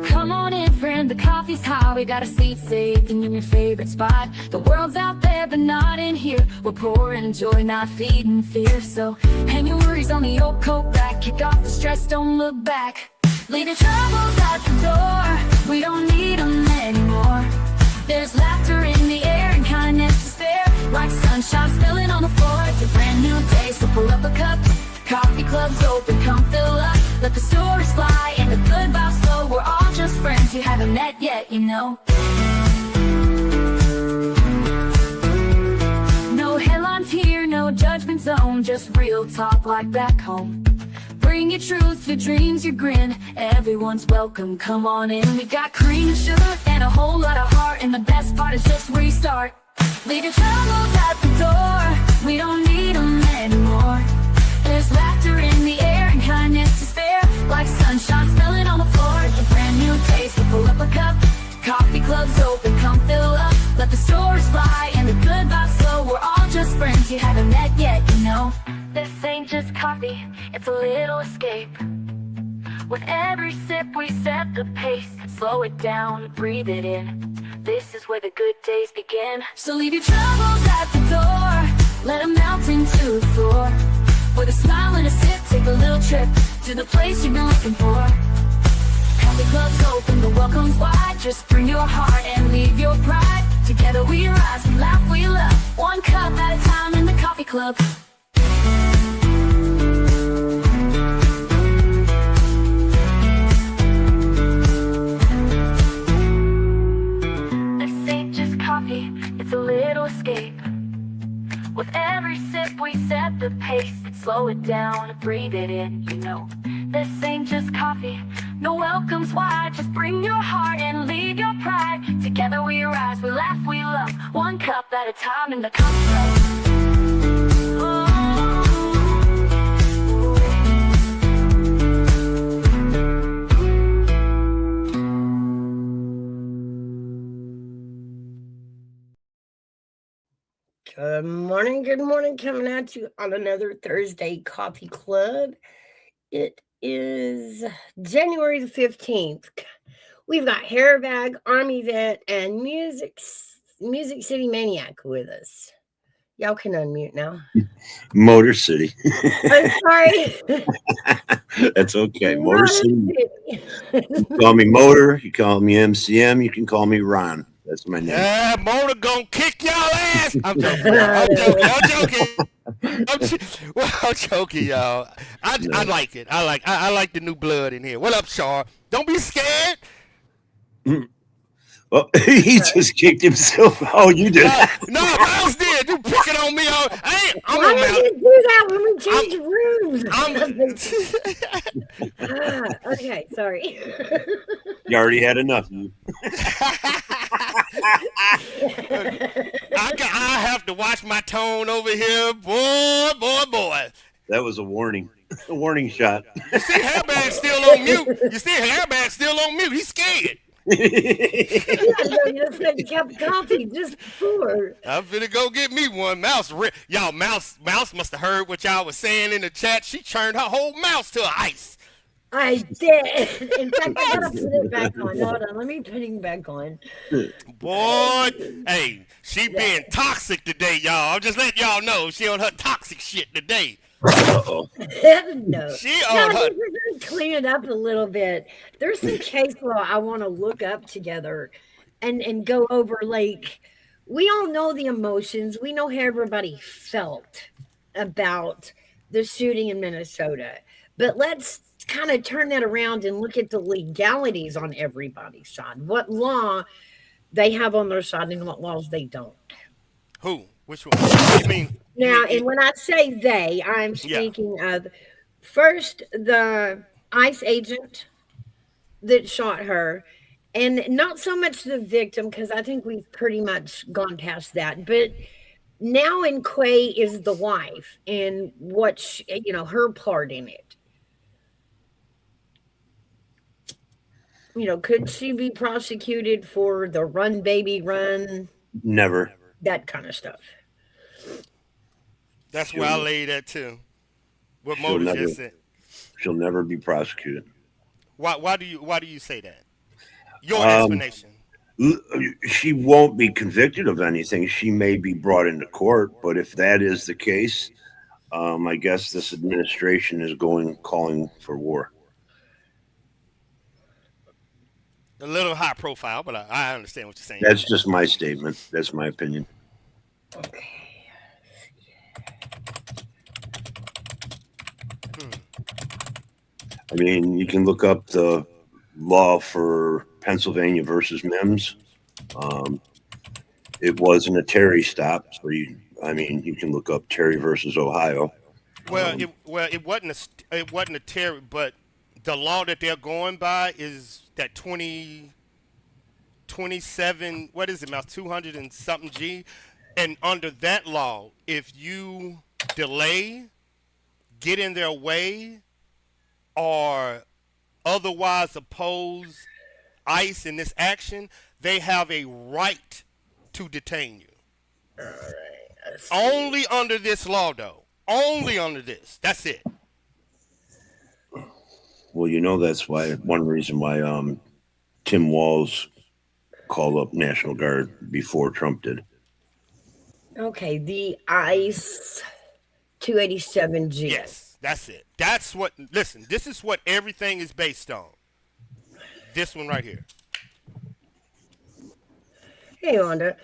Come on in, friend, the coffee's hot. We got a seat saved in your favorite spot. The world's out there, but not in here. We're pouring joy, not feeding fear. So hang your worries on the old coat rack. Kick off the stress, don't look back. Leave your troubles at the door. We don't need them anymore. There's laughter in the air and kindness to spare. Like sunshine spilling on the floor. It's a brand new day, so pull up a cup. Coffee club's open, come fill up. Let the stories fly and the good vibes flow. We're all just friends, you haven't met yet, you know. No headlines here, no judgment zone. Just real talk like back home. Bring your truth, your dreams, your grin. Everyone's welcome, come on in. We got cream and sugar and a whole lot of heart. And the best part is just where you start. Leave your troubles at the door. We don't need them anymore. There's laughter in the air and kindness to spare. Like sunshine spilling on the floor. It's a brand new day, so pull up a cup. Coffee club's open, come fill up. Let the stories fly and the good vibes flow. We're all just friends, you haven't met yet, you know. This ain't just coffee, it's a little escape. With every sip we set the pace. Slow it down, breathe it in. This is where the good days begin. So leave your troubles at the door. Let them melt into the floor. With a smile and a sip, take a little trip to the place you've been looking for. Coffee club's open, the welcome's wide. Just bring your heart and leave your pride. Together we rise, we laugh, we love. One cup at a time in the coffee club. This ain't just coffee, it's a little escape. With every sip we set the pace. Slow it down, breathe it in, you know. This ain't just coffee, no welcome's wide. Just bring your heart and leave your pride. Together we rise, we laugh, we love. One cup at a time in the coffee club. Good morning, coming at you on another Thursday Coffee Club. It is January the 15th. We've got Hairbag, Army Vet, and Music City Maniac with us. Y'all can unmute now. Motor City. I'm sorry. That's okay. Motor City. You call me Motor. You call me MCM. You can call me Ron. That's my name. Yeah, Motor gonna kick y'all ass. I'm joking. I'm joking, y'all. I like it. I like the new blood in here. What up, Char? Don't be scared. Well, he just kicked himself. Oh, you did. No, Miles did. You picking on me? Why did you do that when we changed rooms? Okay, sorry. You already had enough. I have to watch my tone over here, boy. That was a warning. A warning shot. You see, Hairbag's still on mute. He's scared. You said you kept coffee just before. I'm finna go get me one. Mouse must have heard what y'all was saying in the chat. She turned her whole mouse to ice. I did. In fact, I gotta put it back on. Hold on, let me put it back on. Boy, hey, she being toxic today, y'all. I'm just letting y'all know she on her toxic shit today. Uh-oh. No. She on her. We're gonna clean it up a little bit. There's some case law I want to look up together and go over. Like, we all know the emotions. We know how everybody felt about the shooting in Minnesota. But let's kind of turn that around and look at the legalities on everybody's side. What law they have on their side and what laws they don't. Who? Which one? You mean? Now, and when I say they, I'm speaking of first the ICE agent that shot her, and not so much the victim, because I think we've pretty much gone past that. But now in Quay is the wife and what her part in it. Could she be prosecuted for the run baby run? What She'll Motors never just said. she'll never be prosecuted. Why do you say that? Your Um, explanation. she won't be convicted of anything. She may be brought into court, but if that is the case, I guess this administration is calling for war. A little high profile, but I understand what you're saying. That's just my statement. That's my opinion. Hmm. I mean, you can look up the law for Pennsylvania versus Mims. Um, it wasn't a Terry stop, so I mean, you can look up Terry versus Ohio. Well, Um, it wasn't a terror, but the law that they're going by is that 27. What is it, about 200 and something G, and under that law, if you delay, get in their way, or otherwise oppose ICE in this action, they have a right to detain you. All right. Let's see. Only under this law, though. Only under this. That's it. well, that's why one reason why Tim Walz called up National Guard before Trump did. Okay, the ICE 287G. Yes, that's it. That's what. Listen, this is what everything is based on. This one right here. Hey, Wanda.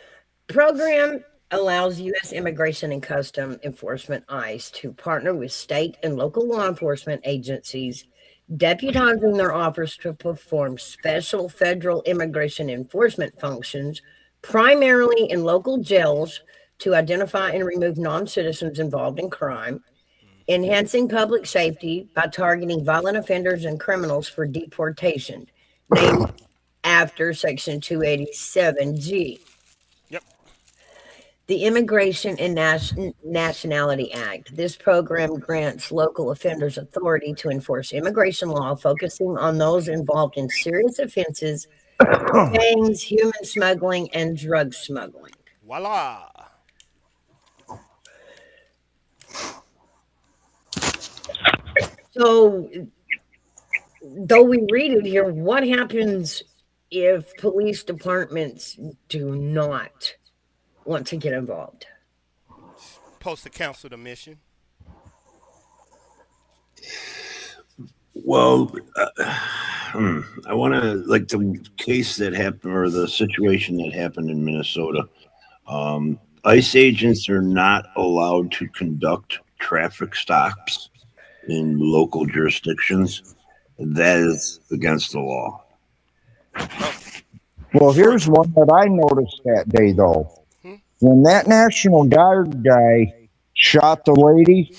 Program allows U.S. Immigration and Custom Enforcement ICE to partner with state and local law enforcement agencies, deputizing their officers to perform special federal immigration enforcement functions, primarily in local jails, to identify and remove non-citizens involved in crime, enhancing public safety by targeting violent offenders and criminals for deportation, named after Section 287G. Yep. The Immigration and Nationality Act. This program grants local offenders authority to enforce immigration law, focusing on those involved in serious offenses, gangs, human smuggling, and drug smuggling. Voila. So, though we read it here, what happens if police departments do not want to get involved? Supposed to cancel the mission. Well, I want to like the case that happened or the situation that happened in Minnesota. ICE agents are not allowed to conduct traffic stops in local jurisdictions. That is against the law. Well, here's one that I noticed that day, though. Hmm? When that National Guard guy shot the lady,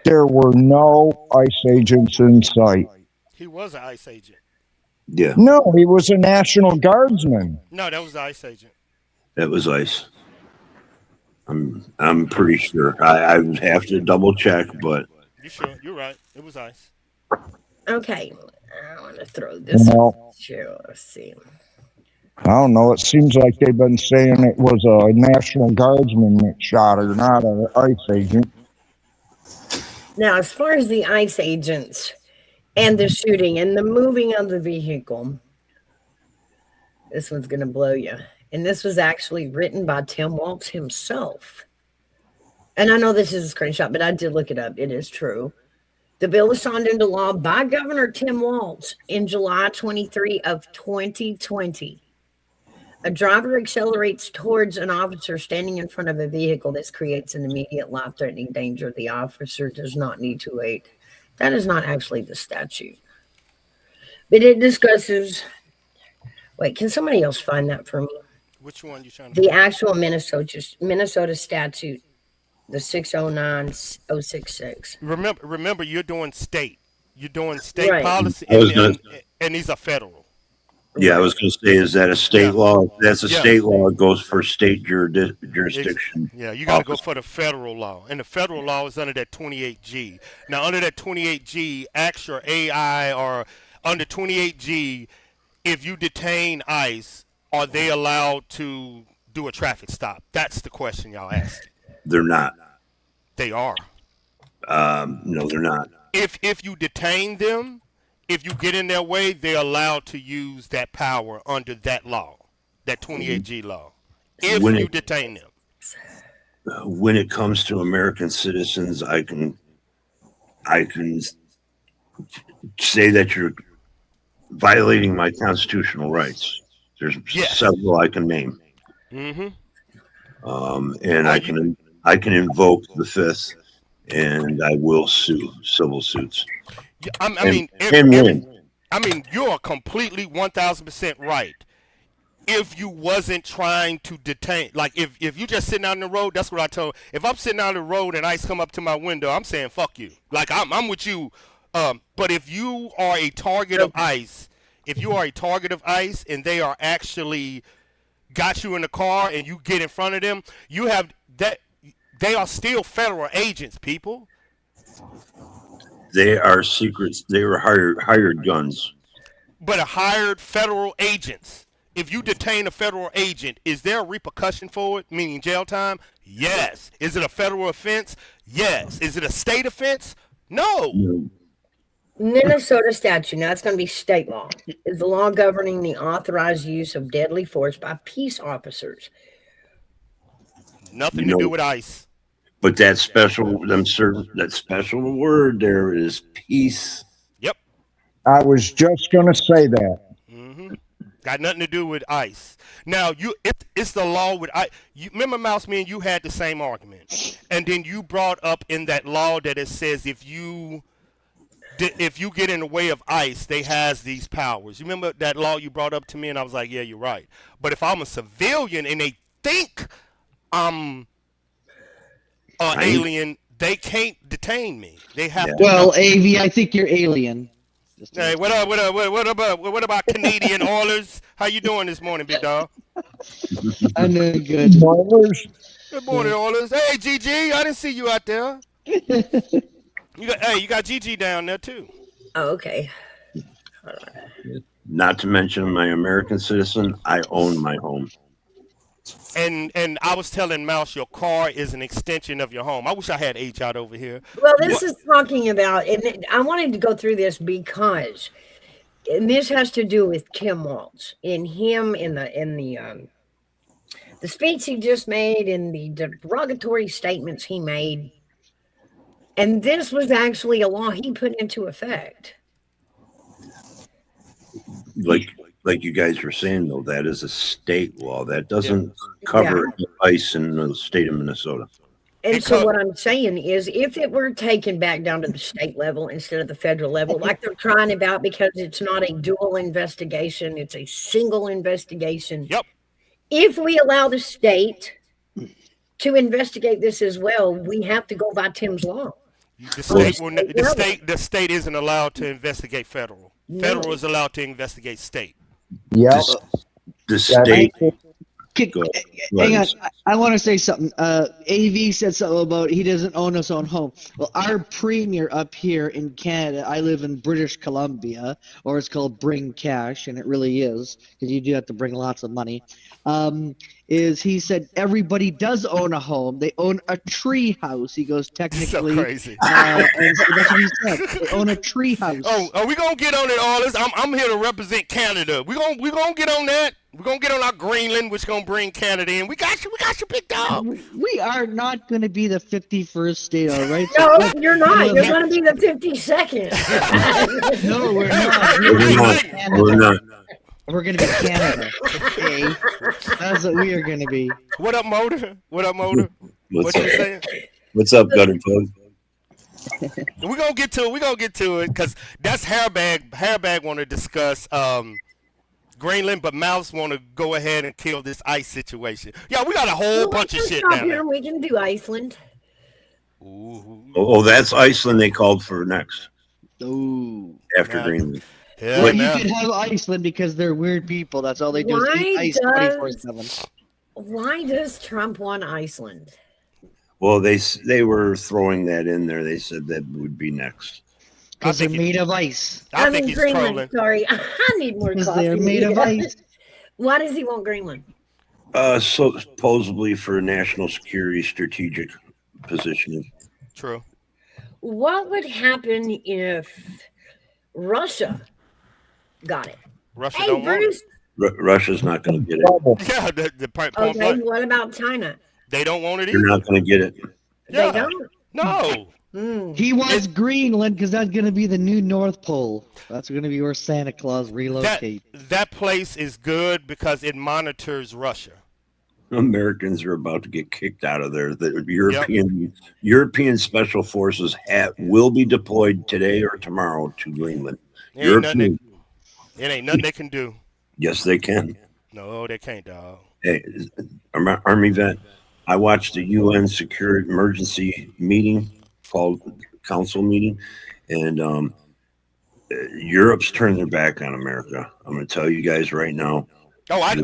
there were no ICE agents in sight. He was an ICE agent. Yeah, No, he was a National Guardsman. No, that was the ICE agent. that was ICE. I'm pretty sure. I would have to double check, but You sure? You're right. It was ICE. Okay, I want to throw You this know, here. Let's see. I don't know. It seems like they've been saying it was a National Guardsman that shot her, not an ICE agent. Now, as far as the ICE agents and the shooting and the moving of the vehicle, this one's going to blow you. And this was actually written by Tim Walz himself. And I know this is a screenshot, but I did look it up. It is true. The bill was signed into law by Governor Tim Walz in July 23 of 2020. A driver accelerates towards an officer standing in front of a vehicle. This creates an immediate life-threatening danger. The officer does not need to wait. That is not actually the statute. But it discusses... Wait, can somebody else find that for me? Which one you trying to? The actual Minnesota statute, the 609066. Remember, you're doing state. You're doing state Right. policy, I was gonna, and these are federal. yeah, I was going to say, is that a state Yeah. law? That's a Yeah. state law. It goes for state jurisdiction. Yeah, you got to go office. for the federal law, and the federal law is under that 28G. Now, under that 28G, ACT or AI or under 28G, if you detain ICE, are they allowed to do a traffic stop? That's the question y'all asked. They're not. They are. No, they're not. If you detain them, if you get in their way, they're allowed to use that power under that law, that 28G law. If When you it detain them. when it comes to American citizens, I can say that you're violating my constitutional rights. There's Yes. several I can name, Mm-hmm. and Are I can invoke the fifth, and I will sue civil suits I and mean, and win. I mean, you're completely 1,000% right. If you wasn't trying to detain, like if you just sitting out on the road, that's what I told. If I'm sitting out on the road and ICE come up to my window, I'm saying fuck you. Like I'm with you. But if you are a target of ICE, and they are actually got you in the car and you get in front of them, you have that. They are still federal agents, people. They are secrets. They were hired guns. But a hired federal agents. If you detain a federal agent, is there a repercussion for it, meaning jail time? Yes. Is it a federal offense? Yes. Is it a state offense? No. Minnesota statute, now it's going to be state law, is the law governing the authorized use of deadly force by peace officers. Nothing to do with ICE. But that special word there is peace. Yep. I was just going to say that. Mm-hmm. Got nothing to do with ICE. Now it's the law with ICE. You remember, Mouse, me and you had the same argument, and then you brought up in that law that it says if you get in the way of ICE, they has these powers. You remember that law you brought up to me, and I was like, yeah, you're right. But if I'm a civilian and they think I'm an alien, they can't detain me. They have to. Well, AV, I think you're alien. Hey, what up? What about Canadian Oilers? How you doing this morning, big dog? I'm doing good. Spoilers. Good morning, Oilers. Hey, GG, I didn't see you out there. You got GG down there too. Oh, okay. Not to mention my American citizen. I own my home. And I was telling Mouse, your car is an extension of your home. I wish I had H out over here. Well, this is talking about, and I wanted to go through this because, and this has to do with Tim Walz and him in the speech he just made and the derogatory statements he made. And this was actually a law he put into effect. Like you guys were saying, though, that is a state law. That doesn't cover ICE in the state of Minnesota. And so what I'm saying is if it were taken back down to the state level instead of the federal level, like they're trying about, because it's not a dual investigation, it's a single investigation. Yep. If we allow the state to investigate this as well, we have to go by Tim's law. The state isn't allowed to investigate federal. Federal is allowed to investigate state. Yeah. The state. Hang on, I want to say something. AV said something about he doesn't own his own home. Well, our premier up here in Canada, I live in British Columbia, or it's called Bring Cash, and it really is, because you do have to bring lots of money. Is he said everybody does own a home. They own a tree house. He goes technically. So crazy. And so that's what he said. They own a tree house. Oh, are we gonna get on it, all this? I'm here to represent Canada. We gonna get on that. We're gonna get on our Greenland, which gonna bring Canada in. We got you, big dog. We are not going to be the 51st state, all right? No, you're not. You're going to be the 52nd. No, we're not. We're not. We're going to be Canada. Okay? That's what we are going to be. What up, Motor? What you saying? What's up, Gutter Plug? We're gonna get to it because that's Hairbag want to discuss Greenland, but Mouse want to go ahead and kill this ICE situation. Yeah, we got a whole bunch of shit down there. We can do Iceland. Ooh. Oh, that's Iceland they called for next. Ooh. After Greenland. Yeah, Well, you could have Iceland because they're weird people. That's all they do is eat ice 24/7. Why does Trump want Iceland? Well, they were throwing that in there. They said that would be next. Because they're made of ice. I think he's Greenland. trolling. Sorry, I need more Because coffee. they're made of ice. Why does he want Greenland? So supposedly for national security strategic positioning. True. What would happen if Russia got it? Russia Hey, don't want it. Bruce. Russia's not going to get it. Trouble. Yeah, the point Okay, blank. what about China? They don't want it You're either. not going to get it. Yeah. They don't. No. He wants Greenland because that's going to be the new North Pole. That's going to be where Santa Claus relocate. That place is good because it monitors Russia. Americans are about to get kicked out of there. The European special forces will be deployed today or tomorrow to Greenland. It ain't nothing they can do. Yes, they can. No, they can't, dog. Hey, Army vet, I watched the UN Security Emergency meeting called Council meeting, and Europe's turned their back on America. I'm going to tell you guys right now. Oh, I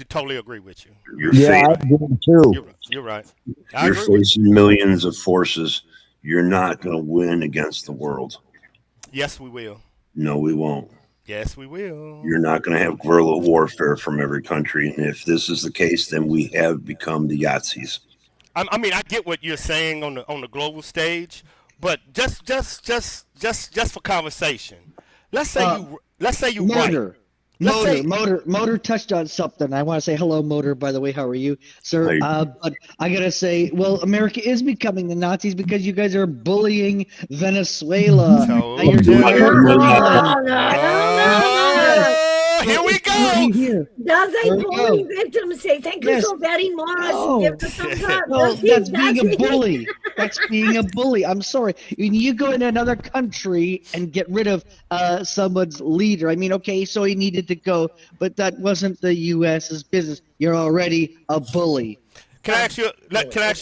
totally agree with you. I do too. You're right. You're facing millions of forces. You're not going to win against the world. Yes, we will. No, we won't. Yes, we will. You're not going to have guerrilla warfare from every country, and if this is the case, then we have become the Yahtzees. I mean, I get what you're saying on the global stage, but just for conversation, let's say you Motor. right. Motor touched on something. I want to say hello, Motor, by the way. How are you, sir? But I got to say, well, America is becoming the Nazis because you guys are bullying Venezuela. So- And you're doing Here we go. Does a There we bully go. victim say thank you Yes. so very much? No. Give the thumbs up. Well, Does he- that's being does a he- bully. That's being a bully. I'm sorry. When you go in another country and get rid of someone's leader, I mean, okay, so he needed to go, but that wasn't the U.S.'s business. You're already a bully. Can I ask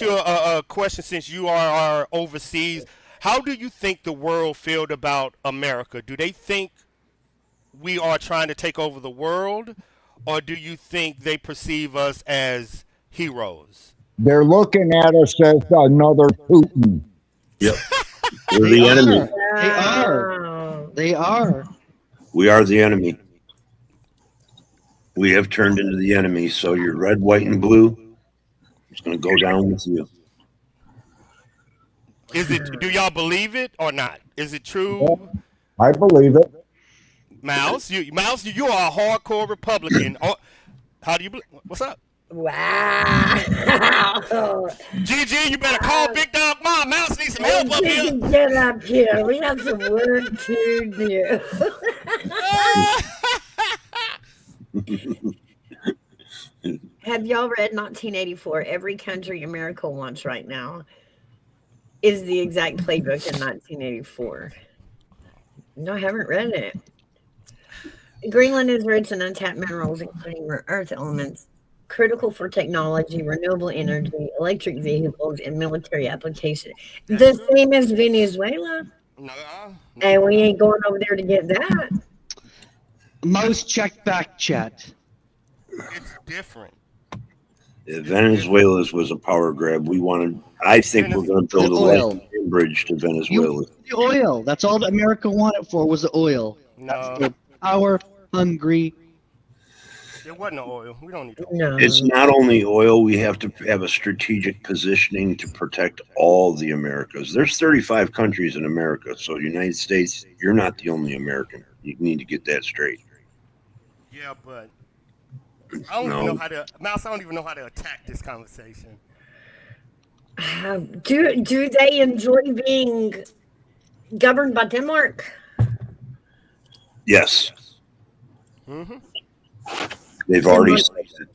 you a question since you are overseas? How do you think the world feel about America? Do they think we are trying to take over the world, or do you think they perceive us as heroes? They're looking at us as another Putin. Yep. We're the enemy. They are. Wow. They are. We are the enemy. We have turned into the enemy. So you're red, white, and blue. It's going to go down with you. Do y'all believe it or not? Is it true? I believe it. Mouse, you are a hardcore Republican. Oh, how do you what's up? Wow. GG, you better call Big Dog Mom. Mouse needs some help up here. Get up here. We have some work to do. Have y'all read 1984? Every country America wants right now is the exact playbook in 1984. No, I haven't read it. Greenland is rich in untapped minerals, including rare earth elements, critical for technology, renewable energy, electric vehicles, and military application. The same as Venezuela. No. And we ain't going over there to get that. Mouse check back chat. It's different. Venezuela's was a power grab. I think we're going to build a light bridge to Venezuela. The oil. That's all that America wanted for was the oil. No. They're power hungry. There wasn't no oil. We don't need oil. No. It's not only oil. We have to have a strategic positioning to protect all the Americas. There's 35 countries in America. So United States, you're not the only American. You need to get that straight. Yeah, but I don't even know how to Mouse. I don't even know how to attack this conversation. Do they enjoy being governed by Denmark? Yes. Mm-hmm. They've already said it.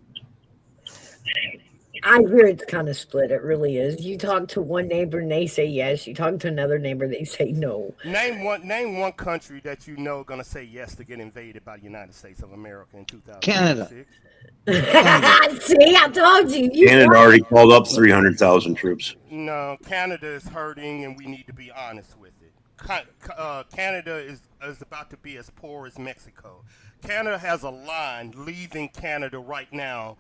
I hear it's kind of split. It really is. You talk to one neighbor and they say yes. You talk to another neighbor, they say no. Name one country that you know gonna say yes to get invaded by the United States of America in 2006. Canada. See, I told you. Canada already called up 300,000 troops. No, Canada is hurting, and we need to be honest with it. Canada is about to be as poor as Mexico. Canada has a line leaving Canada right now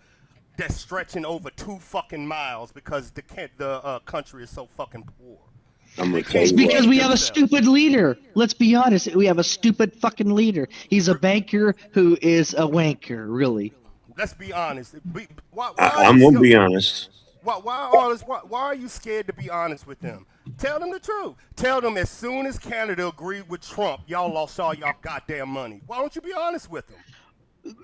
that's stretching over 2 fucking miles because the country is so fucking poor. I'm gonna tell It's you because what. we have a stupid leader. Let's be honest. We have a stupid fucking leader. He's a banker who is a wanker, really. Let's be honest. I'm gonna be honest. Why are you scared to be honest with them? Tell them the truth. Tell them as soon as Canada agreed with Trump, y'all lost all y'all goddamn money. Why don't you be honest with them?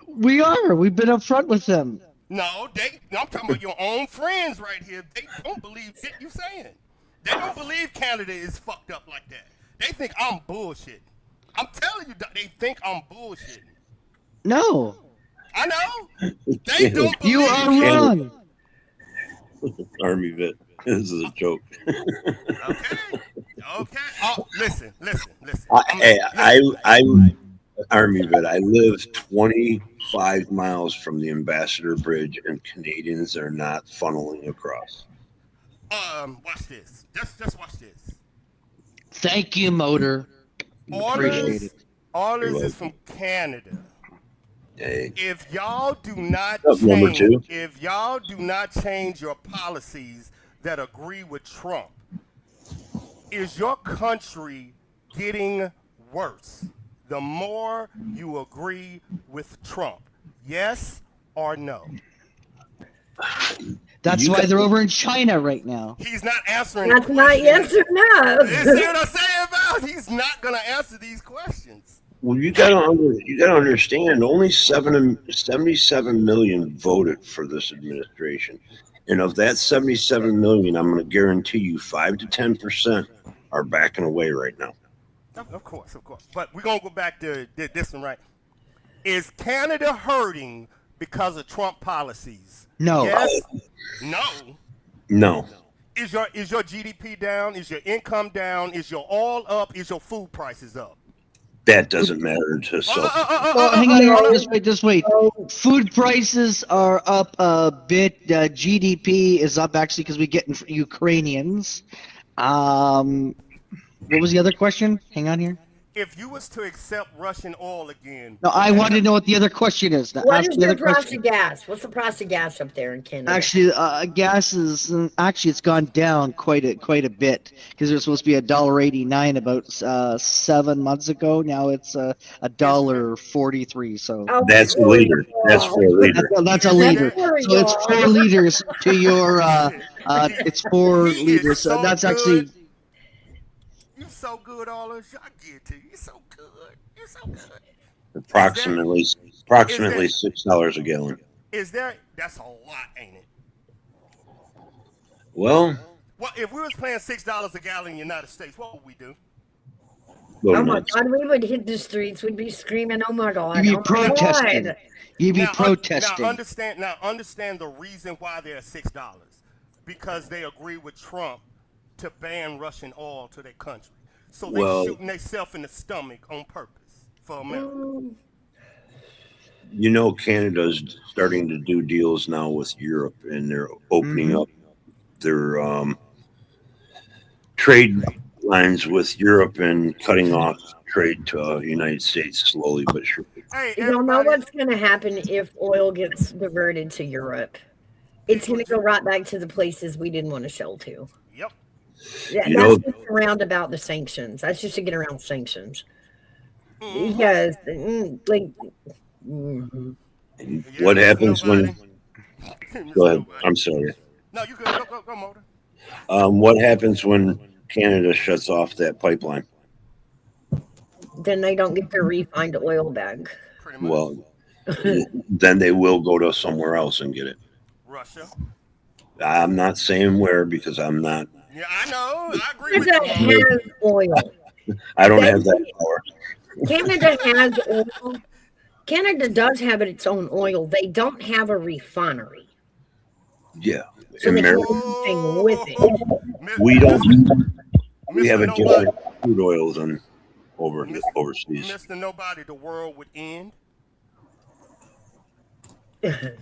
We are. We've been upfront with them. No, I'm talking about your own friends right here. They don't believe shit you saying. They don't believe Canada is fucked up like that. They think I'm bullshitting. I'm telling you, they think I'm bullshitting. No. I know. They don't believe You are wrong. Army vet. This is a joke. Okay. Oh, listen. I Army vet. I live 25 miles from the Ambassador Bridge, and Canadians are not funneling across. Watch this. Just watch this. Thank you, Motor. Appreciate it. Orders is from Canada. Hey. If y'all do not change your policies that agree with Trump, is your country getting worse the more you agree with Trump? Yes or no? That's why they're over in China right now. He's not answering. That's not yes or no. You see what I'm saying about? He's not gonna answer these questions. Well, you gotta understand. Only 77 million voted for this administration, and of that 77 million, I'm going to guarantee you 5 to 10% are backing away right now. Of course. But we're gonna go back to this one, right? Is Canada hurting because of Trump policies? No. Yes. No. Is your GDP down? Is your income down? Is your oil up? Is your food prices up? That doesn't matter to self. Hang on. Just wait. Food prices are up a bit. GDP is up actually because we get Ukrainians. What was the other question? Hang on here. If you was to accept Russian oil again. No, I want to know what the other question is. What is the price of gas? What's the price of gas up there in Canada? Actually, gas is it's gone down quite a bit because it was supposed to be $1.89 about 7 months ago. Now it's $1.43. So that's a liter. That's 4 liters. That's a liter. So it's 4 liters to your. It's 4 liters. So that's actually. You're so good, all of I get to you. You're so good. Approximately $6 a gallon. That's a lot, ain't it? Well, if we was paying $6 a gallon in the United States, what would we do? Oh my God, we would hit the streets. We'd be screaming, "Oh my God!" You'd be protesting. You'd be protesting. Now understand the reason why they're $6 because they agree with Trump to ban Russian oil to their country. So they're shooting themselves in the stomach on purpose for America. You know, Canada's starting to do deals now with Europe, and they're opening up their trade lines with Europe and cutting off trade to United States slowly but surely. Hey, you don't know what's going to happen if oil gets diverted to Europe. It's going to go right back to the places we didn't want to sell to. Yep. Yeah, that's just around about the sanctions. That's just to get around sanctions. Because, what happens when? Go ahead. I'm sorry. No, you good. Go, Motor. What happens when Canada shuts off that pipeline? Then they don't get their refined oil back. Well, then they will go to somewhere else and get it. Russia. I'm not saying where because I'm not. Yeah, I know. I agree with you. Canada has oil. I don't have that power. Canada has oil. Canada does have its own oil. They don't have a refinery. Yeah. So they can't do anything with it. We don't. We have a different crude oils than overseas. Mr. Nobody, the world would end. The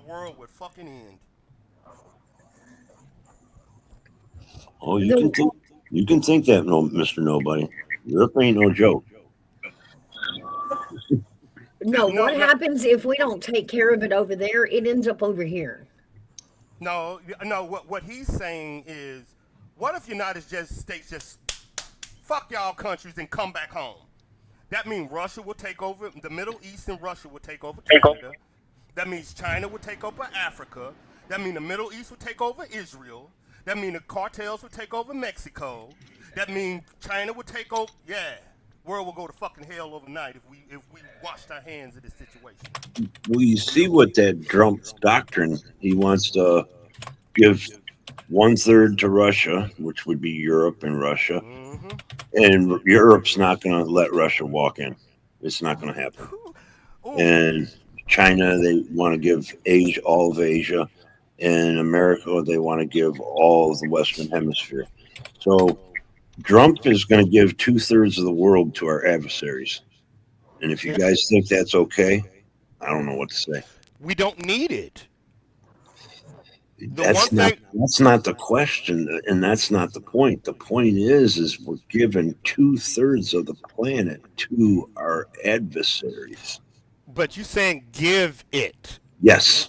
world would fucking end. Oh, you can think that, no, Mr. Nobody. Europe ain't no joke. No, what happens if we don't take care of it over there? It ends up over here. No. What he's saying is, what if United States just fuck y'all countries and come back home? That means Russia will take over the Middle East, and Russia will take over Canada. That means China will take over Africa. That means the Middle East will take over Israel. That means the cartels would take over Mexico. That means China would take over. Yeah, world will go to fucking hell overnight if we washed our hands of this situation. Well, you see what that Trump's doctrine, he wants to give 1/3 to Russia, which would be Europe and Russia. And Europe's not going to let Russia walk in. It's not going to happen. And China, they want to give Asia, all of Asia. And America, they want to give all of the Western Hemisphere. So Trump is going to give 2/3 of the world to our adversaries. And if you guys think that's okay, I don't know what to say. We don't need it. That's not the question, and that's not the point. The point is we're giving 2/3 of the planet to our adversaries. But you're saying give it. Yes.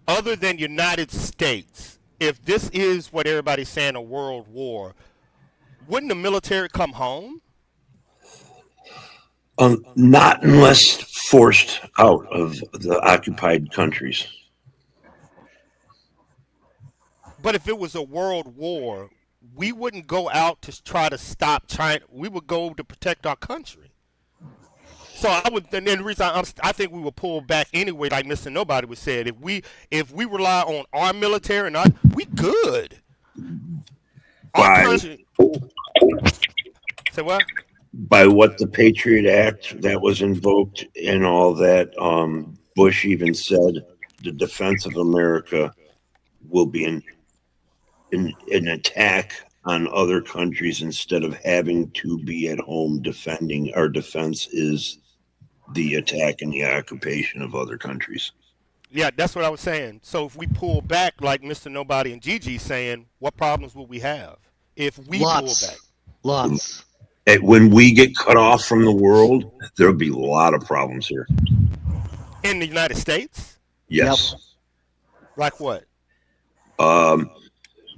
Other than United States, if this is what everybody's saying, a world war, wouldn't the military come home? Not unless forced out of the occupied countries. But if it was a world war, we wouldn't go out to try to stop China. We would go to protect our country. So I would, and the reason I think we would pull back anyway, like Mr. Nobody was said. If we rely on our military and we good. Our country. Say what? By what the Patriot Act that was invoked and all that, Bush even said the defense of America will be an attack on other countries instead of having to be at home defending. Our defense is the attack and the occupation of other countries. Yeah, that's what I was saying. So if we pull back, like Mr. Nobody and Gigi saying, what problems will we have if we pull back? Lots. When we get cut off from the world, there'll be a lot of problems here. In the United States? Yes. Yep. Like what?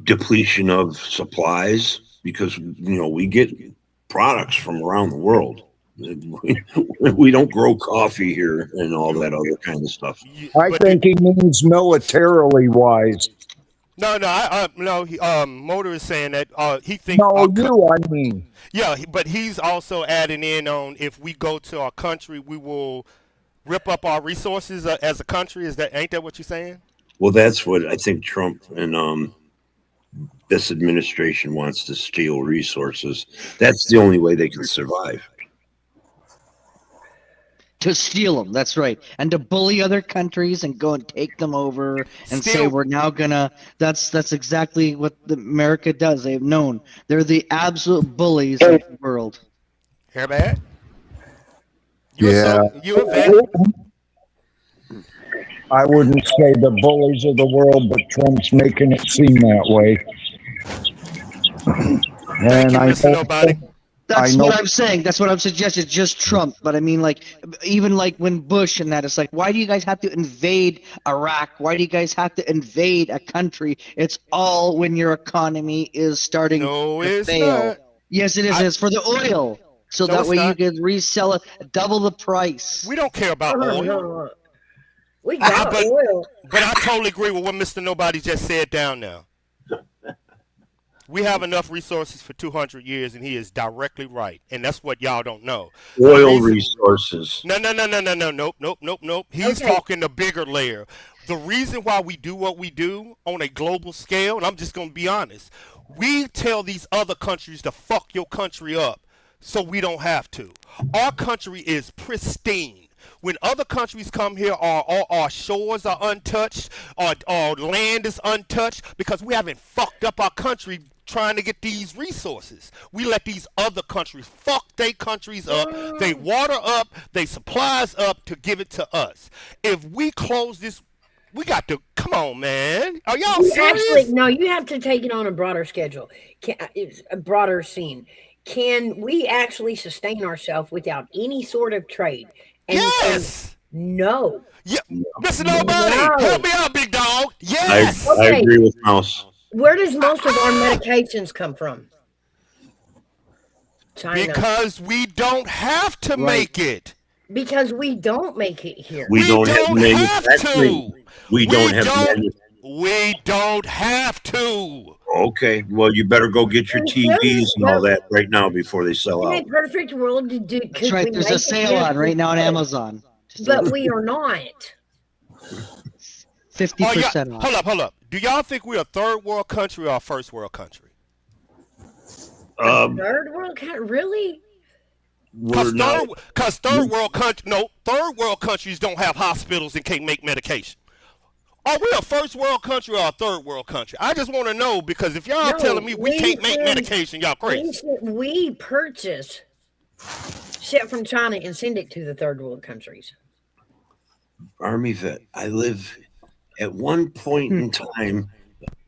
Depletion of supplies, because we get products from around the world. We don't grow coffee here and all that other kind of stuff. I think he means militarily wise. No. Motor is saying that he thinks. No, I mean. Yeah, but he's also adding in on if we go to our country, we will rip up our resources as a country. Ain't that what you're saying? Well, that's what I think Trump and this administration wants to steal resources. That's the only way they can survive. To steal them, that's right, and to bully other countries and go and take them over and say we're now gonna. That's exactly what America does. They've known they're the absolute bullies of the world. Hear that? Yeah. I wouldn't say the bullies of the world, but Trump's making it seem that way. And That's what I'm saying. That's what I'm suggesting. Just Trump. But I mean, even when Bush and that, it's like, why do you guys have to invade Iraq? Why do you guys have to invade a country? It's all when your economy is starting to fail. Not. Yes, it is. It's for the oil. So that way you can resell it double the price. We don't care about oil. We got oil. But I totally agree with what Mr. Nobody just said down there. We have enough resources for 200 years, and he is directly right. And that's what y'all don't know. Oil resources. No. Nope. He's talking the bigger layer. The reason why we do what we do on a global scale, and I'm just going to be honest, we tell these other countries to fuck your country up so we don't have to. Our country is pristine. When other countries come here, our shores are untouched, our land is untouched because we haven't fucked up our country trying to get these resources. We let these other countries fuck their countries up, they water up, they supplies up to give it to us. If we close this, we got to, come on, man. Are y'all serious? Actually, no, you have to take it on a broader schedule, a broader scene. Can we actually sustain ourselves without any sort of trade? Yes. No. Yeah. Mr. Nobody, help me out, big dog. Yes. I agree with Mouse. Where does most of our medications come from? China. Because we don't have to make it. Because we don't make it here. We don't have manufacturing. We don't have We don't have to. Okay, well, you better go get your TVs and all that right now before they sell In a out. perfect world, That's right. There's a sale on right now on Amazon. But we are not. 50% off. Hold up. Do y'all think we're a third world country or a first world country? Third world country? Really? Because third world countries don't have hospitals and can't make medication. Are we a first world country or a third world country? I just want to know, because if y'all telling me we can't make medication, y'all crazy. We purchase shit from China and send it to the third world countries. Army vet, I live at one point in time,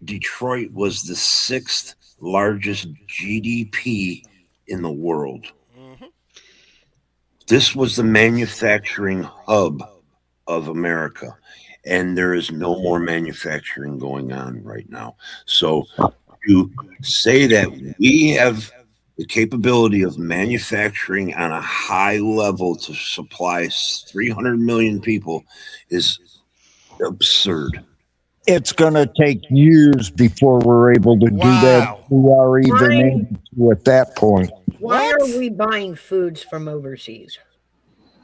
Detroit was the 6th largest GDP in the world. Mm-hmm. This was the manufacturing hub of America, and there is no more manufacturing going on right now. So to say that we have the capability of manufacturing on a high level to supply 300 million people is absurd. It's going to take years before we're able to do that. We are even able to at that point. Why are we buying foods from overseas?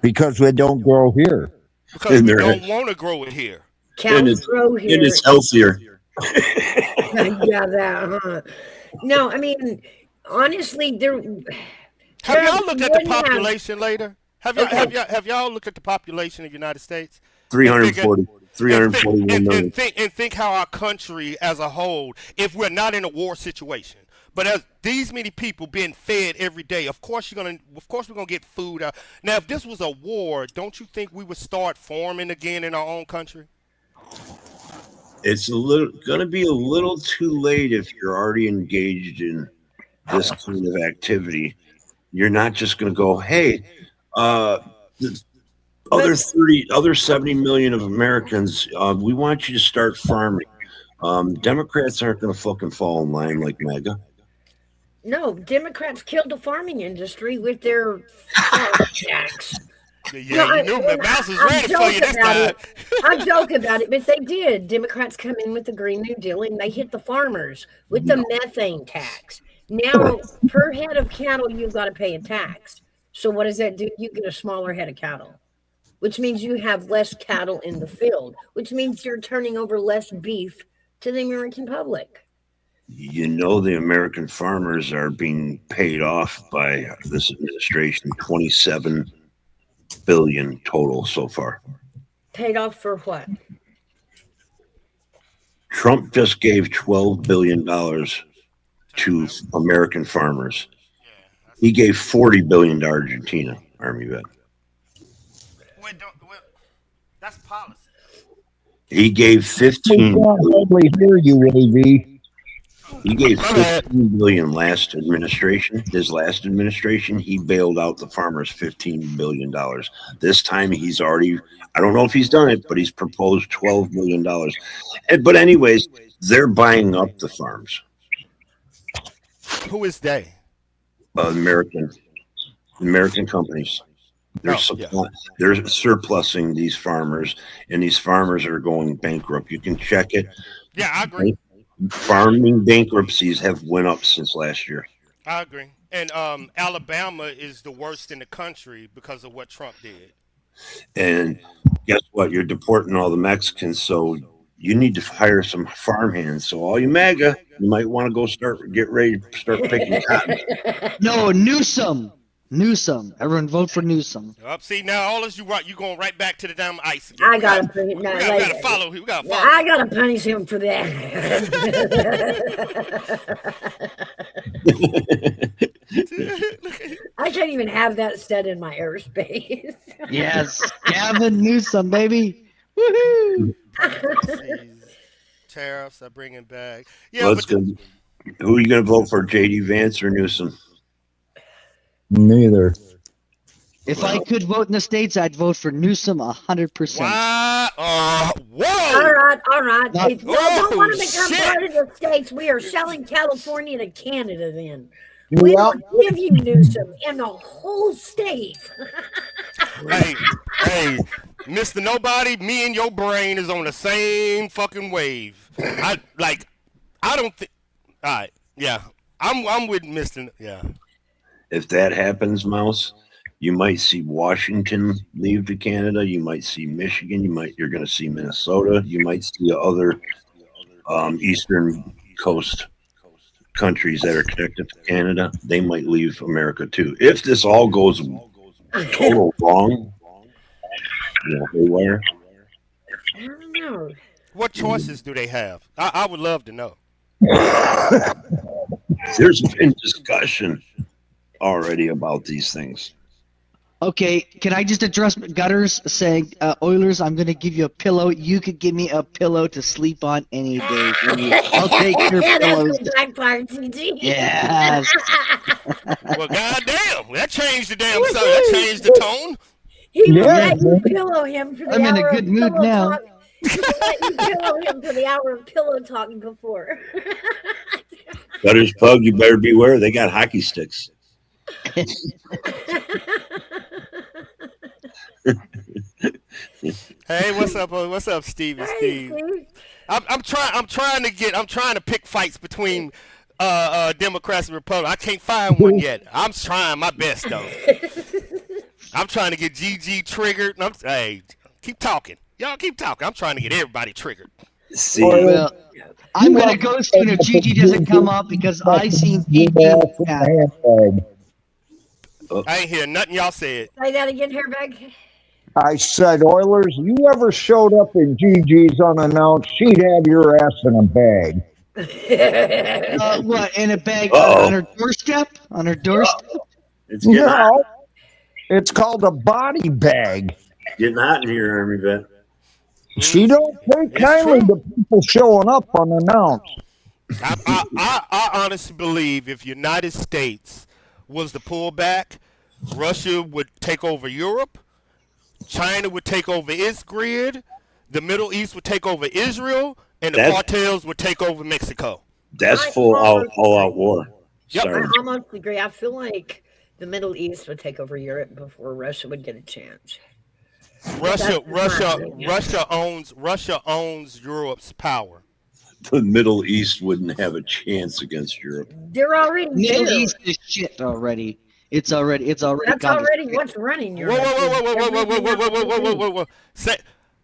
Because we don't grow here. Because we don't want to grow it here. Cows grow here. And it's healthier. Yeah, that, huh? No, I mean, honestly, have y'all looked at the population later? Have y'all looked at the population of the United States? 341 million. And think how our country as a whole, if we're not in a war situation, but as these many people being fed every day, of course we're gonna get food out. Now, if this was a war, don't you think we would start farming again in our own country? It's gonna be a little too late if you're already engaged in this kind of activity. You're not just gonna go, hey, other 70 million of Americans, we want you to start farming. Democrats aren't going to fucking fall in line like MAGA. No, Democrats killed the farming industry with their tax. Yeah, you knew Mouse was ready for you this time. I joke about it, but they did. Democrats come in with the Green New Deal and they hit the farmers with the methane tax. Now, per head of cattle, you've got to pay a tax. So what does that do? You get a smaller head of cattle, which means you have less cattle in the field, which means you're turning over less beef to the American public. You know, the American farmers are being paid off by this administration, 27 billion total so far. Paid off for what? Trump just gave $12 billion to American farmers. He gave $40 billion to Argentina, Army vet. That's policy. He gave 15. We can't hardly hear you, AV. He gave 15 billion last administration. His last administration, he bailed out the farmers $15 billion. This time, he's already. I don't know if he's done it, but he's proposed $12 billion. But anyways, they're buying up the farms. Who is they? American companies. They're surplusing these farmers, and these farmers are going bankrupt. You can check it. Yeah, I agree. Farming bankruptcies have went up since last year. I agree. And Alabama is the worst in the country because of what Trump did. And guess what? You're deporting all the Mexicans, so you need to hire some farmhands. So all you MAGA, you might want to go get ready to start picking cotton. No, Newsom. Everyone vote for Newsom. See, now all as you going right back to the damn ice again. I gotta put it. We gotta follow. We gotta follow. I gotta punish him for that. I can't even have that said in my airspace. Yes, Gavin Newsom, baby. Woohoo! Tariffs are bringing back. Yeah, who are you going to vote for, J.D. Vance or Newsom? Neither. If I could vote in the States, I'd vote for Newsom 100%. Whoa! All right. If you don't want to become part of the States, we are selling California to Canada then. We will give you Newsom in the whole state. Hey, Mr. Nobody, me and your brain is on the same fucking wave. I don't think. All right. Yeah. I'm with Mr. Yeah. If that happens, Mouse, you might see Washington leave to Canada. You might see Michigan. You're going to see Minnesota. You might see other eastern coast countries that are connected to Canada. They might leave America too. If this all goes total wrong, haywire. I don't know. What choices do they have? I would love to know. There's been discussion already about these things. Okay, can I just address Gutters saying, Oilers, I'm going to give you a pillow. You could give me a pillow to sleep on any day. I'll take your pillows. That's the black part, TG. Yes. Well, goddamn, that changed the damn song. That changed the tone. He would Yeah, let you man. pillow him for the I'm in a hour good of mood pillow now. talk. He would let you pillow him for the hour of pillow talking before. Gutters Pug, you better beware. They got hockey sticks. Hey, what's up? What's up, Stevie? Hey, Steve. Steve. I'm trying to pick fights between Democrats and Republicans. I can't find one yet. I'm trying my best though. I'm trying to get GG triggered. Hey, keep talking. Y'all keep talking. I'm trying to get everybody triggered. See, Well, I'm going to go soon if Gigi doesn't come up because I seen Gigi. handbag. I ain't hear nothing y'all said. Say that again, Hairbag. I said, Oilers, you ever showed up in Gigi's unannounced, she'd have your ass in a bag. What, in a bag Uh-oh. on her doorstep? On her doorstep? it's getting hot. No, it's called a body bag. Getting hot in here, Army Vet. She don't take It's kindly true. to people showing up unannounced. I honestly believe if United States was to pull back, Russia would take over Europe, China would take over its grid, the Middle East would take over Israel, and the That's- cartels would take over Mexico. That's I full almost all-out war. Yep. I Sorry. almost agree. I feel like the Middle East would take over Europe before Russia would get a chance. Russia That's fine. Russia owns Europe's power. The Middle East wouldn't have a chance against Europe. They're already Middle there. East is shit already. It's already That's gone to already shit. what's running Whoa, Europe. whoa. Say,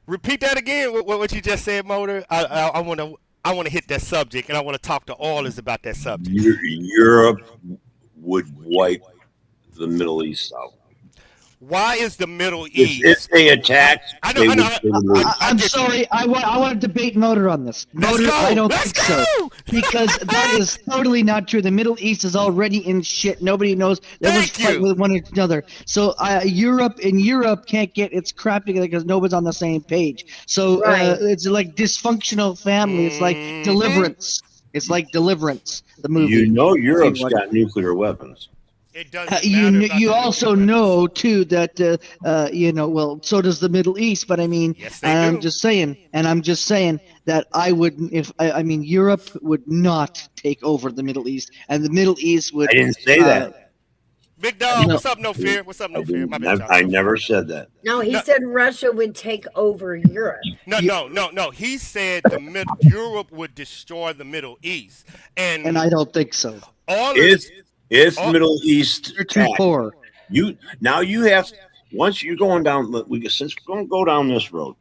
repeat that again. What you just said, Motor. I want to hit that subject, and I want to talk to Oilers about that subject. Europe would wipe the Middle East out. Why is the Middle If East? they attacked, I know, they I know. would lose. I'm sorry. I want to debate Motor on this. Let's Motor, go. I don't Let's think so. go. Because that is totally not true. The Middle East is already in shit. Nobody knows. Everyone's Thank fighting you. with one another. So Europe can't get its crap together because nobody's on the same page. So Right. it's like dysfunctional family. It's like Mhm. Deliverance. It's like Deliverance, the movie. You know Europe's See what- got nuclear weapons. It doesn't matter about You the also nuclear know weapons. too that well, so does the Middle East. But I mean, Yes, they I'm do. just saying that I would, if I mean, Europe would not take over the Middle East, and the Middle East would. I didn't say that. Big dog, No. what's up? No fear. What's up? No fear. My bad, I y'all. never said that. No, he No. said Russia would take over Europe. No. He said Europe would destroy the Middle East, And I don't think so. Oilers. If Oh. Middle East They're too attacked, poor. you have once you're going down. Since we're going to go down this road,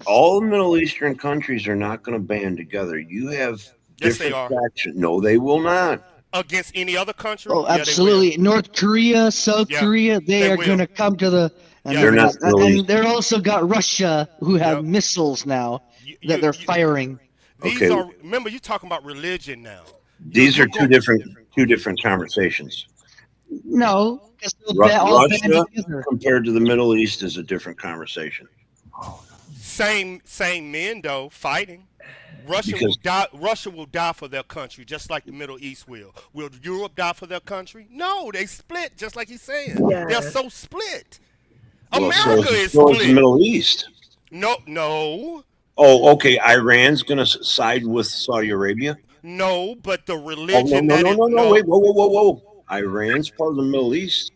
all the Middle Eastern countries are not going to band together. You have Yes, they different are. factions. No, they will not. Against any other country? Oh, Yeah, they will. absolutely. North Korea, South Yeah, Korea, they they are will. going to come to the. And Yeah. They're not really- And they're also got Russia, who have Yep. missiles now You- that they're you- firing. These Okay. are. Remember, you're talking about religion now. These You're are two different conversations. No, because they'll all band Russia together. compared to the Middle East is a different conversation. Same men though fighting. Russia Because- will die. Russia will die for their country, just like the Middle East will. Will Europe die for their country? No, they split, just like he's saying. Yeah. They're so split. Well, America is so is the split. Middle East. No, Oh, okay. Iran's going to side with Saudi Arabia. but the Oh, religion no, that no, it- no, no, no. Wait, whoa. Iran's part of the Middle East.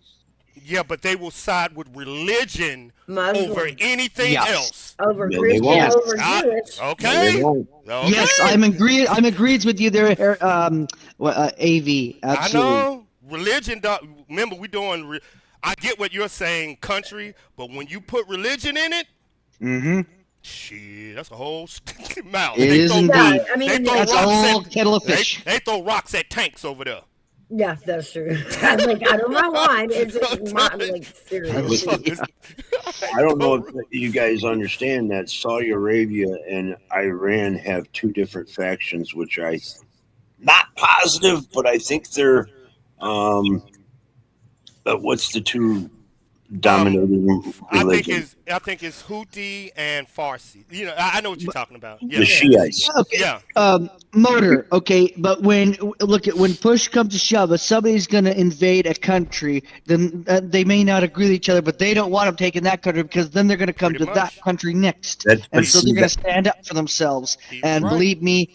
Yeah, but they will side with religion Muslim. over anything Yes. else. Over No, they Christian, won't. over Ah, Jewish. No, they okay. won't. Okay. Yes, I'm agreed with you there, AV. I Absolutely. know religion. Remember, we doing. I get what you're saying, country, but when you put religion in it, Mm-hmm. shit, that's a whole mouth. It is indeed. Yeah, I mean, they throw That's a rocks whole at kettle of they, fish. they throw rocks at tanks over there. Yeah, that's true. I'm like, I don't know why. It's just my, like, seriously. I don't know if you guys understand that Saudi Arabia and Iran have two different factions, which I not positive, but I think they're what's the two dominating religions? I think it's Houthi and Farsi. You know, I know what you're talking about. Yeah. The Shiites. Okay. Yeah. Motor. Okay, but when push comes to shove, if somebody's going to invade a country, then they may not agree with each other, but they don't want them taking that country because then they're going to come Pretty to that much. country next, But and so see, they're going to stand up for themselves. He's And right. believe me,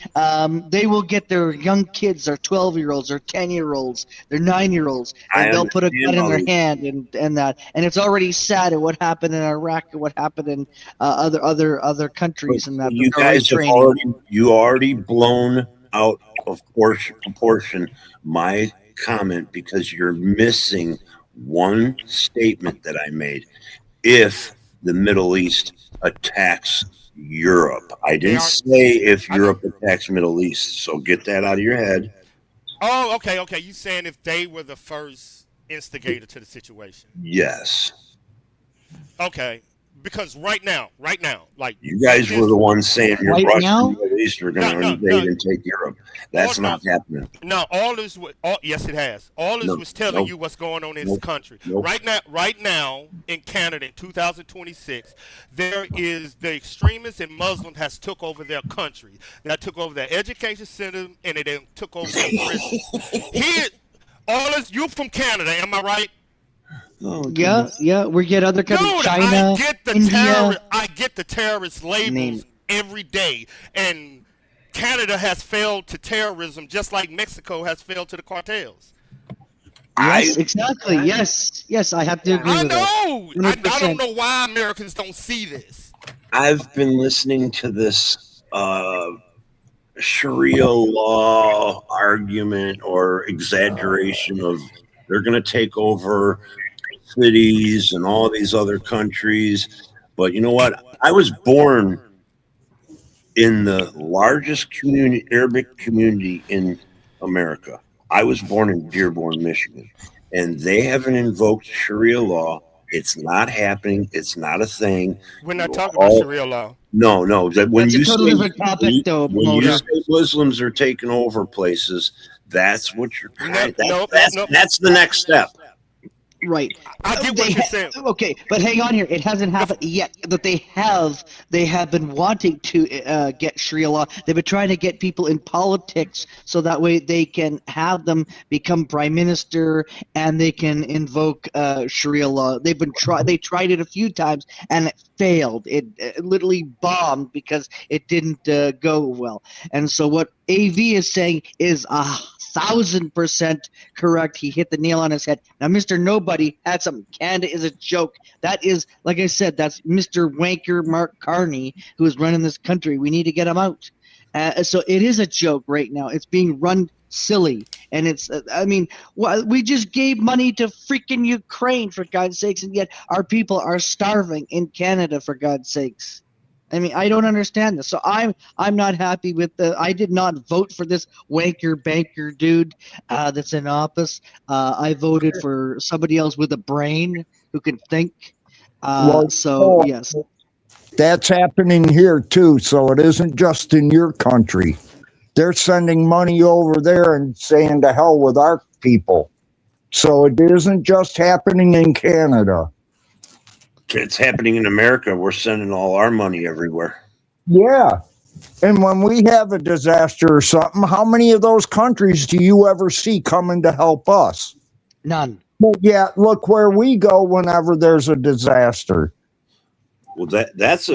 they will get their young kids, their 12-year-olds, their 10-year-olds, their 9-year-olds, and they'll put a gun in their hand and that. And it's already sad at what happened in Iraq and what happened in other countries and that. you they're already guys have training. already blown out of proportion my comment because you're missing one statement that I made. If the Middle East attacks Europe, I didn't say if Europe attacks Middle East. So get that out of your head. Oh, okay. You saying if they were the first instigator to the situation? Yes. Okay. Because right now, like You guys were the ones saying your Right Russia now? and Middle East are going to No, invade and take Europe. That's Oh, not happening. No, yes, it has. All this No, was telling nope, you what's going on in nope, this country. nope. Right now in Canada in 2026, there is the extremists and Muslims has took over their country. They took over their education center and they took over their prisons. Here, all this, you from Canada, am I right? Oh, Yeah, we get other countries, Dude, China, India. I get the terrorist labels every day, and Canada has failed to terrorism just like Mexico has failed to the cartels. Yes, exactly. Yes, I have to agree I with that. know. I 100%. don't know why Americans don't see this. I've been listening to this Sharia law argument or exaggeration of they're going to take over cities and all these other countries. But you know what? I was born in the largest Arabic community in America. I was born in Dearborn, Michigan, and they haven't invoked Sharia law. It's not happening. It's not a thing. We're not talking about Sharia law. No. When That's you a totally say, different topic, though, when you Motor. say Muslims are taking over places, that's what you're. Nope. That's the next step. Right. I get what you're saying. Okay, but hang on here. It hasn't happened yet. But they have been wanting to get Sharia law. They've been trying to get people in politics so that way they can have them become prime minister and they can invoke Sharia law. They tried it a few times and it failed. It literally bombed because it didn't go well. And so what AV is saying is 1,000% correct. He hit the nail on his head. Now, Mr. Nobody had something. Canada is a joke. That is, like I said, that's Mr. Wanker Mark Carney who is running this country. We need to get him out. So it is a joke right now. It's being run silly. And it's, we just gave money to freaking Ukraine, for God's sakes, and yet our people are starving in Canada, for God's sakes. I mean, I don't understand this. So I'm not happy with I did not vote for this wanker banker dude that's in office. I voted for somebody else with a brain who can think. Yes. That's happening here too. So it isn't just in your country. They're sending money over there and saying to hell with our people. So it isn't just happening in Canada. It's happening in America. We're sending all our money everywhere. Yeah. And when we have a disaster or something, how many of those countries do you ever see coming to help us? None. But yeah, look where we go whenever there's a disaster. Well, that's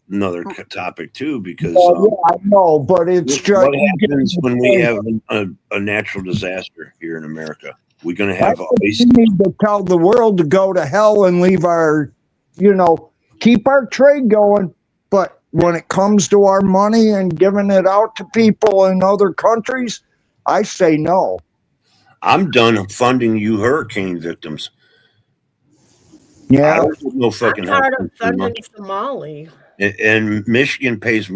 another topic too, because I know, but it's just what happens when we have a natural disaster here in America. We're going to I have think ice. we need to tell the world to go to hell and leave our, keep our trade going. But when it comes to our money and giving it out to people in other countries, I say no. I'm done funding you hurricane victims. I Yeah. don't get no I'm fucking help tired from of funding FEMA. Somali. And Michigan pays.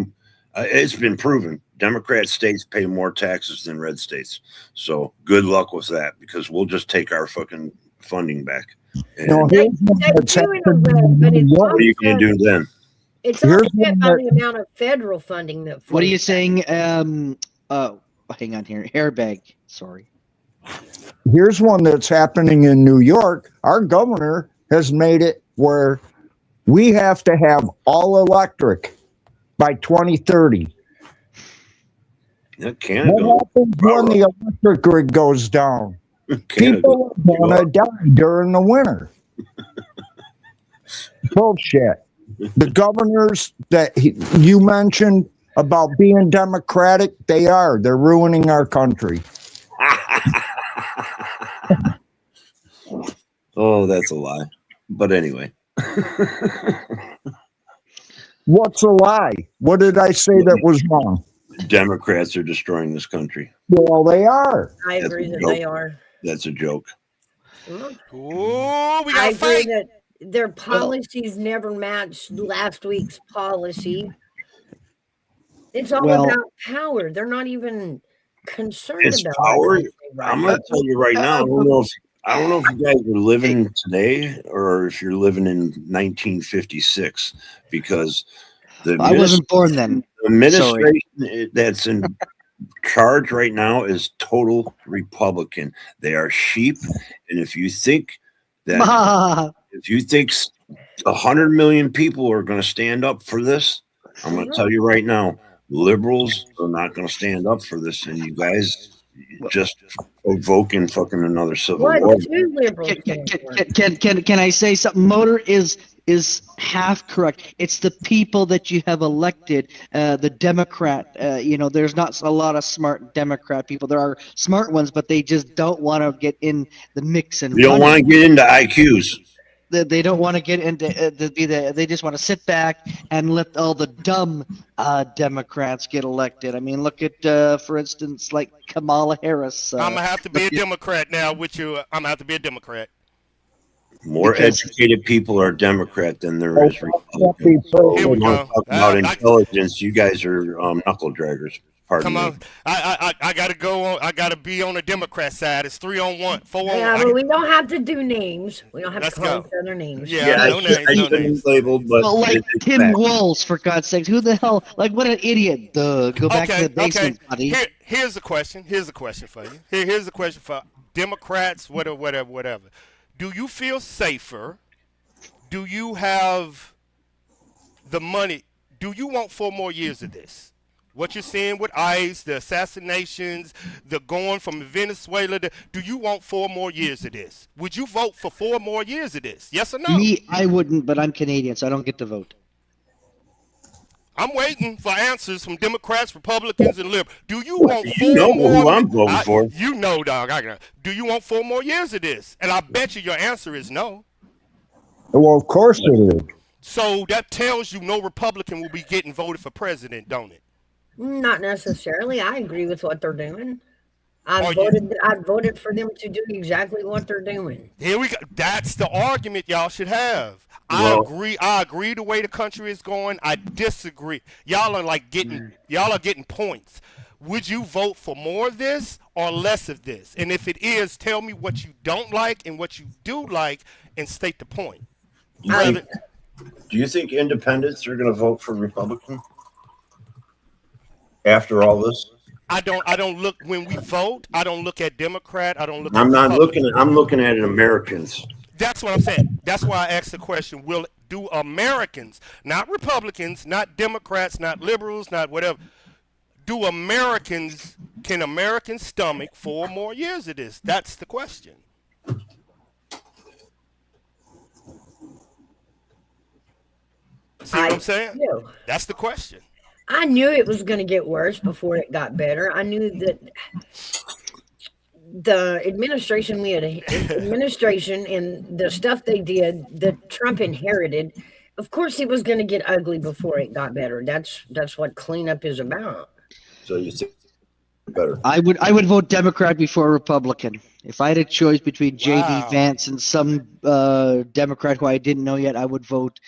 It's been proven Democrat states pay more taxes than red states. So good luck with that, because we'll just take our fucking funding back. And No, They, here's one they that's do in a happening way, in but New it's York. what are you going to offset. do then? It's Here's offset one by that, the amount of federal funding that What are you flows. saying? Hang on here. Airbag. Sorry. here's one that's happening in New York. Our governor has made it where we have to have all electric by 2030. Canada, What happens when the electric grid goes down? Canada, People are going to die during the winter. Bullshit. The governors that you mentioned about being Democratic, they are. They're ruining our country. Oh, that's a lie. But anyway, What's a lie? What did I say that was wrong? Democrats are destroying this country. Well, they are. I That's agree a that joke. they are. That's a joke. Well, Ooh, we got I a agree fight. that their policies never matched last week's policy. It's all Well, about power. They're not even concerned It's about power. our country right I'm now. going to tell you right now. I don't know if you guys are living today or if you're living in 1956, because the I wasn't born then. Sorry. administration that's in charge right now is total Republican. They are sheep, and if you think that if you think 100 million people are going to stand up for this, I'm going to tell you right now, liberals are not going to stand up for this, and you guys just evoking fucking another civil What war. do liberals stand for? Can I say something? Motor is half correct. It's the people that you have elected. The Democrat, there's not a lot of smart Democrat people. There are smart ones, but they just don't want to get in the mix and You don't want to get into IQs. They don't want to get into they just want to sit back and let all the dumb Democrats get elected. I mean, look at for instance, like Kamala Harris. I'm gonna have to be a Democrat now with you. I'm gonna have to be a Democrat. More Because- educated people are Democrat than there is Republican. Here So we when go. talk about intelligence, you guys are knuckle draggers. Pardon Come me. on, I gotta go on. I gotta be on the Democrat side. It's 3-on-1, 4-on-1. Yeah, but we don't have to do names. We don't have Let's to call go. each other names. Yeah, I no names, no shouldn't names. label, but Well, like it's Tim fact. Walz, for God's sakes, who the hell? Like, what an idiot! Duh, go back to the basement, buddy. Here's the question. Here's the question for you. Here's the question for Democrats, whatever. Do you feel safer? Do you have the money? Do you want 4 more years of this? What you're seeing with ICE, the assassinations, the going from Venezuela, do you want 4 more years of this? Would you vote for 4 more years of this? Yes or no? Me, I wouldn't, but I'm Canadian, so I don't get to vote. I'm waiting for answers from Democrats, Republicans, and Liberals. Do you want 4 You know more? who I'm voting for. You know, dog. Do you want 4 more years of this? And I bet you your answer is no. Well, of course it is. So that tells you no Republican will be getting voted for president, don't it? Not necessarily. I agree with what they're doing. Are I you- voted for them to do exactly what they're doing. Here we go. That's the argument y'all should have. Well- I agree the way the country is going. I disagree. Y'all are getting points. Would you vote for more of this or less of this? And if it is, tell me what you don't like and what you do like and state the point. Do you think independents are going to vote for Republican after all this? I don't look when we vote. I don't look at Democrat. I don't look. I'm at not Republican. looking. I'm looking at Americans. That's what I'm saying. That's why I asked the question: do Americans, not Republicans, not Democrats, not liberals, not whatever, can Americans stomach 4 more years of this? That's the question. See what I'm saying? do. That's the question. I knew it was going to get worse before it got better. I knew that the administration we had administration and the stuff they did that Trump inherited, of course it was going to get ugly before it got better. That's what cleanup is about. So you think better? I would vote Democrat before Republican. If I had a choice between J.D. Wow. Vance and some Democrat who I didn't know yet, I would vote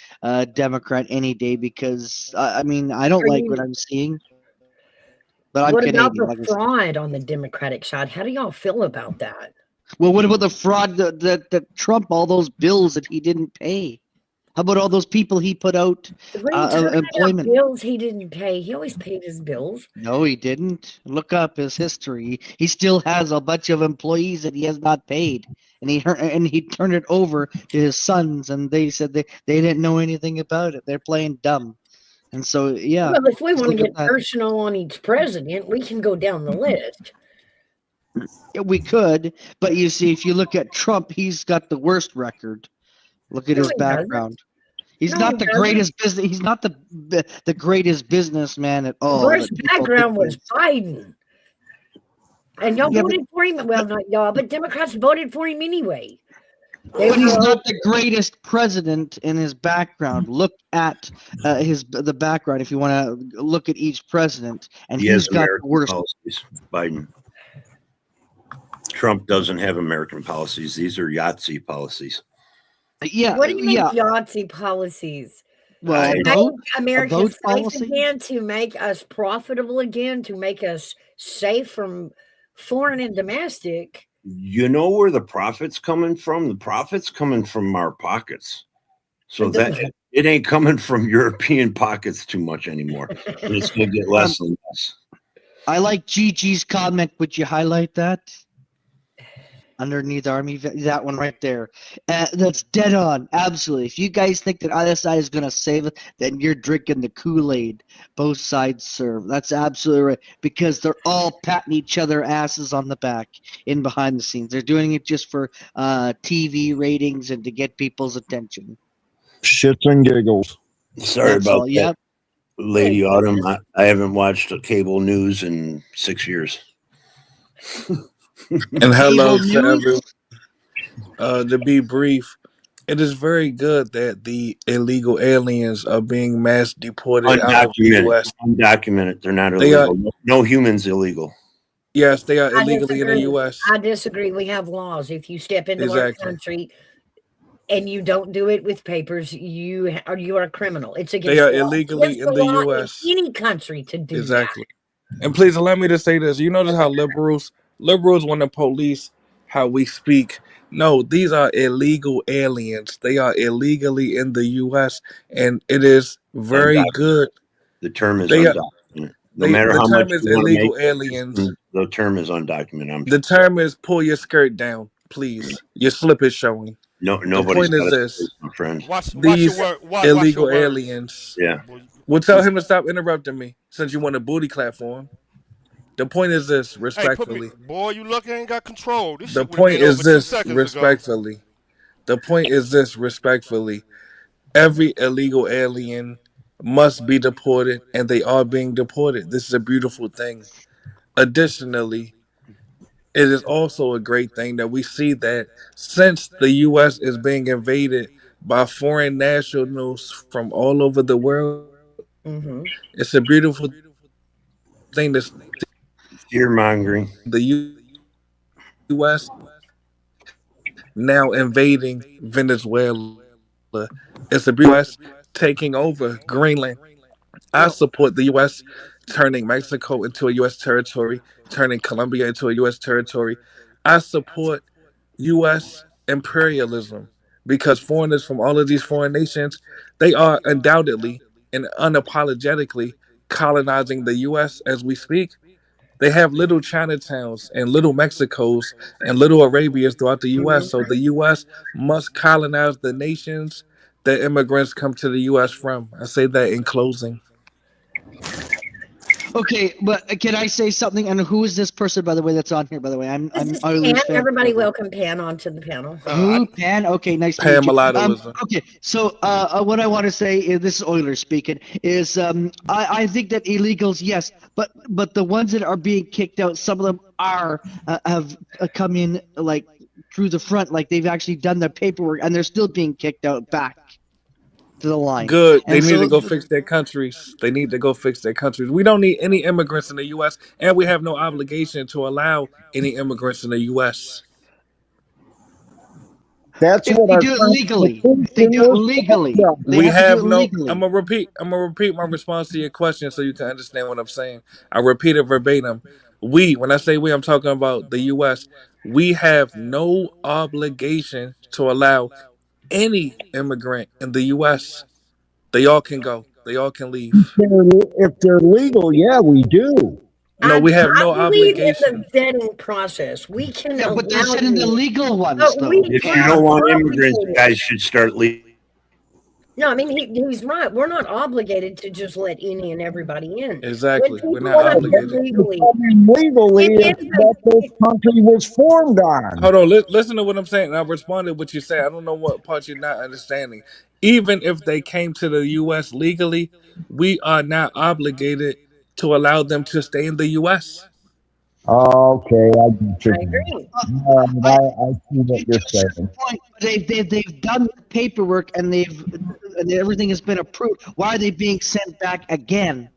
Democrat any day because I mean I don't Are like you? what I'm seeing, but I'm What about Canadian. the Like I said. fraud on the Democratic side? How do y'all feel about that? Well, what about the fraud that Trump, all those bills that he didn't pay? How about all those people he put out What are you talking about? employment? Bills he didn't pay. He always paid his bills. No, he didn't. Look up his history. He still has a bunch of employees that he has not paid, and he turned it over to his sons, and they said they didn't know anything about it. They're playing dumb, and so yeah. Well, if we just want to look at get that. personal on each president, we can go down the list. Yeah, we could, but you see, if you look at Trump, he's got the worst record. Look at No, his he doesn't. background. He's No, not he the doesn't. greatest business. He's not the greatest businessman at The all. worst that people background think was he is. Biden. And y'all Yeah, but voted for him. Well, not y'all, but Democrats voted for him anyway. They But he's were not the greatest president in his background. Look at the background if you want to look at each president, and He has he's got the American worst. policies. Biden. Trump doesn't have American policies. These are Yahtzee policies. Yeah, What do you mean yeah. Yahtzee policies? Well, To I- make vote America vote safe policy. again, to make us profitable again, to make us safe from foreign and domestic. You know where the profit's coming from? The profit's coming from our pockets. So The- that it ain't coming from European pockets too much anymore. And it's going to get less and less. I like Gigi's comment. Would you highlight that? Underneath Army, that one right there. That's dead on. Absolutely. If you guys think that either side is going to save it, then you're drinking the Kool-Aid both sides serve. That's absolutely right. Because they're all patting each other asses on the back in behind the scenes. They're doing it just for TV ratings and to get people's attention. Shits and giggles. Sorry That's about all. that, Yep. Lady Autumn. I haven't watched a cable news in 6 years. And hello Cable to news. everyone. To be brief, it is very good that the illegal aliens are being mass deported out of the Undocumented. U.S. Undocumented. They're not They are, illegal. No humans illegal. yes, they are I illegally in the disagree. U.S. I disagree. We have laws. If you step into our Exactly. country and you don't do it with papers, you are a criminal. It's They against are the law. illegally Against in the the law U.S. in any country to do Exactly. And please allow me to say this. You notice how liberals want to police how we speak. No, these are illegal aliens. They are illegally in the U.S. and it is very good. The term is They are. undocumented. No matter The how much term is you want to make illegal aliens. the term is undocumented. The term is pull your skirt down, please. Your slip is showing. Nobody's point is got a this. space, my friend. Watch These your word. Watch illegal your words. aliens. Yeah. We'll tell him to stop interrupting me since you want a booty clap for him. The point is this, Hey, put me, respectfully. boy. You lucky I ain't got control. This The shit would have point been is over 2 this, seconds ago. respectfully. The point is this, respectfully. Every illegal alien must be deported, and they are being deported. This is a beautiful thing. Additionally, it is also a great thing that we see that since the U.S. is being invaded by foreign nationals from all over the world, that. Mm-hmm. it's a beautiful thing to see Fear mongering. the U.S. now invading Venezuela. It's the U.S. taking over Greenland. I support the U.S. turning Mexico into a U.S. territory, turning Colombia into a U.S. territory. I support U.S. imperialism because foreigners from all of these foreign nations, they are undoubtedly and unapologetically colonizing the U.S. as we speak. They have little Chinatowns and little Mexicos and little Arabias throughout the U.S. So the U.S. must colonize the nations that immigrants come to the U.S. from. I say that in closing. Okay, but can I say something? And who is this person, by the way, that's on here? By the way, I'm This is Oilers Pan. fan. Everybody welcome Pan onto the panel. Who? Pan? Okay, nice to meet Pam you. Mulattoism. Okay, so what I want to say is, this is Oilers speaking, is I think that illegals, yes, but the ones that are being kicked out, some of them have come in like through the front, like they've actually done their paperwork, and they're still being kicked out back to the line. Good. They And need so to go fix their countries. They need to go fix their countries. We don't need any immigrants in the U.S., and we have no obligation to allow any immigrants in the U.S. That's if what they our do it legally, if they Constitution do it was legally, done. they We have to do have it no. legally. I'm gonna repeat my response to your question so you can understand what I'm saying. I repeat it verbatim. When I say we, I'm talking about the U.S. We have no obligation to allow any immigrant in the U.S. They all can go. They all can leave. If they're legal, yeah, we do. No, we have no believe in obligation. the vetting process. We can Yeah, but they're allow sending the you, legal ones, but though. we If we're you not don't want immigrants, obligated. guys should start leaving. No, I mean he's right. We're not obligated to just let any and everybody in. When Exactly. We're people not come in obligated. legally, Legally, it if is what this country was formed on. Hold on, listen to what I'm saying. I responded what you say. I don't know what part you're not understanding. Even if they came to the U.S. legally, we are not obligated to allow them to stay in the U.S. Okay, I get you. I agree. I see what To you're a certain saying. point, they've done the paperwork and everything has been approved. Why are they being sent back again?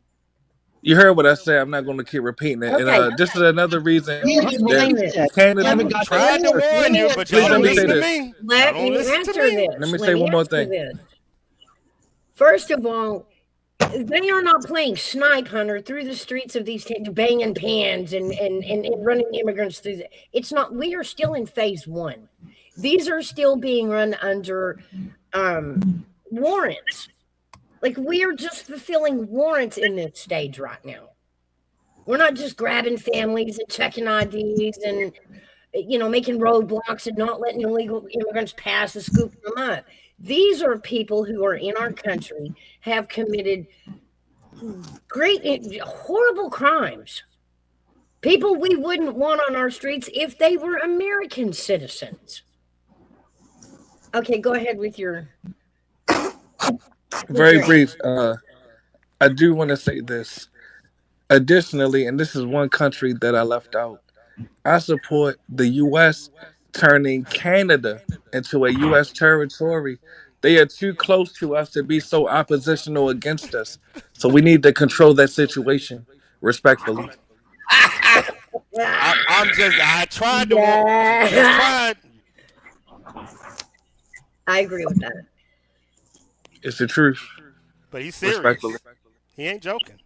You heard what I said. I'm not going to keep repeating it. Okay, And this is another reason You let did me what that you explain said. this. You Canada. haven't got Tried to let warn me you, but answer y'all Please let don't me say listen to this. me. Y'all Let don't me listen to answer me. this. Let me Let say me one more answer thing. this. First of all, they are not playing snipe hunter through the streets of these banging pans and running immigrants through it's not. We are still in phase one. These are still being run under warrants. Like we are just fulfilling warrants in this stage right now. We're not just grabbing families and checking IDs and making roadblocks and not letting illegal immigrants pass and scooping them up. These are people who are in our country, have committed horrible crimes. People we wouldn't want on our streets if they were American citizens. Okay, go ahead with your. Very brief. I do want to say this. Additionally, and this is one country that I left out, I support the U.S. turning Canada into a U.S. territory. They are too close to us to be so oppositional against us. So we need to control that situation respectfully. I tried to warn. Just Yeah, tried. I agree with that. It's the truth. But he's Respectfully. serious. He ain't joking.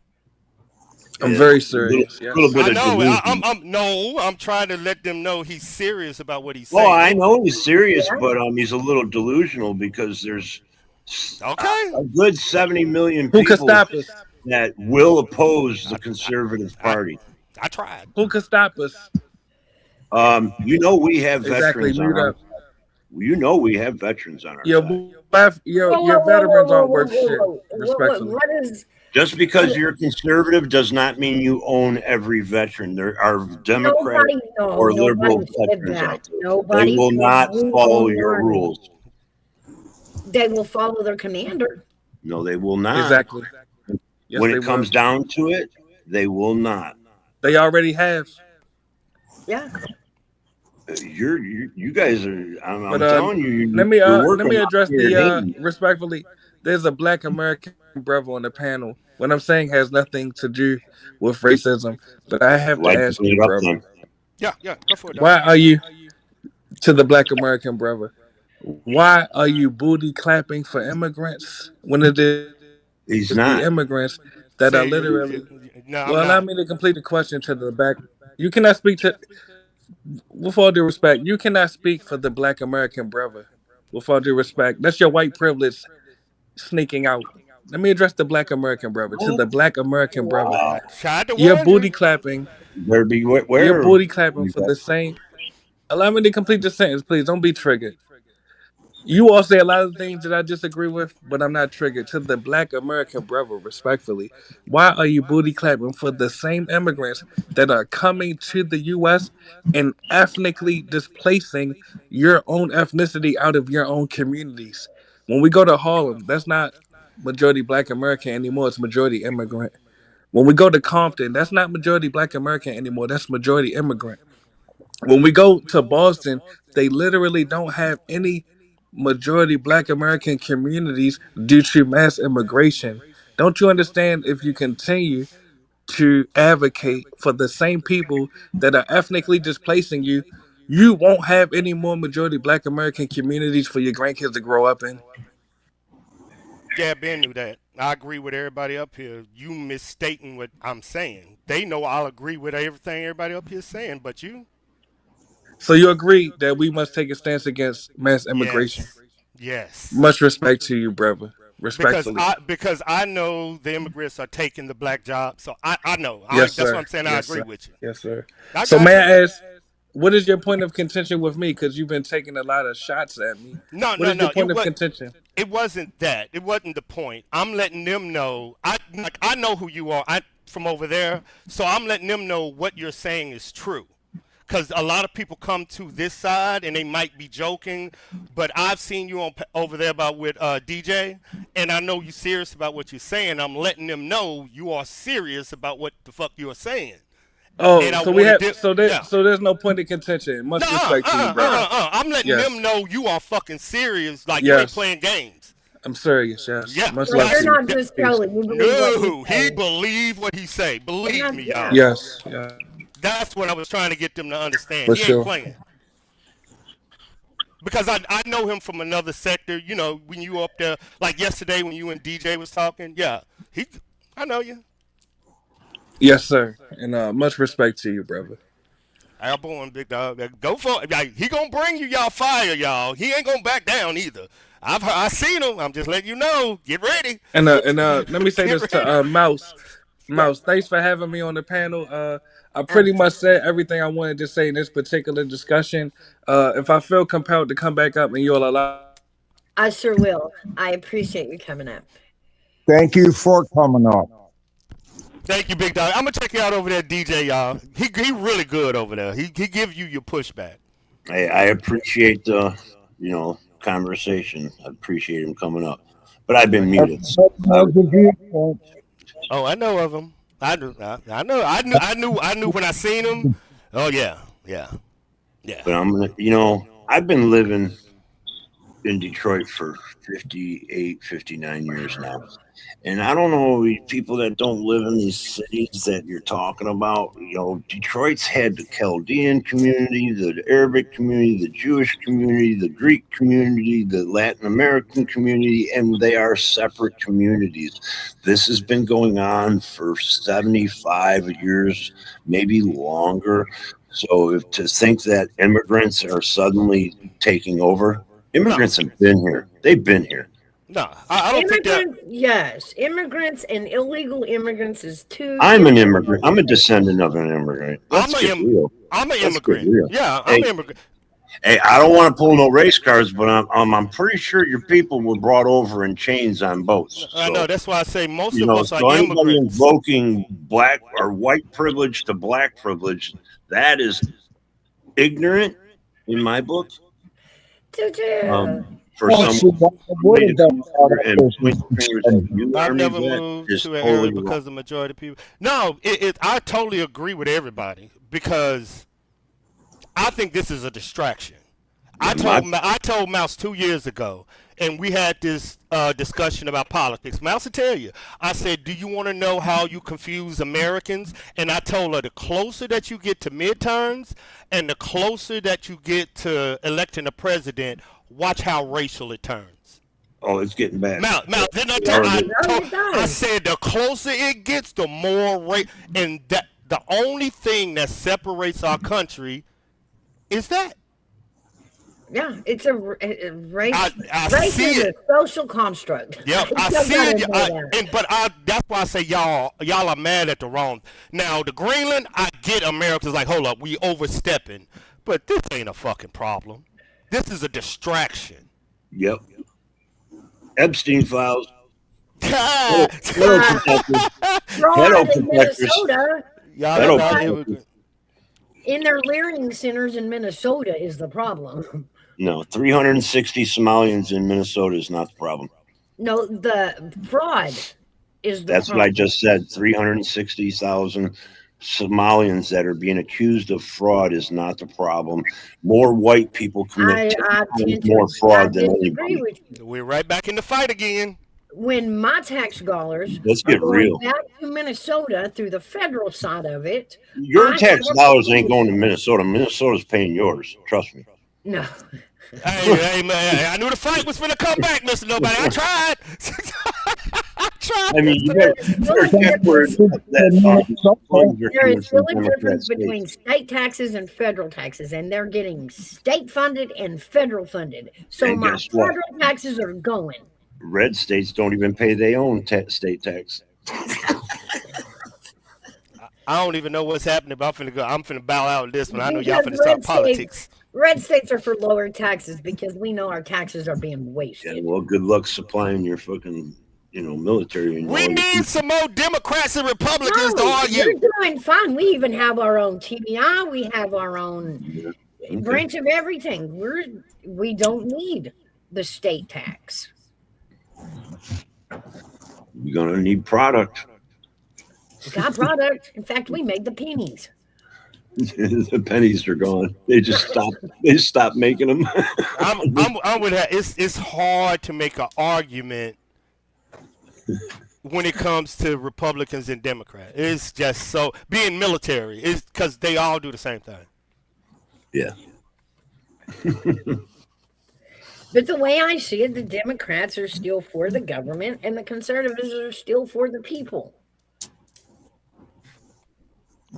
I'm Yeah, very a little, serious. Yes. little bit I of know. delusion. I'm trying to let them know he's serious about what he's Well, saying. I know he's serious, Yeah. but he's a little delusional because there's Okay. a good 70 million Who could people stop us? that will oppose the Conservative I, Party. I tried. Who could stop us? We have Exactly. veterans on Mute our. up. We have veterans on our Your side. your veterans aren't worth shit. Respectfully. What is Just because you're conservative does not mean you own every veteran. There are Democrat nobody? No, or liberal nobody said veterans that. out there. They Nobody will said not we follow own your our- rules. They will follow their commander. No, they will not. Exactly. Yes, When they it comes will. down to it, they will not. They already have. Yeah. You guys are. I'm But telling you, let me you're let working me off address your hand. respectfully. There's a Black American brother on the panel. What I'm saying has nothing to do with racism, but I have to Like to ask bring you, it up brother, then. Yeah. Go for it, dog. why are you to the Black American brother? Why are you booty clapping for immigrants when it is He's the not. immigrants that are Say, literally? no, I'm Well, allow not. me to complete the question to the back. You cannot speak to, with all due respect, you cannot speak for the Black American brother. With all due respect, that's your white privilege sneaking out. Let me address the Black American brother. To the Black American brother, I tried to you're warn booty you. clapping. Better be You're where. booty clapping for the same. Allow me to complete the sentence, please. Don't be triggered. You all say a lot of things that I disagree with, but I'm not triggered. To the Black American brother, respectfully, why are you booty clapping for the same immigrants that are coming to the U.S. and ethnically displacing your own ethnicity out of your own communities? When we go to Harlem, that's not majority Black American anymore, it's majority immigrant. When we go to Compton, that's not majority Black American anymore, that's majority immigrant. When we go to Boston, they literally don't have any majority Black American communities due to mass immigration. Don't you understand if you continue to advocate for the same people that are ethnically displacing you, you won't have any more majority Black American communities for your grandkids to grow up in? Yeah, Ben knew that. I agree with everybody up here. You misstating what I'm saying. They know I'll agree with everything everybody up here is saying, but you, So you agree that we must take a stance against mass immigration. yes, yes. Much respect to you, brother. Because Respectfully. I know the immigrants are taking the black job, so I know. Yes, That's what sir. I'm saying. I Yes, agree sir. with you. Yes, sir. I So got may you. I ask, what is your point of contention with me? Because you've been taking a lot of shots at me. No, What no, is your no. point of contention? It wasn't that. It wasn't the point. I'm letting them know. I know who you are. I from over there, so I'm letting them know what you're saying is true. Because a lot of people come to this side and they might be joking, but I've seen you over there about with DJ, and I know you're serious about what you're saying. I'm letting them know you are serious about what the fuck you are saying, and Oh, I so we want to have do. so Yeah. there's no point of contention. No, Much respect to you, brother. I'm letting Yes. them know you are fucking serious. Like you ain't Yes. playing games. I'm serious, yes. Yeah. Much So love you're to you. not just Peace. trolling. You believe what you No, he say. believe what he say. Believe me, Yeah. y'all. Yes, yeah, That's what I was trying to get them to understand. for He ain't sure. playing. Because I know him from another sector. You know, when you were up there, like yesterday when you and DJ was talking, yeah, I know you. Yes, sir. And much respect to you, brother. Airborne, big dog. Go for it. Like, he gonna bring you y'all fire, y'all. He ain't gonna back down either. I seen him. I'm just letting you know. Get ready. And let me say Get this to ready. Mouse. Yeah. Mouse, thanks for having me on the panel. I pretty Absolutely. much said everything I wanted to say in this particular discussion. If I feel compelled to come back up and you'll allow. I sure will. I appreciate you coming up. Thank you for coming up. Thank you, big dog. I'm gonna check you out over there, DJ, y'all. He really good over there. He give you your pushback. I appreciate the conversation. I appreciate him coming up, but I've been muted. So I, Everybody has a viewpoint. Oh, I know of him. I do. I know. I knew when I seen him. Oh yeah, yeah, yeah. but I'm gonna. I've been living in Detroit for 58, 59 years now. And I don't know people that don't live in these cities that you're talking about. Detroit's had the Chaldean community, the Arabic community, the Jewish community, the Greek community, the Latin American community, and they are separate communities. This has been going on for 75 years, maybe longer. So to think that immigrants are suddenly taking over, immigrants have been here. They've been here. No, I don't think that. Immigrants, yes. Immigrants and illegal immigrants is two. I'm an immigrant. I'm a descendant of an immigrant. Let's get real. I'm an Let's get immigrant. real. Yeah, I'm Hey, an immigrant. hey, I don't want to pull no race cards, but I'm pretty sure your people were brought over in chains on boats. I know. So That's why I say most of us are so anybody immigrants. invoking black or white privilege to black privilege, that is ignorant in my book. For Oh, see, someone I would have done and point fingers at you, I've Army never vet, moved is to an totally area wrong. because the majority of people. No, I totally agree with everybody because I think this is a distraction. Yeah, I told Mouse 2 years ago, and we had this discussion about politics. Mouse will tell you. I said, "Do you want to know how you confuse Americans?" And I told her the closer that you get to midterms, and the closer that you get to electing a president, watch how racial it turns. Oh, it's getting bad. Mouse, didn't I It tell? already- I said the closer it gets, the more and that the only thing that separates our country is that. Yeah, it's a race. I Race see is it. a social construct. Yep, I You see gotta it. know that. But that's why I say y'all are mad at the wrong. Now the Greenland, I get America's like, hold up, we overstepping, but this ain't a fucking problem. This is a distraction. Yep. Epstein files. Ah, Pedo protectors. Fraud Pedo in protectors. Minnesota. y'all, Pedo y'all, protectors. In their learning centers in Minnesota is the problem. No, 360 Somalians in Minnesota is not the problem. No, the fraud is the That's what problem. I just said. 360,000 Somalians that are being accused of fraud is not the problem. More white people commit I tend more to fraud than disagree anybody. with you. we're right back in the fight again. When my tax dollars Let's are get going real. back to Minnesota through the federal side of it, Your I tax have a dollars ain't problem. going to Minnesota. Minnesota's paying yours. Trust me. No. Hey, man, I knew the fight was finna come back, Mr. Nobody. I tried. I tried. I mean, you There better, is you still better a check where difference. funds are There coming is still from a Democrat difference between states. state taxes and federal taxes, and they're getting state funded and federal funded. So And my guess what? federal taxes are going. Red states don't even pay their own state tax. I don't even know what's happening, but I'm finna bow out of this one. I know y'all Because finna start politics. red states are for lower taxes because we know our taxes are being Yeah, wasted. well, good luck supplying your fucking, military and We all your need some more Democrats and Republicans to No, argue. we're doing fine. We even have our own TBI. We have our own Okay. branch of everything. We don't need the state tax. You're gonna need product. We got product. In fact, we made the pennies. The pennies are gone. They just stopped. They stopped making them. I'm with that. It's hard to make an argument when it comes to Republicans and Democrats. It's just so being military is because they all do the same thing. Yeah. But the way I see it, the Democrats are still for the government and the conservatives are still for the people.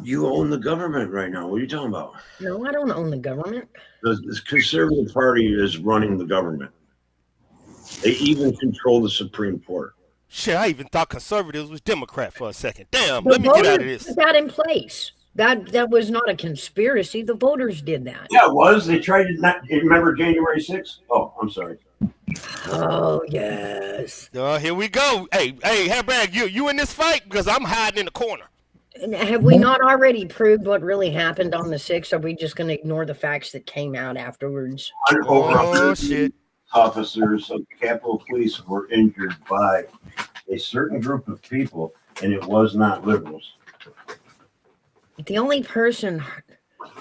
You own the government right now. What are you talking about? No, I don't own the government. The Conservative Party is running the government. They even control the Supreme Court. Shit, I even thought conservatives was Democrat for a second. Damn, The let me get out of voters this. put that in place. That was not a conspiracy. The voters did that. Yeah, it was. They tried to not remember January 6th. Oh, I'm sorry. Oh yes. Here we go. Hey, Brad, you in this fight because I'm hiding in the corner. And have we not already proved what really happened on the 6th? Are we just going to ignore the facts that came out afterwards? Over Oh 100 shit. officers of the Capitol Police were injured by a certain group of people, and it was not liberals. The only person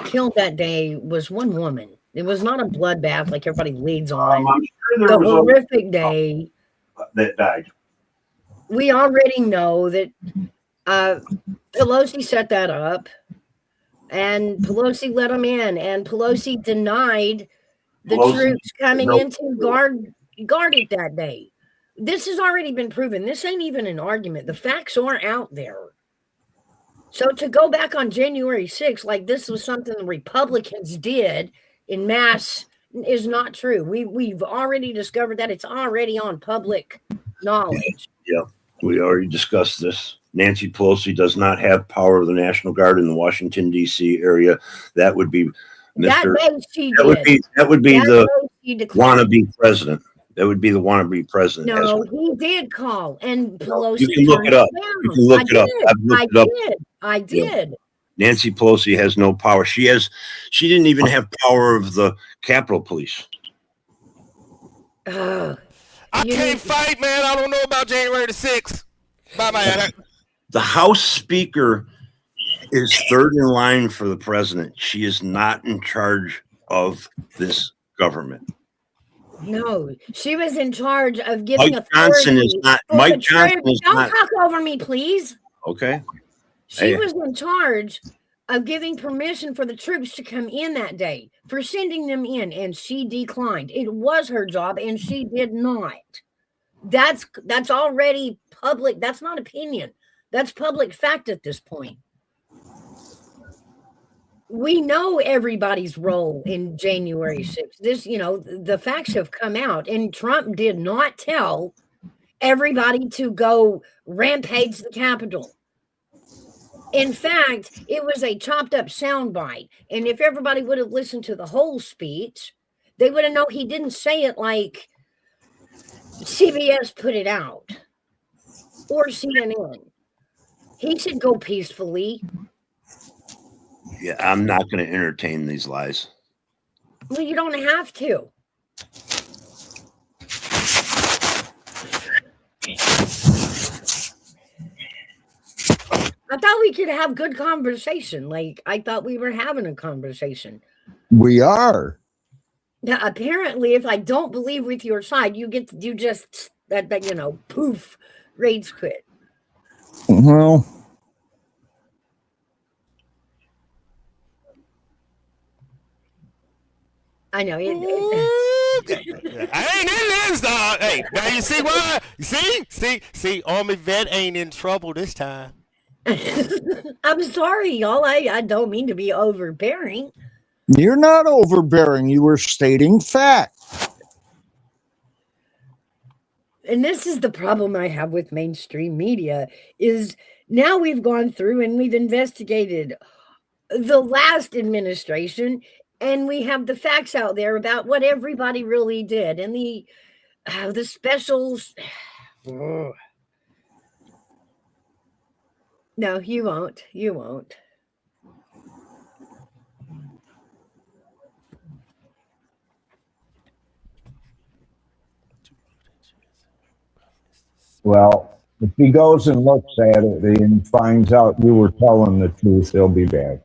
killed that day was one woman. It was not a bloodbath like everybody leads on. I'm sure The there was horrific day. that died. We already know that Pelosi set that up, and Pelosi let them in, and Pelosi denied the troops coming in to guard it that day. This has already been proven. This ain't even an argument. The facts are out there. So to go back on January 6th, like this was something the Republicans did in mass, is not true. We've already discovered that. It's already on public knowledge. Yeah, we already discussed this. Nancy Pelosi does not have power of the National Guard in the Washington, D.C. area. That would be Mr. That would be the wannabe president. That would be the wannabe president. No, he did call, and Pelosi. You can look it up. You can look it up. I've looked it up. I did. Nancy Pelosi has no power. She didn't even have power of the Capitol Police. I can't fight, man. I don't know about January the 6th. Bye-bye. The House Speaker is third in line for the president. She is not in charge of this government. No, she was in charge of giving Mike Johnson is not. Mike Johnson is Don't not. talk over me, please. Okay. She was in charge of giving permission for the troops to come in that day, for sending them in, and she declined. It was her job, and she did not. That's already public. That's not opinion. That's public fact at this point. We know everybody's role in January 6th. The facts have come out, and Trump did not tell everybody to go rampage the Capitol. In fact, it was a chopped up soundbite. And if everybody would have listened to the whole speech, they would have known he didn't say it like CBS put it out, or CNN. He should go peacefully. Yeah, I'm not going to entertain these lies. Well, you don't have to. I thought we could have good conversation. Like, I thought we were having a conversation. We are. Now, apparently, if I don't believe with your side, you just poof, rage quit. Well, I know. I ain't in this, dog. Hey, now you see why? See, Army vet ain't in trouble this time. I'm sorry, y'all. I don't mean to be overbearing. you're not overbearing. You were stating fact. And this is the problem I have with mainstream media is now we've gone through and we've investigated the last administration, and we have the facts out there about what everybody really did and the specials. No, you won't. You won't. Well, if he goes and looks at it and finds out you were telling the truth, he'll be bad.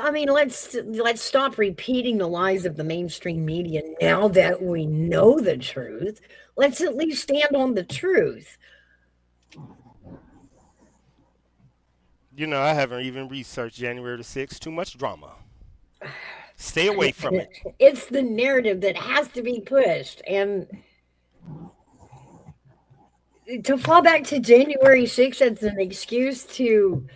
I mean, let's stop repeating the lies of the mainstream media now that we know the truth. Let's at least stand on the truth. You know, I haven't even researched January the 6th. Too much drama. Stay away from it. It's the narrative that has to be pushed. And to fall back to January 6th as an excuse to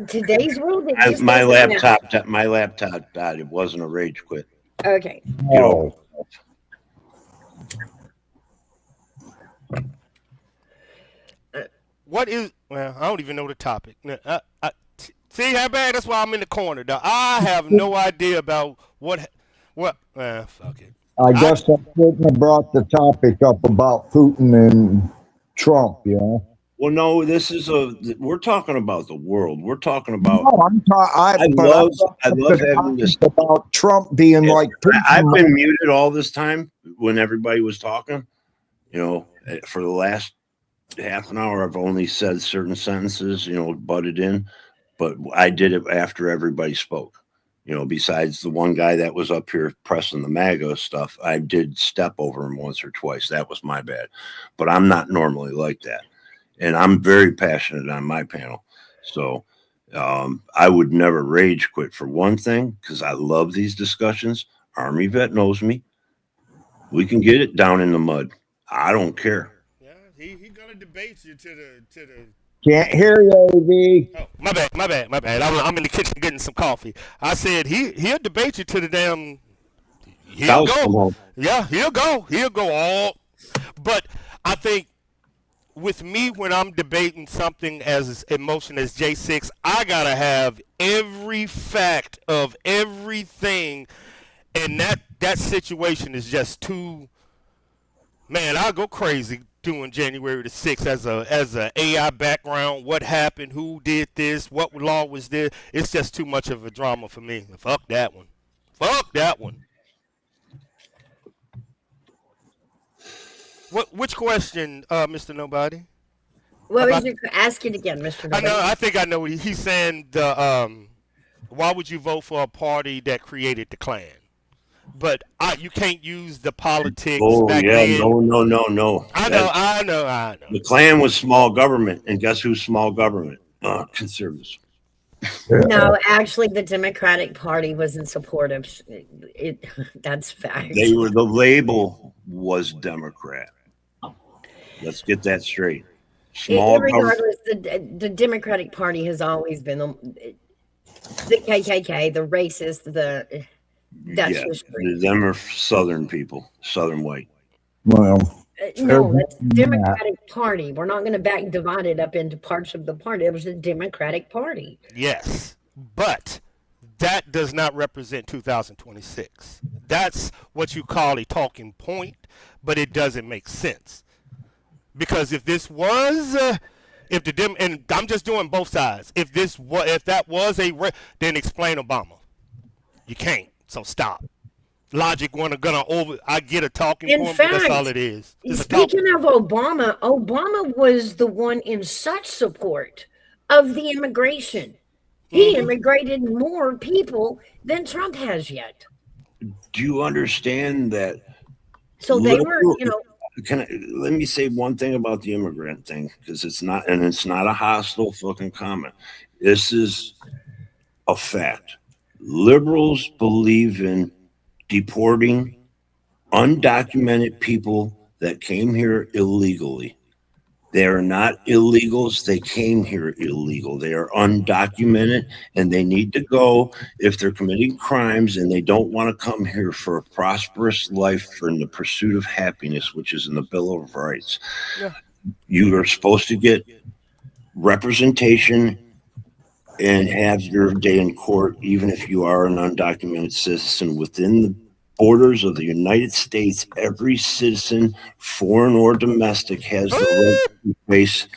today's world. My laptop died. It wasn't a rage quit. Okay. Oh. What is? Well, I don't even know the topic. See how bad? That's why I'm in the corner. Dog. I have no idea about what. Fuck it. I guess I shouldn't have brought the topic up about Putin and Trump, you know? Well, no, we're talking about the world. We're talking about. No, I love having this about Trump being like. I've been muted all this time when everybody was talking. You know, for the last half an hour, I've only said certain sentences. You know, butted in, but I did it after everybody spoke. You know, besides the one guy that was up here pressing the MAGA stuff, I did step over him once or twice. That was my bad, but I'm not normally like that. And I'm very passionate on my panel. So I would never rage quit for one thing, because I love these discussions. Army vet knows me. We can get it down in the mud. I don't care. Yeah, he gonna debate you to the. Can't hear you, AV. Oh, my bad. I'm in the kitchen getting some coffee. I said he'll debate you to the damn. He'll go. Yeah, he'll go all. But I think, with me, when I'm debating something as emotional as J6, I gotta have every fact of everything, and that situation is just too. Man, I'll go crazy doing January the 6th as a AI background. What happened? Who did this? What law was this? It's just too much of a drama for me. Fuck that one. Which question, Mr. Nobody? What was your ask it again, Mr. Nobody? I think I know what he's saying. Why would you vote for a party that created the Klan? But you can't use the politics. Back then. No. I know. The Klan was small government, and guess who's small government? Conservatives. No, actually, the Democratic Party was in support of it. That's fact. The label was Democrat. Let's get that straight. Regardless, the Democratic Party has always been the KKK, the racist, that's history. Them are Southern people, Southern white. Well, no, that's Democratic Party. We're not going to divide it up into parts of the party. It was a Democratic Party. Yes, but that does not represent 2026. That's what you call a talking point, but it doesn't make sense. Because if this was, if the dem, and I'm just doing both sides. If that was then explain Obama. You can't. So stop. Logic gonna over. I get a talking In point, but that's fact, all it is. It's a speaking of Obama, Obama was the one in such support of the immigration. He immigrated more people than Trump has yet. Do you understand that? So they were, Let me say one thing about the immigrant thing, because it's not a hostile fucking comment. This is a fact. Liberals believe in deporting undocumented people that came here illegally. They are not illegals. They came here illegal. They are undocumented, and they need to go if they're committing crimes and they don't want to come here for a prosperous life for the pursuit of happiness, which is in the Bill of Rights. Yeah. You are supposed to get representation and have your day in court, even if you are an undocumented citizen within the borders of the United States. Every citizen, foreign or domestic, has the right to face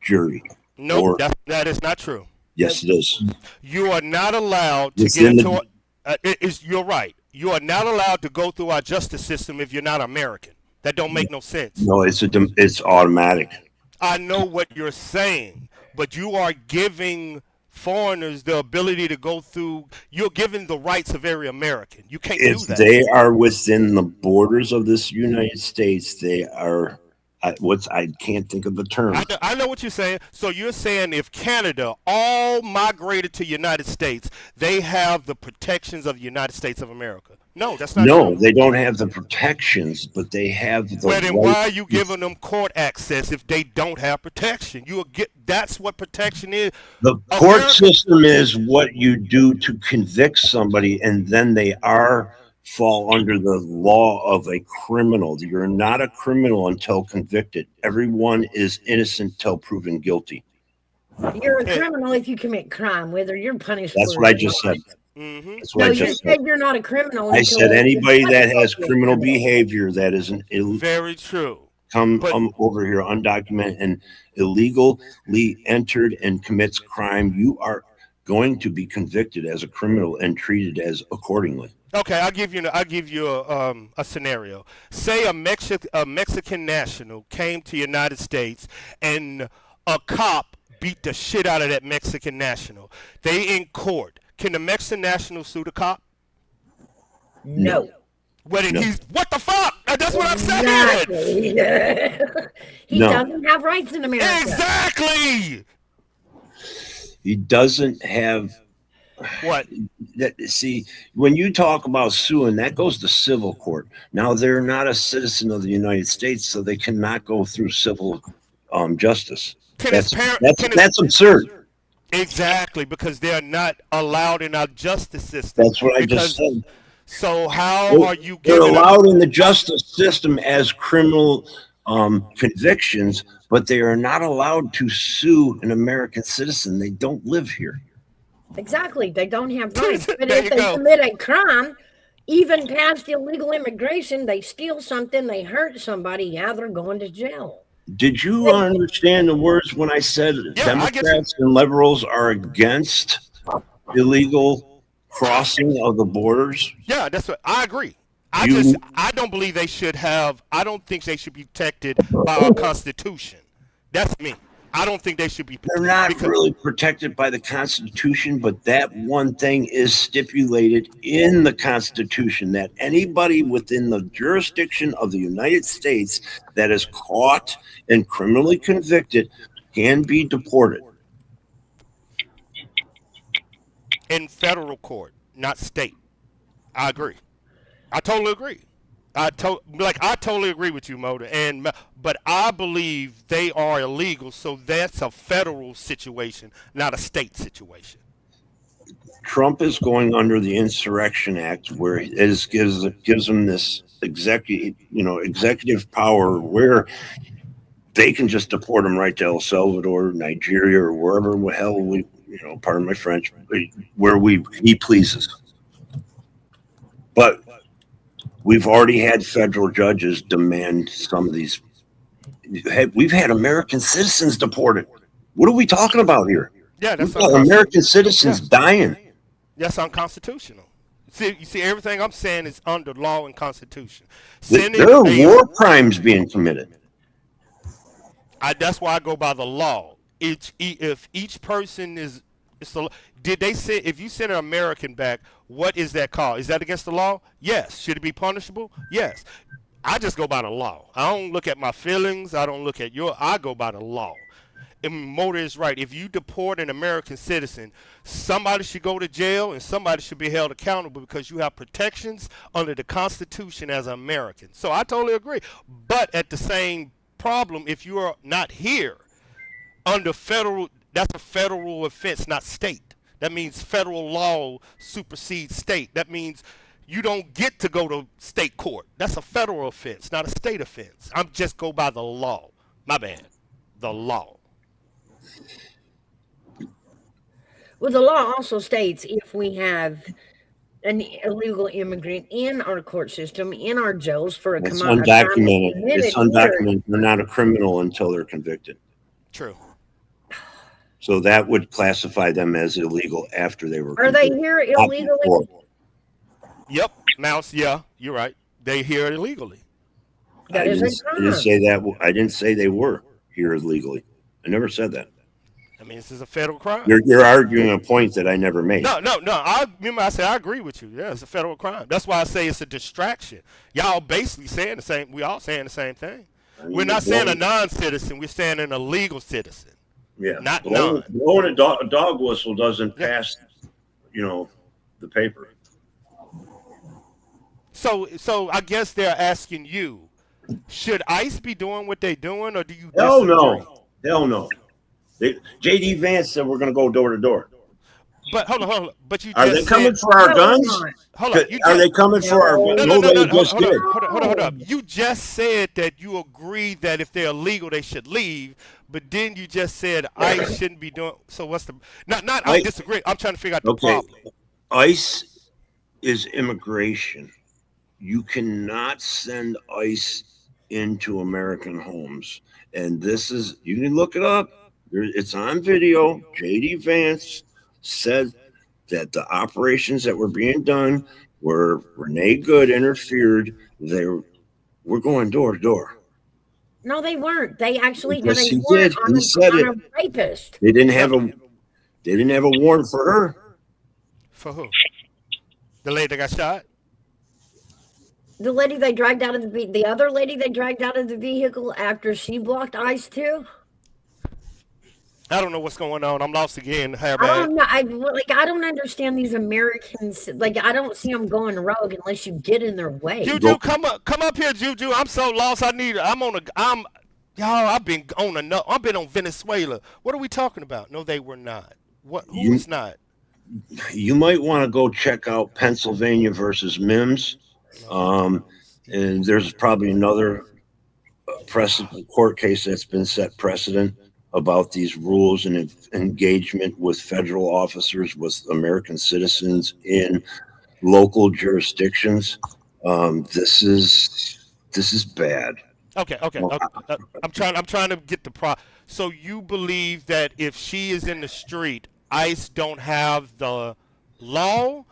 jury. Nope, that is not true. Yes, it is. You are not allowed to get into you're right. You are not allowed to go through our justice system if you're not American. That don't make no sense. No, it's automatic. I know what you're saying, but you are giving foreigners the ability to go through. You're giving the rights of every American. You can't do that. They are within the borders of this United States. They are I can't think of the term. I know what you're saying. So you're saying if Canada all migrated to United States, they have the protections of the United States of America. No, that's not true. No, they don't have the protections, but they have the Well, then why are you giving them court access if they don't have protection? That's what protection is. The court system is what you do to convict somebody, and then they fall under the law of a criminal. You're not a criminal until convicted. Everyone is innocent until proven guilty. You're a criminal if you commit crime, whether you're punished. That's what I just said. That's what I just said. You're not a criminal. I said anybody that has criminal behavior that is an very true. Come over here undocumented and illegally entered and commits crime, you are going to be convicted as a criminal and treated as accordingly. Okay, I'll give you a scenario. Say a Mexican national came to the United States and a cop beat the shit out of that Mexican national. They in court. Can the Mexican national sue the cop? No. What the fuck? That's what I'm saying. He doesn't have rights in America. Exactly. He doesn't have what? See, when you talk about suing, that goes to civil court. Now they're not a citizen of the United States, so they cannot go through civil justice. That's absurd. Exactly, because they're not allowed in our justice system. That's what I just said. So how are you they're allowed in the justice system as criminal convictions, but they are not allowed to sue an American citizen. They don't live here. Exactly. They don't have rights. But if they commit a crime, even past illegal immigration, they steal something, they hurt somebody, they're going to jail. Did you understand the words when I said Democrats and liberals are against illegal crossing of the borders? Yeah, that's what I agree. I don't believe they should have. I don't think they should be protected by our Constitution. That's me. I don't think they should be. They're not really protected by the Constitution, but that one thing is stipulated in the Constitution that anybody within the jurisdiction of the United States that is caught and criminally convicted can be deported. In federal court, not state. I agree. I totally agree. I totally agree with you, Moda. But I believe they are illegal, so that's a federal situation, not a state situation. Trump is going under the Insurrection Act, where it gives them this executive power where they can just deport them right to El Salvador, Nigeria, or wherever the hell pardon my French, where he pleases. But We've already had federal judges demand some of these. We've had American citizens deported. What are we talking about here? Yeah, We've that's got unconstitutional. American citizens dying. That's unconstitutional. You see, everything I'm saying is under law and constitution. There are war crimes being committed. That's why I go by the law. If each person is, did they say if you send an American back, what is that called? Is that against the law? Yes. Should it be punishable? Yes. I just go by the law. I don't look at my feelings. I don't look at I go by the law. And Motor is right. If you deport an American citizen, somebody should go to jail and somebody should be held accountable because you have protections under the Constitution as an American. So I totally agree. But at the same problem, if you are not here under federal, that's a federal offense, not state. That means federal law supersedes state. That means you don't get to go to state court. That's a federal offense, not a state offense. I'm just go by the law. My bad. The law. Well, the law also states if we have an illegal immigrant in our court system, in our jails for a It's crime undocumented. committed It's here, undocumented. They're not a criminal until they're convicted. True. So that would classify them as illegal after they were are they convicted, here not illegally? before. Yep. Mouse. Yeah, you're right. They here illegally. That I is didn't, a I didn't crime. say that. I didn't say they were here illegally. I never said that. I mean, this is a federal crime. You're arguing a point that I never made. No. I remember I said I agree with you. Yeah, it's a federal crime. That's why I say it's a distraction. Y'all basically saying the same. We all saying the same thing. We're not saying a non-citizen. We're saying an illegal citizen. Yeah, Not blowing a dog whistle doesn't pass, the paper. So I guess they're asking you, should ICE be doing what they're doing, or do you Hell disagree? no. Hell no. J.D. Vance said we're going to go door to door. But hold on. But you Are just they coming said, for our No, guns? it's not. hold on. Are they coming for our guns? No. they just Hold did. up. You just said that you agree that if they're illegal, they should leave. But then you just said ICE shouldn't be doing. So what's the? I disagree. I'm trying to figure out the Okay. problem. ICE is immigration. You cannot send ICE into American homes. And this is, you can look it up. It's on video. J.D. Vance said that the operations that were being done where Renee Good interfered, we're going door to door. No, they weren't. They actually Yes, had he a warrant did. on, He said on it. a rapist. They didn't have a warrant for her. For who? The lady that got shot? The lady they dragged out of the other lady they dragged out of the vehicle after she blocked ICE too. I don't know what's going on. I'm lost again. I don't know. I don't understand these Americans. Like, I don't see them going rogue unless you get in their way. Juju, come up here, Juju. I'm so lost. I've been on Venezuela. What are we talking about? No, they were not. Who is not? You might want to go check out Pennsylvania versus Mims. And there's probably another precedent court case that's been set precedent about these rules and engagement with federal officers with American citizens in local jurisdictions. This is bad. Okay. I'm trying to get the So you believe that if she is in the street, ICE don't have the law,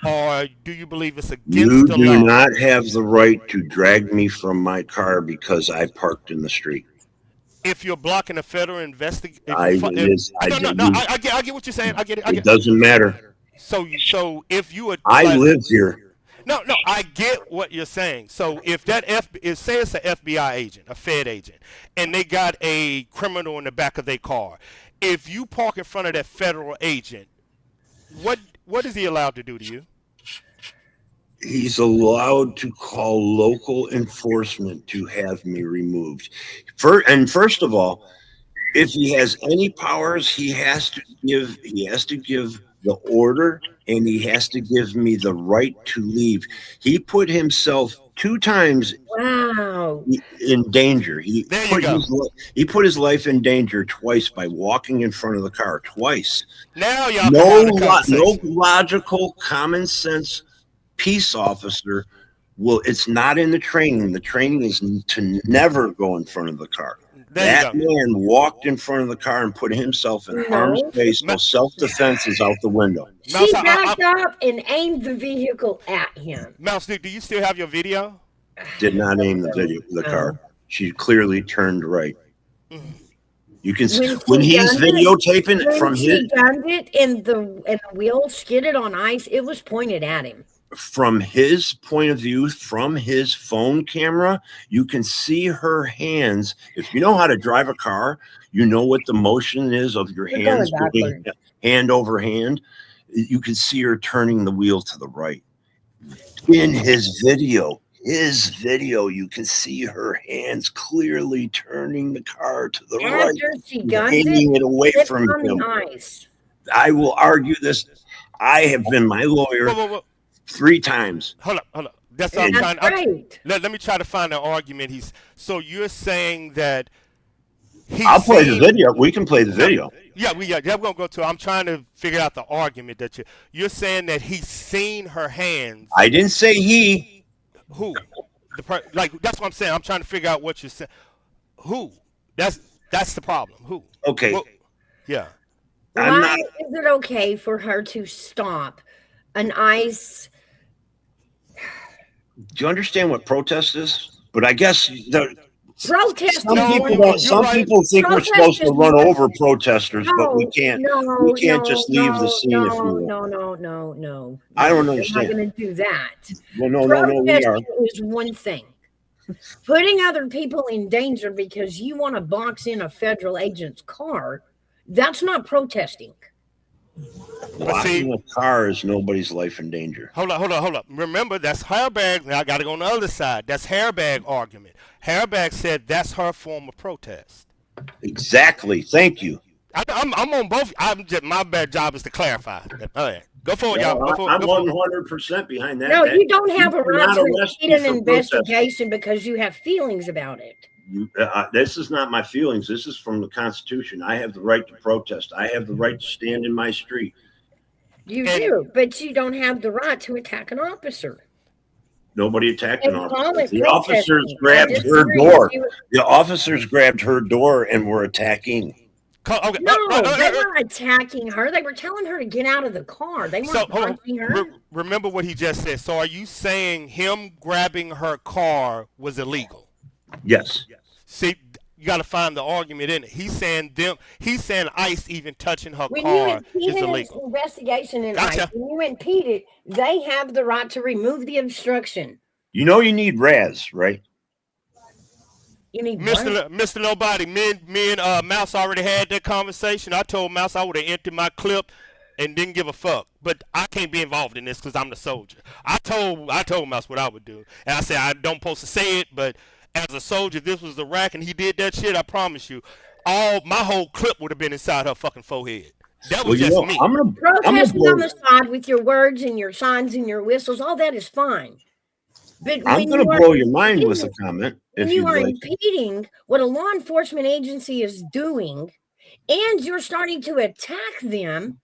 or do you believe it's against the law? You do not have the right to drag me from my car because I parked in the street. If you're blocking a federal investigation, I get what you're saying. I get it. It doesn't matter. So if you I live here. No, I get what you're saying. So if say it's an FBI agent, a Fed agent, and they got a criminal in the back of their car, if you park in front of that federal agent, what is he allowed to do to you? He's allowed to call local enforcement to have me removed. First of all, if he has any powers, he has to give the order, and he has to give me the right to leave. He put himself 2 times in danger. He put his life in danger twice by walking in front of the car twice. Now y'all no logical, common sense peace officer Well, it's not in the training. The training is to never go in front of the car. That man walked in front of the car and put himself in harm's way, so self-defense is out the window. She backed up and aimed the vehicle at him. Mouse, do you still have your video? Did not aim the car. She clearly turned right. You can see when he's videotaping it from his. She done it and the wheel skidded on ice. It was pointed at him. From his point of view, from his phone camera, you can see her hands. If you know how to drive a car, you know what the motion is of your hands, hand over hand. You can see her turning the wheel to the right. In his video, you can see her hands clearly turning the car to the right, aiming it away from him. I will argue this. I have been my lawyer 3 times. Hold up. That's what I'm trying. Let me try to find an argument. So you're saying that I'll play the video. We can play the video. Yeah, we're gonna go to. I'm trying to figure out the argument that you're saying that he's seen her hands. I didn't say he. Who? Like that's what I'm saying. I'm trying to figure out what you're saying. Who? That's the problem. Who? Okay. Well, yeah. Why is it okay for her to stop an ice? Do you understand what protest is? But I guess protest. Some people think we're supposed to run over protesters, but we can't. We can't just leave the scene. If you will. No. I don't understand. We're not going to do that. Well, no, we are. Is one thing. Putting other people in danger because you want to box in a federal agent's car, that's not protesting. Blocking a car is nobody's life in danger. Hold up. Remember, that's Hairbag. Now I got to go on the other side. That's Hairbag argument. Hairbag said that's her form of protest. Exactly. Thank you. I'm on both. My bad job is to clarify. All right. Go forward, y'all. I'm 100% behind that. No, you don't have a right to repeat an investigation because you have feelings about it. This is not my feelings. This is from the Constitution. I have the right to protest. I have the right to stand in my street. You do, but you don't have the right to attack an officer. Nobody attacked an officer. The officers grabbed her door. The officers grabbed her door and were attacking. Okay. No, they weren't attacking her. They were telling her to get out of the car. They weren't punching her. Remember what he just said. So are you saying him grabbing her car was illegal? Yes. See, you got to find the argument in it. He's saying ICE even touching her car is illegal. Investigation in ICE. When you impede it, they have the right to remove the obstruction. You know you need Raz, right? You need Mr. Nobody. Me and Mouse already had that conversation. I told Mouse I would have emptied my clip and didn't give a fuck. But I can't be involved in this because I'm the soldier. I told Mouse what I would do. And I said I don't supposed to say it, but as a soldier, if this was Iraq and he did that shit, I promise you, my whole clip would have been inside her fucking forehead. That was just me. Protesting on the side with your words and your signs and your whistles, all that is fine. But I'm going to blow your mind with a comment. When you are impeding what a law enforcement agency is doing and you're starting to attack them,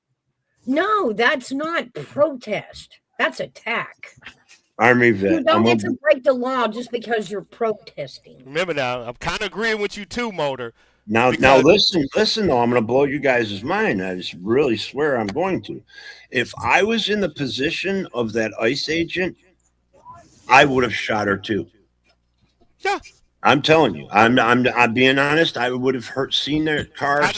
no, that's not protest. That's attack. Army vet. You don't get to break the law just because you're protesting. Remember now, I'm kind of agreeing with you too, Motor. Now listen, though, I'm going to blow you guys' mind. I just really swear I'm going to. If I was in the position of that ICE agent, I would have shot her too. Yeah. I'm telling you, I'm being honest. I would have seen that car,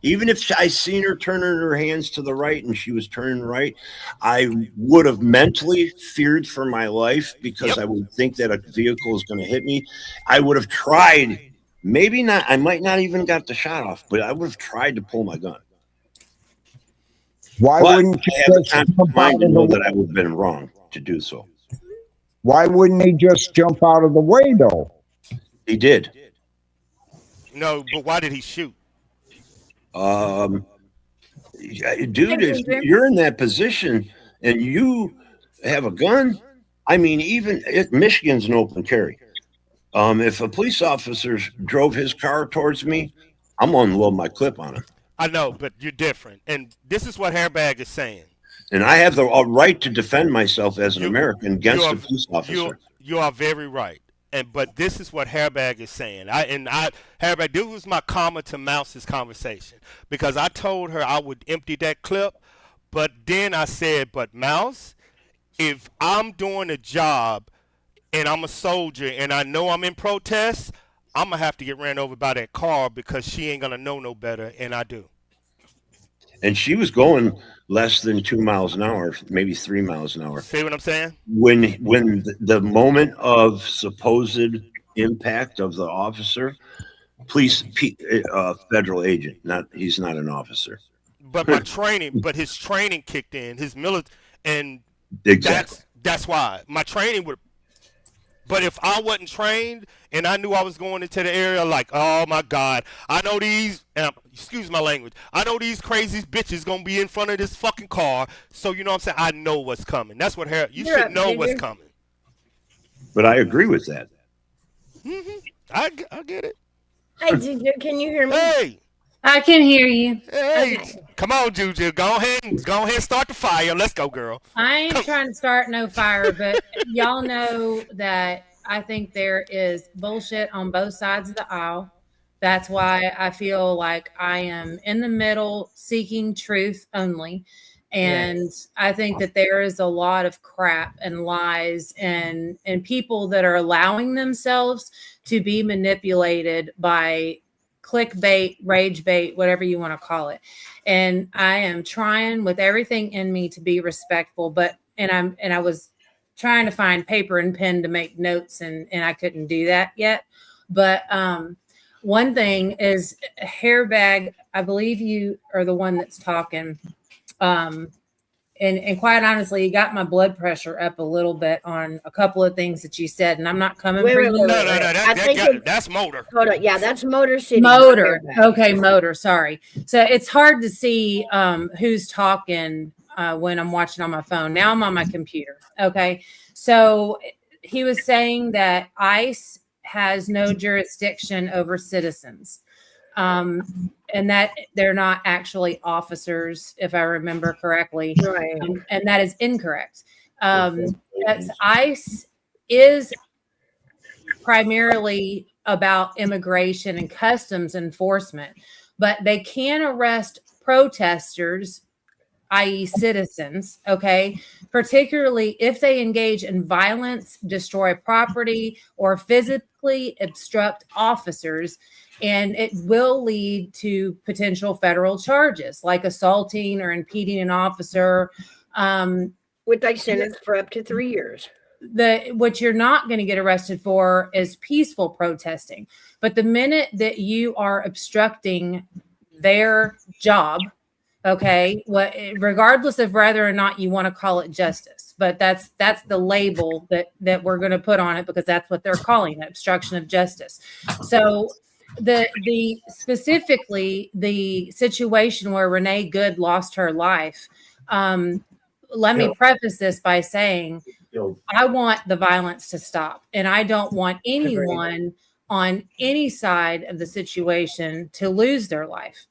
even if I seen her turning her hands to the right and she was turning right, I would have mentally feared for my life because I would think that a vehicle is going to hit me. I would have tried, maybe not. I might not even got the shot off, but I would have tried to pull my gun. Why wouldn't you just mind to know that I would have been wrong to do so? Why wouldn't he just jump out of the way though? He did. No, but why did he shoot? Dude, if you're in that position and you have a gun, I mean, Michigan's an open carry. If a police officer drove his car towards me, I'm going to load my clip on him. I know, but you're different. And this is what Hairbag is saying. And I have the right to defend myself as an American against are a police officer. you are very right. But this is what Hairbag is saying. Hairbag, this was my comma to Mouse's conversation, because I told her I would empty that clip, but then I said, but Mouse, if I'm doing a job and I'm a soldier and I know I'm in protest, I'm gonna have to get ran over by that car because she ain't gonna know no better, and I do. And she was going less than 2 miles an hour, maybe 3 miles an hour. See what I'm saying? When the moment of supposed impact of the officer, federal agent, he's not an officer. But his training kicked in, his military, and Exactly. that's why my training would. But if I wasn't trained and I knew I was going into the area, like, oh my God, I know these, excuse my language, I know these crazy bitches gonna be in front of this fucking car. So you know what I'm saying? I know what's coming. That's what you should know what's coming. But I agree with that. Mm-hmm. I get it. Hey, Juju, can you hear me? Hey, I can hear you. hey, Okay. come on, Juju, go ahead and start the fire. Let's go, girl. I ain't trying to start no fire, but y'all know that I think there is bullshit on both sides of the aisle. That's why I feel like I am in the middle seeking truth only. And I think that there is a lot of crap and lies and people that are allowing themselves to be manipulated by clickbait, rage bait, whatever you want to call it. And I am trying with everything in me to be respectful, and I was trying to find paper and pen to make notes, and I couldn't do that yet. But one thing is, Hairbag, I believe you are the one that's talking. And quite honestly, you got my blood pressure up a little bit on a couple of things that you said, and I'm not coming for you. No, that's motor. Hold on. Yeah, that's Motor City. Motor. Okay, motor. Sorry. So it's hard to see who's talking when I'm watching on my phone. Now I'm on my computer. Okay. So he was saying that ICE has no jurisdiction over citizens. And that they're not actually officers, if I remember correctly. Right. And that is incorrect. That's ICE is primarily about immigration and customs enforcement, but they can arrest protesters, i.e. citizens, okay, particularly if they engage in violence, destroy property, or physically obstruct officers. And it will lead to potential federal charges like assaulting or impeding an officer. With a sentence for up to 3 years. What you're not going to get arrested for is peaceful protesting. But the minute that you are obstructing their job, okay, regardless of whether or not you want to call it justice, but that's the label that we're going to put on it, because that's what they're calling it, obstruction of justice. So the specifically the situation where Renee Good lost her life. Let me preface this by saying I want the violence to stop, and I don't want anyone on any side of the situation to lose their life.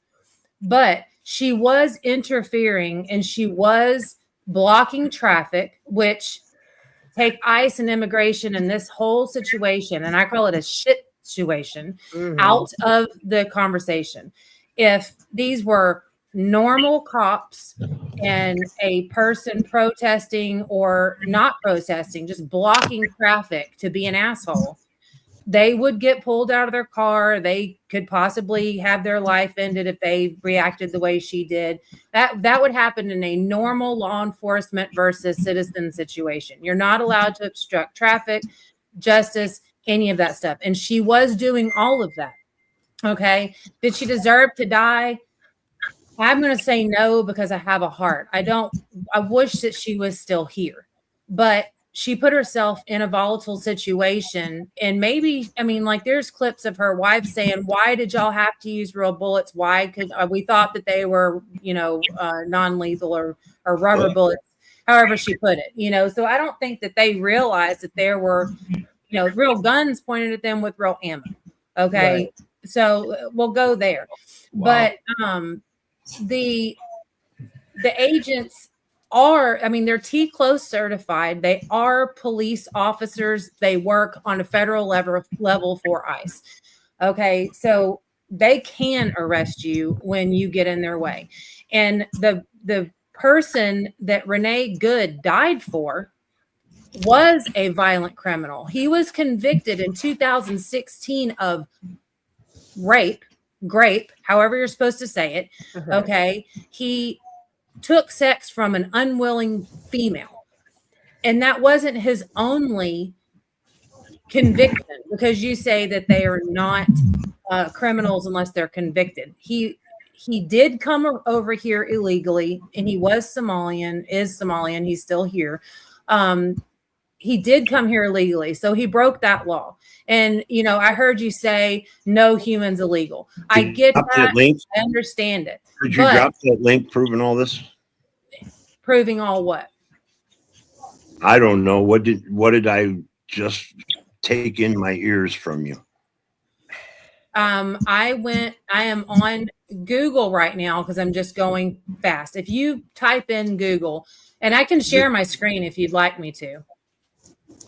But she was interfering and she was blocking traffic, which take ICE and immigration and this whole situation, and I call it a shit situation, out of the conversation. If these were normal cops and a person protesting or not protesting, just blocking traffic to be an asshole, they would get pulled out of their car. They could possibly have their life ended if they reacted the way she did. That would happen in a normal law enforcement versus citizen situation. You're not allowed to obstruct traffic, justice, any of that stuff. And she was doing all of that. Okay. Did she deserve to die? I'm going to say no, because I have a heart. I wish that she was still here, but she put herself in a volatile situation. And maybe, I mean, like there's clips of her wife saying, why did y'all have to use real bullets? Why could we thought that they were, non-lethal or rubber bullets, however she put it, so I don't think that they realized that there were, real guns pointed at them with real ammo. Okay. Right. So we'll go there. Wow. But the agents are, I mean, they're T-close certified. They are police officers. They work on a federal level for ICE. Okay, so they can arrest you when you get in their way. And the person that Renee Good died for was a violent criminal. He was convicted in 2016 of grape, however you're supposed to say it. Okay, he took sex from an unwilling female, and that wasn't his only conviction, because you say that they are not criminals unless they're convicted. He did come over here illegally, and he was Somalian, is Somalian. He's still here. He did come here illegally, so he broke that law. And you know, I heard you say no human's illegal. I get that. I understand it. Did you drop that link proving all this? Proving all what? I don't know. What did I just take in my ears from you? I am on Google right now because I'm just going fast. If you type in Google, and I can share my screen if you'd like me to.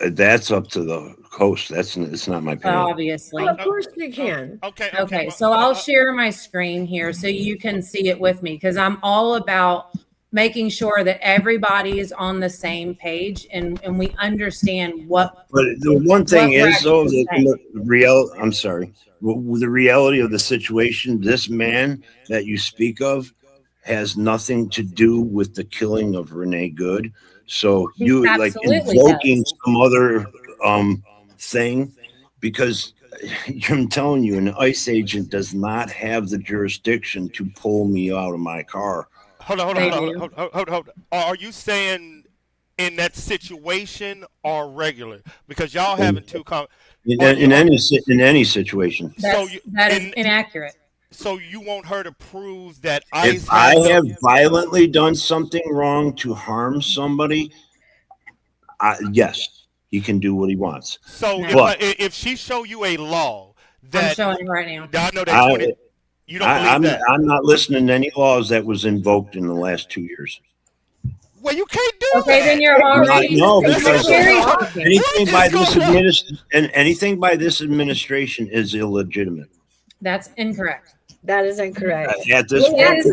That's up to the host. It's not my opinion. Obviously. Well, of course you can. Okay. So I'll share my screen here so you can see it with me, because I'm all about making sure that everybody is on the same page and we understand what. But the one thing is, though, I'm sorry. The reality of the situation, this man that you speak of has nothing to do with the killing of Renee Good. So you like invoking some other thing, because I'm telling you, an ICE agent does not have the jurisdiction to pull me out of my car. Hold on. Are you saying in that situation or regular? Because y'all having two in any situation. That is inaccurate. So you want her to prove that ICE if I have violently done something wrong to harm somebody, yes, he can do what he wants. So if she show you a law that I'm showing right now, I know that you don't believe that. I'm not listening to any laws that was invoked in the last 2 years. Well, you can't do that. Okay, then you're already. No, because anything by this administration is illegitimate. That's incorrect. That is incorrect. At this point,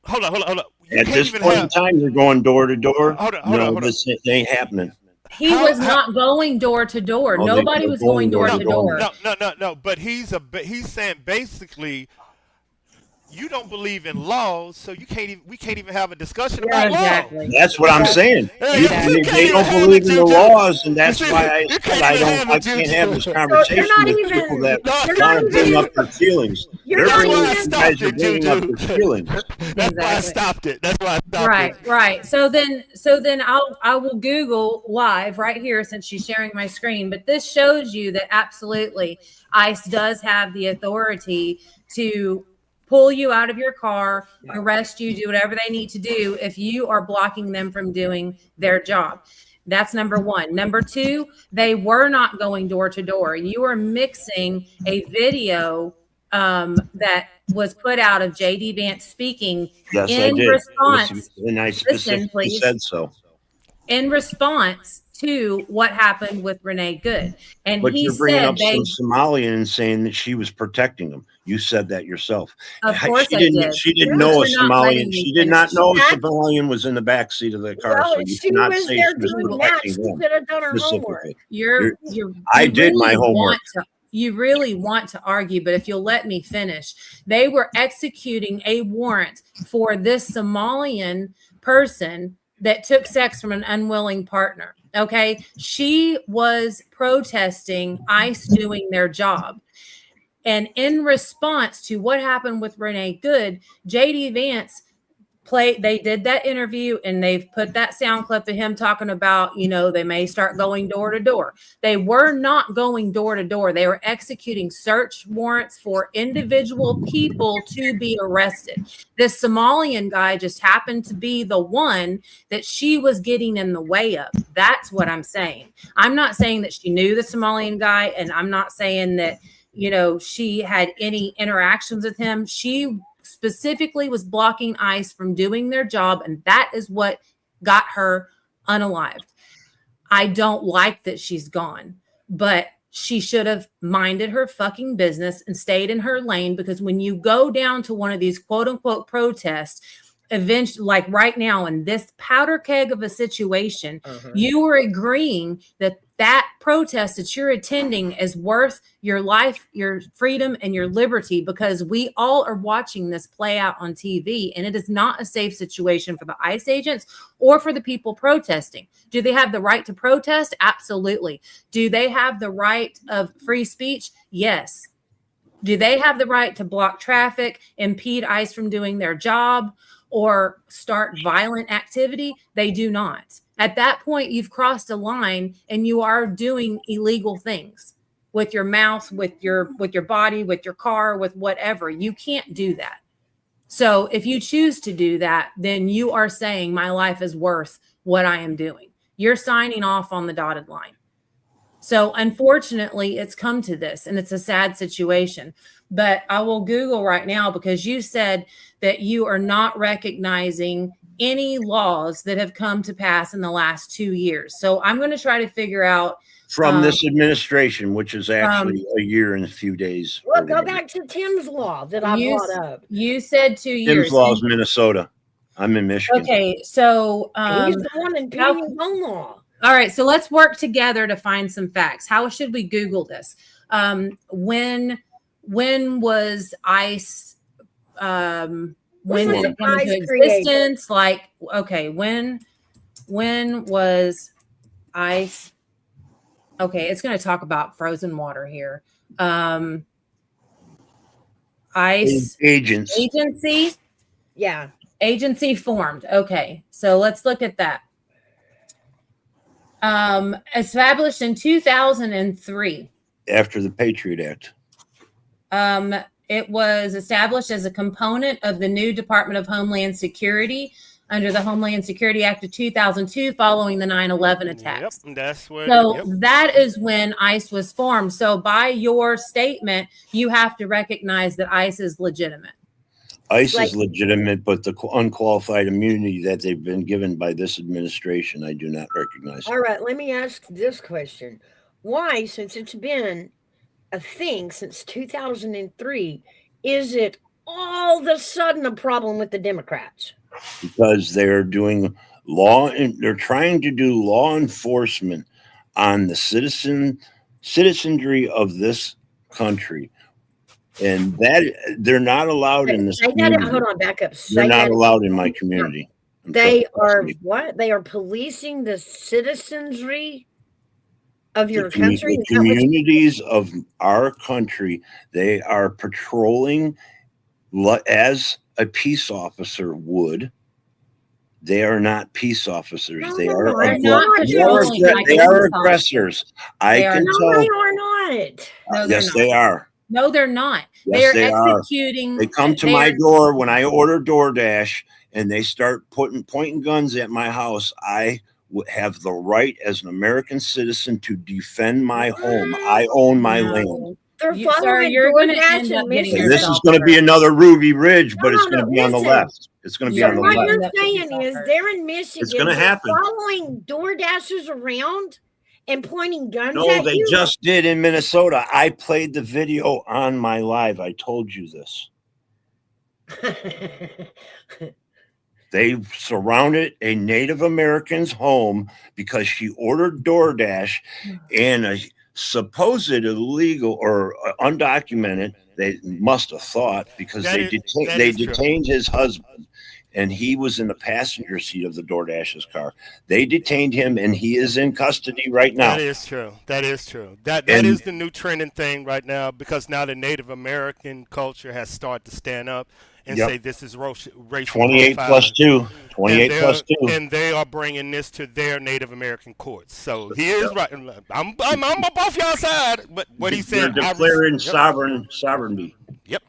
hold on. At this point in time, you're going door to door. Hold on. This ain't happening. He was not going door to door. Nobody was going door to door. No. But he's saying basically, you don't believe in laws, so we can't even have a discussion about laws. That's what I'm saying. They don't believe in the laws, and that's why I can't have this conversation with people that want to bring up their feelings. They're bringing up their feelings. That's why I stopped it. Right. So then I will Google live right here, since she's sharing my screen. But this shows you that absolutely ICE does have the authority to pull you out of your car, arrest you, do whatever they need to do if you are blocking them from doing their job. That's number one. Number two, they were not going door to door. You are mixing a video that was put out of JD Vance speaking in response. And I specifically said so. In response to what happened with Renee Good. But you're bringing up some Somalian and saying that she was protecting them. You said that yourself. Of course I did. She didn't know a Somalian. She did not know a Somalian was in the back seat of the car. Well, so you she cannot was say there she was doing that. She protecting them should have done her homework. specifically. I did my homework. You really want to argue, but if you'll let me finish, they were executing a warrant for this Somalian person that took sex from an unwilling partner. Okay. She was protesting ICE doing their job. And in response to what happened with Renee Good, JD Vance they did that interview, and they've put that sound clip of him talking about, they may start going door to door. They were not going door to door. They were executing search warrants for individual people to be arrested. This Somalian guy just happened to be the one that she was getting in the way of. That's what I'm saying. I'm not saying that she knew the Somalian guy, and I'm not saying that, she had any interactions with him. She specifically was blocking ICE from doing their job, and that is what got her unalived. I don't like that she's gone, but she should have minded her fucking business and stayed in her lane, because when you go down to one of these quote unquote protests, eventually, like right now in this powder keg of a situation, you are agreeing that that protest that you're attending is worth your life, your freedom, and your liberty, because we all are watching this play out on TV, and it is not a safe situation for the ICE agents or for the people protesting. Do they have the right to protest? Absolutely. Do they have the right of free speech? Yes. Do they have the right to block traffic, impede ICE from doing their job, or start violent activity? They do not. At that point, you've crossed a line and you are doing illegal things with your mouth, with your body, with your car, with whatever. You can't do that. So if you choose to do that, then you are saying my life is worth what I am doing. You're signing off on the dotted line. So unfortunately, it's come to this, and it's a sad situation. But I will Google right now, because you said that you are not recognizing any laws that have come to pass in the last 2 years. So I'm going to try to figure out from this administration, which is actually a year and a few days. Well, go back to Tim's law that I brought up. You said 2 years. Tim's law is Minnesota. I'm in Michigan. Okay, so he's the one in his own law. All right, so let's work together to find some facts. How should we Google this? When was ICE? When did it come into existence? Like, okay, when was ICE? Okay, it's going to talk about frozen water here. ICE agency. Yeah. Agency formed. Okay, so let's look at that. Established in 2003. After the Patriot Act. It was established as a component of the new Department of Homeland Security under the Homeland Security Act of 2002, following the 9/11 attacks. Yep, that's where. So that is when ICE was formed. So by your statement, you have to recognize that ICE is legitimate. ICE is legitimate, but the unqualified immunity that they've been given by this administration, I do not recognize. All right, let me ask this question. Why, since it's been a thing since 2003, is it all of a sudden a problem with the Democrats? Because they're doing they're trying to do law enforcement on the citizenry of this country. And that they're not allowed in this community. Hold on, back up. They're not allowed in my community. They are what? They are policing the citizenry of your country? The communities of our country. They are patrolling as a peace officer would. They are not peace officers. They are aggressors. I can tell. They are not. Yes, they are. No, they're not. Yes, they are executing. They come to my door when I order DoorDash, and they start pointing guns at my house. I have the right as an American citizen to defend my home. I own my land. You're going to end up getting this is going to be another Ruby Ridge, but it's going to be on the left. It's going to be on the left. What you're saying is they're in Michigan. It's going to happen. Following DoorDashers around and pointing guns at No, they you? just did in Minnesota. I played the video on my live. I told you this. They surrounded a Native American's home because she ordered DoorDash, and a supposed illegal or undocumented, they must have thought, because they detained his husband, and he was in the passenger seat of the DoorDash's car. They detained him, and he is in custody right now. That is true. That is true. That is the new trending thing right now, because now the Native American culture has started to stand up and say this is racial 28 profiling. plus 2. 28 plus 2. And they are bringing this to their Native American courts. So he is right. I'm off y'all side, but what he said. They're declaring sovereignty. Yep.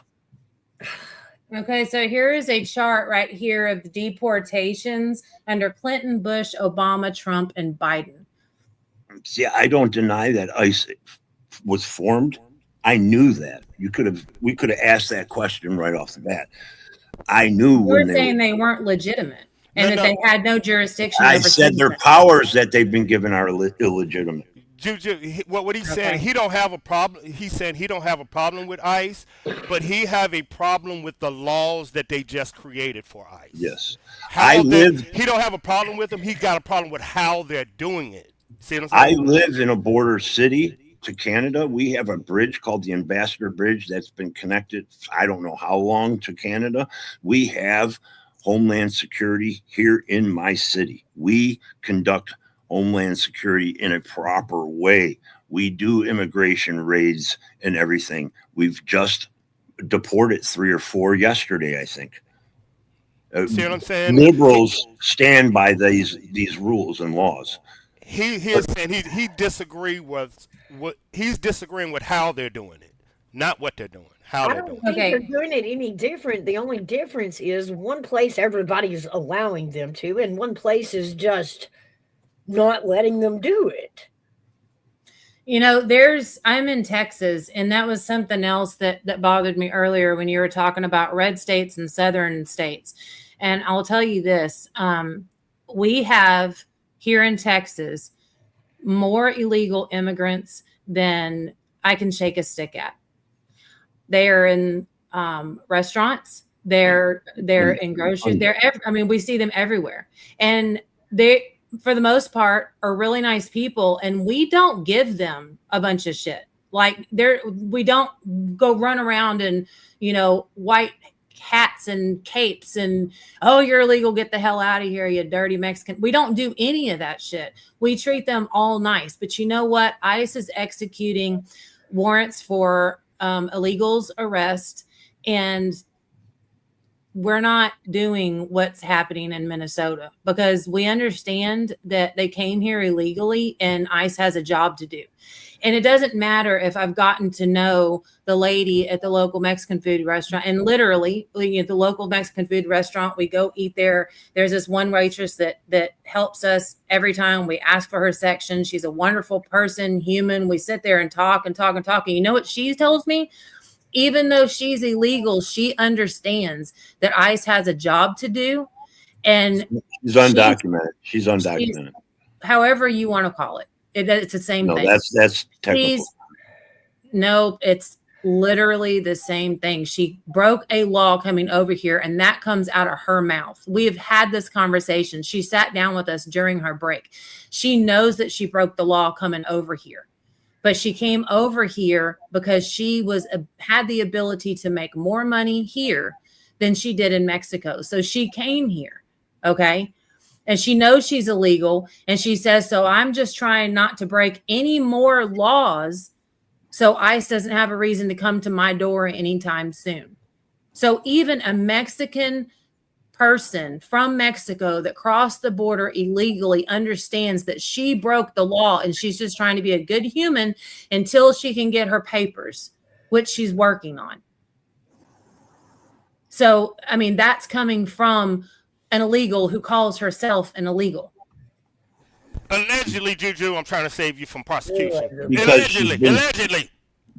Okay, so here is a chart right here of the deportations under Clinton, Bush, Obama, Trump, and Biden. See, I don't deny that ICE was formed. I knew that. We could have asked that question right off the bat. I knew You when were they saying were. they weren't legitimate and No, that no. they had no jurisdiction I over said their citizens. powers that they've been given are illegitimate. Juju, what he's saying, Okay. he don't have a problem. He's saying he don't have a problem with ICE, but he have a problem with the laws that they just created for ICE. Yes, I How they live. he don't have a problem with them. He got a problem with how they're doing it. See what I'm I saying? live in a border city to Canada. We have a bridge called the Ambassador Bridge that's been connected, I don't know how long, to Canada. We have Homeland Security here in my city. We conduct Homeland Security in a proper way. We do immigration raids and everything. We've just deported 3 or 4 yesterday, I think. See what I'm saying? Liberals stand by these rules and laws. He is saying he disagree with what he's disagreeing with how they're doing it, not what they're doing. How I they're don't doing think Okay. they're doing it any different. The only difference is one place everybody's allowing them to, and one place is just not letting them do it. You know, I'm in Texas, and that was something else that bothered me earlier when you were talking about red states and southern states. And I'll tell you this, we have here in Texas more illegal immigrants than I can shake a stick at. They are in restaurants. They're in groceries. I mean, we see them everywhere, and they, for the most part, are really nice people, and we don't give them a bunch of shit. Like we don't go run around in, white hats and capes and, oh, you're illegal, get the hell out of here, you dirty Mexican. We don't do any of that shit. We treat them all nice. But you know what? ICE is executing warrants for illegals arrest, and we're not doing what's happening in Minnesota because we understand that they came here illegally and ICE has a job to do. And it doesn't matter if I've gotten to know the lady at the local Mexican food restaurant, and literally at the local Mexican food restaurant, we go eat there. There's this one waitress that helps us every time we ask for her section. She's a wonderful person, human. We sit there and talk and talk and talk. And you know what she tells me? Even though she's illegal, she understands that ICE has a job to do. And she's undocumented. However you want to call it. It's the same thing. No, that's technical. No, it's literally the same thing. She broke a law coming over here, and that comes out of her mouth. We have had this conversation. She sat down with us during her break. She knows that she broke the law coming over here. But she came over here because she had the ability to make more money here than she did in Mexico. So she came here, okay? And she knows she's illegal. And she says, so I'm just trying not to break any more laws so ICE doesn't have a reason to come to my door anytime soon. So even a Mexican person from Mexico that crossed the border illegally understands that she broke the law and she's just trying to be a good human until she can get her papers, which she's working on. So, I mean, that's coming from an illegal who calls herself an illegal. Allegedly, Juju, I'm trying to save you from prosecution. Allegedly.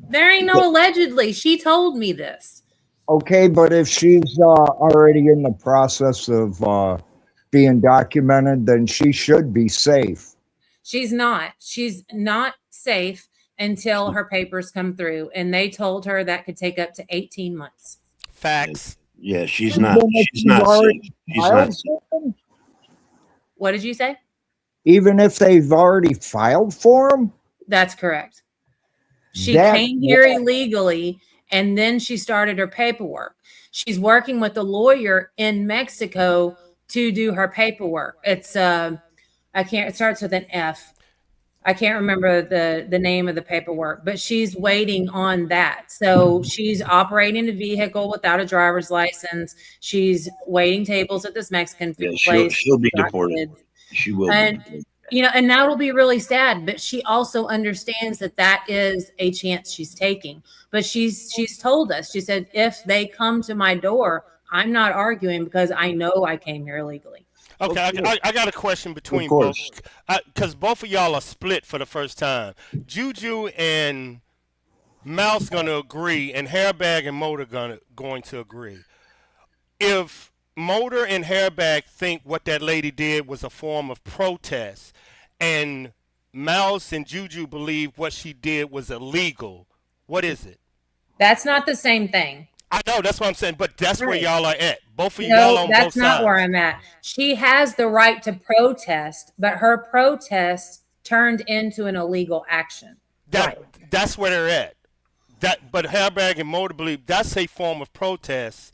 There ain't no allegedly. She told me this. Okay, but if she's already in the process of being documented, then she should be safe. She's not. She's not safe until her papers come through. And they told her that could take up to 18 months. Facts. Yeah, she's not safe. She's not safe. What did you say? Even if they've already filed for them? That's correct. She came here illegally, and then she started her paperwork. She's working with a lawyer in Mexico to do her paperwork. It's it starts with an F. I can't remember the name of the paperwork, but she's waiting on that. So she's operating a vehicle without a driver's license. She's waiting tables at this Mexican food place. She'll be deported. She will be deported. And that'll be really sad, but she also understands that is a chance she's taking. But she's told us, she said, if they come to my door, I'm not arguing because I know I came here illegally. Okay, I got a question between both, because both of y'all are split for the first time. Juju and Mouse gonna agree, and Hairbag and Motor going to agree. if Motor and Hairbag think what that lady did was a form of protest, and Mouse and Juju believe what she did was illegal, what is it? That's not the same thing. I know, that's what I'm saying, but that's where Right. y'all are at. Both of y'all No, on both that's not sides. where I'm at. She has the right to protest, but her protest turned into an illegal action. That's where they're at. But Hairbag and Motor believe that's a form of protest.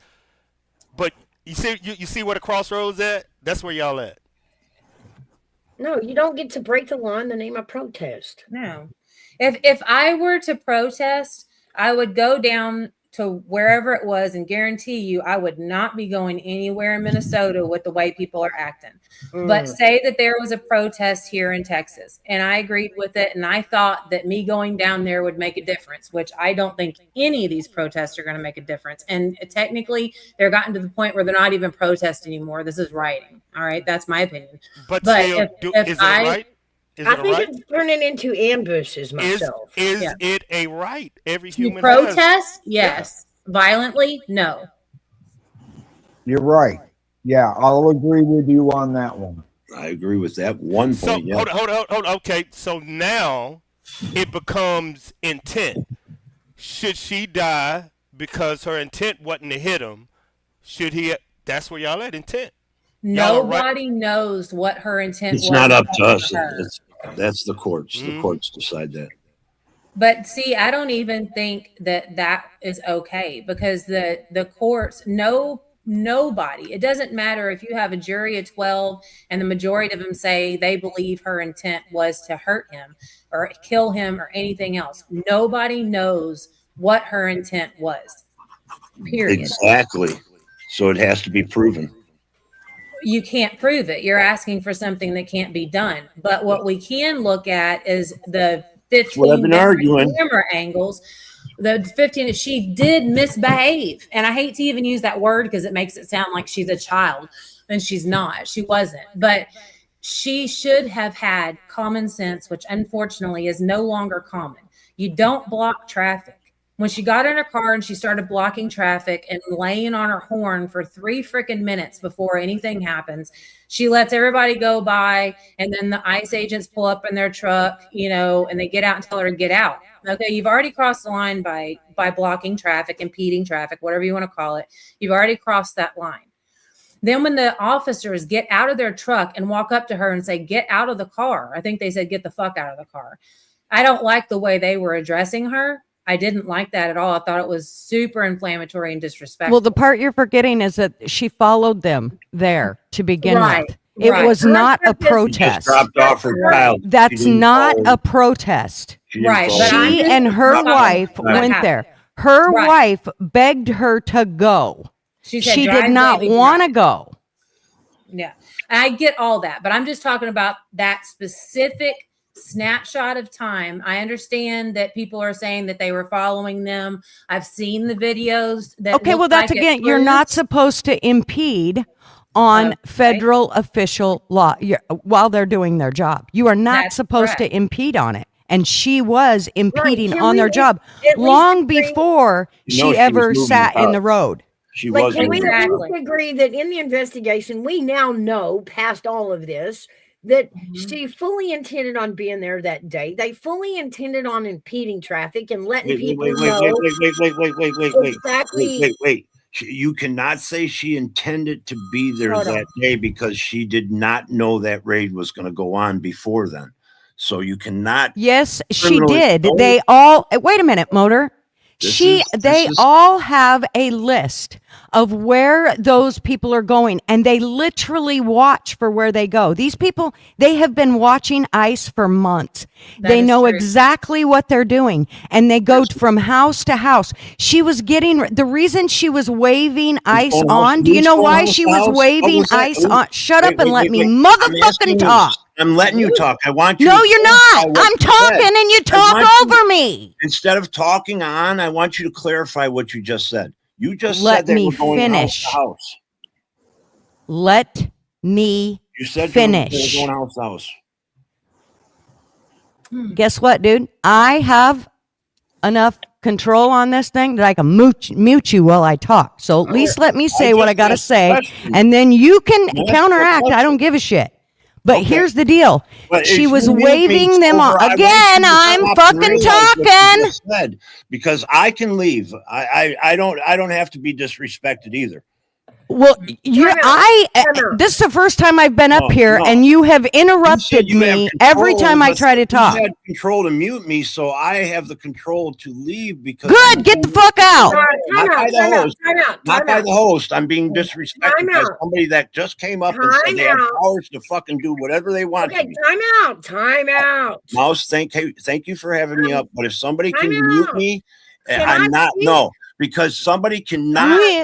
But you see where the crossroads at? That's where y'all at. No, you don't get to break the law in the name of protest. No. If I were to protest, I would go down to wherever it was and guarantee you I would not be going anywhere in Minnesota with the way people are acting. But say that there was a protest here in Texas and I agreed with it and I thought that me going down there would make a difference, which I don't think any of these protests are going to make a difference. And technically they're gotten to the point where they're not even protests anymore. This is rioting. All right. That's my opinion. But still, is it right? I think it's turning into ambushes myself. Is it a right? Every to human protest? has. Yes. Yeah. Violently? No. You're right. Yeah, I'll agree with you on that one. I agree with that one So point. Yeah. hold on. Okay, so now it becomes intent. Should she die because her intent wasn't to hit him? Should he? That's where y'all at, intent. Nobody knows what her intent was. It's not up to us. Her. That's the courts. The courts decide that. But see, I don't even think that is okay because the courts, nobody, it doesn't matter if you have a jury of 12 and the majority of them say they believe her intent was to hurt him or kill him or anything else. Nobody knows what her intent was. Period. Exactly. So it has to be proven. You can't prove it. You're asking for something that can't be done. But what we can look at is the 15 camera angles. The 15, she did misbehave. And I hate to even use that word because it makes it sound like she's a child. And she's not. She wasn't. But she should have had common sense, which unfortunately is no longer common. You don't block traffic. When she got in her car and she started blocking traffic and laying on her horn for 3 freaking minutes before anything happens, she lets everybody go by. And then the ICE agents pull up in their truck, and they get out and tell her to get out. Okay, you've already crossed the line by blocking traffic, impeding traffic, whatever you want to call it. You've already crossed that line. Then when the officers get out of their truck and walk up to her and say, get out of the car. I think they said, get the fuck out of the car. I don't like the way they were addressing her. I didn't like that at all. I thought it was super inflammatory and disrespectful. Well, the part you're forgetting is that she followed them there to begin with. It Right. was not a protest. She just dropped off her child. That's not a protest. Right, but I'm She just and her talking wife about what went happened. there. Her Right. wife begged her to go. She said, She "Drive, did not baby, want to drive." go. Yeah, I get all that, but I'm just talking about that specific snapshot of time. I understand that people are saying that they were following them. I've seen the videos. That Okay, well, look that's like it again, you're proves- not supposed to impede on Okay. federal official law while they're doing their job. You are not That's supposed correct. to impede on it. And she was impeding Can on we their at job least long agree- before You know she she ever was moving sat in up. the road. She Like, was. can we at Exactly. least agree that in the investigation, we now know, past all of this, that she fully intended on being there that day. They fully intended on impeding traffic and letting people know exactly. Wait. You cannot say she intended to be there Hold that on. day because she did not know that raid was going to go on before then. So you cannot. Yes, she Criminally did. so? They all wait a minute, Motor. This They is- all have a list of where those people are going, and they literally watch for where they go. These people, they have been watching ICE for months. That They is know true. exactly what they're doing, and they go from house to house. She was getting the reason she was waving ICE going on. house- Do you who's know going why house she to was house? What waving was that? ICE on? Shut up Wait, and let wait, me wait. I'm motherfucking asking you. talk. I'm letting you talk. I want you. No, to you're clarify not. what I'm you talking, said. and you I talk want you- over me. Instead of talking on, I want you to clarify what you just said. You just Let said that me we're going finish. house to house. Let me You said finish. you were going house to house. Guess what, dude? I have enough control on this thing that I can mute you while I talk. So at least let me say what I got to say, and then you can counteract. I don't give a shit. But here's the deal. But She if was you mute me, waving them Silver, on. I want Again, you to I'm stop and fucking realize what you talking. just said, because I can leave. I don't have to be disrespected either. Well, this is the first time I've been up here, No. and you have You interrupted said you have me control, every time I but try to talk. You had control to mute me, so I have the control to leave because. Good, get the fuck out. Not by the host. Not by the host. I'm being disrespected by somebody that just came up and said they have powers to fucking do whatever they want. Okay, time out. Mouse, thank you for having me up. But if somebody can Time mute out. me, Can I'm I not speak? no. Because somebody cannot Ooh, sit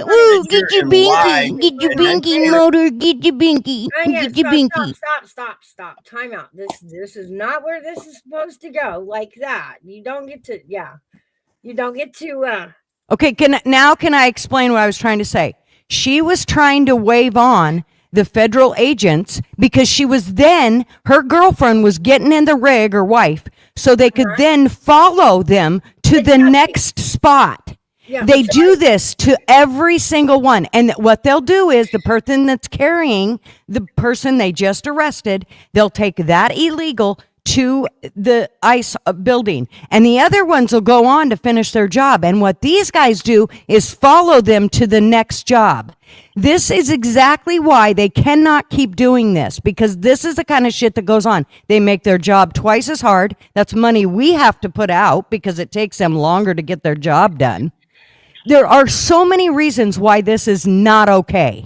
here get your and lie binky, get your and then binky, say- motor, get your binky, get your binky. Stop. Time out. This is not where this is supposed to go. Like that. You don't get to. You don't get to. Okay, can I explain what I was trying to say? She was trying to wave on the federal agents because her girlfriend was getting in the rig, or wife, so they could then follow them to the next spot. Yeah, They do this to every single one. And what they'll do is the person that's carrying the person they just arrested, they'll take that illegal to the ICE building. And the other ones will go on to finish their job. And what these guys do is follow them to the next job. This is exactly why they cannot keep doing this, because this is the kind of shit that goes on. They make their job twice as hard. That's money we have to put out because it takes them longer to get their job done. There are so many reasons why this is not okay.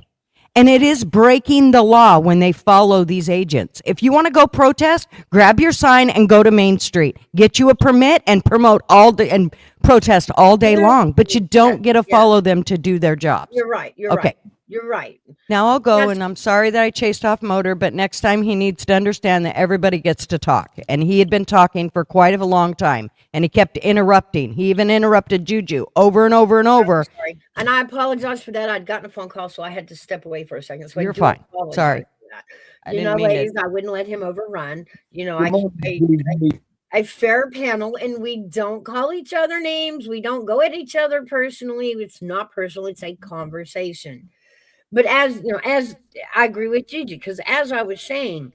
And it is breaking the law when they follow these agents. If you want to go protest, grab your sign and go to Main Street. Get you a permit and promote all day and protest all day long. But you don't get to follow them to do their jobs. You're right. You're right. Now I'll go, and I'm sorry that I chased off Motor, but next time he needs to understand that everybody gets to talk. And he had been talking for quite a long time, and he kept interrupting. He even interrupted Juju over and over and over. Sorry. And I apologize for that. I'd gotten a phone call, so I had to step away for a second. So You're fine. Sorry. I ladies, I wouldn't let him overrun. A fair panel, and we don't call each other names. We don't go at each other personally. It's not personal. It's a conversation. But as I agree with Gigi, because as I was saying,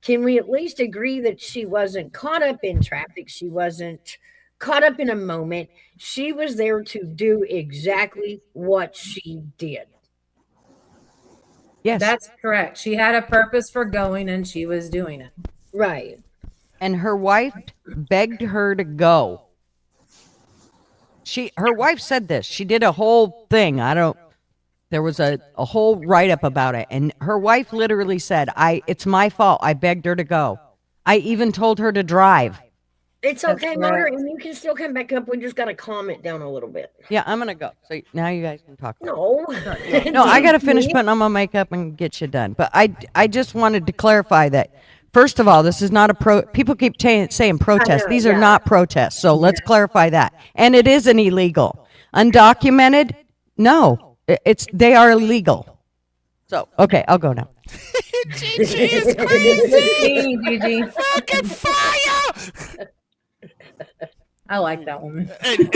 can we at least agree that she wasn't caught up in traffic? She wasn't caught up in a moment. She was there to do exactly what she did. Yes. That's correct. She had a purpose for going, and she was doing it. Right. And her wife begged her to go. Her wife said this. She did a whole thing. There was a whole write-up about it. And her wife literally said, it's my fault. I begged her to go. I even told her to drive. It's okay, Motor, and you can still come back up. We just got to calm it down a little bit. Yeah, I'm going to go. So now you guys can talk. No. No, I got to finish putting on my makeup and get you done. But I just wanted to clarify that, first of all, this is not people keep saying protest. These are not protests. So let's clarify that. And it is an illegal. Undocumented? No. They are illegal. So, okay, I'll go now. Gigi is crazy. Gigi. Fucking fire. I like that one. And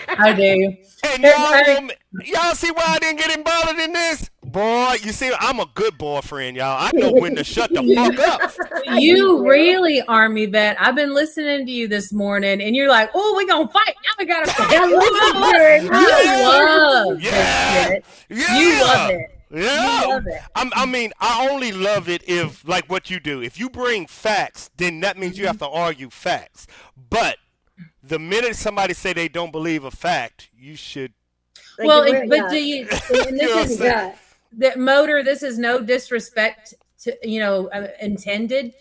I do. And y'all see why I didn't get involved in this? Boy, you see, I'm a good boyfriend, y'all. I know when to shut the fuck up. You really, Army vet. I've been listening to you this morning, and you're like, "Oh, we gonna fight? Now we gotta fight." You love that shit. Yeah. You love it. Yeah. You love it. I only love it if, like what you do, if you bring facts, then that means you have to argue facts. But the minute somebody say they don't believe a fact, you should. Well, but do you? And this is that Motor. This is no disrespect to intended,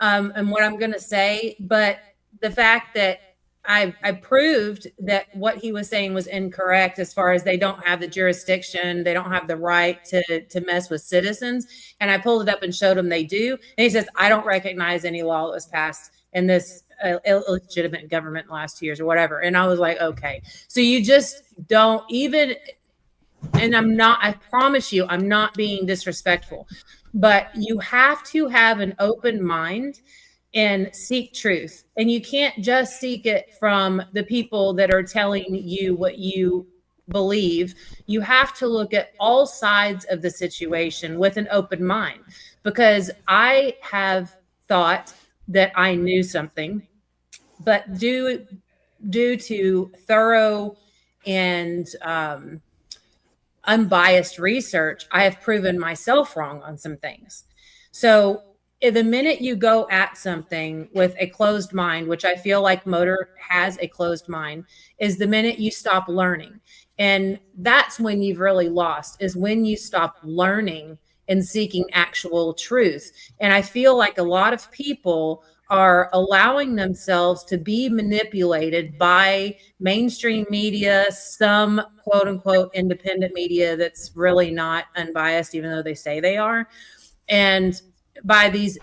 and what I'm going to say, but the fact that I proved that what he was saying was incorrect as far as they don't have the jurisdiction, they don't have the right to mess with citizens, and I pulled it up and showed him they do, and he says I don't recognize any law that was passed in this illegitimate government last 2 years or whatever, and I was like, okay, so you just don't even. And I promise you, I'm not being disrespectful, but you have to have an open mind and seek truth. And you can't just seek it from the people that are telling you what you believe. You have to look at all sides of the situation with an open mind, because I have thought that I knew something, but due to thorough and unbiased research, I have proven myself wrong on some things. So the minute you go at something with a closed mind, which I feel like Motor has a closed mind, is the minute you stop learning. And that's when you've really lost, is when you stop learning and seeking actual truth. And I feel like a lot of people are allowing themselves to be manipulated by mainstream media, some quote unquote independent media that's really not unbiased, even though they say they are, and by these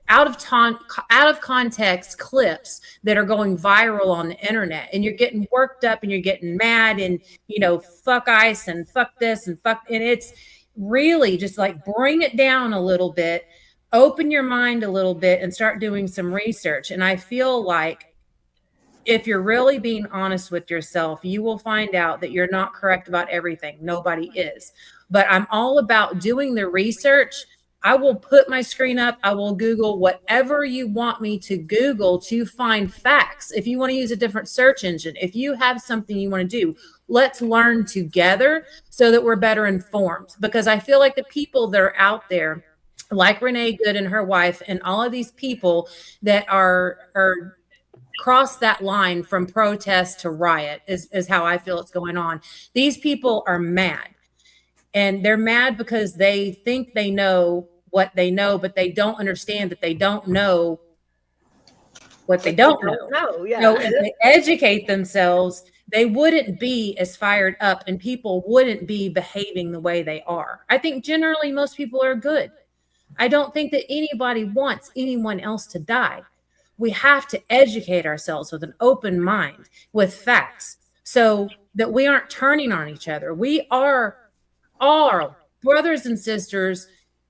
out of context clips that are going viral on the internet, and you're getting worked up and you're getting mad and, you know, fuck ICE and fuck this and fuck, and it's really just like, bring it down a little bit, open your mind a little bit, and start doing some research. And I feel like if you're really being honest with yourself, you will find out that you're not correct about everything. Nobody is. But I'm all about doing the research. I will put my screen up. I will Google whatever you want me to Google to find facts. If you want to use a different search engine, if you have something you want to do, let's learn together so that we're better informed. Because I feel like the people that are out there, like Renee Good and her wife, and all of these people that are cross that line from protest to riot, is how I feel it's going on. These people are mad. And they're mad because they think they know what they know, but they don't understand that they don't know what they don't know. Yeah. So if they educate themselves, they wouldn't be as fired up, and people wouldn't be behaving the way they are. I think generally most people are good. I don't think that anybody wants anyone else to die. We have to educate ourselves with an open mind, with facts, so that we aren't turning on each other. We are all brothers and sisters.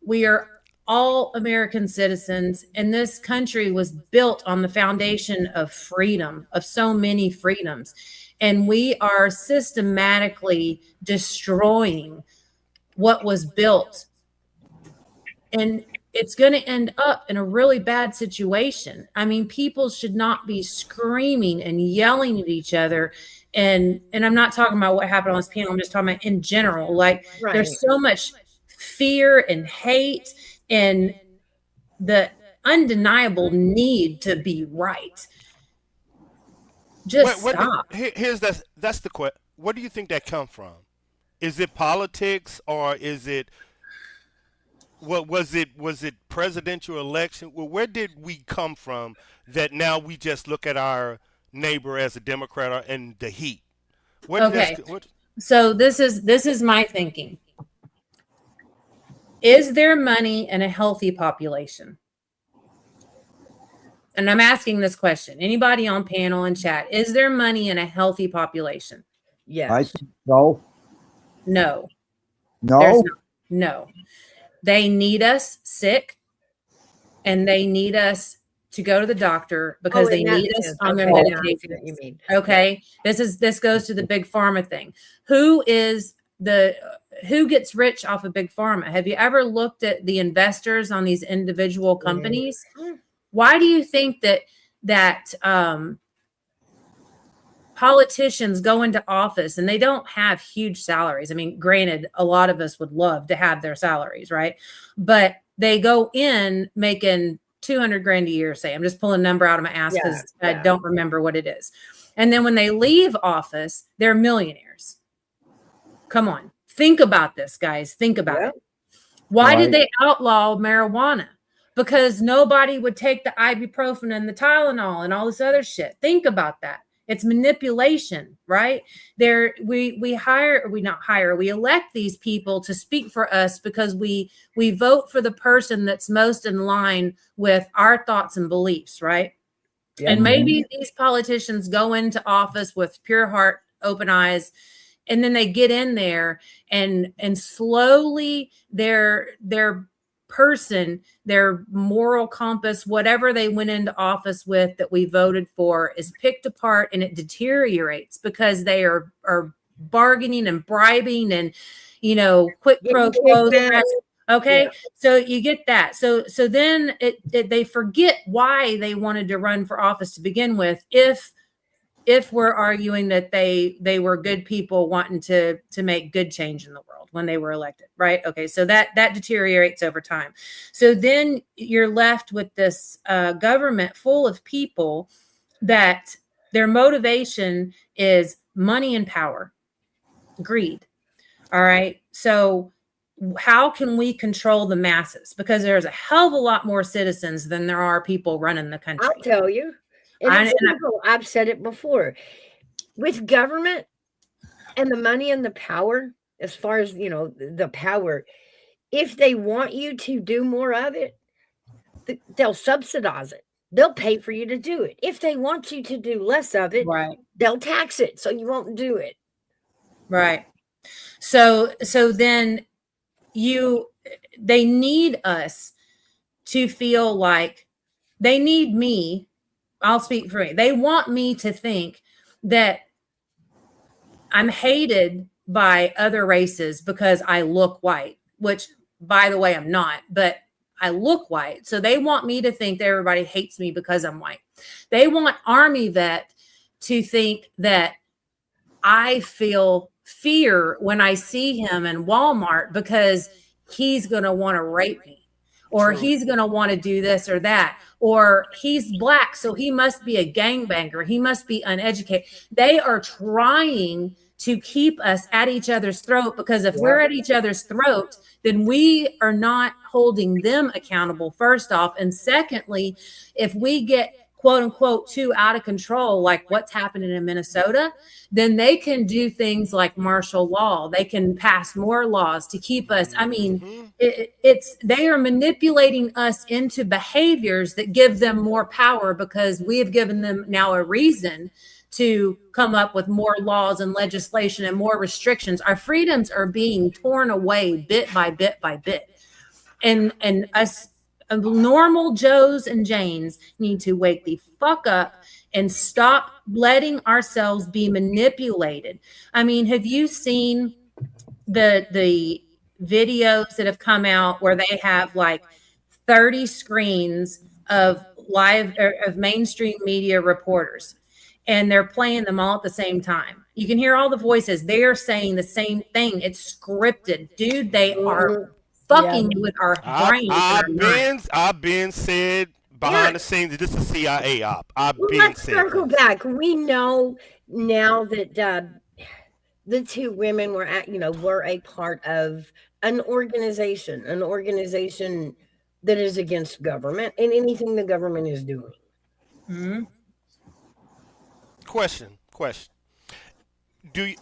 We are all American citizens, and this country was built on the foundation of freedom, of so many freedoms. And we are systematically destroying what was built. And it's going to end up in a really bad situation. I mean, people should not be screaming and yelling at each other. And I'm not talking about what happened on this panel. I'm just talking about in general. Like, there's so much fear and hate and the undeniable need to be right. Just stop. That's the question. Where do you think that come from? Is it politics, or is it was it presidential election? Well, where did we come from that now we just look at our neighbor as a Democrat and the heat? So this is my thinking. Is there money in a healthy population? And I'm asking this question. Anybody on panel and chat, is there money in a healthy population? Yes. I think so. No. No. No. They need us sick, and they need us to go to the doctor because they need us on their medication. Okay. This goes to the big pharma thing. Who gets rich off of big pharma? Have you ever looked at the investors on these individual companies? Why do you think that politicians go into office and they don't have huge salaries? I mean, granted, a lot of us would love to have their salaries, right? But they go in making 200 grand a year, say. I'm just pulling a number out of my ass because I don't remember what it is. And then when they leave office, they're millionaires. Come on. Think about this, guys. Think about it. Why did they outlaw marijuana? Because nobody would take the ibuprofen and the Tylenol and all this other shit. Think about that. It's manipulation, right? We elect these people to speak for us because we vote for the person that's most in line with our thoughts and beliefs, right? Yeah. And maybe these politicians go into office with pure heart, open eyes, and then they get in there and slowly their person, their moral compass, whatever they went into office with that we voted for, is picked apart, and it deteriorates because they are bargaining and bribing and, quid pro quo. Okay. Yeah. So you get that. So then they forget why they wanted to run for office to begin with. If we're arguing that they were good people wanting to make good change in the world when they were elected, right? Okay, so that deteriorates over time. So then you're left with this government full of people that their motivation is money and power, greed. All right, so how can we control the masses? Because there's a hell of a lot more citizens than there are people running the country. I'll tell you. I've said it before. With government and the money and the power, as far as, the power, if they want you to do more of it, they'll subsidize it. They'll pay for you to do it. If they want you to do less of it, right, they'll tax it so you won't do it. Right. So then they need us to feel like they need me. I'll speak for me. They want me to think that I'm hated by other races because I look white, which, by the way, I'm not, but I look white. So they want me to think that everybody hates me because I'm white. They want Army vet to think that I feel fear when I see him in Walmart because he's going to want to rape me, or he's going to want to do this or that, or he's black, so he must be a gangbanger. He must be uneducated. They are trying to keep us at each other's throat, because if we're at each other's throat, then we are not holding them accountable, first off. And secondly, if we get quote unquote too out of control, like what's happening in Minnesota, then they can do things like martial law. They can pass more laws to keep us. I mean, they are manipulating us into behaviors that give them more power, because we have given them now a reason to come up with more laws and legislation and more restrictions. Our freedoms are being torn away bit by bit by bit. And us normal Joes and Janes need to wake the fuck up and stop letting ourselves be manipulated. I mean, have you seen the videos that have come out where they have like 30 screens of mainstream media reporters, and they're playing them all at the same time? You can hear all the voices. They are saying the same thing. It's scripted. Dude, they are fucking with our brains. I've been said behind the scenes that this is a CIA op. Let's circle back. We know now that the two women were a part of an organization that is against government and anything the government is doing. Mm-hmm. Question. Do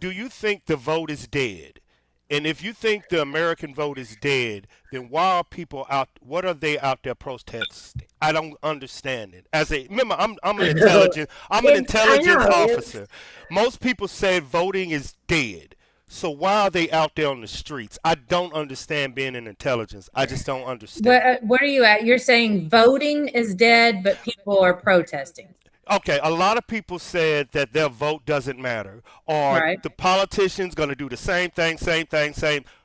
you think the vote is dead? And if you think the American vote is dead, then why are people out? What are they out there protesting? I don't understand it. Remember, I'm an intelligence officer. Most people say voting is dead. So why are they out there on the streets? I don't understand being in intelligence. I just don't understand. Where are you at? You're saying voting is dead, but people are protesting. Okay, a lot of people said that their vote doesn't matter, or the politicians going to do the same thing.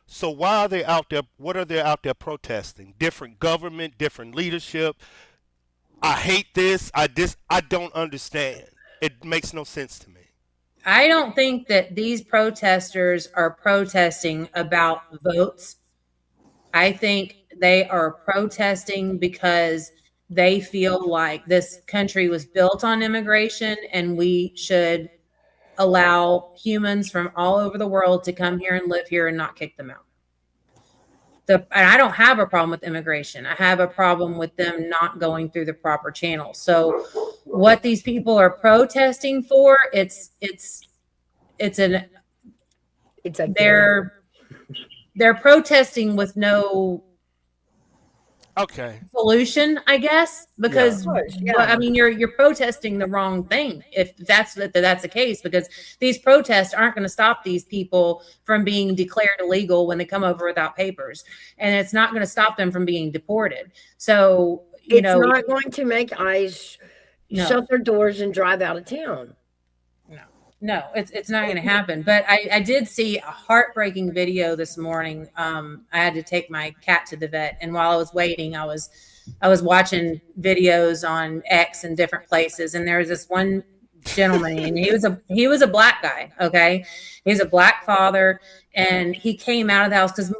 So why are they out there? What are they out there protesting? Different government, different leadership. I hate this. I don't understand. It makes no sense to me. I don't think that these protesters are protesting about votes. I think they are protesting because they feel like this country was built on immigration, and we should allow humans from all over the world to come here and live here and not kick them out. And I don't have a problem with immigration. I have a problem with them not going through the proper channels. So what these people are protesting for, they're protesting with no Okay. solution, I guess, because Yeah. I mean you're protesting the wrong thing if that's the case, because these protests aren't going to stop these people from being declared illegal when they come over without papers, and it's not going to stop them from being deported. So It's not going to make ICE No. shut their doors and drive out of town. No, it's not going to happen. But I did see a heartbreaking video this morning. I had to take my cat to the vet, and while I was waiting, I was watching videos on X and different places, and there was this one gentleman, and he was a black guy. Okay, he's a black father, and he came out of the house because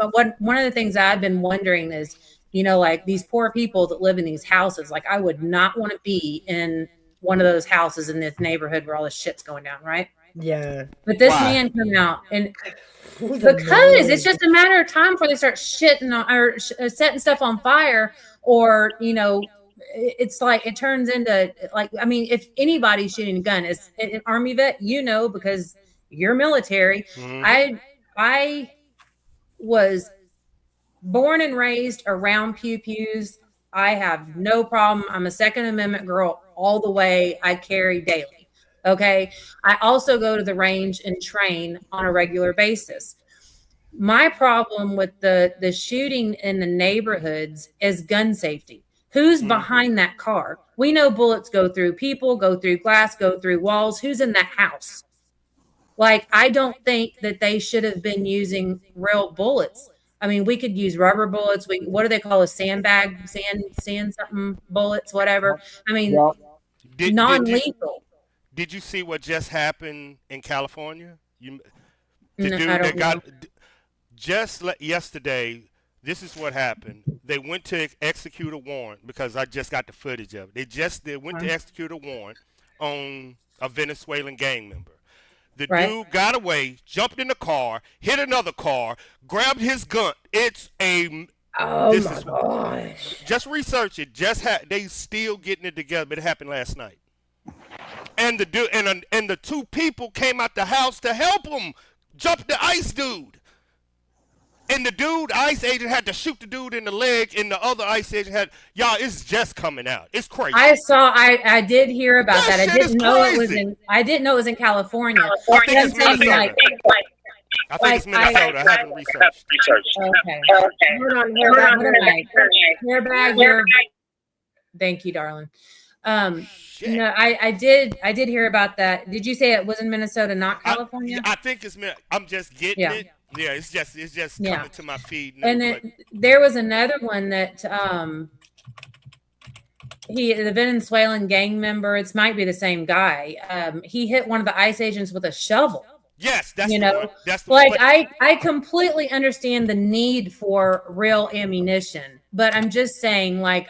one of the things I've been wondering is, like these poor people that live in these houses. Like I would not want to be in one of those houses in this neighborhood where all this shit's going down, right? Yeah. But this man came out, and because it's just a matter of time before they start shitting or setting stuff on fire, or it's like it turns into like, I mean, if anybody's shooting a gun, it's an Army vet, because you're military. Mhm. I was born and raised around pews. I have no problem. I'm a Second Amendment girl all the way. I carry daily. Okay. I also go to the range and train on a regular basis. My problem with the shooting in the neighborhoods is gun safety. Who's behind that car? We know bullets go through people, go through glass, go through walls. Who's in that house? Like, I don't think that they should have been using real bullets. I mean, we could use rubber bullets. What do they call a sandbag, sand something bullets, whatever. I mean, non-lethal. Did you see what just happened in California? The No, dude I that don't got yesterday. This is what happened. They went to execute a warrant because I just got the footage of it. They went to execute a warrant on a Venezuelan gang member. The dude got away, jumped in the car, hit another car, grabbed his gun. It's a gosh! Just research it. They still getting it together. But it happened last night. And the dude and the two people came out the house to help him jump the ICE dude. And the ICE agent had to shoot the dude in the leg, and the other ICE agent it's just coming out. It's crazy. I did hear about that. I didn't know it was in California. I think it's Minnesota. I think it's Minnesota. I haven't researched. Okay. Hold on, Hairbag. Thank you, darling. No, I did hear about that. Did you say it was in Minnesota, not California? I think it's. I'm just getting it. Yeah, it's just coming to my feed. And then there was another one that the Venezuelan gang member. It might be the same guy. He hit one of the ICE agents with a shovel. Yes, that's the one. That's the one. I completely understand the need for real ammunition, but I'm just saying, like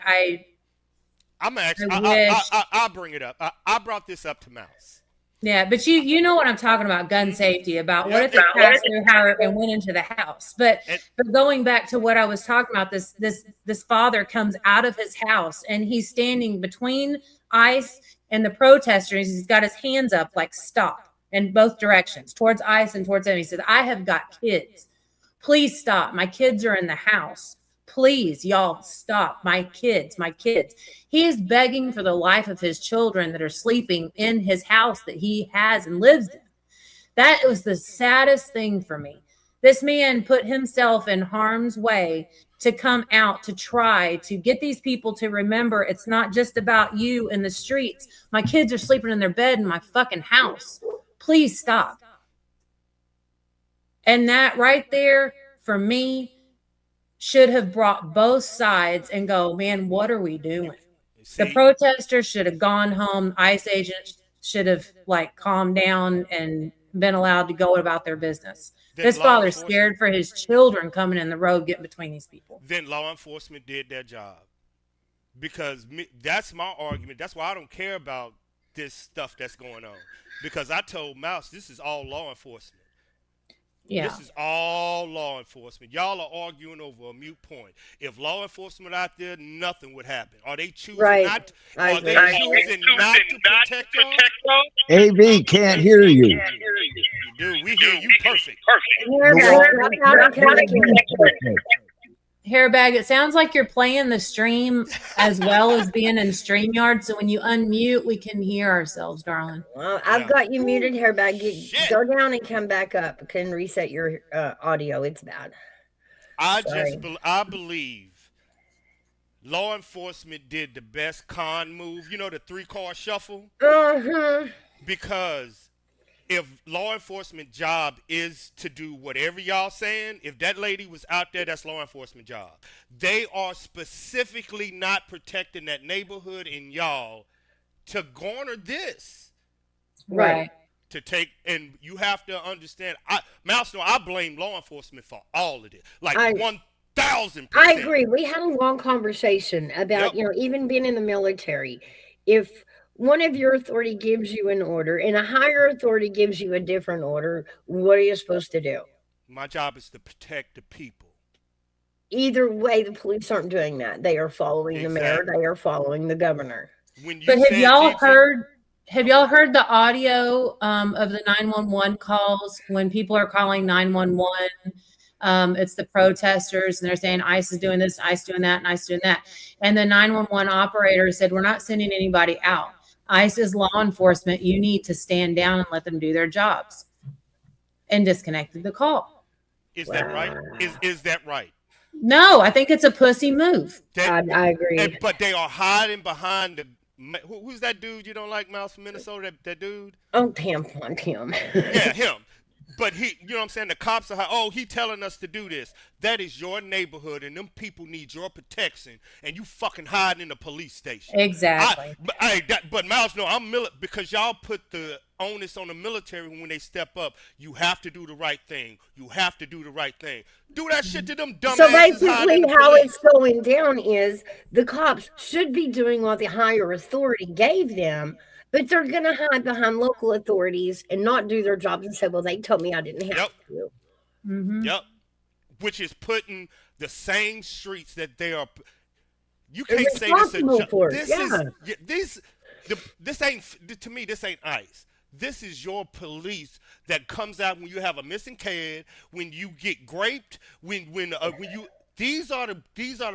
I'll bring it up. I brought this up to Mouse. Yeah, but you know what I'm talking about, gun safety, about what if it passed through her and went into the house. But going back to what I was talking about, this father comes out of his house and he's standing between ICE and the protesters. He's got his hands up like stop in both directions, towards ICE and towards them. He says, I have got kids. Please stop. My kids are in the house. Please, y'all, stop. My kids. He is begging for the life of his children that are sleeping in his house that he has and lives in. That was the saddest thing for me. This man put himself in harm's way to come out to try to get these people to remember it's not just about you in the streets. My kids are sleeping in their bed in my fucking house. Please stop. And that right there, for me, should have brought both sides and go, man, what are we doing? The protesters should have gone home. ICE agents should have calmed down and been allowed to go about their business. This father's scared for his children coming in the road, getting between these people. Then law enforcement did their job. Because that's my argument. That's why I don't care about this stuff that's going on. Because I told Mouse, this is all law enforcement. Yeah. This is all law enforcement. Y'all are arguing over a mute point. If law enforcement out there, nothing would happen. Are they choosing not to protect y'all? AV can't hear you. You do. We hear you perfect. Hairbag, it sounds like you're playing the stream as well as being in StreamYard. So when you unmute, we can hear ourselves, darling. Well, I've got you muted, Hairbag. Go down and come back up. Can reset your audio. It's bad. I believe law enforcement did the best con move. You know, the 3-card shuffle? Because if law enforcement job is to do whatever y'all saying, if that lady was out there, that's law enforcement job. They are specifically not protecting that neighborhood and y'all to garner this. Right. To take, and you have to understand, I blame law enforcement for all of this. Like 1,000%. I agree. We had a long conversation about, even being in the military. If one of your authority gives you an order and a higher authority gives you a different order, what are you supposed to do? My job is to protect the people. Either way, the police aren't doing that. They are following the mayor. They are following the governor. But have y'all heard the audio of the 911 calls when people are calling 911? It's the protesters and they're saying ICE is doing this, ICE doing that, and ICE doing that. And the 911 operator said, we're not sending anybody out. ICE is law enforcement. You need to stand down and let them do their jobs. And disconnected the call. Is that right? Is that right? No, I think it's a pussy move. I agree. But they are hiding behind the. Who's that dude you don't like, Mouse from Minnesota? That dude? Oh, him. Yeah, him. But he, you know what I'm saying? The cops are, he telling us to do this. That is your neighborhood, and them people need your protection, and you fucking hiding in the police station. Exactly. But Miles, no, because y'all put the onus on the military when they step up. You have to do the right thing. You have to do the right thing. Do that shit to them dumb. So basically, how it's going down is the cops should be doing what the higher authority gave them. But they're going to hide behind local authorities and not do their jobs and say, well, they told me I didn't have to. Mm-hmm. Yep. Which is putting the same streets that they are. You can't say this this ain't, to me, this ain't ICE. This is your police that comes out when you have a missing kid, when you get graped, when you, these are the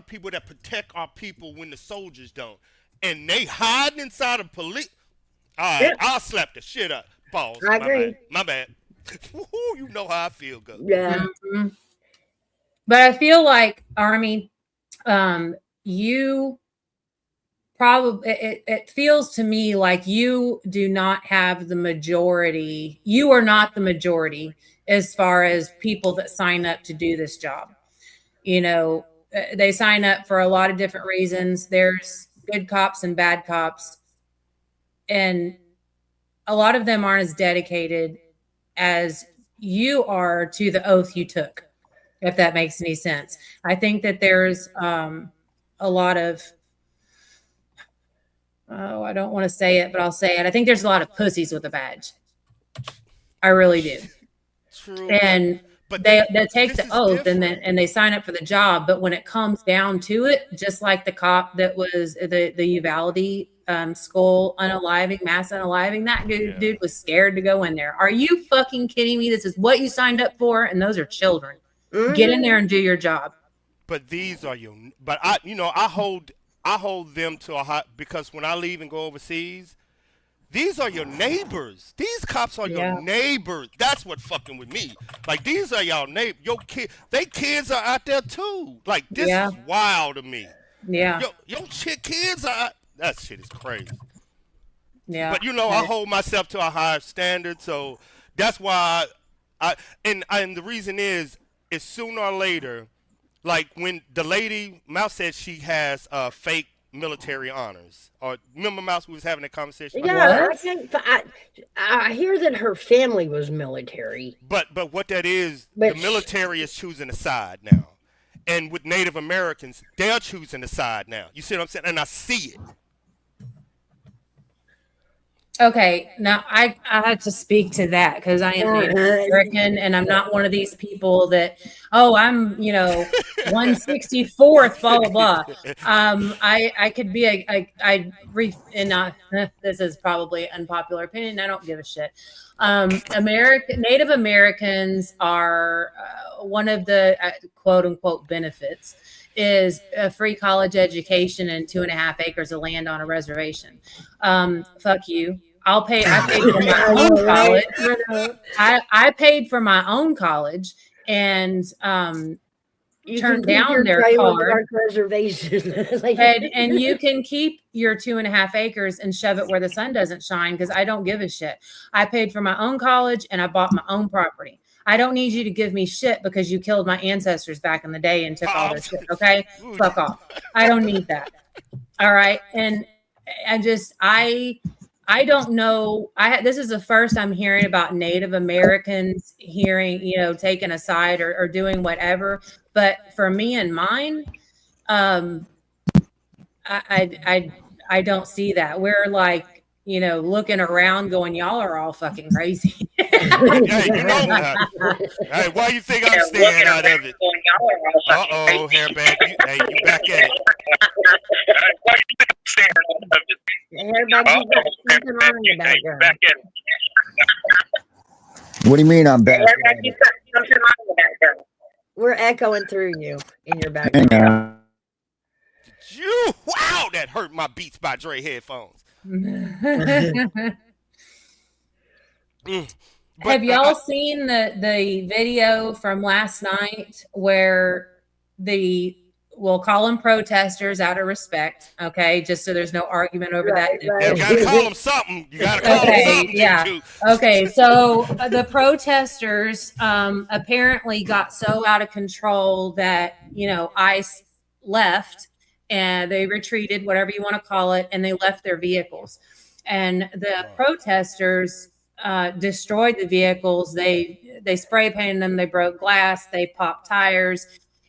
people that protect our people when the soldiers don't. And they hiding inside of police. All right, I'll slap the shit up, balls. I agree. My bad. You know how I feel, go. Yeah. Mm-hmm. But I feel like, Army, you probably, it feels to me like you do not have the majority. You are not the majority as far as people that sign up to do this job. You know, they sign up for a lot of different reasons. There's good cops and bad cops. And a lot of them aren't as dedicated as you are to the oath you took, if that makes any sense. I think that there's a lot of, I don't want to say it, but I'll say it. I think there's a lot of pussies with a badge. I really do. True. And but they take the oath and they sign up for the job. But when it comes down to it, just like the cop that was the Uvalde skull unaliving, mass unaliving, that dude was scared to go in there. Are you fucking kidding me? This is what you signed up for, and those are children. Mm-hmm. Get in there and do your job. But these are your. But I hold them to a high, because when I leave and go overseas, these are your neighbors. These cops are your neighbors. That's what fucking with me. Like, these are y'all neighbors. Your kids are out there too. Like, this is wild to me. Yeah. Your kids are out. That shit is crazy. Yeah. But I hold myself to a higher standard, so that's why and the reason is sooner or later, like when the lady Mouse said she has fake military honors. Or remember, Mouse, we was having a conversation. Yeah, I hear that her family was military. But what that is, the military is choosing a side now. And with Native Americans, they're choosing a side now. You see what I'm saying? And I see it. Okay, now I had to speak to that because I am Native American and I'm not one of these people that, I'm 164th, blah blah blah. I could be this is probably an unpopular opinion. I don't give a shit. Native Americans are one of the quote unquote benefits. is a free college education and 2.5 acres of land on a reservation. Fuck you. I paid for my I know, own right? college. I know. I paid for my own college and You turn can keep down your their trailer card. park reservation. Like, And you can keep your 2.5 acres and shove it where the sun doesn't shine, because I don't give a shit. I paid for my own college and I bought my own property. I don't need you to give me shit because you killed my ancestors back in the day and took all their shit. Okay, fuck off. I don't need that. All right, and I don't know. This is the first I'm hearing about Native Americans taking a side or doing whatever. But for me and mine, I don't see that. We're like, looking around going, y'all are all fucking crazy. Hey, hey, why you think I'm staying out of it? Uh-oh, hairbag. You back at it. Everybody, you got something on in the background. What do you mean I'm back? We're echoing through you in your Hang background. on. Wow, that hurt my Beats by Dre headphones. Have y'all seen the video from last night where we'll call them protesters out of respect, okay, just so there's no argument over that. Yeah, you gotta call them something. You gotta call them something. Yeah. Okay, so the protesters apparently got so out of control that ICE left and they retreated, whatever you want to call it, and they left their vehicles. And the protesters destroyed the vehicles. They spray painted them. They broke glass. They popped tires.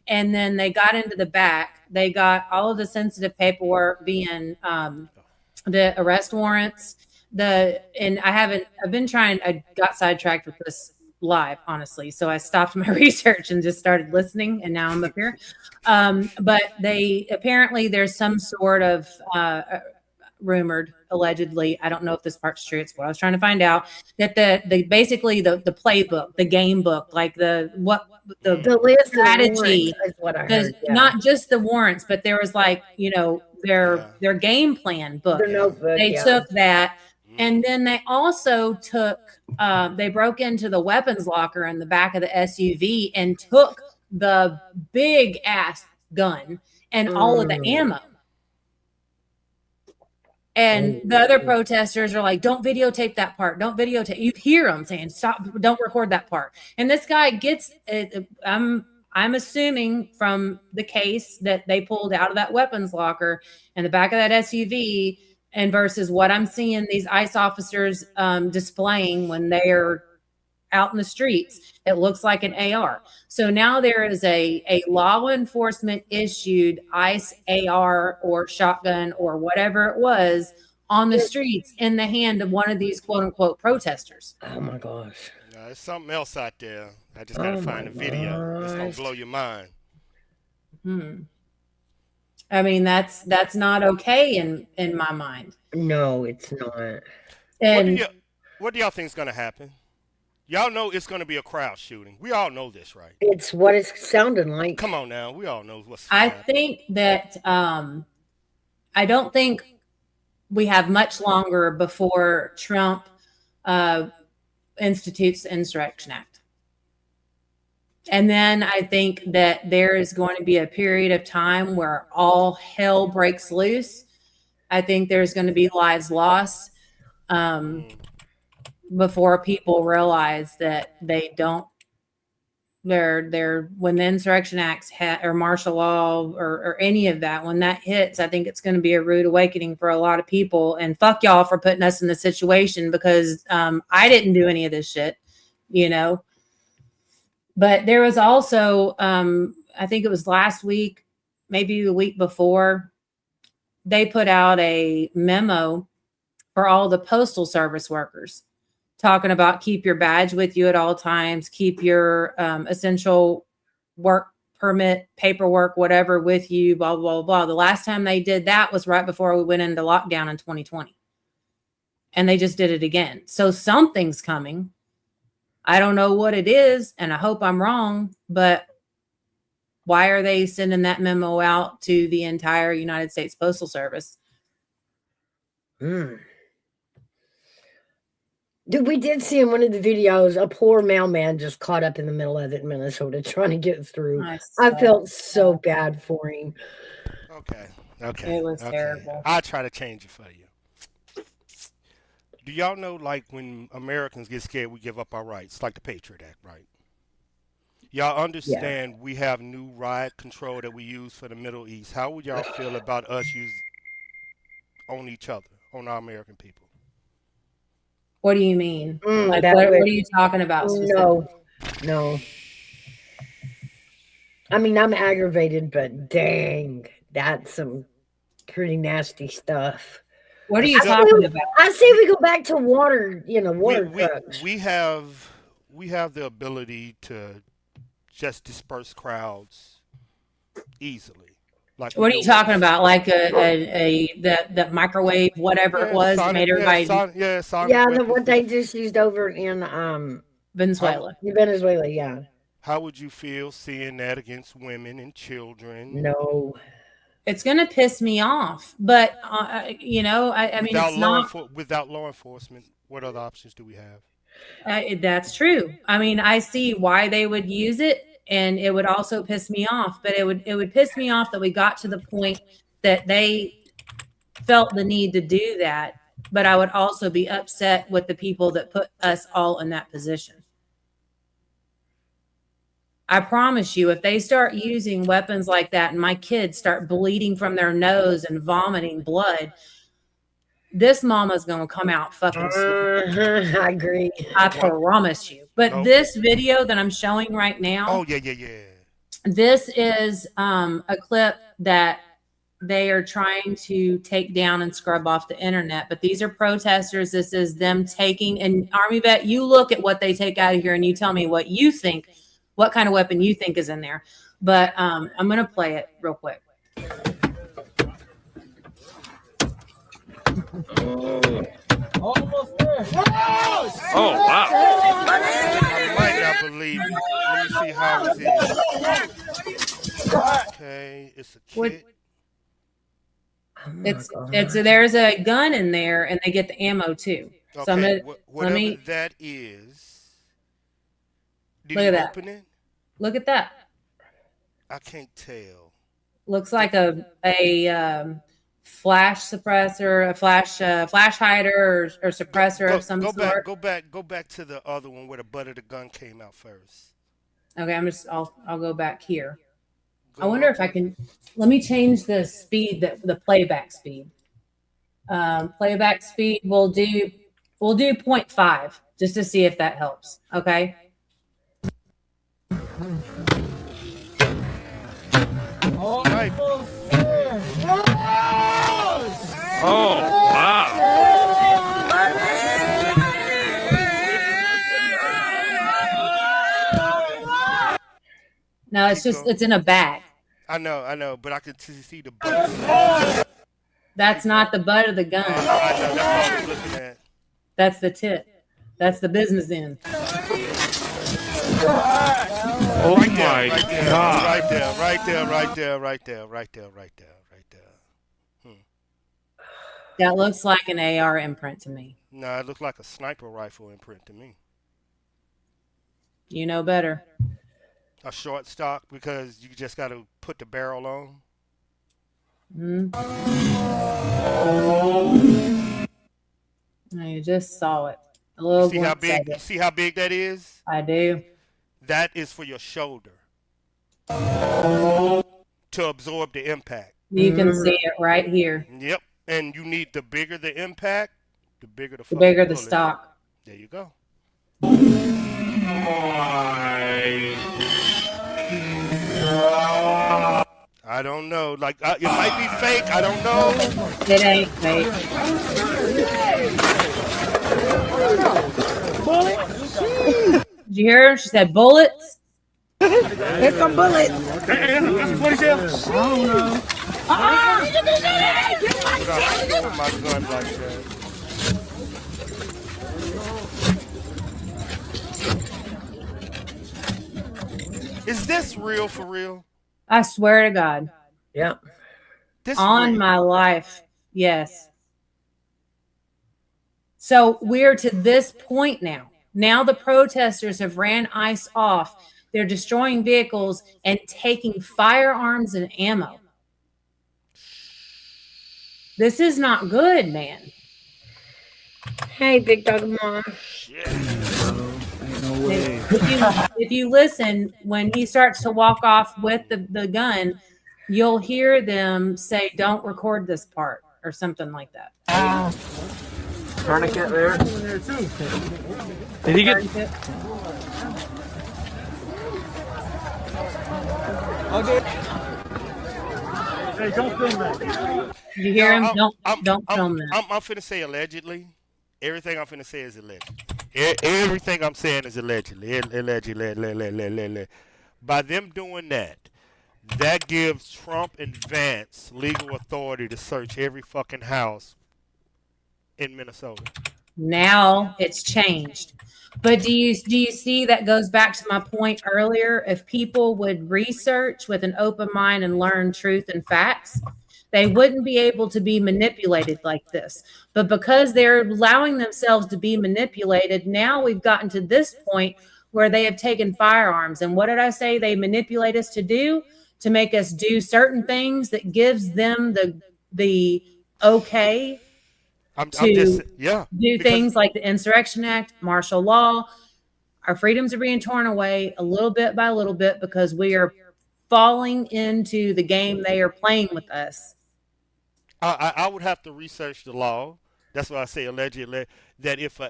And then they got into the back. They got all of the sensitive paperwork, being the arrest warrants. I got sidetracked with this live, honestly. So I stopped my research and just started listening, and now I'm up here. But apparently there's some sort of rumored, allegedly, I don't know if this part's true, it's what I was trying to find out, that basically the playbook, the game book, like the list strategy is what I heard. Yeah. Not just the warrants, but there was their game plan book. The notebook, They took that, and then they also took they broke into the weapons locker in the back of the SUV and took the big ass gun and all of the ammo. And the other protesters are like, don't videotape that part. Don't videotape. You hear them saying, stop, don't record that part. And this guy gets it. I'm assuming from the case that they pulled out of that weapons locker in the back of that SUV, and versus what I'm seeing these ICE officers displaying when they're out in the streets, it looks like an AR. So now there is a law enforcement issued ICE AR or shotgun or whatever it was on the streets in the hand of one of these quote unquote protesters. Oh my gosh. There's something else out there. I just gotta find a video. It's gonna blow your mind. I mean, that's not okay in my mind. No, it's not. And what do y'all think is gonna happen? Y'all know it's going to be a crowd shooting. We all know this, right? It's what it's sounding like. Come on now. We all know what's I happening. think that I don't think we have much longer before Trump institutes the Insurrection Act. And then I think that there is going to be a period of time where all hell breaks loose. I think there's going to be lives lost. Before people realize that they don't, they're when the Insurrection Acts or martial law or any of that, when that hits, I think it's going to be a rude awakening for a lot of people. And fuck y'all for putting us in this situation, because I didn't do any of this shit, But there was also, I think it was last week, maybe the week before, they put out a memo for all the postal service workers, talking about keep your badge with you at all times, keep your essential work permit, paperwork, whatever with you, blah, blah, blah. The last time they did that was right before we went into lockdown in 2020. And they just did it again. So something's coming. I don't know what it is, and I hope I'm wrong, but Why are they sending that memo out to the entire United States Postal Service? Dude, we did see in one of the videos a poor mailman just caught up in the middle of it in Minnesota trying to get through. I felt so bad for him. Okay. It was terrible. I'll try to change it for you. Do y'all know, like, when Americans get scared, we give up our rights, like the Patriot Act, right? Y'all understand we have new riot control that we use for the Middle East. How would y'all feel about us on each other, on our American people? What do you mean? Like, that what way- are you talking about specifically? No. I mean, I'm aggravated, but dang, that's some pretty nasty stuff. What are you talking about? I say we go back to water, water trucks. We have the ability to just disperse crowds easily. Like, What are you talking about? Like the microwave, whatever it was, made everybody. What they just used over in Venezuela. Venezuela, yeah. How would you feel seeing that against women and children? No. It's going to piss me off, but I mean, it's not without law enforcement. What other options do we have? That's true. I mean, I see why they would use it, and it would also piss me off. But it would piss me off that we got to the point that they felt the need to do that. But I would also be upset with the people that put us all in that position. I promise you, if they start using weapons like that and my kids start bleeding from their nose and vomiting blood, this mama's going to come out fucking swinging. I agree. I promise you. But this video that I'm showing right now. Oh, yeah. This is a clip that they are trying to take down and scrub off the internet. But these are protesters. This is them taking, and Army Vet, you look at what they take out of here and you tell me what you think, what kind of weapon you think is in there. But I'm going to play it real quick. Almost there. Oh, wow. I might not believe it. Let me see how it is. Okay, it's a kit. There's a gun in there and they get the ammo too. Okay, So whatever that is. Did Look you at that. open it? Look at that. I can't tell. Looks like a flash suppressor, a flash hider or suppressor of some sort. Go back to the other one where the butt of the gun came out first. Okay, I'll go back here. I wonder if I can. Let me change the speed, the playback speed. Playback speed we'll do 0.5 just to see if that helps. Okay. Right. Oh, wow. No, it's in a bag. I know, but I can see the butt. That's not the butt of the gun. I know, that's what I was looking at. That's the tip. That's the business end. Oh, my God. Right there. That looks like an AR imprint to me. No, it looked like a sniper rifle imprint to me. You know better. A short stock because you just got to put the barrel on. You just saw it. A little. You see how big that is? I do. That is for your shoulder to absorb the impact. You can see it right here. Yep, and you need the bigger the impact, the bigger the bullet. Stock. There you go. I don't know. Like it might be fake. I don't know. It ain't fake. Did you hear her? She said bullets. There's some bullets. What is that? I don't know. My gun like that. Is this real for real? I swear to God, Yeah. This on real. my life, yes. So we're to this point now. Now the protesters have ran ICE off. They're destroying vehicles and taking firearms and ammo. This is not good, man. Hey, big dog mom. Shit. If you listen, when he starts to walk off with the gun, you'll hear them say, "Don't record this part," or something like that. Tourniquet there. Did he get? Hey, don't film that. You hear him? I'm Don't film that. I'm finna say allegedly. Everything I'm finna say is alleged. Everything I'm saying is allegedly. Allegedly. By them doing that, that gives Trump and Vance legal authority to search every fucking house in Minnesota. Now it's changed. But do you see that goes back to my point earlier? If people would research with an open mind and learn truth and facts, they wouldn't be able to be manipulated like this. But because they're allowing themselves to be manipulated, now we've gotten to this point where they have taken firearms. And what did I say they manipulate us to do? To make us do certain things that gives them the okay do things like the Insurrection Act, martial law. Our freedoms are being torn away a little bit by little bit because we are falling into the game they are playing with us. I would have to research the law. That's why I say allegedly that if a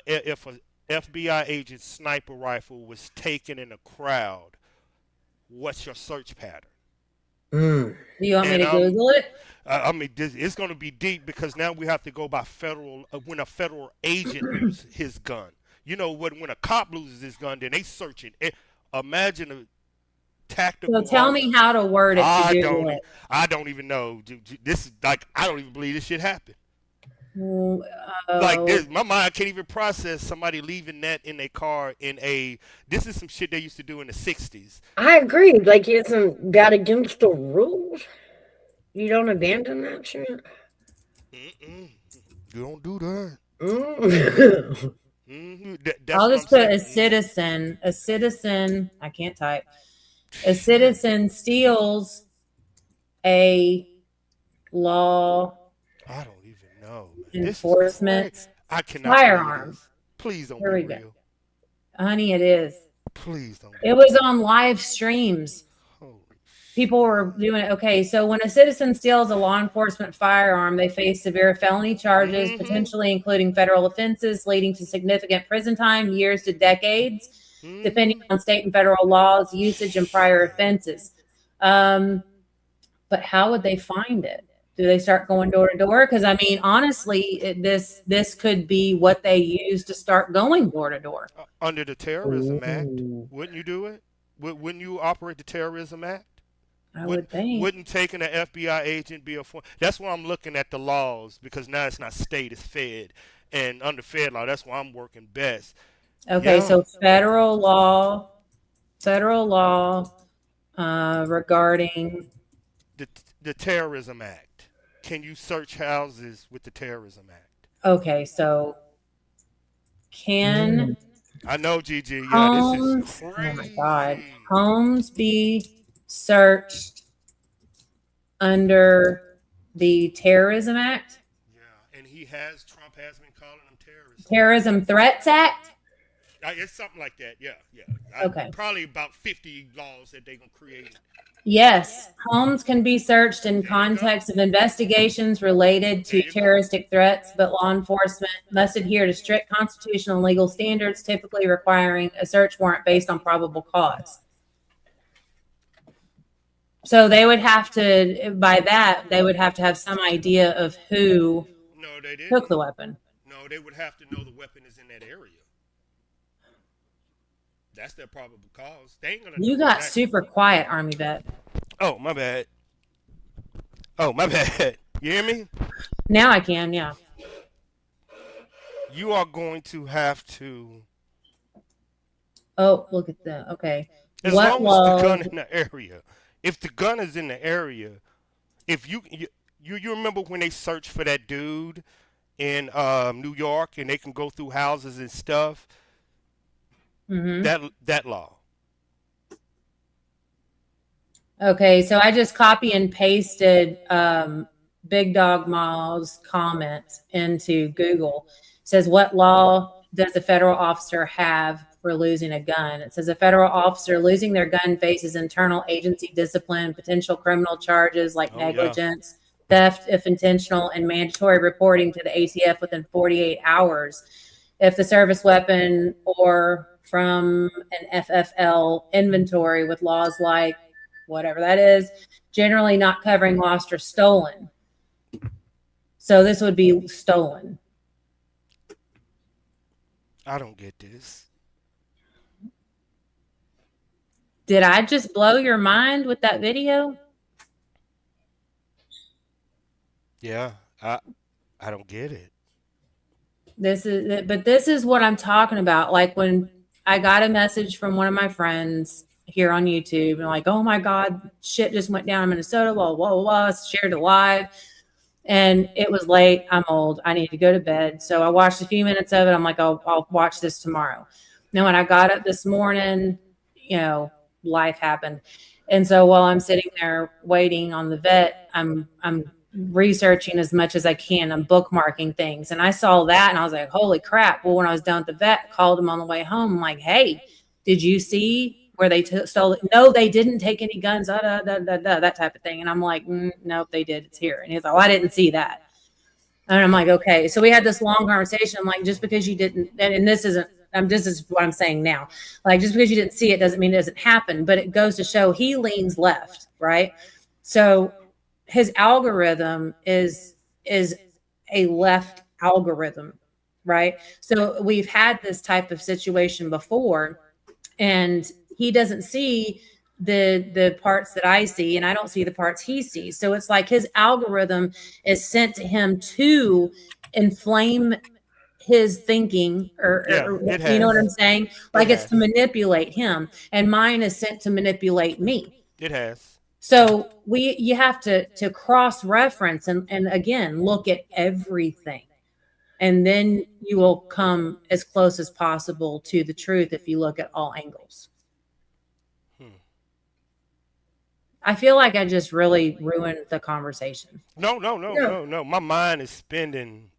FBI agent's sniper rifle was taken in a crowd, what's your search pattern? Do you want me to Google it? I mean, it's going to be deep because now we have to go by federal. When a federal agent loses his gun, you know, when a cop loses his gun, then they searching. Imagine a tactical. So tell me how to word it. I don't even know. This is like I don't even believe this shit happened. Like this, my mind can't even process somebody leaving that in a car in a. This is some shit they used to do in the '60s. I agree. Like, isn't that against the rules? You don't abandon that shit. You don't do that. I'll just put a citizen. A citizen. I can't type. A citizen steals a law. I don't even know. Enforcement. I cannot. Firearm. Please don't. Here we be real. go. Honey, it is. Please don't. It was on live streams. People were doing it. Okay, so when a citizen steals a law enforcement firearm, they face severe felony charges, potentially including federal offenses, leading to significant prison time, years to decades, depending on state and federal laws, usage, and prior offenses. But how would they find it? Do they start going door to door? Because I mean, honestly, this could be what they use to start going door to door. Under the Terrorism Act, wouldn't you do it? Wouldn't you operate the Terrorism Act? I would think. Wouldn't taking an FBI agent be a form? That's why I'm looking at the laws because now it's not state, it's fed. And under fed law, that's why I'm working best. Okay, so federal law regarding the Terrorism Act. Can you search houses with the Terrorism Act? Okay, so can I know, Gigi. Yeah, homes, this is crazy. oh my God. Homes be searched under the Terrorism Act? Yeah, and Trump has been calling them terrorists. Terrorism Threats Act? It's something like that, yeah. Okay. Probably about 50 laws that they're going to create. Yes, homes can be searched in context of investigations related to terroristic threats, but law enforcement must adhere to strict constitutional and legal standards, typically requiring a search warrant based on probable cause. So they would have to, by that, they would have to have some idea of who took the weapon. No, they would have to know the weapon is in that area. That's their probable cause. They ain't gonna. You got super quiet, Army vet. Oh, my bad. You hear me? Now I can, yeah. You are going to have to. Oh, look at that. Okay. As long as the gun in the area, if the gun is in the area, if you remember when they searched for that dude in New York and they can go through houses and stuff, that law. Okay, so I just copy and pasted Big Dog Mall's comments into Google. It says, what law does a federal officer have for losing a gun? It says a federal officer losing their gun faces internal agency discipline, potential criminal charges like negligence, theft if intentional, and mandatory reporting to the ATF within 48 hours. If the service weapon or from an FFL inventory with laws like whatever that is, generally not covering lost or stolen. So this would be stolen. I don't get this. Did I just blow your mind with that video? Yeah, I don't get it. This is what I'm talking about. Like when I got a message from one of my friends here on YouTube and like, oh my God, shit just went down in Minnesota, blah, blah, blah, blah, shared it live. And it was late. I'm old. I need to go to bed. So I watched a few minutes of it. I'm like, I'll watch this tomorrow. Now, when I got up this morning, life happened. And so while I'm sitting there waiting on the vet, I'm researching as much as I can. I'm bookmarking things. And I saw that and I was like, holy crap. Well, when I was done at the vet, I called him on the way home. I'm like, hey, did you see where they stole it? No, they didn't take any guns, that type of thing. And I'm like, nope, they did. It's here. And he's like, oh, I didn't see that. And I'm like, okay. So we had this long conversation. I'm like, just because you didn't, and this is what I'm saying now. Like, just because you didn't see it doesn't mean it doesn't happen, but it goes to show he leans left, right? So his algorithm is a left algorithm, right? So we've had this type of situation before, and he doesn't see the parts that I see, and I don't see the parts he sees. So it's like his algorithm is sent to him to inflame his thinking, or you know what I'm saying? Like it's to manipulate him, and mine is sent to manipulate me. It has. So you have to cross-reference and again, look at everything. And then you will come as close as possible to the truth if you look at all angles. I feel like I just really ruined the conversation. No. My mind is spinning.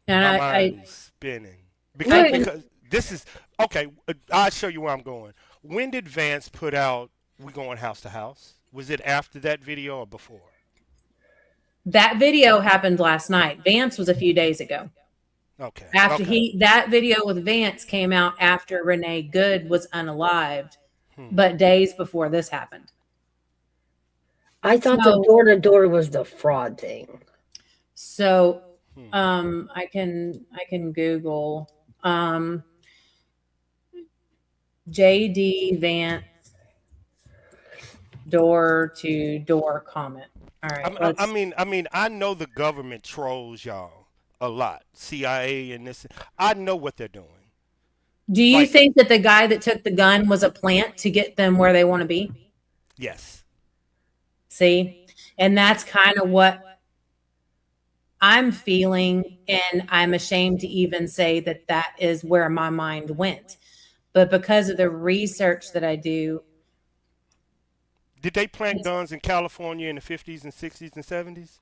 And my mind is spinning. Because this is, okay, I'll show you where I'm going. When did Vance put out We Going House to House? Was it after that video or before? That video happened last night. Vance was a few days ago. Okay. That video with Vance came out after Renee Good was unalived, but days before this happened. I thought the door-to-door was the fraud thing. So I can Google JD Vance door-to-door comment. All right. I mean, I know the government trolls y'all a lot. CIA and this. I know what they're doing. Do you think that the guy that took the gun was a plant to get them where they want to be? Yes. See? And that's kind of what I'm feeling, and I'm ashamed to even say that that is where my mind went. But because of the research that I do. Did they plant guns in California in the 50s and 60s and 70s?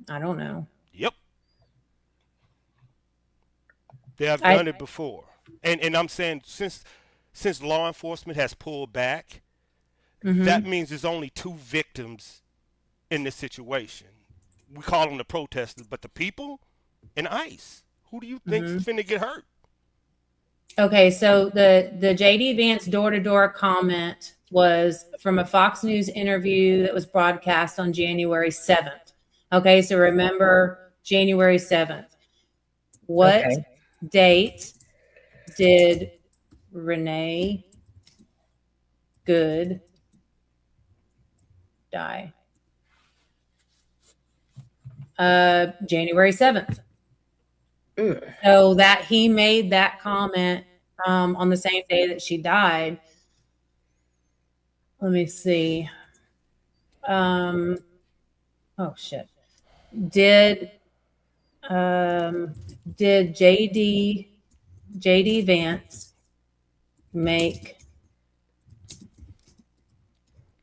I don't know. Yep. They have done it before. And I'm saying since law enforcement has pulled back, that means there's only 2 victims in this situation. We call them the protesters, but the people and ICE. Who do you think is finna get hurt? Okay, so the JD Vance door-to-door comment was from a Fox News interview that was broadcast on January 7th. Okay, so remember January 7th. What date did Renee Good die? January 7th. So that he made that comment on the same day that she died. let me see. Oh shit. Did JD Vance make,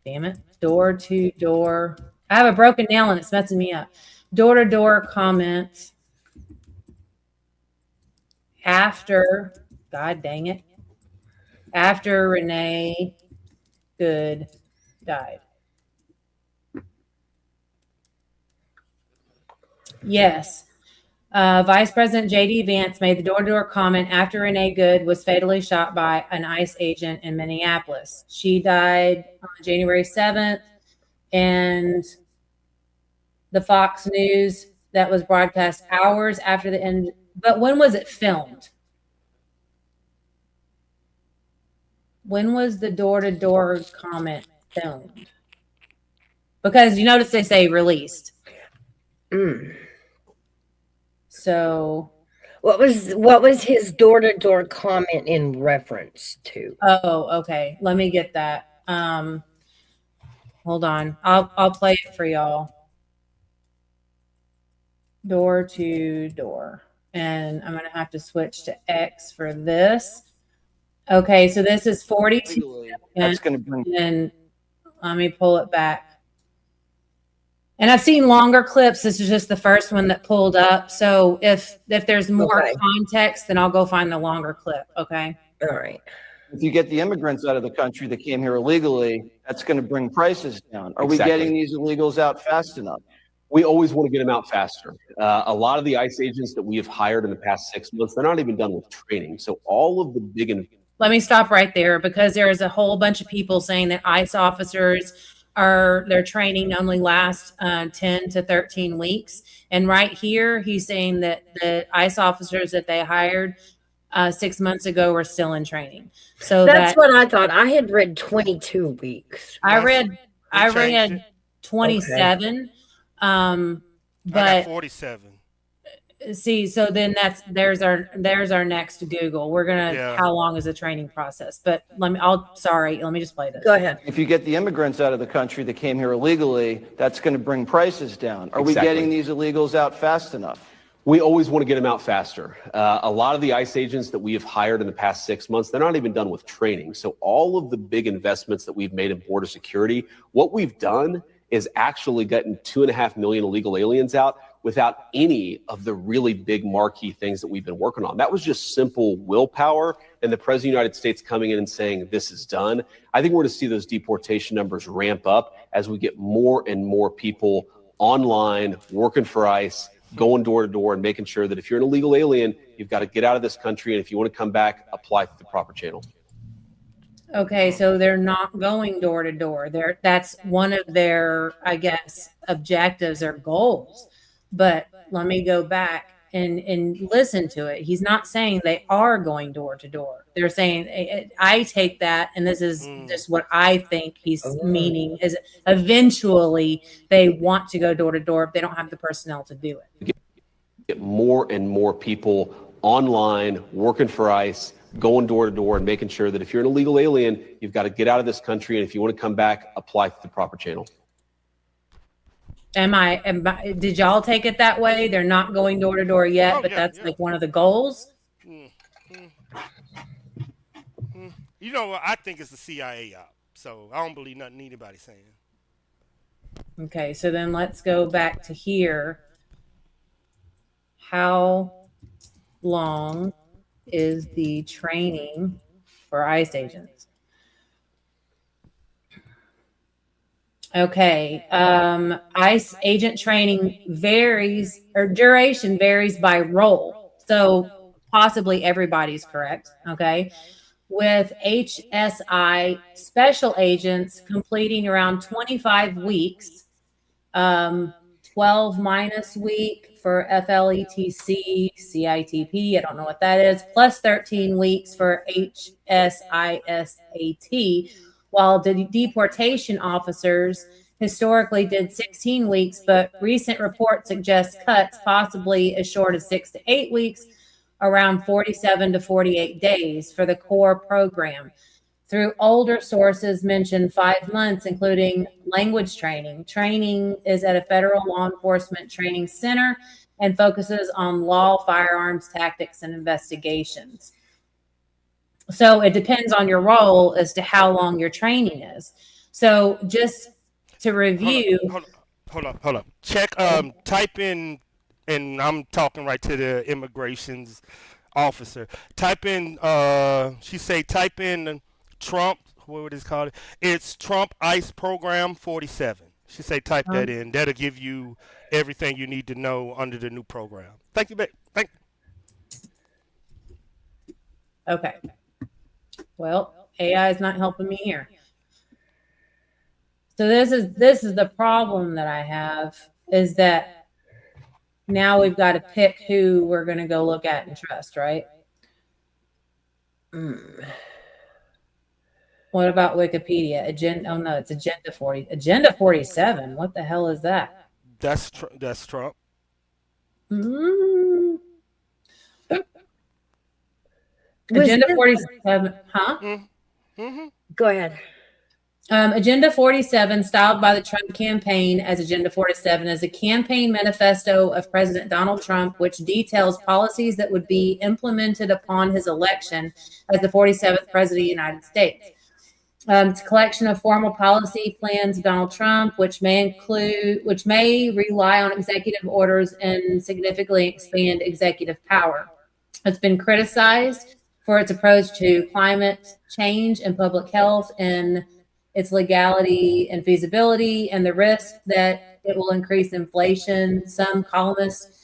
damn it, door to door? I have a broken nail and it's messing me up. Door to door comments after, God dang it, after Renee Good died. Yes. Vice President J.D. Vance made the door-to-door comment after Renee Good was fatally shot by an ICE agent in Minneapolis. She died on January 7th, and the Fox News that was broadcast hours after the end. But when was it filmed? When was the door-to-door comment filmed? Because you notice they say released. So what was his door-to-door comment in reference to? Oh, okay. Let me get that. Hold on. I'll play it for y'all. Door to door. And I'm gonna have to switch to X for this. Okay, so this is 42. That's gonna bring, and let me pull it back. And I've seen longer clips. This is just the first one that pulled up. So if there's more context, then I'll go find the longer clip. Okay. All right. if you get the immigrants out of the country that came here illegally, that's going to bring prices down. Are we getting these illegals out fast enough? We always want to get them out faster. A lot of the ICE agents that we have hired in the past 6 months, they're not even done with training. So all of the big Let me stop right there because there is a whole bunch of people saying that ICE officers their training only lasts 10 to 13 weeks. And right here, he's saying that the ICE officers that they hired 6 months ago were still in training. So that's what I thought. I had read 22 weeks. I read 27. But I got 47. See, so then there's our next Google. We're gonna how long is the training process? But let me just play this. Go ahead. If you get the immigrants out of the country that came here illegally, that's going to bring prices down. Are we getting these illegals out fast enough? We always want to get them out faster. A lot of the ICE agents that we have hired in the past 6 months, they're not even done with training. So all of the big investments that we've made in border security, what we've done is actually gotten 2.5 million illegal aliens out without any of the really big marquee things that we've been working on. That was just simple willpower and the President of the United States coming in and saying, this is done. I think we're going to see those deportation numbers ramp up as we get more and more people online, working for ICE, going door to door and making sure that if you're an illegal alien, you've got to get out of this country. And if you want to come back, apply through the proper channel. Okay, so they're not going door to door. That's one of their, I guess, objectives or goals. But let me go back and listen to it. He's not saying they are going door to door. They're saying, I take that, and this is just what I think he's meaning, is eventually they want to go door to door, but they don't have the personnel to do it. Get more and more people online, working for ICE, going door to door and making sure that if you're an illegal alien, you've got to get out of this country. And if you want to come back, apply through the proper channel. Did y'all take it that way? They're not going door to door yet, but that's like one of the goals. You know what? I think it's the CIA op. So I don't believe nothing anybody's saying. Okay, so then let's go back to here. How long is the training for ICE agents? Okay, ICE agent training varies, or duration varies by role. So possibly everybody's correct, okay? With HSI special agents completing around 25 weeks, 12 minus week for FLETC, CITP, I don't know what that is, plus 13 weeks for HSISAT, while the deportation officers historically did 16 weeks, but recent reports suggest cuts possibly as short as 6 to 8 weeks, around 47 to 48 days for the core program. Through older sources mentioned 5 months, including language training. Training is at a federal law enforcement training center and focuses on law, firearms, tactics, and investigations. So it depends on your role as to how long your training is. So just to review. Hold up. Check, type in, and I'm talking right to the immigrations officer. Type in, type in Trump, what would it called? It's Trump ICE Program 47. She say type that in. That'll give you everything you need to know under the new program. Thank you, babe. Thank you. Okay. Well, AI is not helping me here. So this is the problem that I have, is that now we've got to pick who we're going to go look at and trust, right? What about Wikipedia? It's Agenda 40. Agenda 47. What the hell is that? That's Trump. Agenda 47, huh? Mm-hmm. Go ahead. Agenda 47, styled by the Trump campaign as Agenda 47, is a campaign manifesto of President Donald Trump, which details policies that would be implemented upon his election as the 47th President of the United States. It's a collection of formal policy plans of Donald Trump, which may rely on executive orders and significantly expand executive power. It's been criticized for its approach to climate change and public health, and its legality and feasibility, and the risk that it will increase inflation. Some columnists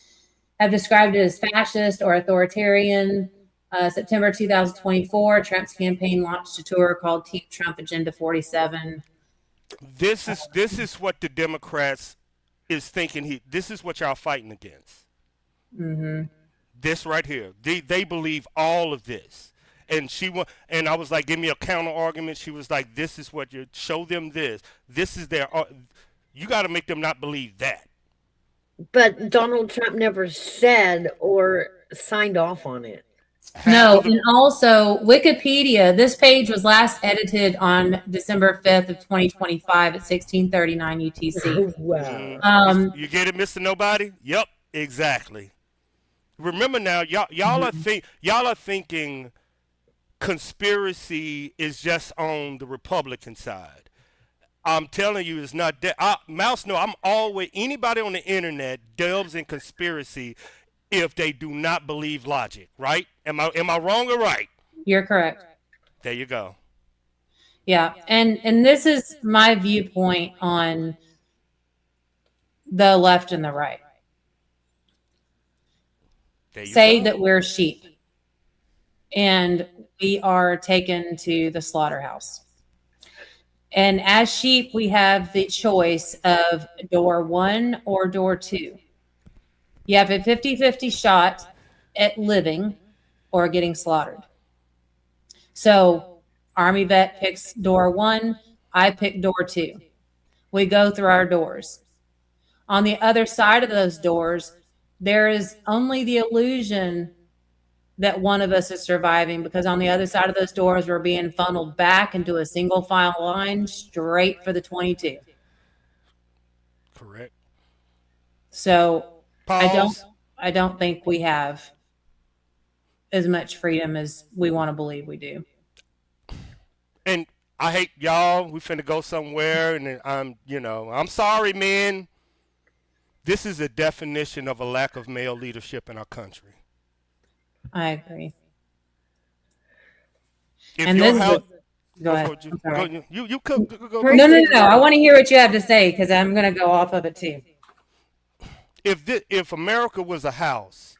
have described it as fascist or authoritarian. September 2024, Trump's campaign launched a tour called Keep Trump Agenda 47. This is what the Democrats is thinking. This is what y'all fighting against. Mm-hmm. This right here. They believe all of this. And I was like, give me a counter argument. She was like, this is what you show them this. This is their, you got to make them not believe that. But Donald Trump never said or signed off on it. No, and also Wikipedia, this page was last edited on December 5th of 2025 at 1639 UTC. Wow. You get it, Mr. Nobody? Yep, exactly. Remember now, y'all are thinking conspiracy is just on the Republican side. I'm telling you, it's not that. Mouse, no, I'm always, anybody on the internet delves in conspiracy if they do not believe logic, right? Am I wrong or right? You're correct. There you go. Yeah, and this is my viewpoint on the left and the right. Say that we're sheep and we are taken to the slaughterhouse. And as sheep, we have the choice of door 1 or door 2. You have a 50-50 shot at living or getting slaughtered. So Army vet picks door 1, I pick door 2. We go through our doors. On the other side of those doors, there is only the illusion that one of us is surviving, because on the other side of those doors, we're being funneled back into a single file line straight for the 22. Correct. So Pause. I don't think we have as much freedom as we want to believe we do. And I hate y'all. We finna go somewhere, and I'm sorry, man. This is a definition of a lack of male leadership in our country. I agree. If and your this house, go ahead. You could go. No. I want to hear what you have to say, because I'm going to go off of it too. If America was a house,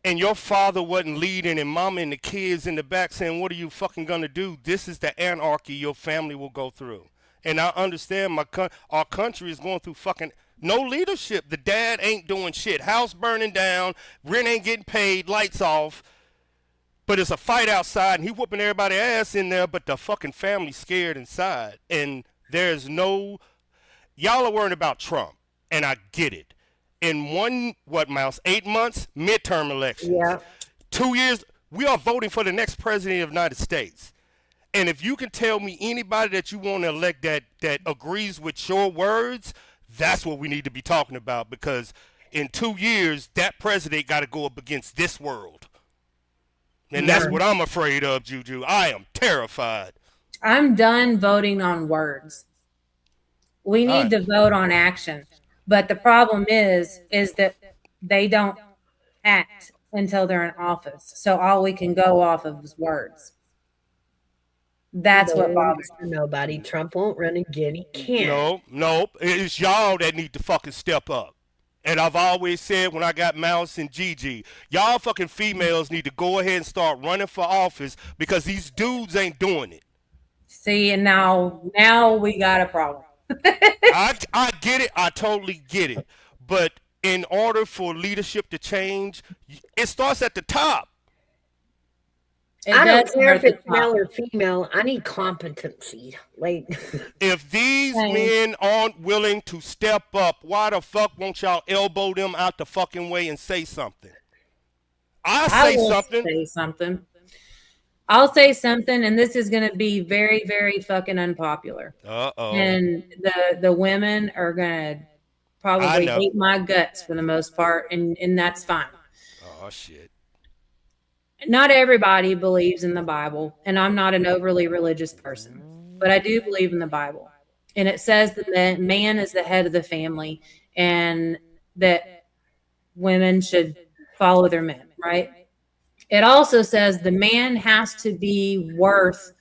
and your father wasn't leading, and mama and the kids in the back saying, "What are you fucking gonna do?" This is the anarchy your family will go through. And I understand our country is going through fucking no leadership. The dad ain't doing shit. House burning down, rent ain't getting paid, lights off. But it's a fight outside, and he whooping everybody's ass in there, but the fucking family's scared inside. And there's no, y'all are worrying about Trump, and I get it. In 8 months, midterm elections. Yeah. 2 years, we are voting for the next president of the United States. And if you can tell me anybody that you want to elect that agrees with your words, that's what we need to be talking about. Because in 2 years, that president got to go up against this world. And that's what I'm afraid of, Juju. I am terrified. I'm done voting on words. We need to vote on action. But the problem is that they don't act until they're in office. So all we can go off of is words. That's what bothers me. Nobody. Trump won't run again. He can't. No. It's y'all that need to fucking step up. And I've always said when I got Mouse and Gigi, y'all fucking females need to go ahead and start running for office because these dudes ain't doing it. See, and now we got a problem. I get it. I totally get it. But in order for leadership to change, it starts at the top. I don't care if it's male or female. I need competency. Like, if these men aren't willing to step up, why the fuck won't y'all elbow them out the fucking way and say something? I will say something. I'll say something, and this is going to be very, very fucking unpopular. And the women are going to probably hate my guts for the most part, and that's fine. Oh, shit. Not everybody believes in the Bible, and I'm not an overly religious person, but I do believe in the Bible. And it says that man is the head of the family and that women should follow their men, right? It also says the man has to be worth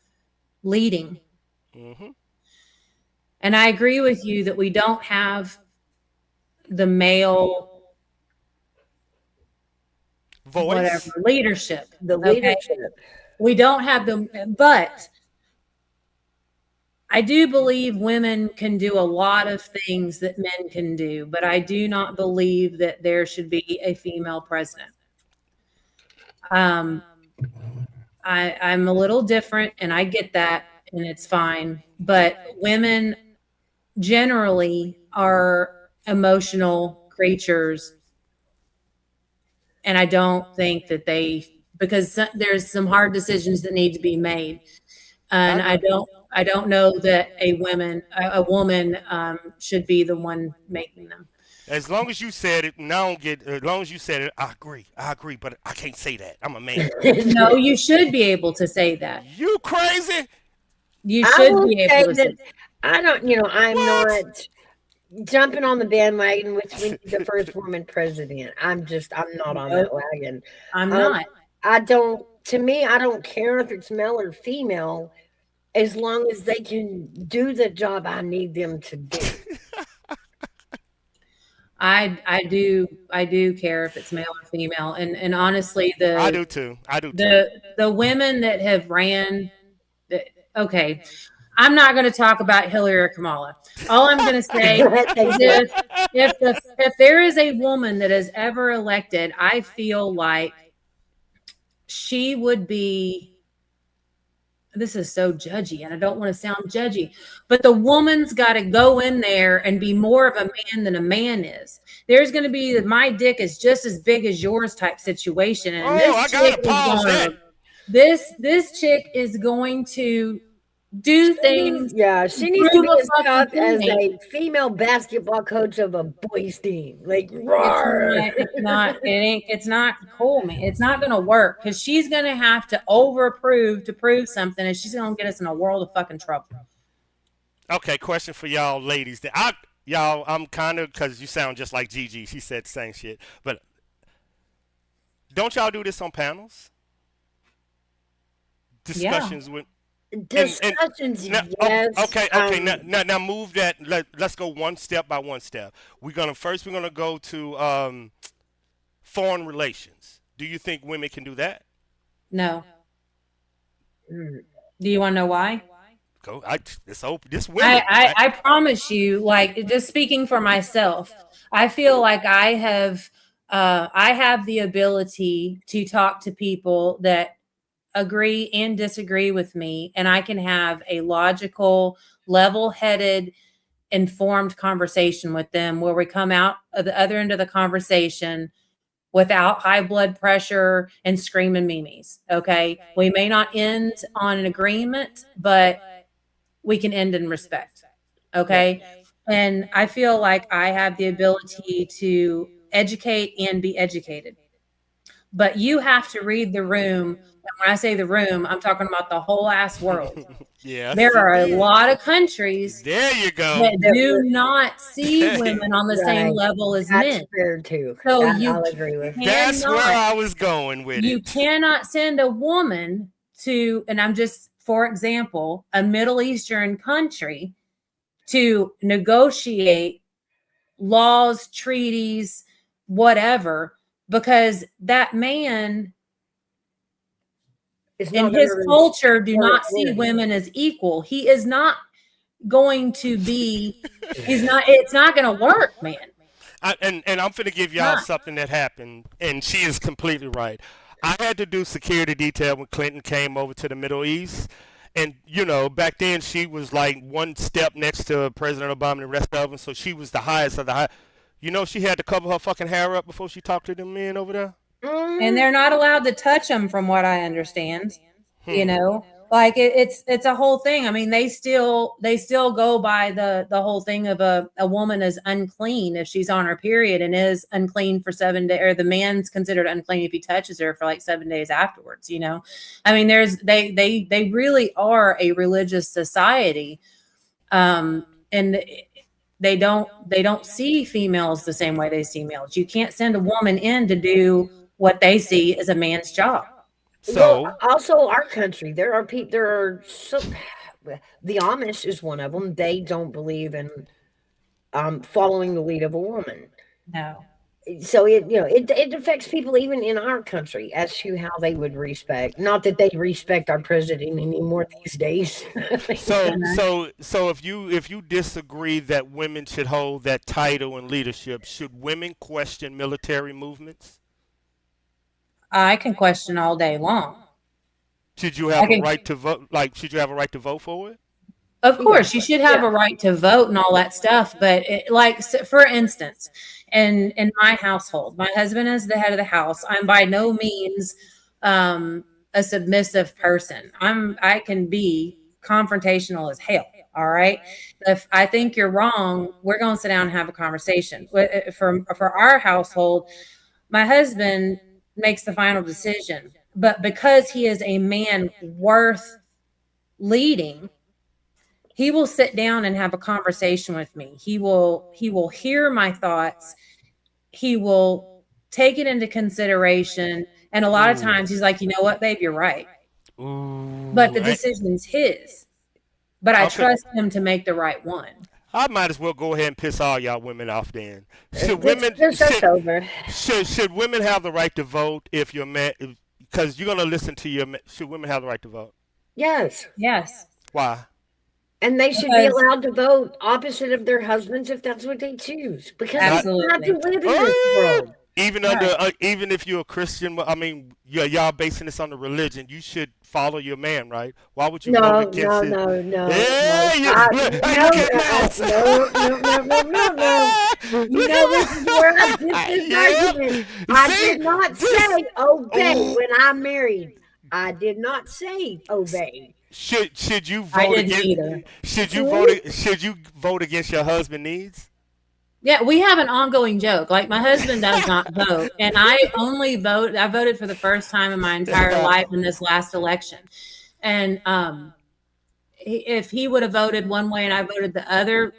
leading. Mm-hmm. And I agree with you that we don't have the male voice, whatever, leadership. Leadership. We don't have them, but I do believe women can do a lot of things that men can do, but I do not believe that there should be a female president. I'm a little different, and I get that, and it's fine. But women generally are emotional creatures, and I don't think that because there's some hard decisions that need to be made, and I don't know that a woman should be the one making them. As long as you said it, as long as you said it, I agree, but I can't say that. I'm a man. No, you should be able to say that. You crazy? You should be able to say that. I don't, I'm not jumping on the bandwagon, which we need the first woman president. I'm not on that wagon. I'm not. To me, I don't care if it's male or female, as long as they can do the job I need them to do. I do care if it's male or female, and honestly, I do too. The women that have ran, okay, I'm not going to talk about Hillary or Kamala. All I'm going to say is if there is a woman that is ever elected, I feel like she would be. This is so judgy, and I don't want to sound judgy, but the woman's got to go in there and be more of a man than a man is. There's going to be my dick is just as big as yours type situation. And I got to pause that. This chick is going to do things. Yeah, she needs to be as tough as a female basketball coach of a boys team. Like, roar. It's not cool, man. It's not going to work because she's going to have to to prove something, and she's going to get us in a world of fucking trouble. Okay, question for y'all ladies. I'm kind of, because you sound just like Gigi. She said the same shit. But don't y'all do this on panels? Discussions with... Discussions, yes. Okay. Now move that. Let's go one step by one step. We're gonna go to foreign relations. Do you think women can do that? No. Do you want to know why? Go. It's open. This women. I promise you. Like, just speaking for myself, I feel like I have the ability to talk to people that agree and disagree with me, and I can have a logical, level-headed, informed conversation with them where we come out of the other end of the conversation without high blood pressure and screaming memes. Okay. We may not end on an agreement, but we can end in respect. Okay. And I feel like I have the ability to educate and be educated. But you have to read the room. And when I say the room, I'm talking about the whole ass world. Yes, There are a indeed. lot of countries There you go. that do not see women on the same Right. level as That's men. fair too. So That you I'll agree with. That's where cannot, I was going with you it. cannot send a woman to, and I'm just, for example, a Middle Eastern country to negotiate laws, treaties, whatever, because that man It's in not his gonna culture do support not see women. women as equal. He is not going to be, it's not going to work, man. And I'm finna give y'all Not. something that happened, and she is completely right. I had to do security detail when Clinton came over to the Middle East, and you know back then she was like one step next to President Obama and the rest of them, so she was the highest of the high. You know she had to cover her fucking hair up before she talked to them men over there. And they're not allowed to touch them, from what I understand. You know, like it's a whole thing. I mean, they still go by the whole thing of a woman is unclean if she's on her period and is unclean for 7 days, or the man's considered unclean if he touches her for like 7 days afterwards. You know, I mean, they really are a religious society, and they don't see females the same way they see males. You can't send a woman in to do what they see as a man's job. So Well, also our country, there are people. There are the Amish is one of them. They don't believe in following the lead of a woman. No. So it affects people even in our country as to how they would respect. Not that they respect our president anymore these days. So if you disagree that women should hold that title and leadership, should women question military movements? I can question all day long. Should you have a right to vote? Like, should you have a right to vote for it? Of course, you should have a right to vote and all that stuff. But for instance, in my household, my husband is the head of the house. I'm by no means a submissive person. I can be confrontational as hell. All right. If I think you're wrong, we're going to sit down and have a conversation. For our household, my husband makes the final decision, but because he is a man worth leading, he will sit down and have a conversation with me. He will hear my thoughts. He will take it into consideration. And a lot of times he's like, you know what, babe, you're right. But the decision's his. But I trust him to make the right one. I might as well go ahead and piss all y'all women off then. Should women should women have the right to vote if you're man? Because you're gonna listen to your. Should women have the right to vote? Yes. Yes. Why? And they should be allowed to vote opposite of their husbands if that's what they choose. Because they have to live in this world. Even even if you're a Christian, I mean, y'all basing this on the religion. You should follow your man, right? Why would you vote against it? No. Yeah, You know, this is where I did this argument. I did not say obey when I married. I did not say obey. Should you vote against? Should you vote against your husband's needs? Yeah, we have an ongoing joke. Like, my husband does not vote, and I only vote. I voted for the first time in my entire life in this last election, and if he would have voted one way and I voted the other,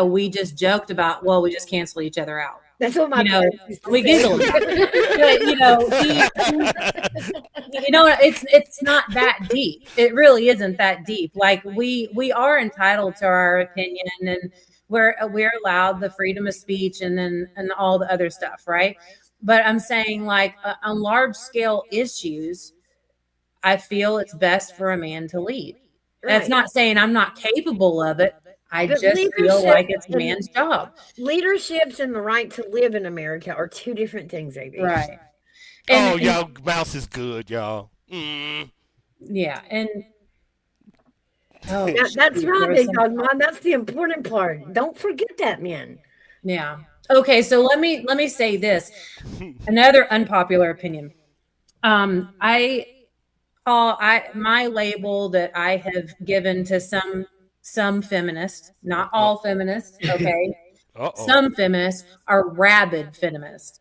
we just joked about, well, we just cancel each other out. That's what my we giggled. But, it's not that deep. It really isn't that deep. Like, we are entitled to our opinion, and we're allowed the freedom of speech and all the other stuff, right? But I'm saying, like, on large scale issues, I feel it's best for a man to lead. Right. That's not saying I'm not capable of it. I just feel like it's a man's job. Leaderships and the right to live in America are two different things, AB. Right. Y'all, mouse is good, y'all. Yeah, and that's right, Big Dog Mom. That's the important part. Don't forget that, man. Yeah. Okay, so let me say this. Another unpopular opinion. My label that I have given to some feminists, not all feminists, okay? Some feminists are rabid feminists.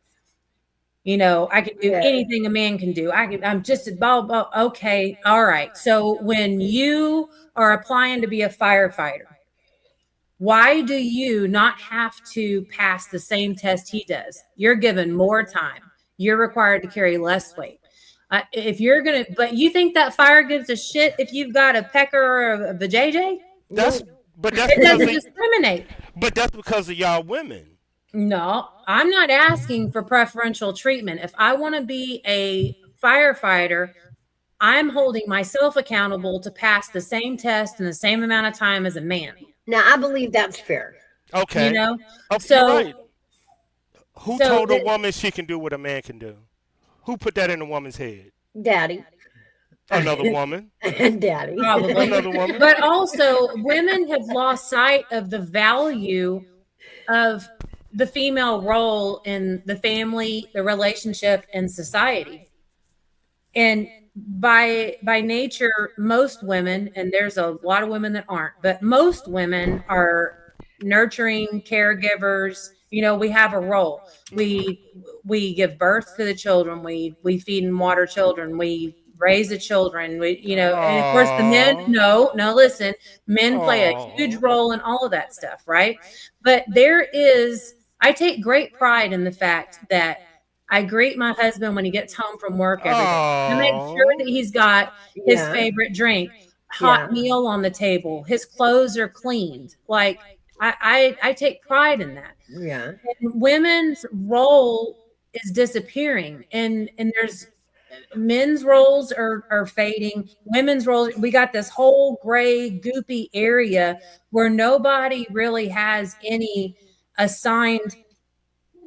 You know, I can do anything a man can do. I'm just a blah, blah. Okay, all right. So when you are applying to be a firefighter, why do you not have to pass the same test he does? You're given more time. You're required to carry less weight. If you're gonna, but you think that fire gives a shit if you've got a pecker or a vajayjay? It doesn't discriminate. But that's because of y'all women. No, I'm not asking for preferential treatment. If I want to be a firefighter, I'm holding myself accountable to pass the same test in the same amount of time as a man. Now, I believe that's fair. Okay. You know? So, right. Who told a woman she can do what a man can do? Who put that in a woman's head? Daddy. Another woman. Daddy. Probably. Another woman. But also, women have lost sight of the value of the female role in the family, the relationship, and society. And by nature, most women, and there's a lot of women that aren't, but most women are nurturing caregivers. You know, we have a role. We give birth to the children. We feed and water children. We raise the children. And of course the men, no, listen, men play a huge role in all of that stuff, right? But I take great pride in the fact that I greet my husband when he gets home from work every day. I make sure that he's got his favorite drink, hot meal on the table. His clothes are cleaned. Like I take pride in that. Yeah. And women's role is disappearing, and there's men's roles are fading. Women's roles, we got this whole gray, goopy area where nobody really has any assigned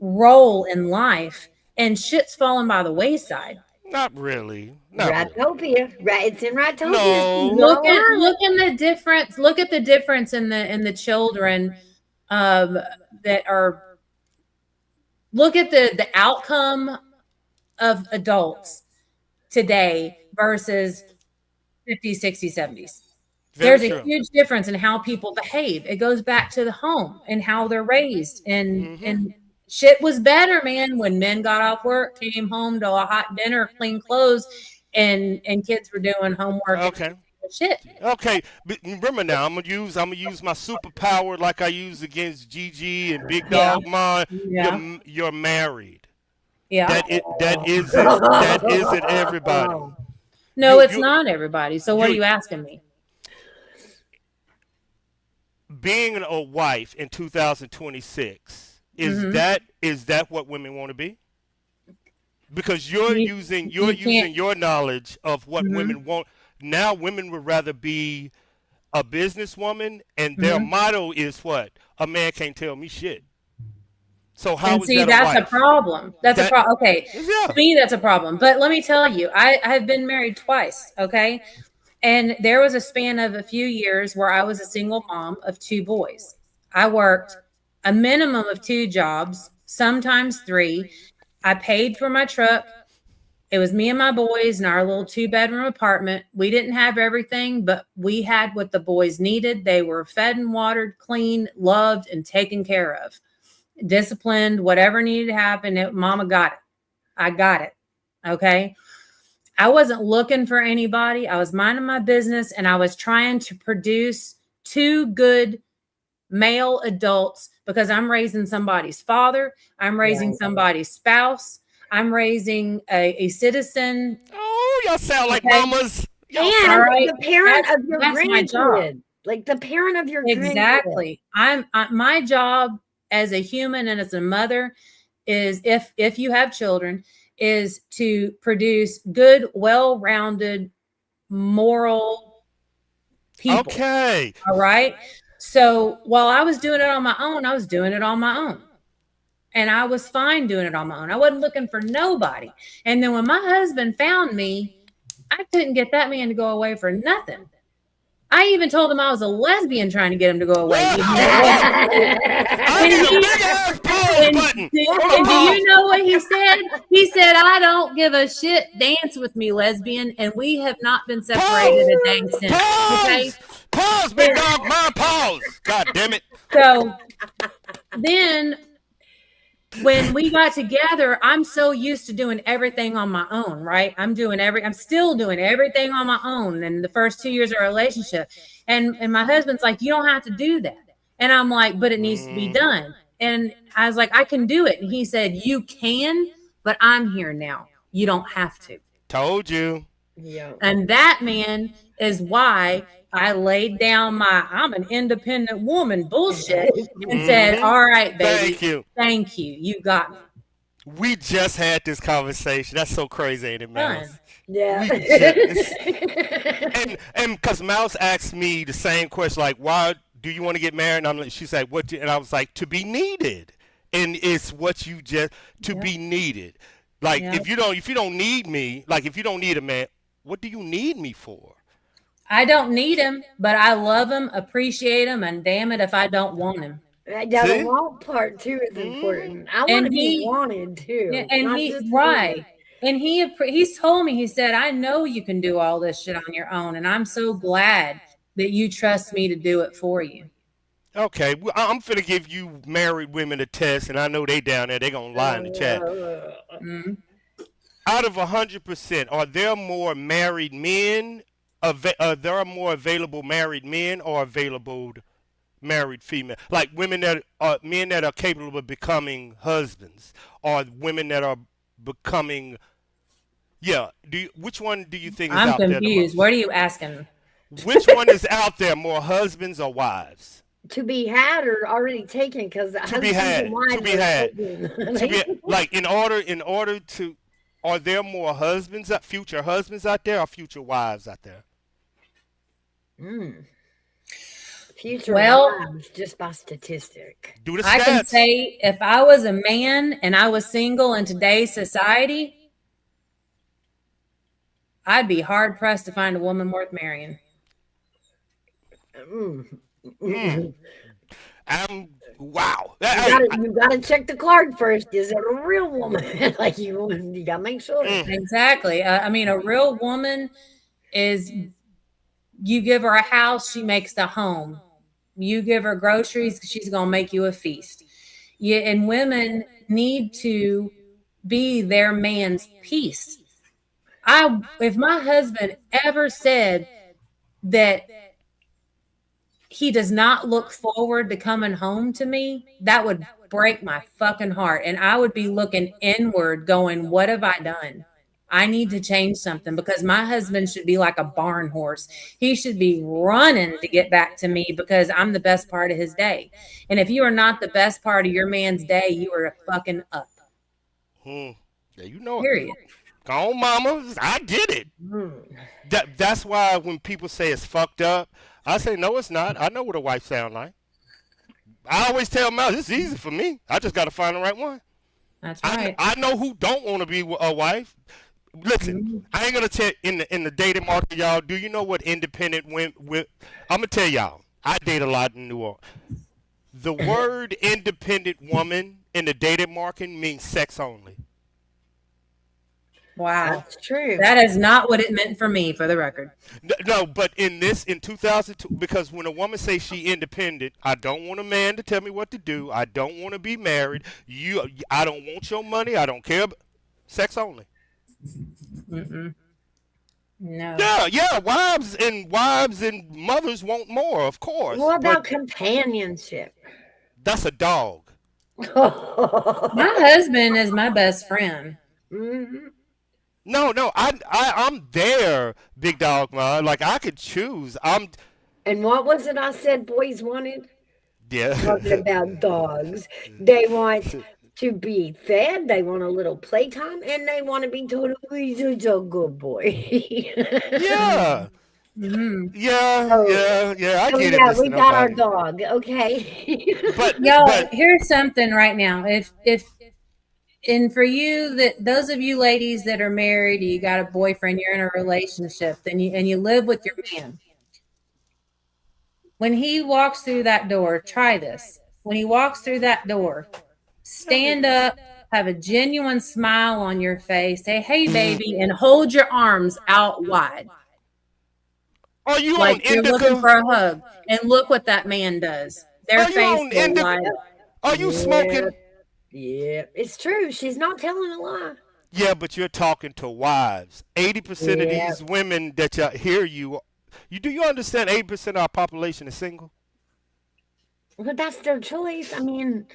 role in life. And shit's falling by the wayside. Not really. Ratopia. Right. It's in Ratopia. No. Look at the difference. Look at the difference in the children that are. Look at the outcome of adults today versus 50s, 60s, 70s. There's a huge difference in how people behave. It goes back to the home and how they're raised, and shit was better, man, when men got off work, came home to a hot dinner, clean clothes, and kids were doing homework. Okay. Shit. Okay. But remember now, I'm gonna use my superpower like I use against Gigi and Big Dog Mom. Yeah. You're married. Yeah. That isn't everybody. No, it's not everybody. So what are you asking me? Being a wife in 2026. Is that what women want to be? Because you're using your knowledge of what women want. Now women would rather be a businesswoman, and their motto is what? A man can't tell me shit. So how is that that's a problem. That's a problem. Okay. Yeah. To me, that's a problem. But let me tell you, I have been married twice. Okay. And there was a span of a few years where I was a single mom of 2 boys. I worked a minimum of 2 jobs, sometimes 3. I paid for my truck. It was me and my boys in our little 2-bedroom apartment. We didn't have everything, but we had what the boys needed. They were fed and watered, clean, loved, and taken care of. Disciplined, whatever needed to happen. Mama got it. I got it. Okay. I wasn't looking for anybody. I was minding my business, and I was trying to produce 2 good male adults, because I'm raising somebody's father. I'm raising somebody's spouse. I'm raising a citizen. Oh, y'all sound like mamas. And the parent of your grandkid. Like the parent of your grandkid. Exactly. My job as a human and as a mother is, if you have children, is to produce good, well-rounded, moral people. Okay. All right. So while I was doing it on my own, I was doing it on my own. And I was fine doing it on my own. I wasn't looking for nobody. And then when my husband found me, I couldn't get that man to go away for nothing. I even told him I was a lesbian trying to get him to go away. I need a big ass pause pause button. And do you know what he said? He said, "I don't give a shit. Dance with me, lesbian." And we have not been separated a day since. Okay. Pause, big dog. Mom, pause. God damn it. So then when we got together, I'm so used to doing everything on my own, right? I'm still doing everything on my own in the first 2 years of our relationship. And my husband's like, "You don't have to do that." And I'm like, "But it needs to be done." And I was like, "I can do it." And he said, "You can, but I'm here now. You don't have to." Told you. Yeah. And that, man, is why I laid down I'm an independent woman bullshit and said, "All right, baby. Thank you. You got me." We just had this conversation. That's so crazy, ain't it, Mouse? Yeah. And because Mouse asked me the same question, like, "Why do you want to get married?" And she said, "What?" And I was like, "To be needed." And it's what you just be needed. Like if you don't need me, like if you don't need a man, what do you need me for? I don't need him, but I love him, appreciate him, and damn it if I don't want him. Yeah, the want part too is important. I want to be wanted too. And he's told me, he said, "I know you can do all this shit on your own, and I'm so glad that you trust me to do it for you." Okay, well, I'm finna give you married women a test, and I know they down there. They gonna lie in the chat. Out of 100%, are there more married men? There are more available married men or available married female, like women that are men that are capable of becoming husbands, or women that are becoming. Yeah, which one do you think is I'm out there? confused. What are you asking? Which one is out there more, husbands or wives? To be had or already taken, because To be had. Like in order to, are there more husbands, future husbands out there, or future wives out there? Future wives, just by statistic. Do the stats. I can say if I was a man and I was single in today's society, I'd be hard pressed to find a woman worth marrying. Wow. You gotta check the card first. Is it a real woman? Like you gotta make sure. Exactly. I mean, a real woman is, you give her a house, she makes the home. You give her groceries, she's gonna make you a feast. And women need to be their man's peace. If my husband ever said that he does not look forward to coming home to me, that would break my fucking heart. And I would be looking inward going, what have I done? I need to change something, because my husband should be like a barn horse. He should be running to get back to me because I'm the best part of his day. And if you are not the best part of your man's day, you are fucking up. Yeah, you know Period. it. Go on, mama. I get it. That's why when people say it's fucked up, I say, no, it's not. I know what a wife sound like. I always tell Mel, it's easy for me. I just got to find the right one. That's right. I know who don't want to be a wife. Listen, I ain't gonna tell in the dating market, y'all. Do you know what independent women? I'm gonna tell y'all. I date a lot in New Orleans. The word independent woman in the dating market means sex only. Wow, that's true. That is not what it meant for me, for the record. No, but in 2002, because when a woman says she independent, I don't want a man to tell me what to do. I don't want to be married. I don't want your money. I don't care. Sex only. No. Yeah. Wives and mothers want more, of course. What about companionship? That's a dog. My husband is my best friend. No, I'm there, big dog, man. Like I could choose. And what was it I said boys wanted? Yeah. Talking about dogs. They want to be fed, they want a little playtime, and they want to be told, he's a good boy. Yeah. Yeah, I get it. We got our dog, okay. But here's something right now. And for you, those of you ladies that are married, you got a boyfriend, you're in a relationship, and you live with your man. When he walks through that door, try this. When he walks through that door, stand up, have a genuine smile on your face, say, hey, baby, and hold your arms out wide. Are you like on you're looking indica? for a hug. And look what that man does. Their Are you face on will indica? light up. Are you smoking? Yeah, it's true. She's not telling a lie. Yeah, but you're talking to wives. 80% of these women that you hear you do you understand 80% of our population is single? Well, that's their choice. I mean,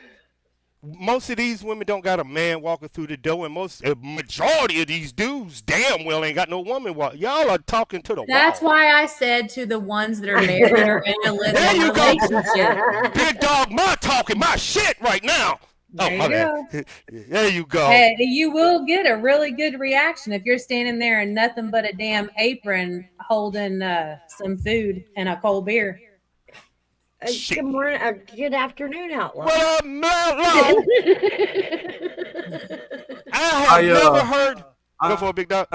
most of these women don't got a man walking through the door, and a majority of these dudes damn well ain't got no woman walk. Y'all are talking to the That's wall. why I said to the ones that are married or in a living relationship. Big dog, my talking my shit right now. There Oh, my you bad. There you go. Hey, you will get a really good reaction if you're standing there in nothing but a damn apron holding some food and a cold beer. good morning, good afternoon, outlaw. Well, I have never heard. Go for a big dog.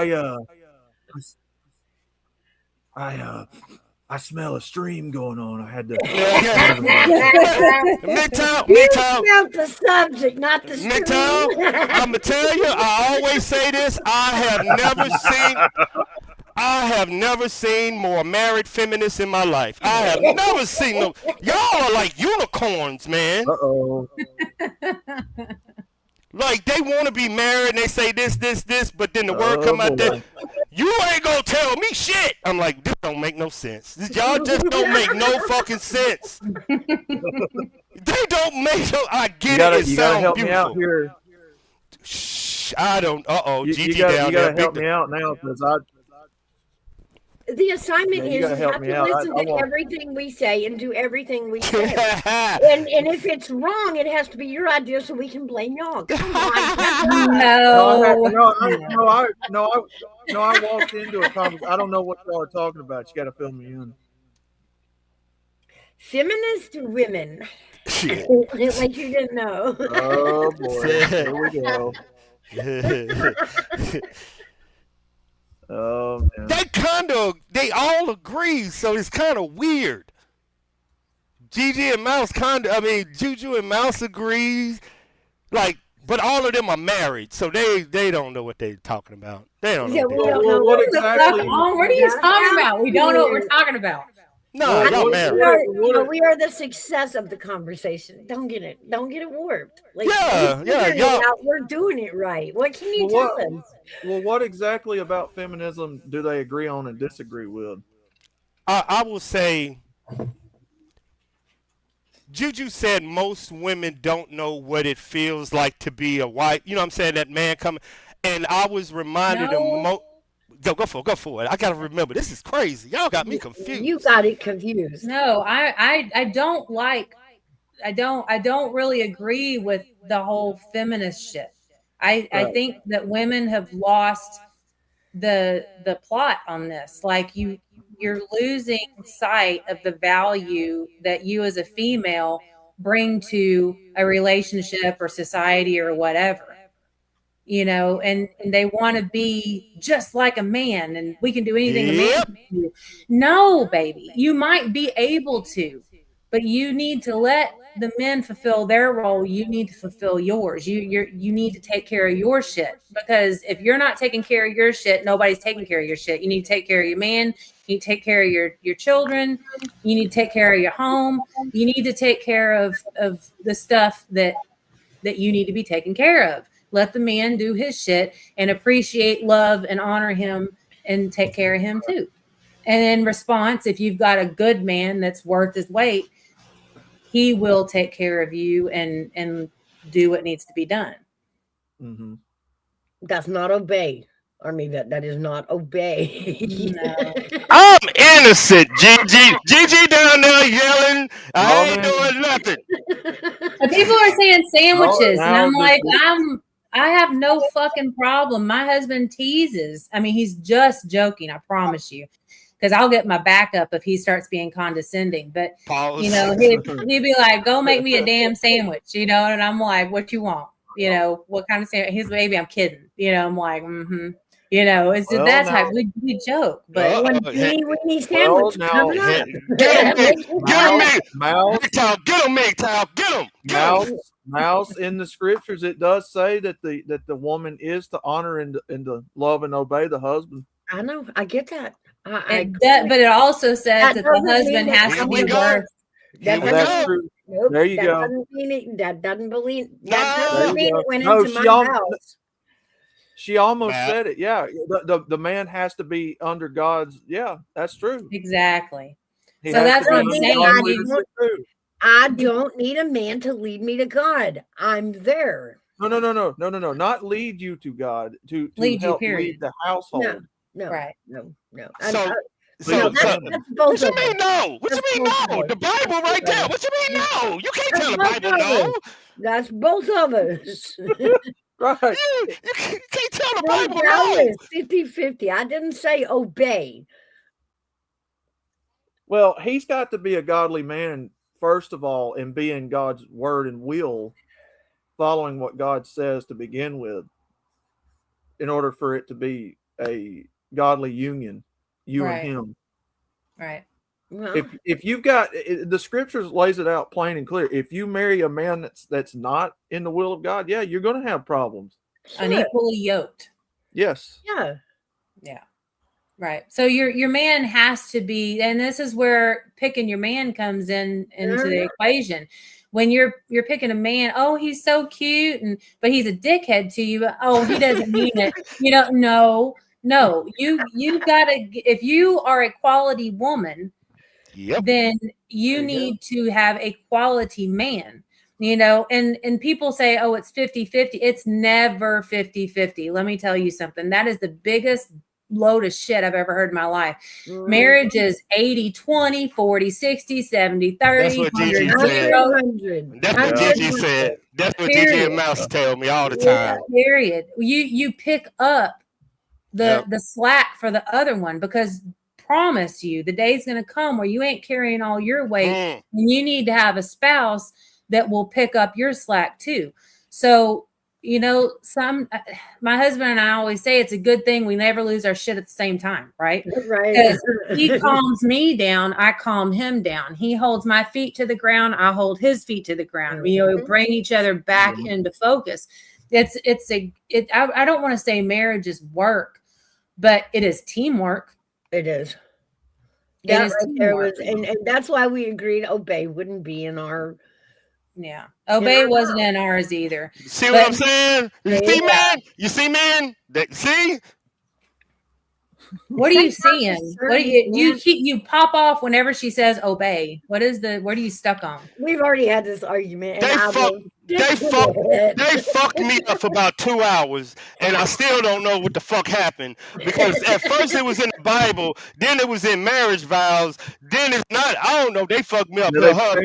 I smell a stream going on. I had to. MGTOW. You smelled the subject, not the stream. MGTOW, I'm gonna tell you. I always say this. I have never seen more married feminists in my life. I have never seen them. Y'all are like unicorns, man. Like they want to be married and they say this, but then the word come out there. You ain't gonna tell me shit. I'm like, this don't make no sense. Y'all just don't make no fucking sense. They don't make no. I get it. You gotta help beautiful. me out here. Shh, I don't. You GG down there. gotta help me out now because The assignment is you have to listen to everything we say and do everything we say. and if it's wrong, it has to be your idea so we can blame y'all. Come on. No, I walked into a conversation. I don't know what y'all are talking about. You got to fill me in. Feminist women. Like you didn't know. Oh, boy. Here we go. Oh, man. They all agree, so it's kind of weird. Juju and Mouse agrees, but all of them are married, so they don't know what they're talking about. They don't know. What exactly? What are you talking about? We don't know what we're talking about. No, y'all married. We are the success of the conversation. Don't get it warped. We're doing it right. What can you tell us? Well, what exactly about feminism do they agree on and disagree with? I will say, Juju said most women don't know what it feels like to be a wife. You know what I'm saying? That man coming. And I was reminded of Go for it. I gotta remember. This is crazy. Y'all got me confused. You got it confused. No, I don't really agree with the whole feminist shit. I think that women have lost the plot on this. Like you're losing sight of the value that you as a female bring to a relationship or society or whatever. You know, and they want to be just like a man and we can do anything a man can do. No, baby, you might be able to, but you need to let the men fulfill their role. You need to fulfill yours. You need to take care of your shit, because if you're not taking care of your shit, nobody's taking care of your shit. You need to take care of your man. You need to take care of your children. You need to take care of your home. You need to take care of the stuff that you need to be taken care of. Let the man do his shit and appreciate, love, and honor him and take care of him too. And in response, if you've got a good man that's worth his weight, he will take care of you and do what needs to be done. Mm-hmm. That's not obey. Army that is not obey. No. I'm innocent, Gigi down there yelling. I ain't doing nothing. But people are saying sandwiches, and I'm like, I have no fucking problem. My husband teases. I mean, he's just joking. I promise you, because I'll get my back up if he starts being condescending. But you know, he'd be like, "Go make me a damn sandwich," you know, and I'm like, "What you want? You know, what kind of sandwich?" He's baby, I'm kidding. You know, I'm like, mm-hmm. You know, it's that type. We joke, but when he sandwich coming up, get him, MGTOW, get him. Mouse, in the scriptures, it does say that the woman is to honor and to love and obey the husband. I know. I get that. But it also says that the doesn't mean husband that has to somebody- be worth. That That's doesn't- true. Nope, There you that go. Doesn't mean it, that doesn't believe. No. That There doesn't you mean go. it went No, into my house. She almost Matt. said it. Yeah, the man has to be under God's. Yeah, that's true. Exactly. He So has that's to be what I'm under saying. God's You- leadership, too. I don't need a man to lead me to God. I'm there. No. Not lead you to God. To Lead you, help period. lead the household. No. Right. No. So, No, so that's both what you of mean us. no? What you That's mean both no? of The us. Bible right there. What you mean no? You can't tell the That's Bible both of no. us. That's both of us. Right. You can't tell the No Bible no. balance, 50-50. I didn't say obey. Well, he's got to be a godly man, first of all, and be in God's word and will, following what God says to begin with, in order for it to be a godly union, you Right. and him. Right. Well, If you've got the scriptures lays it out plain and clear. If you marry a man that's not in the will of God, yeah, you're going to have problems. Unequally yoked. Yes. yeah. Yeah. Right. So your man has to be, and this is where picking your man comes into the equation. When you're picking a man, oh, he's so cute, but he's a dickhead to you. Oh, he doesn't mean it. You don't know. No, you gotta, if you are a quality woman, Yep. then you need to have a quality man. And people say, oh, it's 50-50. It's never 50-50. Let me tell you something. That is the biggest load of shit I've ever heard in my life. Marriage is 80-20, 40-60, 70-30. That's what Gigi said. 100. That's what Gigi said. That's what Gigi and Mouse tell me all the time. Period. You pick up the slack for the other one, because promise you the day's going to come where you ain't carrying all your weight, and you need to have a spouse that will pick up your slack too. So my husband and I always say it's a good thing we never lose our shit at the same time, right? Right. Because he calms me down, I calm him down. He holds my feet to the ground, I hold his feet to the ground. We bring each other back into focus. I don't want to say marriage is work, but it is teamwork. It is. It That is right there teamwork. was, and that's why we agreed obey wouldn't be in our. Yeah. Obey wasn't in ours either. See what I'm saying? You see, man? You see, man? See? What are you seeing? What do you pop off whenever she says obey? What are you stuck on? We've already had this argument. They fucked me up for about 2 hours, and I still don't know what the fuck happened. Because at first it was in the Bible, then it was in marriage vows, then it's not. I don't know. They fucked me up. No, Her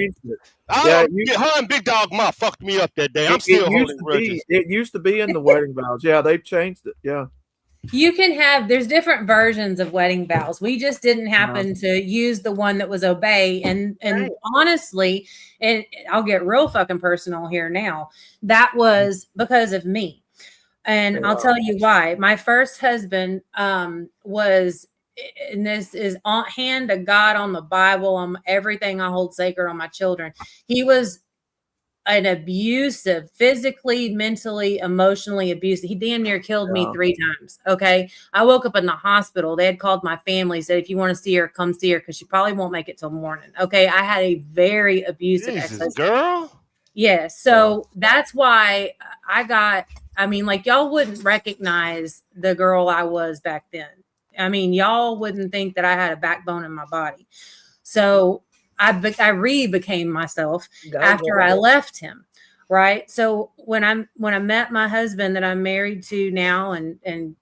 and Big Dog Ma fucked me up that day. I'm still holding grudges. It used to be in the wedding vows. Yeah, they've changed it. Yeah. There's different versions of wedding vows. We just didn't happen to use the one that was obey. And honestly, and I'll get real fucking personal here now, that was because of me. And I'll tell you why. My first husband was, and this is on hand to God, on the Bible, on everything I hold sacred, on my children. He was an abusive, physically, mentally, emotionally abusive. He damn near killed me 3 times. Okay. I woke up in the hospital. They had called my family, said, if you want to see her, come see her, because she probably won't make it till morning. Okay. I had a very abusive ex-husband. Girl. Yeah. So that's why y'all wouldn't recognize the girl I was back then. I mean, y'all wouldn't think that I had a backbone in my body. So I became myself after I left him. Right. So when I met my husband that I'm married to now, and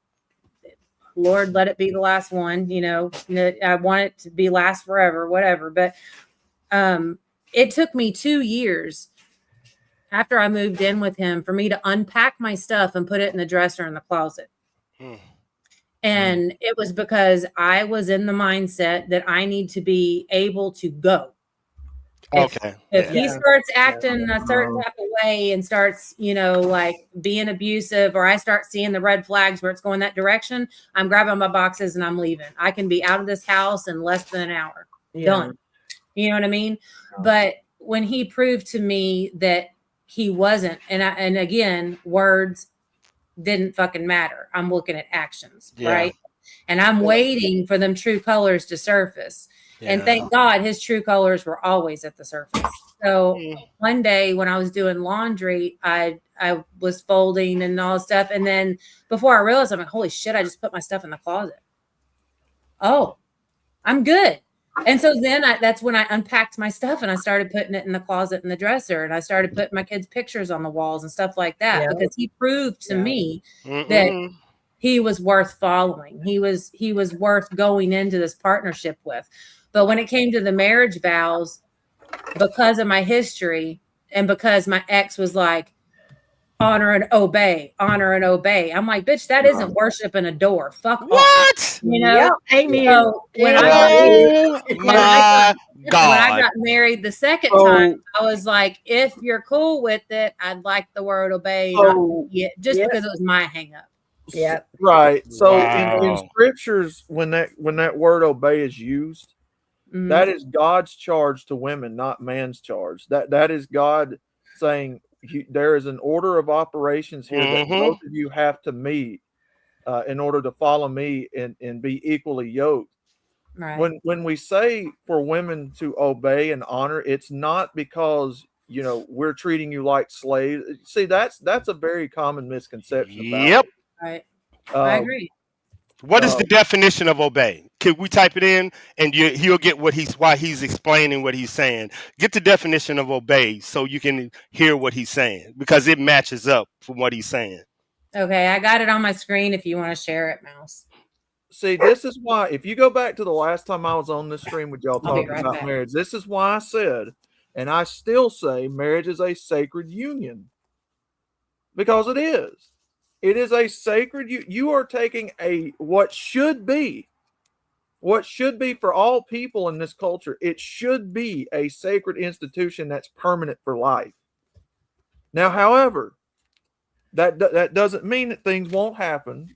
Lord, let it be the last one, I want it to be last forever, whatever. But it took me 2 years after I moved in with him for me to unpack my stuff and put it in the dresser in the closet. And it was because I was in the mindset that I need to be able to go. If he starts acting a certain type of way and starts, like being abusive, or I start seeing the red flags where it's going that direction, I'm grabbing my boxes and I'm leaving. I can be out of this house in less than an hour. Done. You know what I mean? But when he proved to me that he wasn't. And again, words didn't fucking matter. I'm looking at actions, right? And I'm waiting for them true colors to surface. And thank God his true colors were always at the surface. So one day when I was doing laundry, I was folding and all this stuff. And then before I realized, I'm like, holy shit, I just put my stuff in the closet. Oh, I'm good. And so then that's when I unpacked my stuff and I started putting it in the closet in the dresser, and I started putting my kids' pictures on the walls and stuff like that, because he proved to me that he was worth following. He was worth going into this partnership with. But when it came to the marriage vows, because of my history and because my ex was like, honor and obey, honor and obey. I'm like, bitch, that isn't worship and adore. Fuck what? Off. You know? Yep. Amen. So when I got married the second time, I was like, if you're cool with it, I'd like the word obey, because it was my hang up. Yeah. Right. So in scriptures, when that word obey is used, that is God's charge to women, not man's charge. That is God saying, there is an order of operations here that both of you have to meet in order to follow me and be equally yoked. Right. When we say for women to obey and honor, it's not because we're treating you like slaves. See, that's a very common misconception about it. Right. I agree. What is the definition of obey? Could we type it in and he'll get why he's explaining what he's saying. Get the definition of obey so you can hear what he's saying, because it matches up from what he's saying. Okay, I got it on my screen if you want to share it, Mouse. See, this is why, if you go back to the last time I was on this stream with y'all talking about marriage, this is why I said, and I still say, marriage is a sacred union. Because it is. It is a sacred, you are taking what should be for all people in this culture. It should be a sacred institution that's permanent for life. Now, however, that doesn't mean that things won't happen,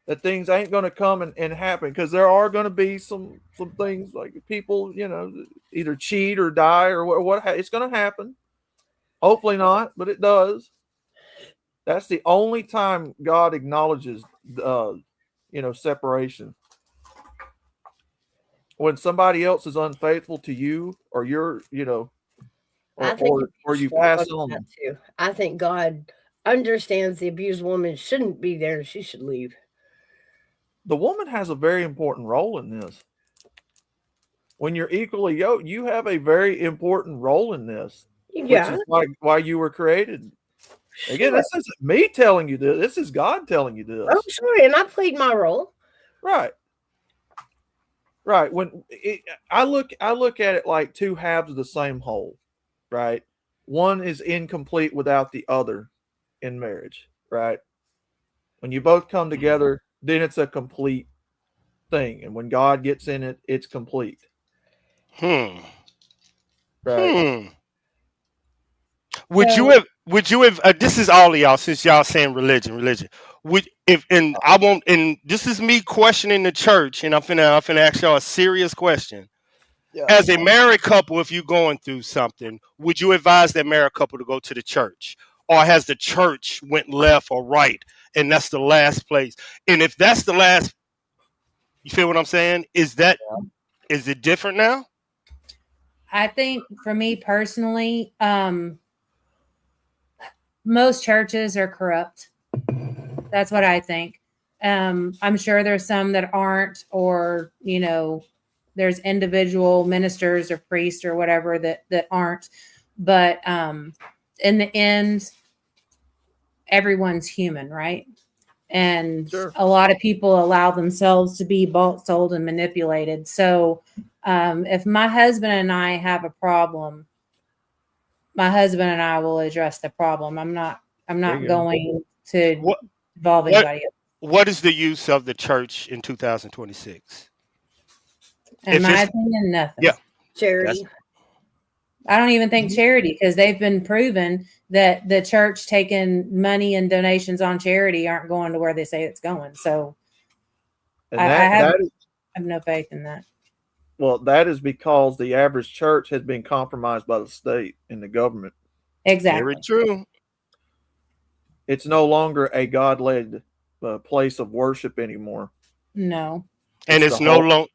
that things ain't going to come and happen, because there are going to be some things like people, either cheat or die or what it's going to happen. Hopefully not, but it does. That's the only time God acknowledges, separation. When somebody else is unfaithful to you, or you're, or you pass on. Too. I think God understands the abused woman shouldn't be there. She should leave. The woman has a very important role in this. When you're equally yoked, you have a very important role in this. Yeah. Which is why you were created. Again, this isn't me telling you this. This is God telling you this. Oh, sure. And I played my role. Right. When I look at it like two halves of the same whole, right? One is incomplete without the other in marriage, right? When you both come together, then it's a complete thing. And when God gets in it, it's complete. Right. Would you have this is all of y'all, since y'all saying religion, this is me questioning the church, and I'm finna ask y'all a serious question. As a married couple, if you're going through something, would you advise that married couple to go to the church? Or has the church went left or right, and that's the last place? And if that's the last, you feel what I'm saying? Is it different now? I think for me personally, most churches are corrupt. That's what I think. I'm sure there's some that aren't, or, there's individual ministers or priests or whatever that aren't. But in the end, everyone's human, right? And a lot of people allow themselves to be bought, sold, and manipulated. So if my husband and I have a problem, my husband and I will address the problem. I'm not going to involve anybody else. What is the use of the church in 2026? In my opinion, nothing. Yeah. Charity. I don't even think charity, because they've been proven that the church taking money and donations on charity aren't going to where they say it's going. So I have no faith in that. Well, that is because the average church has been compromised by the state and the government. Exactly. Very true. It's no longer a God-led place of worship anymore. No. And It's it's the no whole. long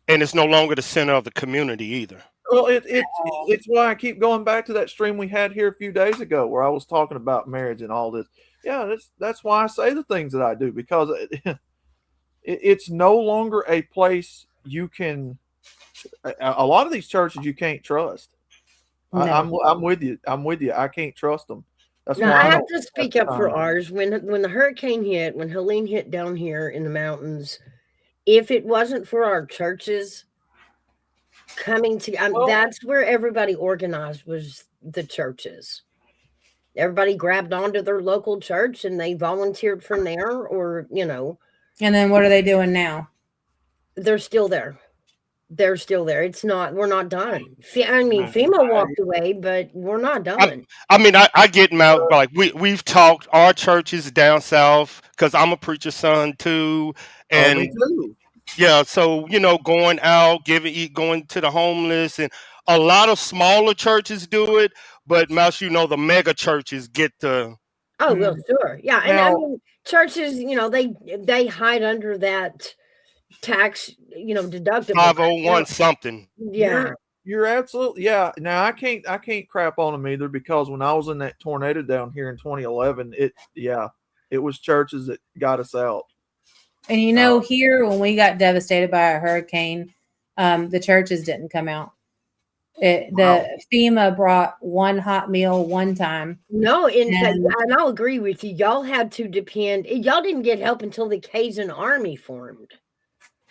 and it's no longer the center of the community either. Well, it's why I keep going back to that stream we had here a few days ago where I was talking about marriage and all this. Yeah, that's why I say the things that I do, because it's no longer a place you can. A lot of these churches you can't trust. No. I'm with you. I'm with you. I can't trust them. That's Now, why I I have don't. to speak up for ours. When the hurricane hit, when Helene hit down here in the mountains, if it wasn't for our churches coming to, Well, that's where everybody organized, was the churches. Everybody grabbed onto their local church and they volunteered from there, or And then what are they doing now? they're still there. They're still there. It's not. We're not done. I mean, FEMA walked away, but we're not done. I mean, I get them out. Like we've talked our churches down south because I'm a preacher's son too, Oh, me and too. yeah, so going out, going to the homeless, and a lot of smaller churches do it. But Mouse, the mega churches get the Oh, well, sure. Yeah. And I Now, mean, churches, they hide under that tax, deductible. 501 something. Yeah. you're absolutely, yeah. Now I can't crap on them either, because when I was in that tornado down here in 2011, it was churches that got us out. And here when we got devastated by a hurricane, the churches didn't come out. The FEMA brought one hot meal one time. No, in fact, and I'll agree with you. Y'all had to depend. Y'all didn't get help until the Cajun Army formed.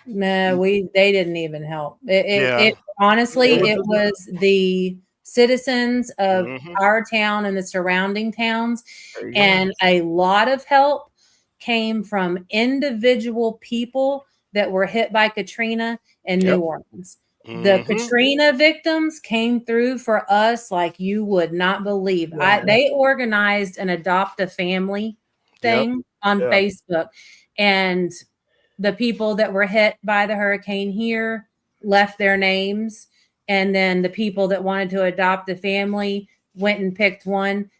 No, they didn't even help. It honestly, it was the citizens of our town and the surrounding towns, and a lot of help came from individual people that were hit by Katrina in New Orleans. The Katrina victims came through for us like you would not believe. They organized an adopt a family thing on Facebook, and the people that were hit by the hurricane here left their names, and then the people that wanted to adopt a family went and picked one.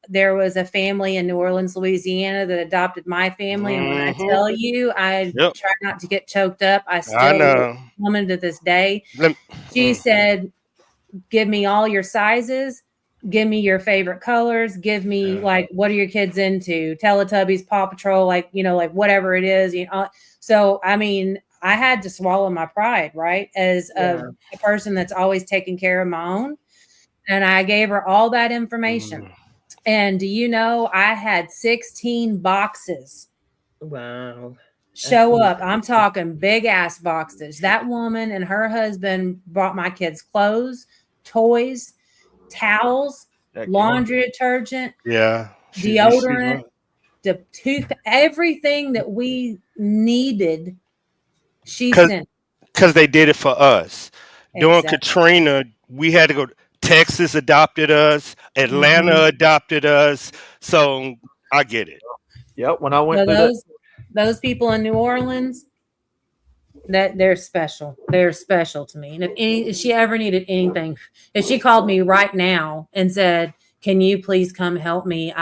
There was a family in New Orleans, Louisiana that adopted my family. And when I tell you, I try not to get choked up. I still love the woman to this day. She said, give me all your sizes. Give me your favorite colors. Give me what are your kids into? Teletubbies, Paw Patrol, like whatever it is. So, I mean, I had to swallow my pride, right? As a person that's always taking care of my own. And I gave her all that information. And do you know, I had 16 boxes. Wow. Show up. I'm talking big ass boxes. That woman and her husband brought my kids clothes, toys, towels, laundry detergent, deodorant, everything that we needed. She sent. Because they did it for us. During Katrina, we had to go. Texas adopted us. Atlanta adopted us. So I get it. Yep. When I went those people in New Orleans, that they're special. They're special to me. And if she ever needed anything, if she called me right now and said, "Can you please come help me?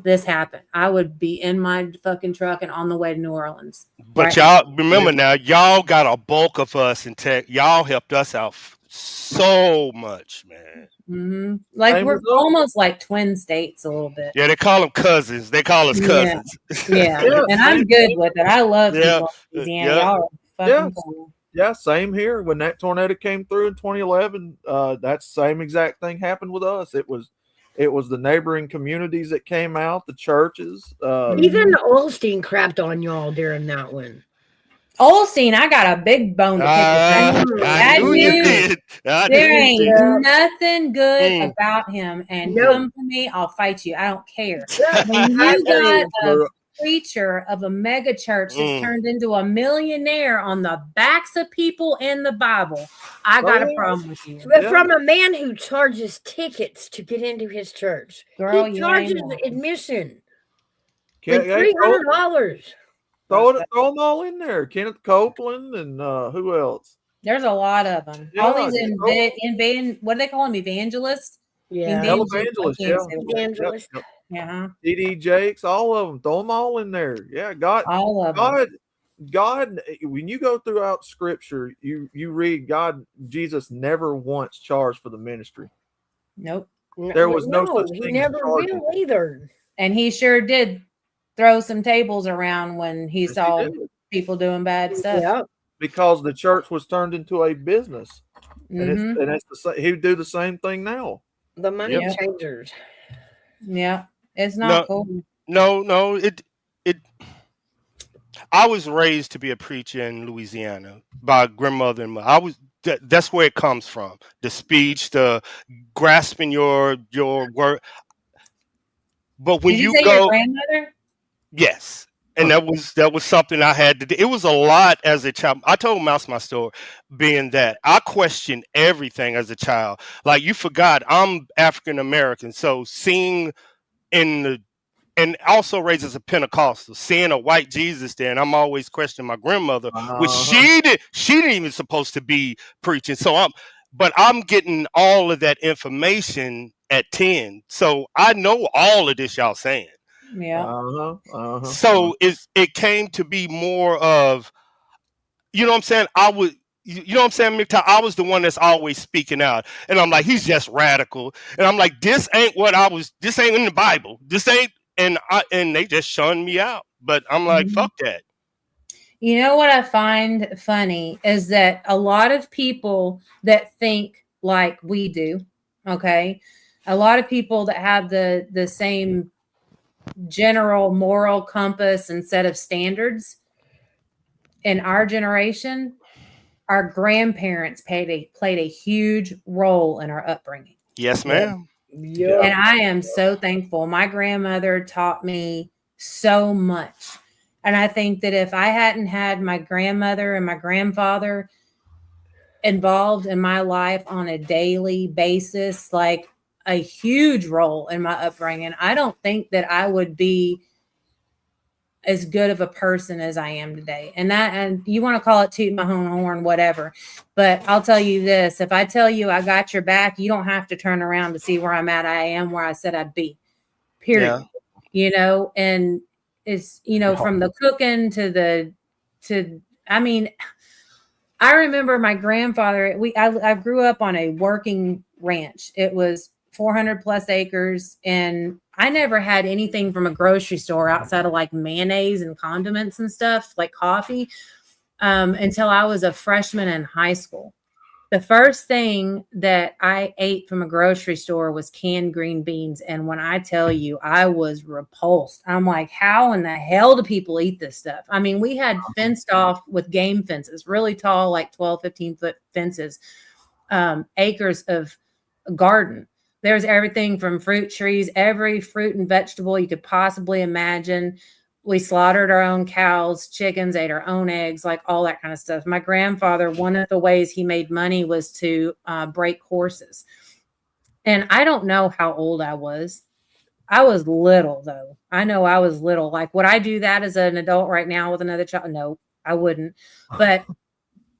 This happened," I would be in my fucking truck and on the way to New Orleans. But y'all remember now, y'all got a bulk of us in tech. Y'all helped us out so much, man. Like we're almost like twin states a little bit. Yeah, they call them cousins. They call us cousins. Yeah. And I'm good with it. I love people in Louisiana. Y'all are fucking cool. Yeah, same here. When that tornado came through in 2011, that same exact thing happened with us. It was the neighboring communities that came out, the churches. Even Olstein crapped on y'all during that one. Olstein, I got a big bone to pick with that. I knew you did. There ain't nothing good about him. And come to me, I'll fight you. I don't care. When you got a preacher of a mega church that's turned into a millionaire on the backs of people in the Bible, I got a problem with you. But from a man who charges tickets to get into his church. Girl, he charges admission. Like $300. Throw them all in there. Kenneth Copeland and who else? There's a lot of them. Yeah, all these what do they call them? Evangelists? Yeah. Televangelist, yeah. Evangelist. Yep. Yeah. D.D. Jakes, all of them. Throw them all in there. Yeah, All of them. God, when you go throughout Scripture, you read Jesus never once charged for the ministry. Nope. There was no such he thing as never charging. will either. And he sure did throw some tables around when he Yes, he saw did. people doing bad stuff. Yeah. Because the church was turned into a business, Mhm. and it's he would do the same thing now. The money Yep. changers. Yeah. It's not cool. No. I was raised to be a preacher in Louisiana by grandmother and mother. That's where it comes from. The speech, the grasping your word. But when Did you you say go, your grandmother? yes. And that was something I had to do. It was a lot as a child. I told Mouse my story, being that I questioned everything as a child. Like, you forgot, I'm African American, so seeing and also raised as a Pentecostal, seeing a white Jesus there, and I'm always questioning my grandmother, which she didn't even supposed to be preaching. But I'm getting all of that information at 10, so I know all of this y'all saying. Yeah. So it came to be more of, you know what I'm saying? You know what I'm saying, Mick? I was the one that's always speaking out. And I'm like, he's just radical. And I'm like, this ain't in the Bible. This ain't, and they just shunned me out. But I'm like, fuck that. You know what I find funny is that a lot of people that think like we do, okay? A lot of people that have the same general moral compass and set of standards in our generation, our grandparents played a huge role in our upbringing. Yes, ma'am. Yeah. And I am so thankful. My grandmother taught me so much. And I think that if I hadn't had my grandmother and my grandfather involved in my life on a daily basis, like a huge role in my upbringing, I don't think that I would be as good of a person as I am today. And you want to call it toot my own horn, whatever. But I'll tell you this, if I tell you I got your back, you don't have to turn around to see where I'm at. I am where I said I'd be, period. Yeah. And it's, from the cooking I remember my grandfather, I grew up on a working ranch. It was 400 plus acres, and I never had anything from a grocery store outside of like mayonnaise and condiments and stuff like coffee until I was a freshman in high school. The first thing that I ate from a grocery store was canned green beans. And when I tell you, I was repulsed. I'm like, how in the hell do people eat this stuff? I mean, we had fenced off with game fences, really tall, like 12, 15-foot fences, acres of garden. There's everything from fruit trees, every fruit and vegetable you could possibly imagine. We slaughtered our own cows, chickens, ate our own eggs, like all that kind of stuff. My grandfather, one of the ways he made money was to break horses. And I don't know how old I was. I was little, though. I know I was little. Like, would I do that as an adult right now with another child? No, I wouldn't. But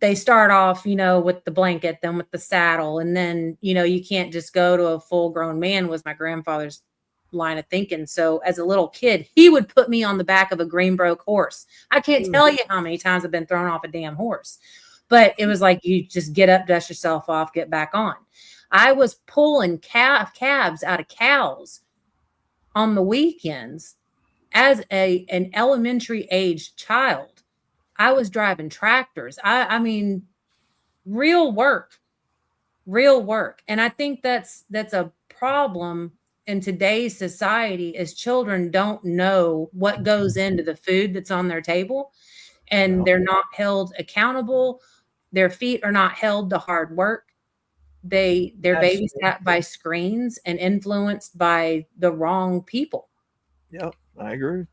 they start off, with the blanket, then with the saddle. And then, you can't just go to a full grown man, was my grandfather's line of thinking. So as a little kid, he would put me on the back of a Greenbroke horse. I can't tell you how many times I've been thrown off a damn horse, but it was like, you just get up, dust yourself off, get back on. I was pulling calves out of cows on the weekends as an elementary age child. I was driving tractors. I mean, real work. And I think that's a problem in today's society, is children don't know what goes into the food that's on their table, and they're not held accountable. Their feet are not held to hard work. They're babysat by screens and influenced by the wrong people. Yep, I agree.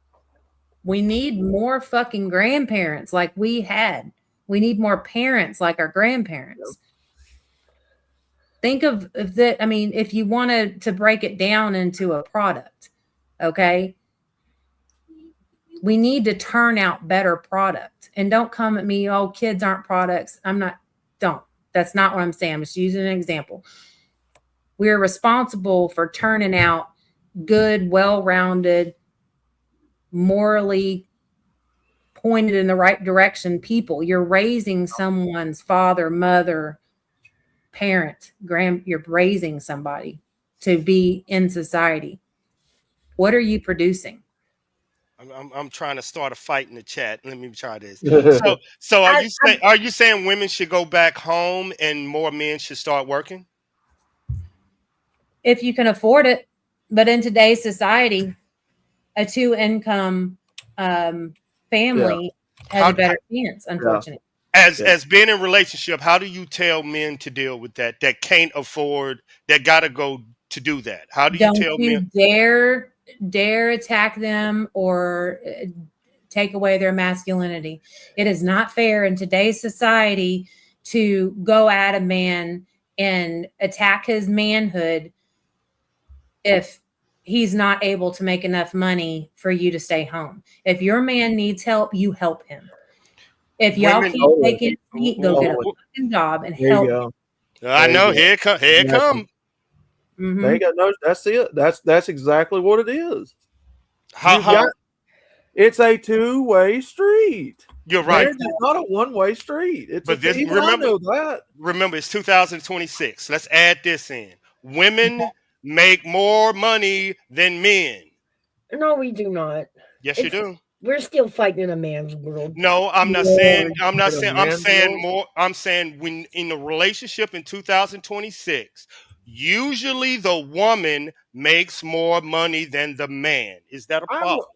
We need more fucking grandparents like we had. We need more parents like our grandparents. Yep. Think of that. I mean, if you wanted to break it down into a product, okay, we need to turn out better product. And don't come at me, oh, kids aren't products. That's not what I'm saying. I'm just using an example. We're responsible for turning out good, well-rounded, morally pointed in the right direction people. You're raising someone's father, mother, parent, you're raising somebody to be in society. What are you producing? I'm trying to start a fight in the chat. Let me try this. So are you saying women should go back home and more men should start working? If you can afford it. But in today's society, a 2-income family has a better chance, unfortunately. As being in a relationship, how do you tell men to deal with that can't afford, that gotta go to do that? How do you tell men? Dare attack them or take away their masculinity. It is not fair in today's society to go at a man and attack his manhood if he's not able to make enough money for you to stay home. If your man needs help, you help him. If y'all keep taking feet, go get a fucking job and help him. I know. Here it come. Mm-hmm. They got no. That's it. That's exactly what it is. It's a two-way street. You're right. It's not a one-way street. Remember, it's 2026. Let's add this in. Women make more money than men. No, we do not. Yes, you do. We're still fighting in a man's world. No, I'm not saying. I'm saying when in a relationship in 2026, usually the woman makes more money than the man. Is that a problem?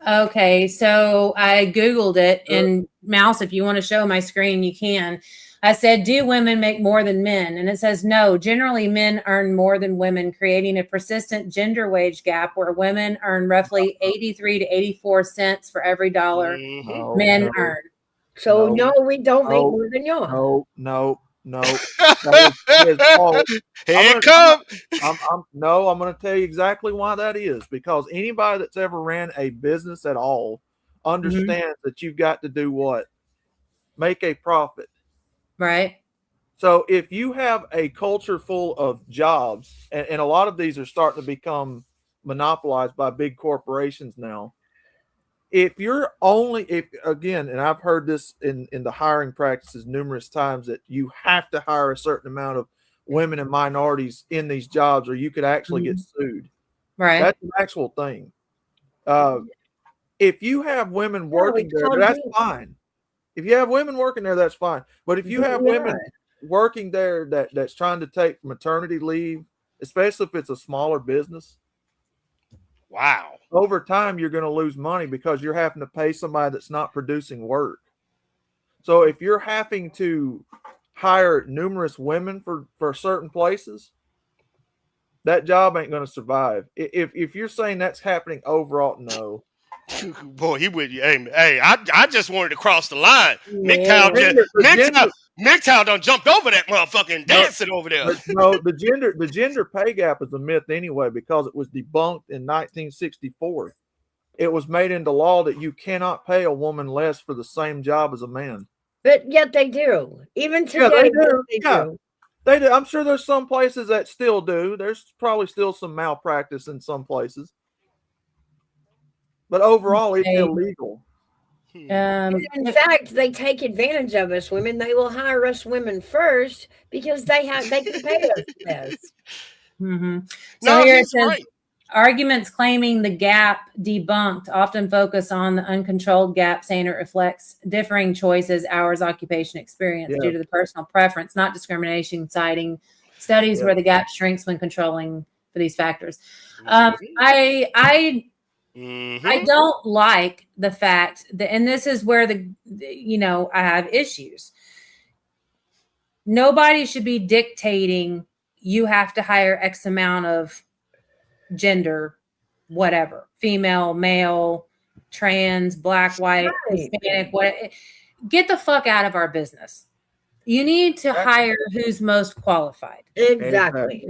Okay, so I Googled it, and Mouse, if you want to show my screen, you can. I said, do women make more than men? And it says, no, generally men earn more than women, creating a persistent gender wage gap where women earn roughly 83 to 84 cents for every dollar men earn. So no, we don't make more than y'all. No. Here it comes. I'm going to tell you exactly why that is, because anybody that's ever ran a business at all understands that you've got to do what? Make a profit. Right. So if you have a culture full of jobs, and a lot of these are starting to become monopolized by big corporations now. If again, and I've heard this in the hiring practices numerous times, that you have to hire a certain amount of women and minorities in these jobs or you could actually get sued. Right. That's an actual thing. If you have women working there, that's fine. If you have women working there, that's fine. But if you have women working there that's trying to take maternity leave, especially if it's a smaller business, wow. Over time, you're going to lose money because you're having to pay somebody that's not producing work. So if you're having to hire numerous women for certain places, that job ain't going to survive. If you're saying that's happening overall, no. Boy, he would. Hey, I just wanted to cross the line. Yeah. MGTOW done jumped over that motherfucking dancing over there. No, the gender pay gap is a myth anyway, because it was debunked in 1964. It was made into law that you cannot pay a woman less for the same job as a man. But yet they do. Even today, they do. They do. I'm sure there's some places that still do. There's probably still some malpractice in some places. But overall, it's illegal. In fact, they take advantage of us women. They will hire us women first because they can pay us best. Mm-hmm. So here it says, arguments claiming the gap debunked often focus on the uncontrolled gap, saying it reflects differing choices, hours, occupation, experience due to the personal preference, not discrimination, citing studies where the gap shrinks when controlling for these factors. I don't like the fact that, and this is where I have issues. Nobody should be dictating you have to hire X amount of gender, whatever, female, male, trans, black, white, Hispanic, get the fuck out of our business. You need to hire who's most qualified. Exactly.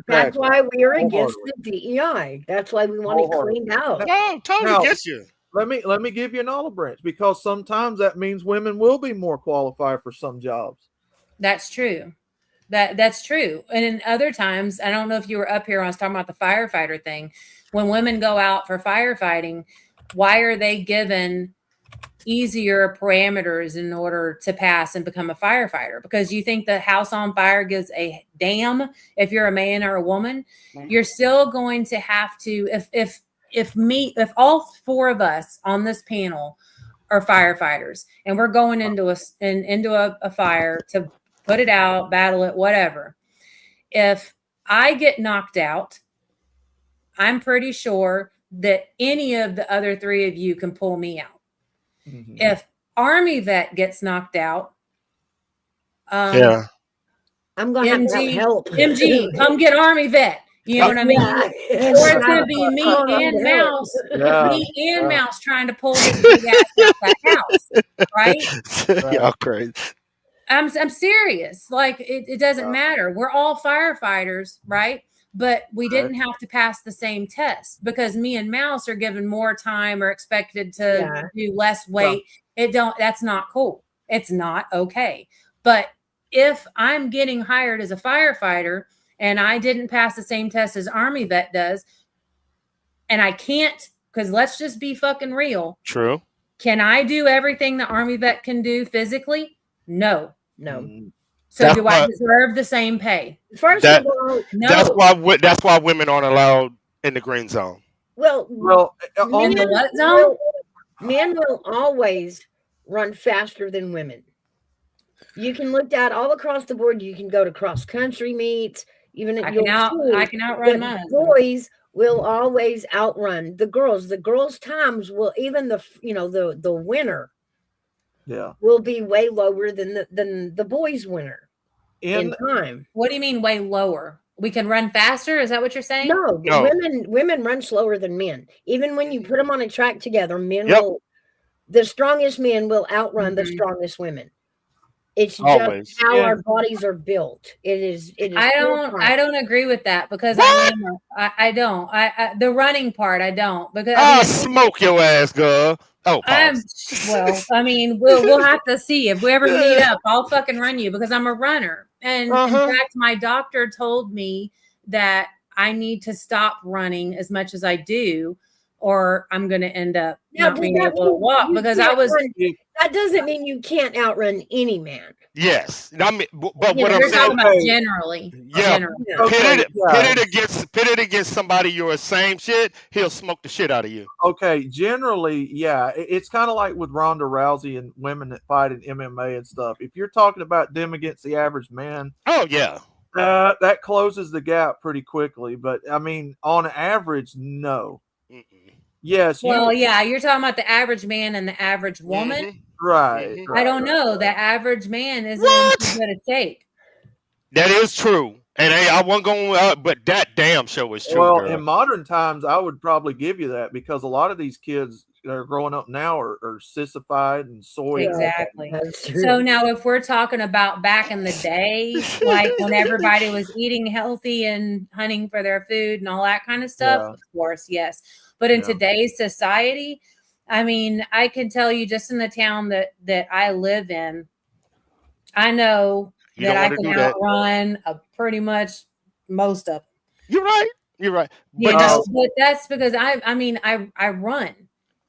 That's why we are against the DEI. That's why we want it cleaned out. No, totally get you. Let me give you an olive branch, because sometimes that means women will be more qualified for some jobs. That's true. That's true. And in other times, I don't know if you were up here when I was talking about the firefighter thing. When women go out for firefighting, why are they given easier parameters in order to pass and become a firefighter? Because you think the house on fire gives a damn if you're a man or a woman. You're still going to have to, if all four of us on this panel are firefighters and we're going into a fire to put it out, battle it, whatever. If I get knocked out, I'm pretty sure that any of the other three of you can pull me out. Mhm. If Army vet gets knocked out, Yeah. I'm gonna have to have help. MG, come get Army vet. You know what I mean? Or it's gonna be me and Mouse, me and Mouse trying to pull his big ass out that house, right? Y'all crazy. I'm serious. Like it doesn't matter. We're all firefighters, right? But we didn't have to pass the same test because me and Mouse are given more time or expected to do less weight. That's not cool. It's not okay. But if I'm getting hired as a firefighter and I didn't pass the same test as Army vet does, and I can't, because let's just be fucking real. True. Can I do everything the Army vet can do physically? No. So do I deserve the same pay? First of all, no. That's why women aren't allowed in the green zone. Well, in the what zone? Men will always run faster than women. You can look at all across the board. You can go to cross country meets, even at your school. I can outrun mine. Boys will always outrun the girls. The girls' times will, even the winner will be way lower than the boys' winner in time. What do you mean way lower? We can run faster? Is that what you're saying? No. Women run slower than men. Even when you put them on a track together, the strongest men will outrun the strongest women. It's Always. just how our bodies are built. It is. I don't agree with that because I don't. The running part I don't because smoke your ass, girl. Oh, I mean, we'll have to see if we ever meet up. I'll fucking run you because I'm a runner. And in fact, my doctor told me that I need to stop running as much as I do, or I'm going to end up not being able to walk because that doesn't mean you can't outrun any man. Yes, I mean, but what I'm you're saying talking about generally. Yeah, pit it against somebody you're the same shit. He'll smoke the shit out of you. Okay, generally, yeah, it's kind of like with Ronda Rousey and women that fight in MMA and stuff. If you're talking about them against the average man, that closes the gap pretty quickly. But I mean, on average, no. Yes. Well, you're talking about the average man and the average woman. Right. I don't know. The average man isn't in good a shape. That is true. And I wasn't going, but that damn show is true. Well, girl. in modern times, I would probably give you that because a lot of these kids that are growing up now are sissified and soy. Exactly. So now if we're talking about back in the day, like when everybody was eating healthy and hunting for their food and all that kind of stuff, of course, yes. But in today's society, I mean, I can tell you just in the town that I live in, I know that I can outrun pretty much most of them. You're right. But that's because I run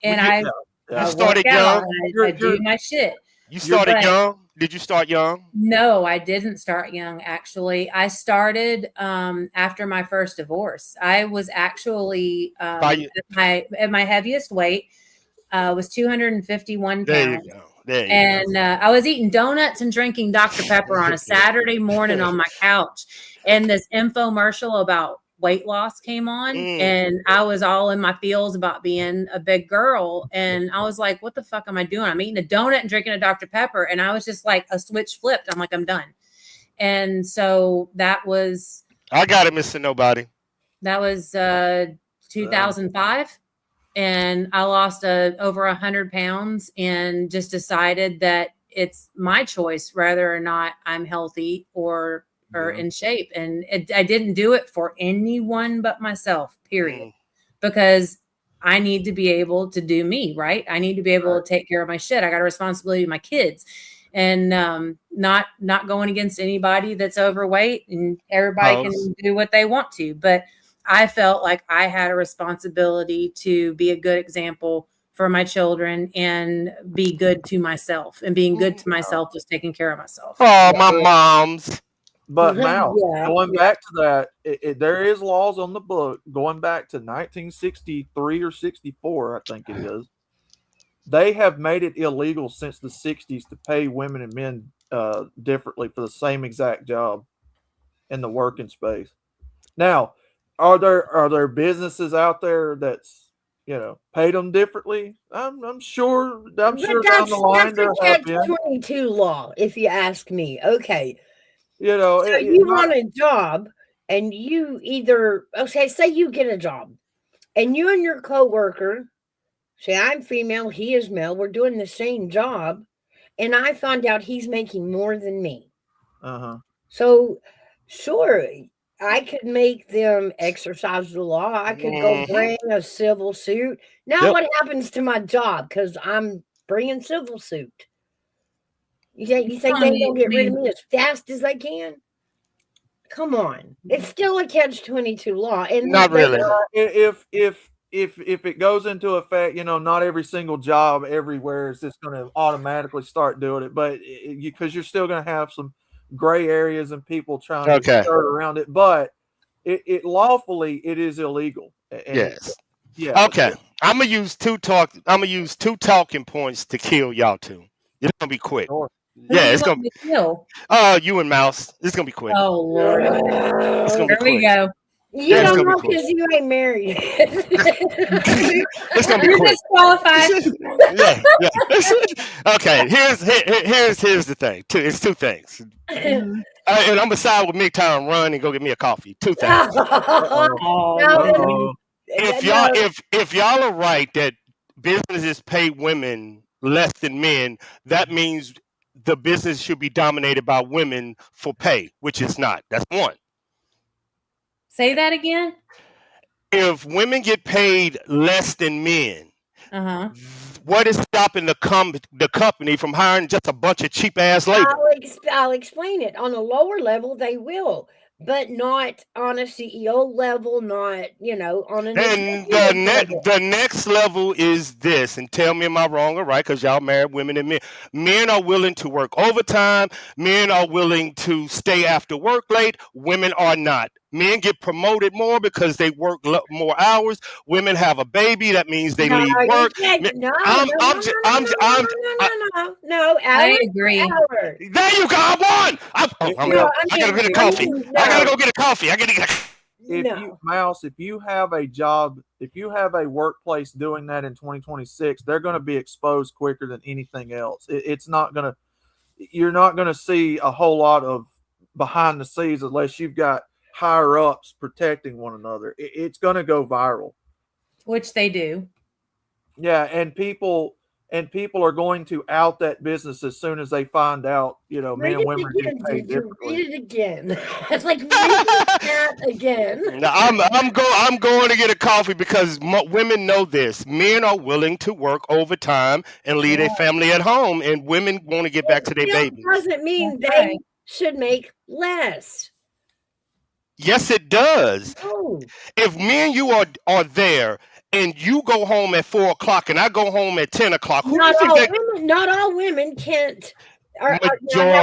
and I started work out young. I do my shit. You started young. Did you start young? No, I didn't start young. Actually, I started after my first divorce. I was actually at my heaviest weight was 251 pounds. There you go. And I was eating donuts and drinking Dr. Pepper on a Saturday morning on my couch. And this infomercial about weight loss came on. And I was all in my feels about being a big girl. And I was like, what the fuck am I doing? I'm eating a donut and drinking a Dr. Pepper. And I was just like, a switch flipped. I'm like, I'm done. And so that was. I got it, Mr. Nobody. That was 2005. And I lost over 100 pounds and just decided that it's my choice whether or not I'm healthy or in shape. And I didn't do it for anyone but myself, period. Because I need to be able to do me, right? I need to be able to take care of my shit. I got a responsibility to my kids. and not going against anybody that's overweight, and everybody can do what they want to. But I felt like I had a responsibility to be a good example for my children and be good to myself. And being good to myself was taking care of myself. Oh, my moms. But Mal, Yeah, going back to that, there is laws on the book going back to 1963 or 64, I think it is. They have made it illegal since the 60s to pay women and men differently for the same exact job in the working space. Now, are there businesses out there that's paid them differently? I'm sure. I'm sure down the line there have been. 22 law, if you ask me. Okay, So you want a job, and you either say you get a job, and you and your coworker say, I'm female, he is male, we're doing the same job, and I find out he's making more than me. So, sure, I could make them exercise the law. I could go bring a civil suit. Now, what happens to my job because I'm bringing civil suit? You think they will get rid of me as fast as they can? Come on, it's still a catch-22 law, and not really. If it goes into effect, not every single job everywhere is just going to automatically start doing it, but because you're still going to have some gray areas and people trying to skirt around it, but it lawfully it is illegal. Yes. Yeah. Okay. I'm gonna use two talking points to kill y'all two. It's gonna be quick. Sure. Yeah, it's gonna be kill. You and Mouse. It's gonna be quick. Oh Lord. It's gonna be quick. Here we go. You don't know because you ain't married. It's gonna be You're quick. disqualified. Yeah. Okay. Here's the thing. It's two things. And I'm gonna side with Mick Town, run and go get me a coffee. Two things. If y'all are right that businesses pay women less than men, that means the business should be dominated by women for pay, which it's not. That's one. Say that again. If women get paid less than men, what is stopping the company from hiring just a bunch of cheap ass labor? I'll explain it. On a lower level, they will, but not on a CEO level, not on an. And the next level is this, and tell me am I wrong or right? Because y'all married women and men. Men are willing to work overtime. Men are willing to stay after work late. Women are not. Men get promoted more because they work more hours. Women have a baby. That means they leave work. No. I agree. There you go. I gotta get a coffee. I gotta go get a coffee. If you have a job, if you have a workplace doing that in 2026, they're going to be exposed quicker than anything else. You're not going to see a whole lot of behind the scenes unless you've got higher ups protecting one another. It's going to go viral, which they do. Yeah, and people are going to out that business as soon as they find out, men and women are getting paid differently. Read it again. It's like read that again. Now, I'm going to get a coffee because women know this. Men are willing to work overtime and leave their family at home, and women want to get back to their babies. Doesn't mean they should make less. Yes, it does. No. If me and you are there and you go home at 4 o'clock and I go home at 10 o'clock, Not all women can't have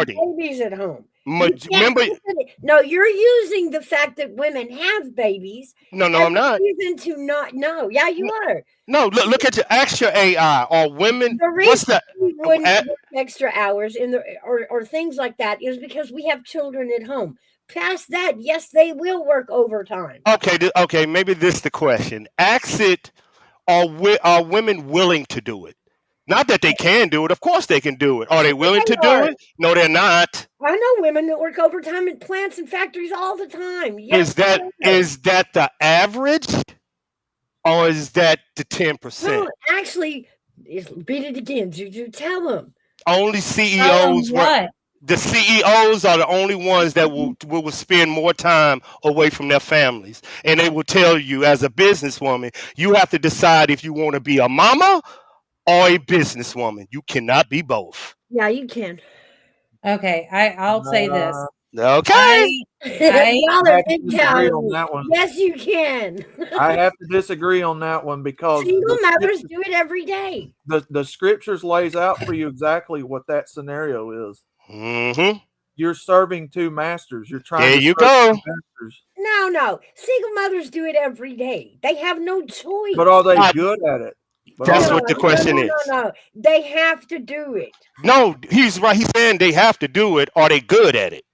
babies at home. Remember, no, you're using the fact that women have babies. No, I'm not. Reason to not know. Yeah, you are. No, look at ask your AI. Are women? The reason what's that? we wouldn't work extra hours or things like that is because we have children at home. Past that, yes, they will work overtime. Okay. Maybe this is the question. Ask it. Are women willing to do it? Not that they can do it. Of course they can do it. Are they willing to do it? No, they're not. I know women that work overtime in plants and factories all the time. Yes, is that the average, or is that the 10%? No, actually, read it again. Juju, tell them. Only CEOs. The CEOs are the only ones that will spend more time away from their families. And they will tell you, as a businesswoman, you have to decide if you want to be a mama or a businesswoman. You cannot be both. Yeah, you can. Okay, I'll say this. Okay. Y'all I are have to big disagree on towns. that one. Yes, you can. I have to disagree on that one because Single mothers do it every day. the scriptures lays out for you exactly what that scenario is. Mm-hmm. You're serving two masters. You're trying There to you serve go. two masters. No. Single mothers do it every day. They have no choice. But are they I- good at it? But That's are they what the question is. No. They have to do it. No, he's right. He's saying they have to do it. Are they good at it?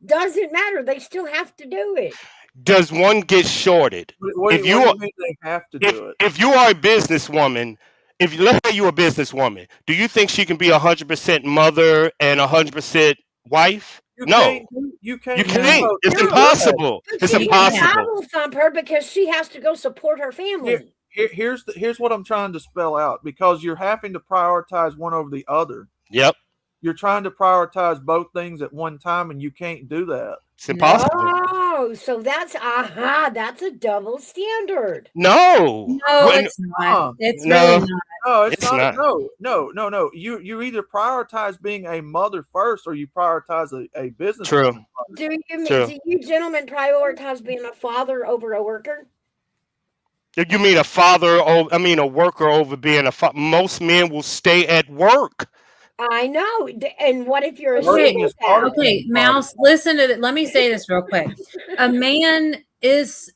Doesn't matter. They still have to do it. Does one get shorted? What If do you you are, mean they have to do it? if you are a businesswoman, if let's say you're a businesswoman, do you think she can be 100% mother and 100% wife? No, You can't. you do can't. both. It's No. impossible. But It's she can impossible. Bible thump her because she has to go support her family. Here's what I'm trying to spell out, because you're having to prioritize one over the other. Yep, You're trying to prioritize both things at one time, and you can't do that. it's impossible. Oh, so that's a double standard. No, No, When- it's not. It's No. really not. No, it's It's not. not. No. You either prioritize being a mother first, or you prioritize a business. True. Do True. you gentlemen prioritize being a father over a worker? You mean a father? I mean a worker over being a father. Most men will stay at work. I know. And what if you're a Working single is part dad? of Okay, Mouse, listen to it. Let me say this real quick. A man is,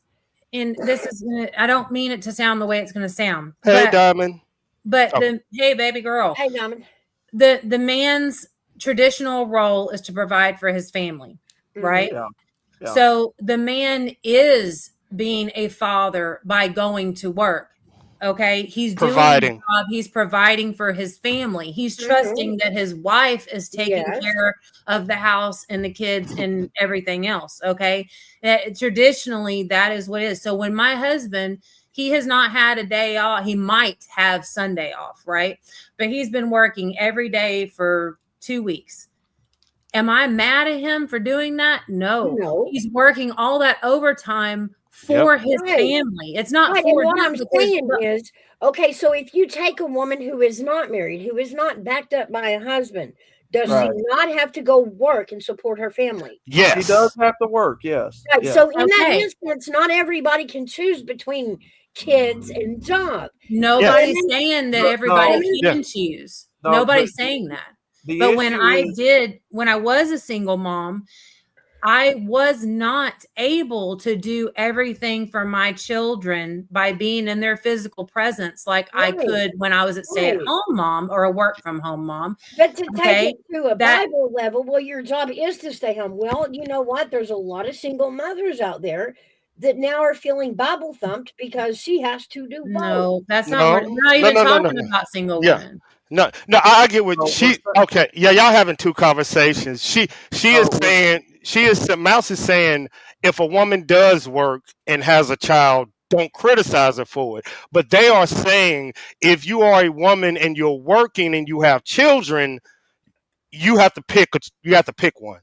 and this is, I don't mean it to sound the way it's going to sound. Hey, Diamond. But Oh. hey, baby girl. Hey, Diamond. The man's traditional role is to provide for his family, right? Yeah. So the man is being a father by going to work. Okay, he's Providing. doing the job. He's providing for his family. He's trusting that his wife is taking Yes. care of the house and the kids and everything else. Okay, traditionally that is what it is. So when my husband, he has not had a day off. He might have Sunday off, right? But he's been working every day for 2 weeks. Am I mad at him for doing that? No. He's working all that overtime for his Right. family. It's not Right, for and what him I'm because- saying is, okay, so if you take a woman who is not married, who is not backed up by a husband, does Right. she not have to go work and support her family? Yes. She does have to work. Yes. Right. Yes. So in that Okay. instance, not everybody can choose between kids and job. Nobody's Women- saying that No, everybody no. can choose. No, Nobody's but saying that. the But when issue when I was a single mom, I was not able to do everything for my children by being in their physical presence like I Right. could when I was a stay-at-home mom or a work-from-home mom. But to Okay, take it to a that- Bible level, well, your job is to stay home. Well, you know what? There's a lot of single mothers out there that now are feeling Bible thumped because she has to do both. No, that's No. not. We're not No, even no, no, talking no. about single Yeah. women. No, I get what Oh, she. what's that? Okay, yeah, y'all having two conversations. She is Oh, saying Mouse is saying if a woman does work and has a child, don't criticize her for it. But they are saying if you are a woman and you're working and you have children, you have to pick. You have to pick one.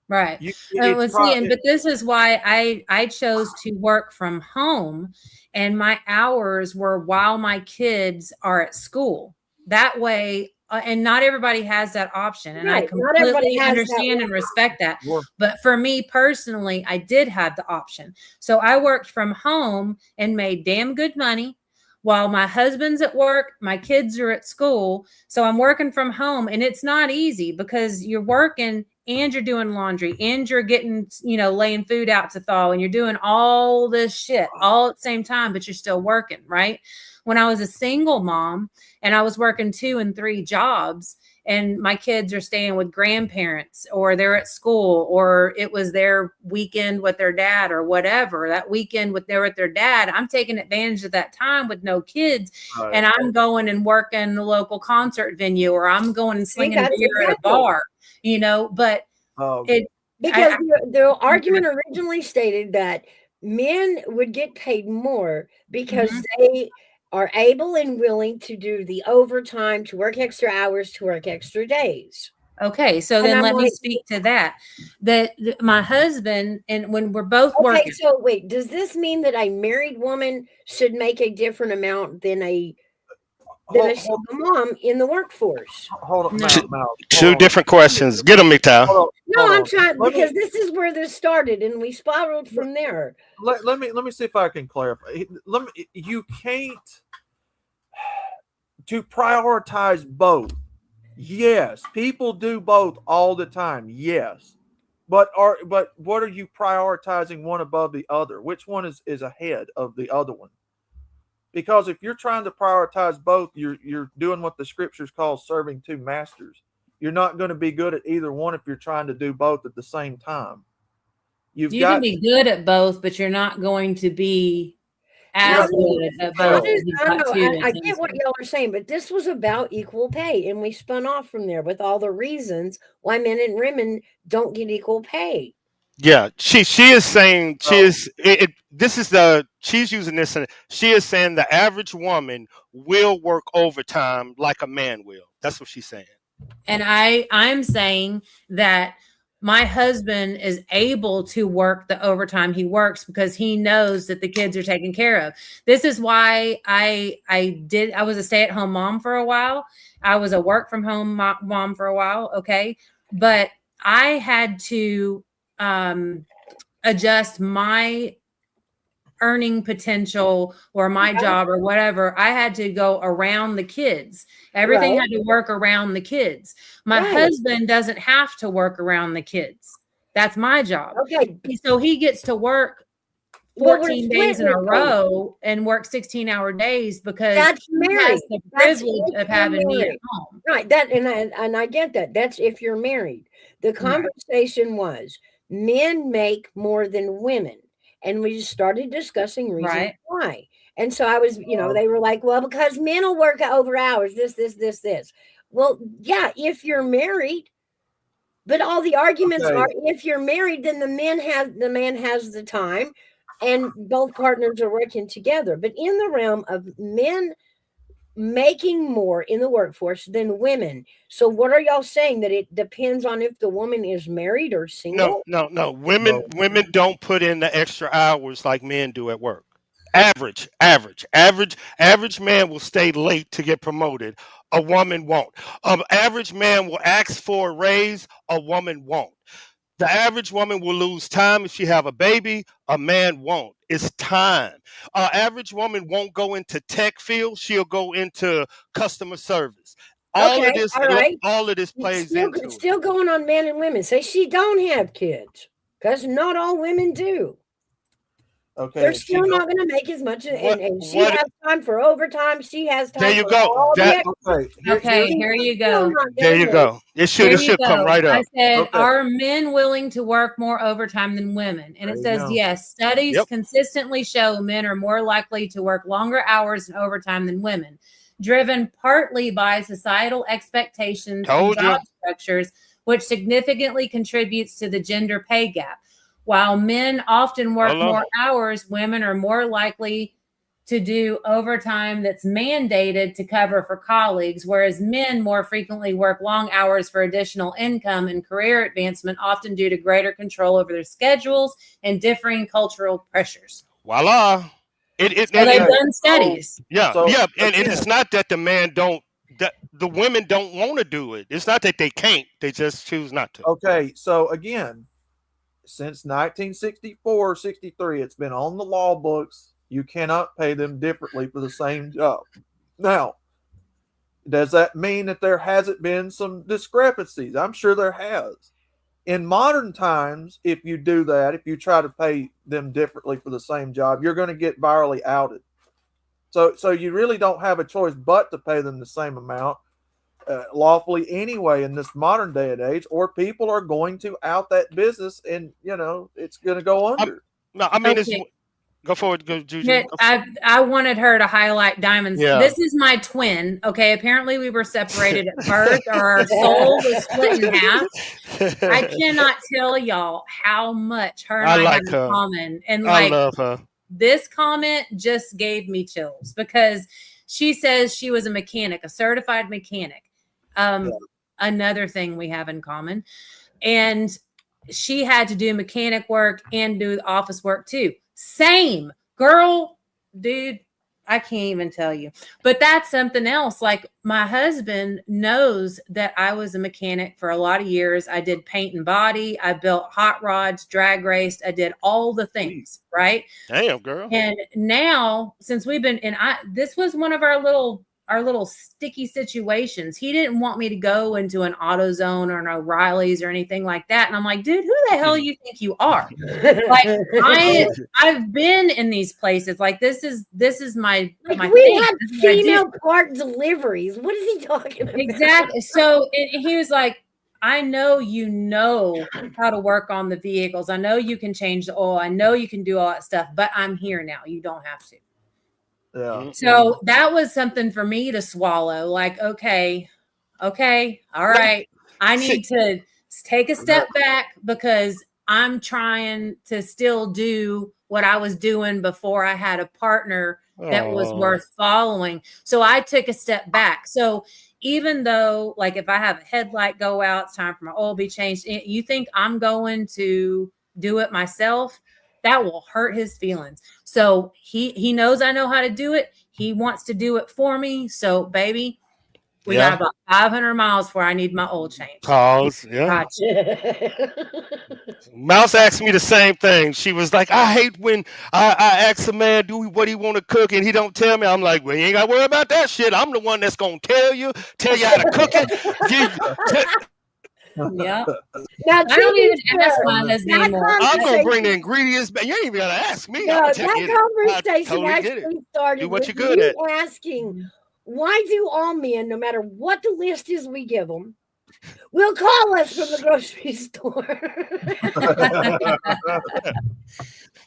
Right. But this is why I chose to work from home, and my hours were while my kids are at school. That way, and not everybody has that option, and I Right, not everybody completely has that understand and one. respect that. Sure. But for me personally, I did have the option, so I worked from home and made damn good money. While my husband's at work, my kids are at school. So I'm working from home, and it's not easy because you're working and you're doing laundry and you're getting, laying food out to thaw, and you're doing all this shit all at the same time, but you're still working, right? When I was a single mom and I was working 2 and 3 jobs, and my kids are staying with grandparents or they're at school or it was their weekend with their dad or whatever, that weekend they're with their dad, I'm taking advantage of that time with no kids. Right. And I'm going and working the local concert venue, or I'm going and slinging that's beer at a exactly. bar, but Okay. Because the argument originally stated that men would get paid more because they are able and willing to do the overtime, to work extra hours, to work extra days. Okay, so And then I'm let me like- speak to that. That my husband, and when we're both Okay, working, so wait, does this mean that a married woman should make a different amount than a than a single mom in the workforce. Hold on, No. Mal. Two different questions. Get them, McTow. No, I'm on. trying Let because me- this is where this started, and we spiraled from there. Let me see if I can clarify. You can't to prioritize both. Yes, people do both all the time. Yes, but what are you prioritizing one above the other? Which one is ahead of the other one? Because if you're trying to prioritize both, you're doing what the scriptures call serving two masters. You're not going to be good at either one if you're trying to do both at the same time. You can be good at both, but you're not going to be as good at both. I get what y'all are saying, but this was about equal pay, and we spun off from there with all the reasons why men and women don't get equal pay. Yeah, she is saying she's using this, and she is saying the average woman will work overtime like a man will. That's what she's saying. And I'm saying that my husband is able to work the overtime he works because he knows that the kids are taken care of. This is why I was a stay-at-home mom for a while. I was a work from home mom for a while. Okay. But I had to adjust my earning potential or my job or whatever. I had to go around the kids. Everything had to work around the kids. My husband doesn't have to work around the kids. That's my job. Okay. So he gets to work 14 days in a row and work 16-hour days because that's he has the privilege of having me at home. Right. That and I get that. That's if you're married. The conversation was men make more than women. And we just started discussing reasons why. And so I was, they were like, well, because men will work over hours, this. Well, yeah, if you're married, but all the arguments are if you're married, then the man has the time and both partners are working together. But in the realm of men making more in the workforce than women. So what are y'all saying, that it depends on if the woman is married or single? No. Women don't put in the extra hours like men do at work. Average man will stay late to get promoted. A woman won't. Average man will ask for a raise. A woman won't. The average woman will lose time if she have a baby. A man won't. It's time. Average woman won't go into tech field. She'll go into customer service. All of this plays into still going on men and women. Say she don't have kids because not all women do. Okay, they're still not going to make as much, and she has time for overtime. She has time. There you go. Okay, here you go. There you go. It should come right up. I said, are men willing to work more overtime than women? And it says yes. Studies consistently show men are more likely to work longer hours in overtime than women, driven partly by societal expectations and job structures, which significantly contributes to the gender pay gap. While men often work more hours, women are more likely to do overtime that's mandated to cover for colleagues, whereas men more frequently work long hours for additional income and career advancement, often due to greater control over their schedules and differing cultural pressures. Voila. They've done studies. And it's not that the women don't want to do it. It's not that they can't. They just choose not to. Okay, so again, since 1964, 63, it's been on the law books. You cannot pay them differently for the same job. Now, does that mean that there hasn't been some discrepancies? I'm sure there has. In modern times, if you do that, if you try to pay them differently for the same job, you're going to get virally outed. So you really don't have a choice but to pay them the same amount lawfully anyway in this modern day and age, or people are going to out that business, and it's going to go under. Go forward, Juju. I wanted her to highlight Diamonds. Yeah. This is my twin. Okay, apparently we were separated at birth, or our soul was split in half. I cannot tell y'all how much her and I have in common, and I love her. This comment just gave me chills because she says she was a mechanic, a certified mechanic. Another thing we have in common. And she had to do mechanic work and do office work too. Same girl, dude. I can't even tell you. But that's something else. Like my husband knows that I was a mechanic for a lot of years. I did paint and body. I built hot rods, drag raced. I did all the things, right? Damn, girl. And now, since we've been, this was one of our little sticky situations. He didn't want me to go into an AutoZone or an O'Reilly's or anything like that. And I'm like, dude, who the hell you think you are? Like I've been in these places. Like this is my Like my we thing. have This is what I do. female part deliveries. What is he talking about? Exactly. So he was like, I know you know how to work on the vehicles. I know you can change the oil. I know you can do all that stuff, but I'm here now. You don't have to. Yeah. So that was something for me to swallow. Like, okay, all right. I need to take a step back because I'm trying to still do what I was doing before I had a partner that was worth following. So I took a step back. So even though, like, if I have a headlight go out, it's time for my oil to be changed. You think I'm going to do it myself? That will hurt his feelings. So he knows I know how to do it. He wants to do it for me. So, baby, we got about 500 miles before I need my oil change. Pause. Yeah. Gotcha. Mouse asked me the same thing. She was like, I hate when I ask a man do what he want to cook and he don't tell me. I'm like, well, you ain't got to worry about that shit. I'm the one that's going to tell you how to cook it. Yeah. Now, I don't even ask my husband anymore. I'm going to bring the ingredients back. You ain't even got to ask me. No, that conversation totally actually started Do what with you're good me at. asking, why do all men, no matter what the list is we give them, will call us from the grocery store?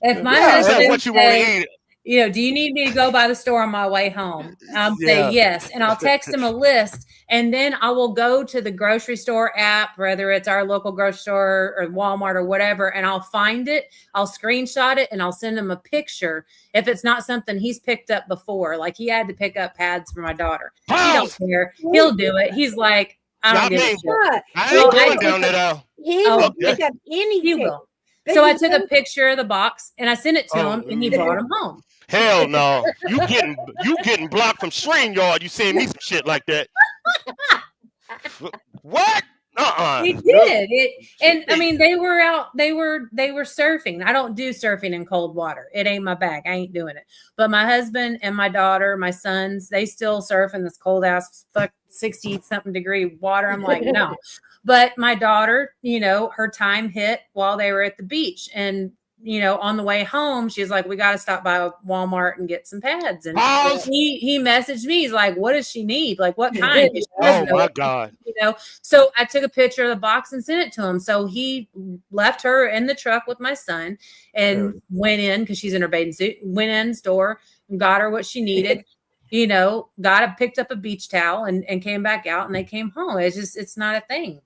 If my husband what you want to eat. You know, do you need me to go by the store on my way home? I'll say yes. And I'll text him a list. And then I will go to the grocery store app, whether it's our local grocery store or Walmart or whatever, and I'll find it. I'll screenshot it and I'll send him a picture. If it's not something he's picked up before, like he had to pick up pads for my daughter. He don't care. He'll do it. He's like, I don't give a shit. I ain't going down there though. He will pick up anything. He will. So I took a picture of the box and I sent it to him and he brought him home. Hell no. You getting blocked from StreamYard. You saying me some shit like that. What? He did it. And I mean, they were out, they were surfing. I don't do surfing in cold water. It ain't my bag. I ain't doing it. But my husband and my daughter, my sons, they still surf in this cold ass 60 something degree water. I'm like, no. But my daughter, you know, her time hit while they were at the beach. And, you know, on the way home, she's like, we got to stop by Walmart and get some pads. And he messaged me. He's like, what does she need? Like, what kind? Oh, my God. You know, so I took a picture of the box and sent it to him. So he left her in the truck with my son and went in because she's in her bathing suit, went in the store and got her what she needed. You know, picked up a beach towel and came back out and they came home. It's not a thing.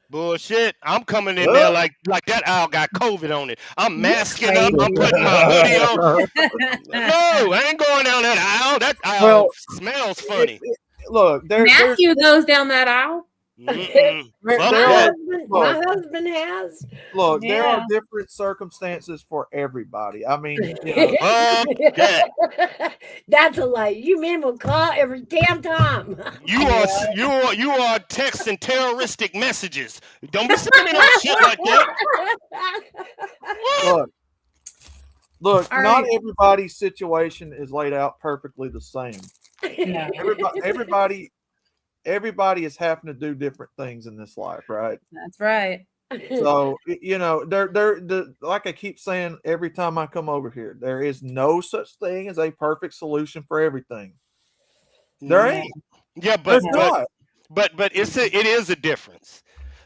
Bullshit. I'm coming in there like that owl got COVID on it. I'm masking up. I'm putting my hoodie on. No, I ain't going down that aisle. That aisle smells funny. Look, Matthew goes down that aisle. My husband has. Look, there are different circumstances for everybody. I mean, you know. That's a lie. You men will call every damn time. You are texting terroristic messages. Don't be sending no shit like that. Look, not everybody's situation is laid out perfectly the same. No. Everybody is having to do different things in this life, right? That's right. So, you know, like I keep saying every time I come over here, there is no such thing as a perfect solution for everything. There ain't. Yeah, but it is a difference.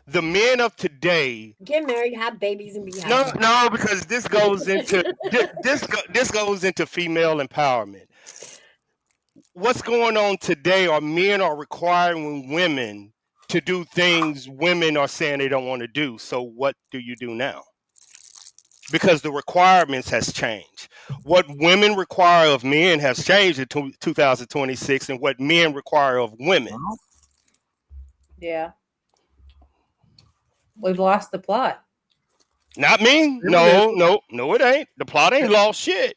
The men of today get married, have babies, and be happy. No, because this goes into this goes into female empowerment. What's going on today are men are requiring women to do things women are saying they don't want to do. So what do you do now? Because the requirements has changed. What women require of men has changed in 2026 and what men require of women. Yeah. We've lost the plot. Not me. No, it ain't. The plot ain't lost shit.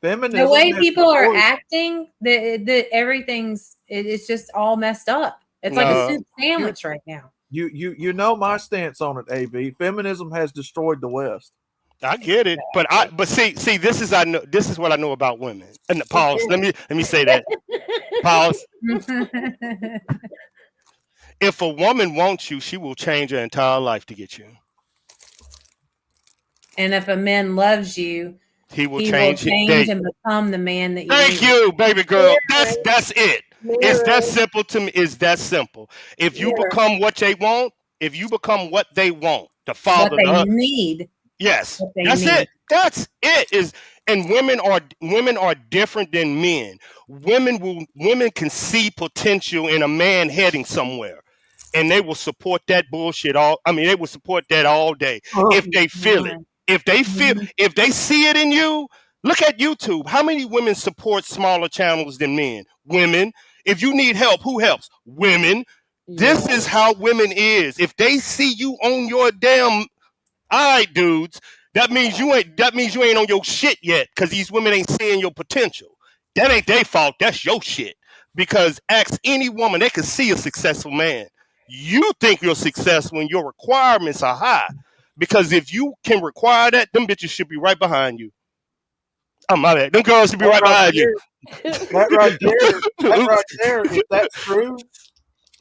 Feminism The way has people are destroyed- acting, the everything's it's just all messed up. It's like a No. soup sandwich right now. You know my stance on it, AB. Feminism has destroyed the West. I get it, but see, this is what I know about women. And pause. Let me say that. Pause. If a woman wants you, she will change her entire life to get you. And if a man loves you, He will he change. will change and become the man that you Thank need. you, baby girl. Yeah, That's it. It's that simple to me. It's that simple. If you become what they want, if you become what they want, the What father, they need. yes, What they that's need. it. That's it. And women are different than men. Women can see potential in a man heading somewhere, and they will support that bullshit they will support that all day if they feel it. If they see it in you. Look at YouTube. How many women support smaller channels than men? Women. If you need help, who helps? Women. This is how women is. If they see you on your damn dudes, that means you ain't on your shit yet, because these women ain't seeing your potential. That ain't their fault. That's your shit. Because ask any woman, they can see a successful man. You think you're successful when your requirements are high. Because if you can require that, them bitches should be right behind you. Oh, my bad. Them girls should be right behind you. That right there,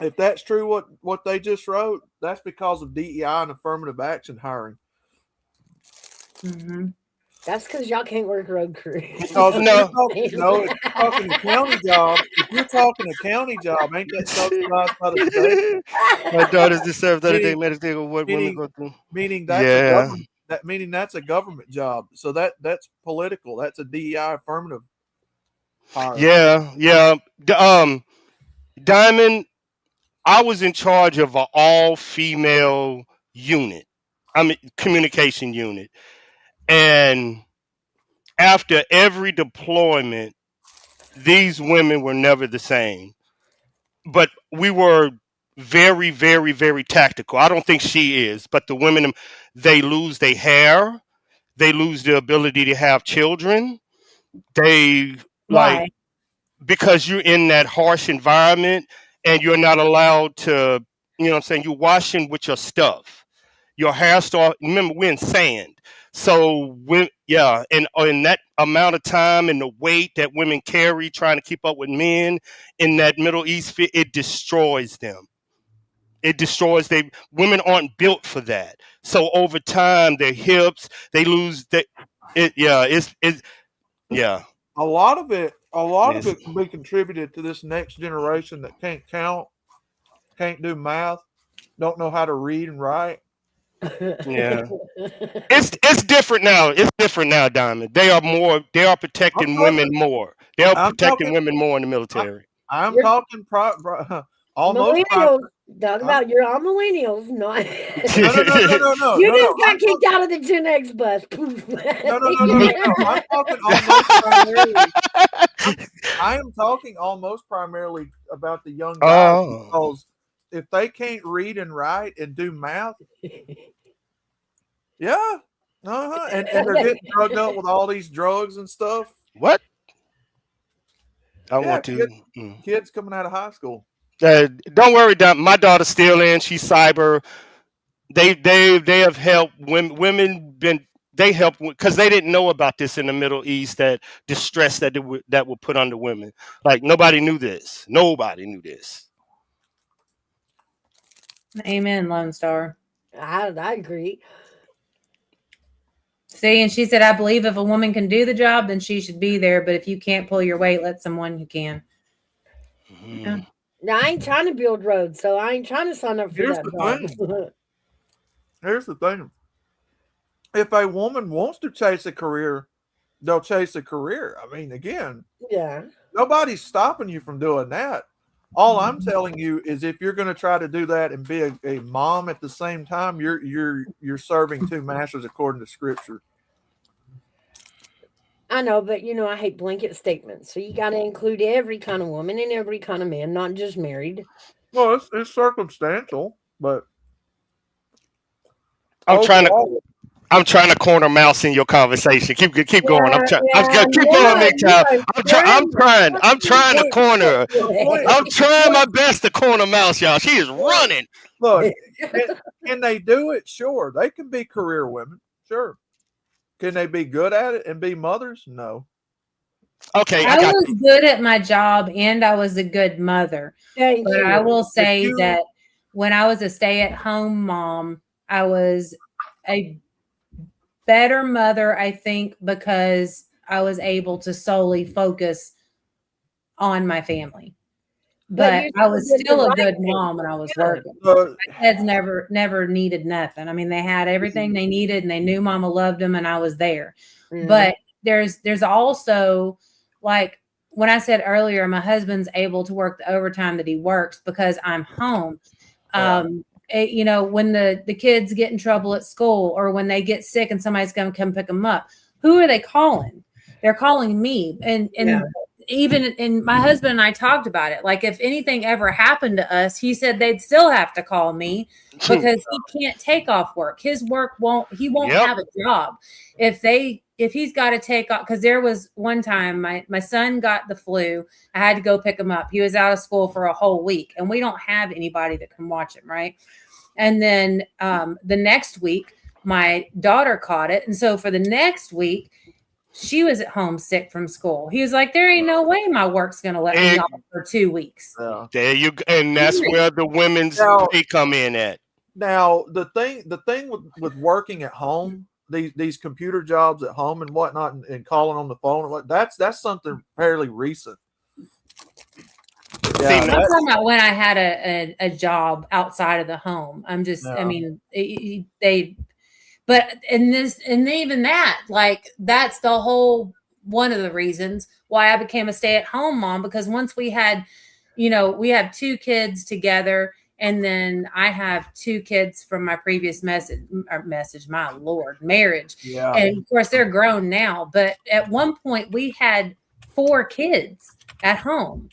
if that's true what they just wrote, that's because of DEI and affirmative action hiring. Mm-hmm. That's because y'all can't work road crew. Because if you're talking a county job, ain't that subsidized by the state? My daughters deserve that they made us think of what women go through. Meaning that's a government job. So that's political. That's a DEI affirmative hire. Yeah. Diamond, I was in charge of an all-female unit. Communication unit. And after every deployment, these women were never the same. But we were very, very, very tactical. I don't think she is, but the women, they lose their hair. They lose the ability to have children. They Why? because you're in that harsh environment and you're not allowed to, you're washing with your stuff. Your hair remember, we're in sand. So and in that amount of time and the weight that women carry trying to keep up with men in that Middle East, it destroys them. It destroys women aren't built for that. So over time, their hips, they lose A lot of it can be contributed to this next generation that can't count, can't do math, don't know how to read and write. Yeah. It's different now. It's different now, Diamond. They are protecting women more. They are protecting women more in the military. I'm talking almost millennials. Talk about you're all millennials, not no. You just got kicked out of the Gen X bus. No. I'm talking almost primarily. I am talking almost primarily about the young guys because if they can't read and write and do math, and they're getting drugged up with all these drugs and stuff. What? I want to kids coming out of high school. Don't worry, my daughter's still in. She's cyber. They have helped women they help because they didn't know about this in the Middle East, that distress that were put under women. Like nobody knew this. Nobody knew this. Amen, Lone Star. I agree. See, and she said, I believe if a woman can do the job, then she should be there. But if you can't pull your weight, let someone who can. Yeah. Now, I ain't trying to build roads, so I ain't trying to sign up for that job. Here's the thing. If a woman wants to chase a career, they'll chase a career. I mean, again, nobody's stopping you from doing that. All I'm telling you is if you're going to try to do that and be a mom at the same time, you're serving two masters according to Scripture. I know, but I hate blanket statements. So you got to include every kind of woman and every kind of man, not just married. Well, it's circumstantial, but I'm trying to I'm trying to corner Mouse in your conversation. Keep going. I'm trying. Yeah, Keep going, Big Child. I'm The trying to point, corner her. the point, I'm trying point my best to corner Mouse, y'all. She is running. look, can they do it? Sure. They can be career women. Sure. Can they be good at it and be mothers? No. Okay, I was good at my job and I was a good mother. Thank But you. I will say that when I was a stay-at-home mom, I was a better mother, I think, because I was able to solely focus on my family. But I was still a good mom when I was working. My kids never needed nothing. I mean, they had everything they needed and they knew mama loved them and I was there. But there's also, like when I said earlier, my husband's able to work the overtime that he works because I'm home. You know, when the kids get in trouble at school or when they get sick and somebody's going to come pick them up, who are they calling? They're calling me. And even my husband and I talked about it. Like if anything ever happened to us, he said they'd still have to call me because he can't take off work. His work he won't have a job. If he's got to take off, because there was one time my son got the flu. I had to go pick him up. He was out of school for a whole week and we don't have anybody that can watch him. Right. And then the next week, my daughter caught it. And so for the next week, she was at home sick from school. He was like, there ain't no way my work's going to let me off for 2 weeks. There you go. And that's where the women's pay come in at. Now, the thing with working at home, these computer jobs at home and whatnot, and calling on the phone, that's something fairly recent. Yeah, I'm talking about when I had a job outside of the home. I'm just, I mean, but even that, like, that's the whole one of the reasons why I became a stay-at-home mom, because once we had, you know, we have 2 kids together, and then I have 2 kids from my previous marriage. Yeah. And of course they're grown now, but at one point we had 4 kids at home.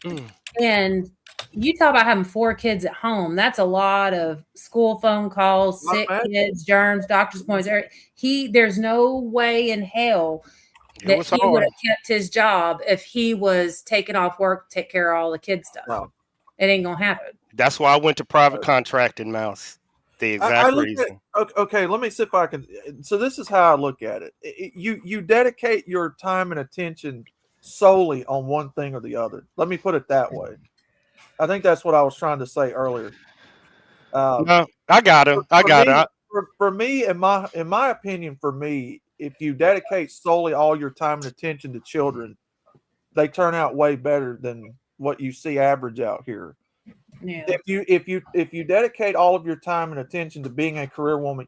And you talk about having 4 kids at home. That's a lot of school phone calls, sick kids, germs, doctor's appointments. There's no way in hell that he would have kept his job if he was taking off work to take care of all the kids stuff. No. It ain't gonna happen. That's why I went to private contracting, Mouse. The exact reason. Okay, let me see if I can. So this is how I look at it. You dedicate your time and attention solely on one thing or the other. Let me put it that way. I think that's what I was trying to say earlier. No, I got him. For me, in my opinion, for me, if you dedicate solely all your time and attention to children, they turn out way better than what you see average out here. Yeah. If you dedicate all of your time and attention to being a career woman,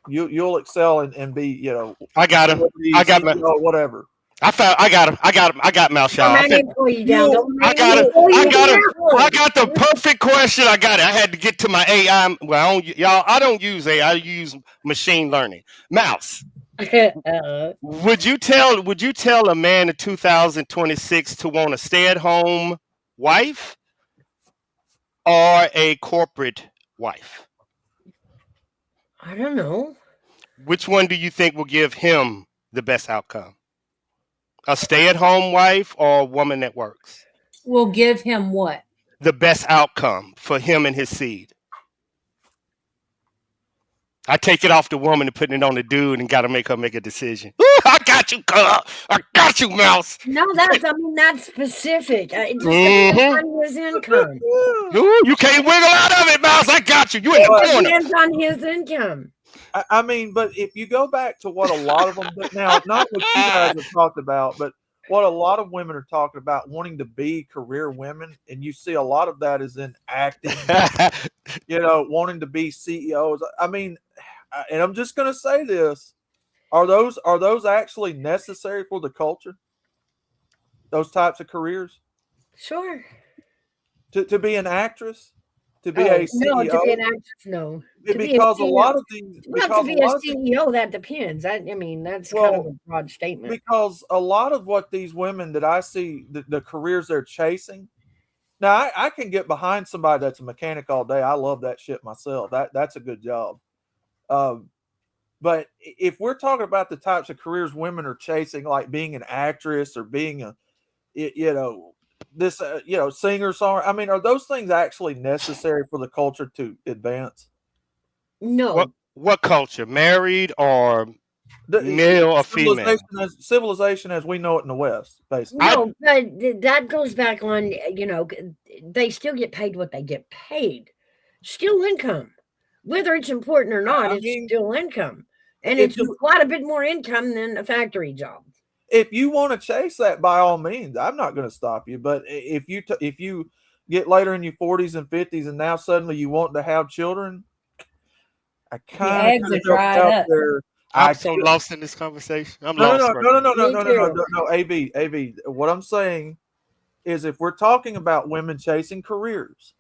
you'll excel and be, you know. I got him. I got him. Whatever. I got him. I got Mouse Shaw. I got the perfect question. I got it. I had to get to my AI. Well, I don't use AI. I use machine learning. Mouse. Would you tell a man in 2026 to want a stay-at-home wife or a corporate wife? I don't know. Which one do you think will give him the best outcome? A stay-at-home wife or a woman that works? Will give him what? The best outcome for him and his seed. I take it off the woman and putting it on the dude and got to make her make a decision. Ooh, I got you, Carl. I got you, Mouse. No, that's specific. It just depends on his income. Ooh, you can't wiggle out of it, Mouse. I got you. You in the corner. It depends on his income. I mean, but if you go back to what a lot of them now, not what you guys have talked about, but what a lot of women are talking about, wanting to be career women, and you see a lot of that is in acting, you know, wanting to be CEOs. I mean, and I'm just going to say this: are those actually necessary for the culture? Those types of careers? Sure. To be an actress. To be a CEO? No, to be an actress, no. Because a lot of things. Not to be a CEO, that depends. I mean, that's kind of a broad statement. Because a lot of what these women that I see, the careers they're chasing. Now, I can get behind somebody that's a mechanic all day. I love that shit myself. That's a good job. But if we're talking about the types of careers women are chasing, like being an actress or being a, this, singer, song, I mean, are those things actually necessary for the culture to advance? No. What culture? Married or male or female? Civilization as we know it in the West, basically. No, but that goes back on, they still get paid what they get paid. Still income. Whether it's important or not, it's still income. And it's quite a bit more income than a factory job. If you want to chase that, by all means, I'm not going to stop you. But if you get later in your 40s and 50s and now suddenly you want to have children, I kind of dried up. there. I'm so lost in this conversation. I'm lost. No. AB. What I'm saying is, if we're talking about women chasing careers,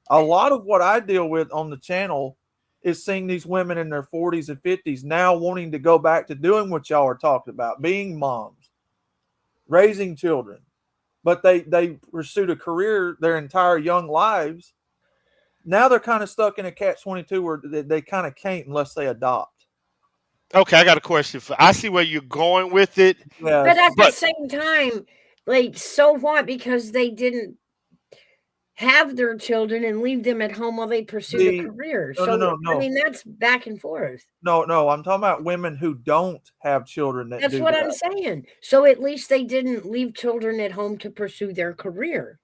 a lot of what I deal with on the channel is seeing these women in their 40s and 50s now wanting to go back to doing what y'all are talking about, being moms, raising children, but they pursued a career their entire young lives. Now they're kind of stuck in a catch-22 where they kind of can't unless they adopt. Okay, I got a question I see where you're going with it. Yes. But at the same time, like, so what? Because they didn't have their children and leave them at home while they pursue a career. No. I mean, that's back and forth. No, I'm talking about women who don't have children. That's what I'm saying. So at least they didn't leave children at home to pursue their career.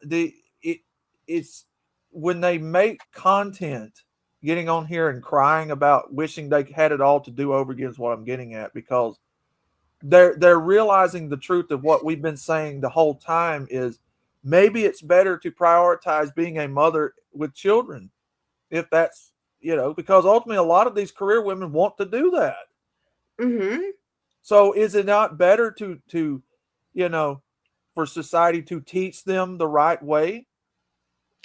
It's when they make content, getting on here and crying about wishing they had it all to do over again is what I'm getting at, because they're realizing the truth of what we've been saying the whole time is maybe it's better to prioritize being a mother with children, if that's, because ultimately a lot of these career women want to do that. Mm-hmm. So is it not better to for society to teach them the right way?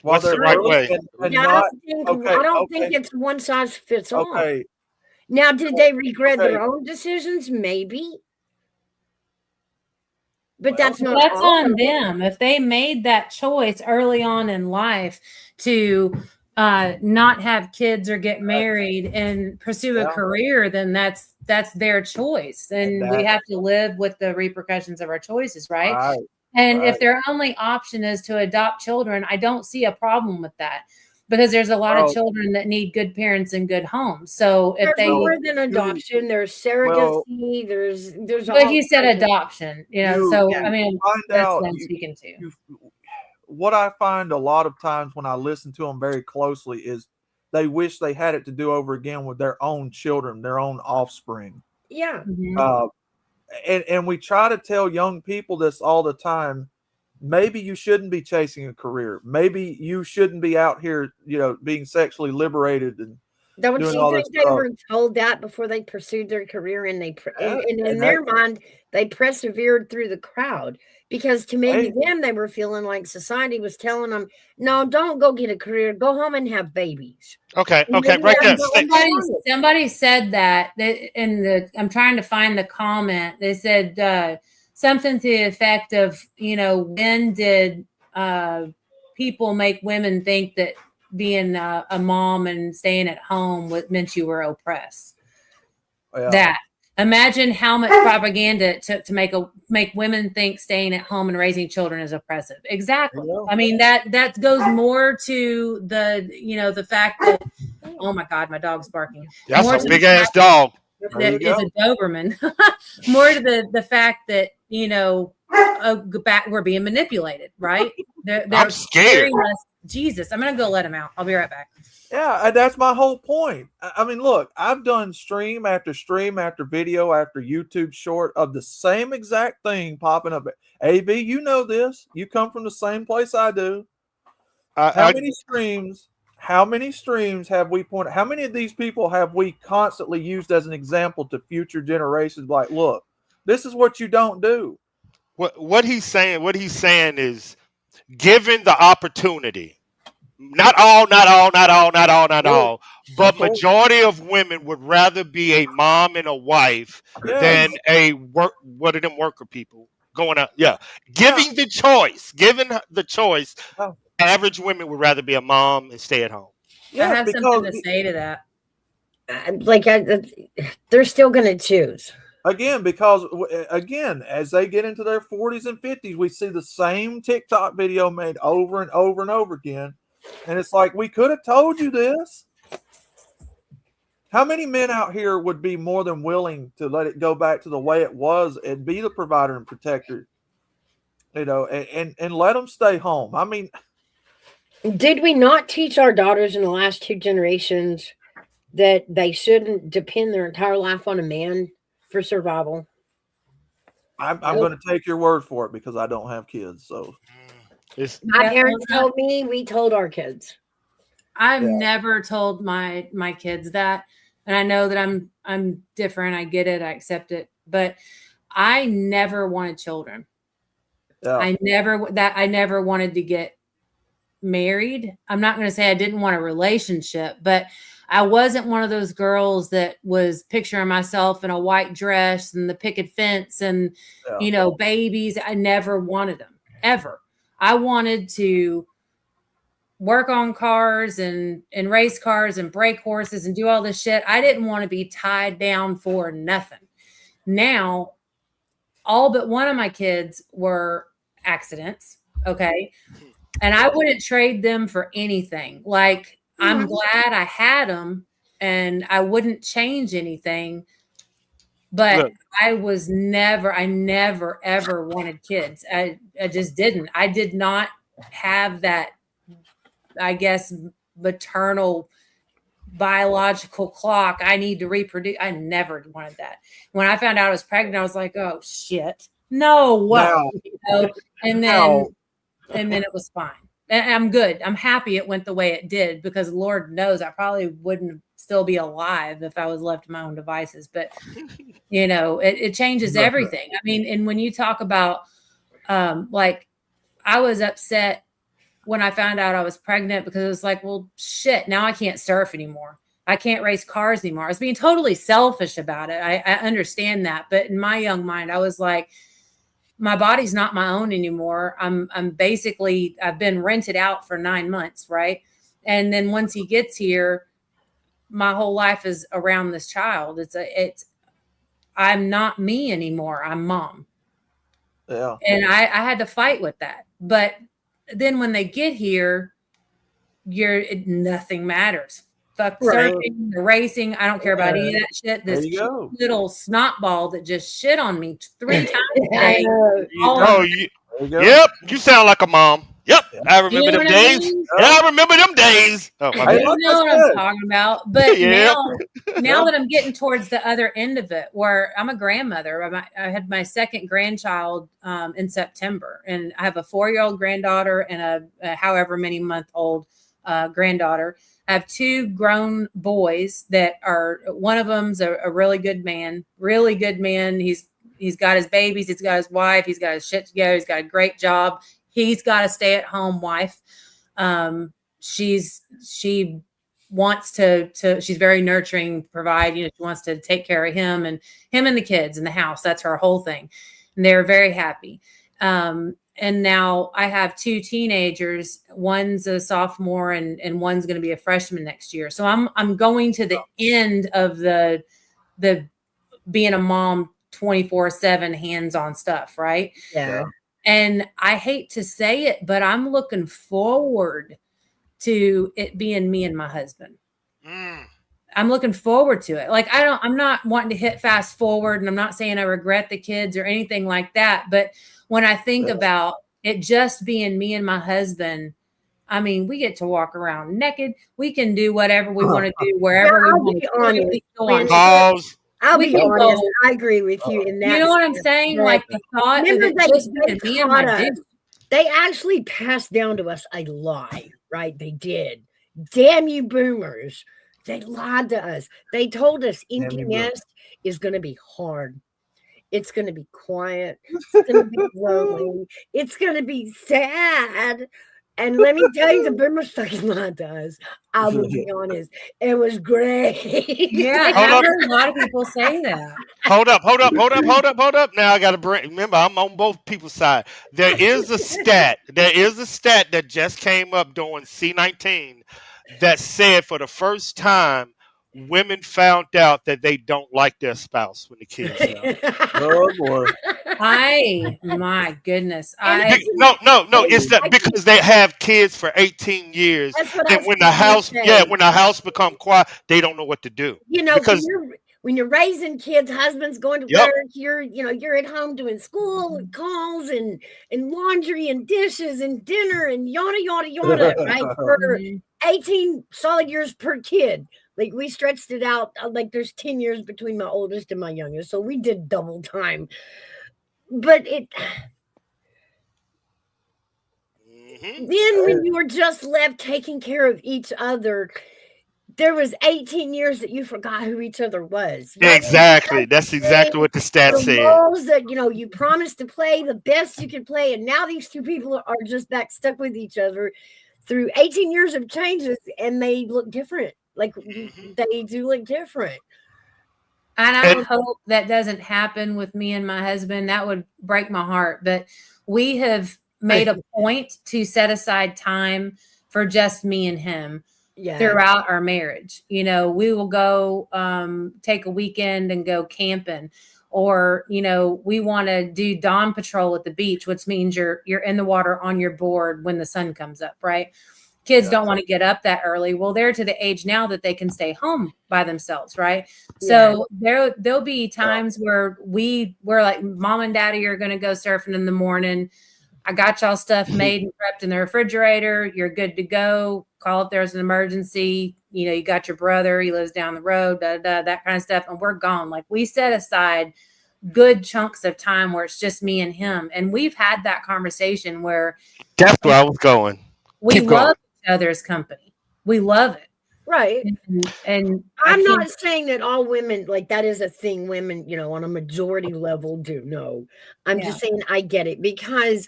What's the right way? I don't think it's one size fits all. Okay. Now, did they regret their own decisions? Maybe. But that's on them. If they made that choice early on in life to not have kids or get married and pursue a career, then that's their choice. And we have to live with the repercussions of our choices, right? And if their only option is to adopt children, I don't see a problem with that, because there's a lot of children that need good parents and good homes. So if there's more than adoption, there's surrogacy, there's. But you said adoption, so I mean, that's what I'm speaking to. What I find a lot of times when I listen to them very closely is they wish they had it to do over again with their own children, their own offspring. Yeah. Mm-hmm. And we try to tell young people this all the time. Maybe you shouldn't be chasing a career. Maybe you shouldn't be out here, being sexually liberated and don't you think they were told that before they pursued their career, and in their mind they persevered through the crowd, because to maybe them they were feeling like society was telling them, no, don't go get a career, go home and have babies. Okay, right there. Somebody said that I'm trying to find the comment. They said something to the effect of, when did people make women think that being a mom and staying at home meant you were oppressed? That imagine how much propaganda it took to make women think staying at home and raising children is oppressive. Exactly. I mean, that goes more to the fact that, oh my God, my dog's barking. That's a big ass dog. That is a Doberman. More to the fact that, we're being manipulated, right? They're I'm scared. Jesus, I'm gonna go let him out. I'll be right back. Yeah, that's my whole point. I mean, look, I've done stream after video after YouTube short of the same exact thing popping up. AB, you know this. You come from the same place I do. How many streams have we pointed? How many of these people have we constantly used as an example to future generations? Like, look, this is what you don't do. What he's saying is, given the opportunity, not all, but majority of women would rather be a mom and a wife than what are them worker people going out? Yeah. Given the choice, average women would rather be a mom and stay at home. I have something to say to that. they're still going to choose. Again, because again, as they get into their 40s and 50s, we see the same TikTok video made over and over and over again. And it's like, we could have told you this. How many men out here would be more than willing to let it go back to the way it was and be the provider and protector, and let them stay home? I mean, did we not teach our daughters in the last 2 generations that they shouldn't depend their entire life on a man for survival? I'm going to take your word for it because I don't have kids. So my parents told me, we told our kids. I've never told my kids that, and I know that I'm different. I get it. I accept it, but I never wanted children. Yeah. I never wanted to get married. I'm not going to say I didn't want a relationship, but I wasn't one of those girls that was picturing myself in a white dress and the picket fence and, babies. I never wanted them, ever. I wanted to work on cars and race cars and break horses and do all this shit. I didn't want to be tied down for nothing. Now, all but one of my kids were accidents. Okay. And I wouldn't trade them for anything. Like, I'm glad I had them and I wouldn't change anything. But I never, ever wanted kids. I just didn't. I did not have that, I guess, maternal biological clock. I need to reproduce. I never wanted that. When I found out I was pregnant, I was like, oh shit. No, what? And then it was fine. And I'm good. I'm happy it went the way it did because Lord knows I probably wouldn't still be alive if I was left to my own devices. But it changes everything. I mean, and when you talk about like, I was upset when I found out I was pregnant because it was like, well, shit, now I can't surf anymore. I can't race cars anymore. I was being totally selfish about it. I understand that. But in my young mind, I was like, my body's not my own anymore. I'm basically, I've been rented out for 9 months. Right. And then once he gets here, my whole life is around this child. I'm not me anymore. I'm mom. Yeah. And I had to fight with that. But then when they get here, nothing matters. Fuck surfing, the racing. I don't care about any of that shit. This little snot ball that just shit on me 3 times a day. Yep, you sound like a mom. Yep, I remember them days. Yeah, I remember them days. Oh, my God. You know what I'm talking about. But now that I'm getting towards the other end of it, where I'm a grandmother, I had my second grandchild in September, and I have a 4-year-old granddaughter and a however many month old granddaughter. I have 2 grown boys that are, one of them's a really good man. He's got his babies. He's got his wife. He's got his shit together. He's got a great job. He's got a stay-at-home wife. She wants to she's very nurturing, provide, she wants to take care of him and the kids and the house. That's her whole thing. And they're very happy. And now I have 2 teenagers. One's a sophomore and one's going to be a freshman next year. So I'm going to the end of the being a mom 24/7 hands-on stuff, right? Yeah. And I hate to say it, but I'm looking forward to it being me and my husband. I'm looking forward to it. Like, I'm not wanting to hit fast forward, and I'm not saying I regret the kids or anything like that. But when I think about it just being me and my husband, I mean, we get to walk around naked. We can do whatever we want to do, wherever we want to go. Pause. I'll be honest. I agree with you in that. You know what I'm saying? Like, the thought of it just being me and my dude. They actually passed down to us a lie, right? They did. Damn you boomers. They lied to us. They told us empty nest is going to be hard. It's going to be quiet. It's going to be lonely. It's going to be sad. And let me tell you, the boomers fucking lied to us. I will be honest. It was great. Yeah, I heard a lot of people say that. Hold up. Now I got to remember, I'm on both people's side. There is a stat that just came up during C19 that said for the first time, women found out that they don't like their spouse when the kids left. Oh boy. My goodness. No. It's that because they have kids for 18 years, That's what I and was when the gonna house, say. when the house become quiet, they don't know what to do. You know, Because when you're raising kids, husband's going to Yep. work, you're at home doing school and calls and laundry and dishes and dinner and yada, right? For Mhm. 18 solid years per kid. Like we stretched it out, like there's 10 years between my oldest and my youngest. So we did double time. But then when you were just left taking care of each other, there was 18 years that you forgot who each other was. Exactly. That's exactly what the stat The said. roles that you promised to play the best you could play, and now these two people are just back stuck with each other through 18 years of changes, and they look different. Like they do look different. And I hope that doesn't happen with me and my husband. That would break my heart. But we have made a point to set aside time for just me and him throughout our marriage. We will go take a weekend and go camping, or we want to do dawn patrol at the beach, which means you're in the water on your board when the sun comes up, right? Kids don't want to get up that early. Well, they're to the age now that they can stay home by themselves, right? So there'll be times where we're like, mom and daddy are going to go surfing in the morning. I got y'all stuff made and prepped in the refrigerator. You're good to go. Call if there's an emergency. You got your brother. He lives down the road, that kind of stuff. And we're gone. Like we set aside good chunks of time where it's just me and him. And we've had that conversation where that's where I was going. We love each other's company. We love it. Right. And I'm not saying that all women, like that is a thing women, on a majority level do. No, I'm just saying I get it because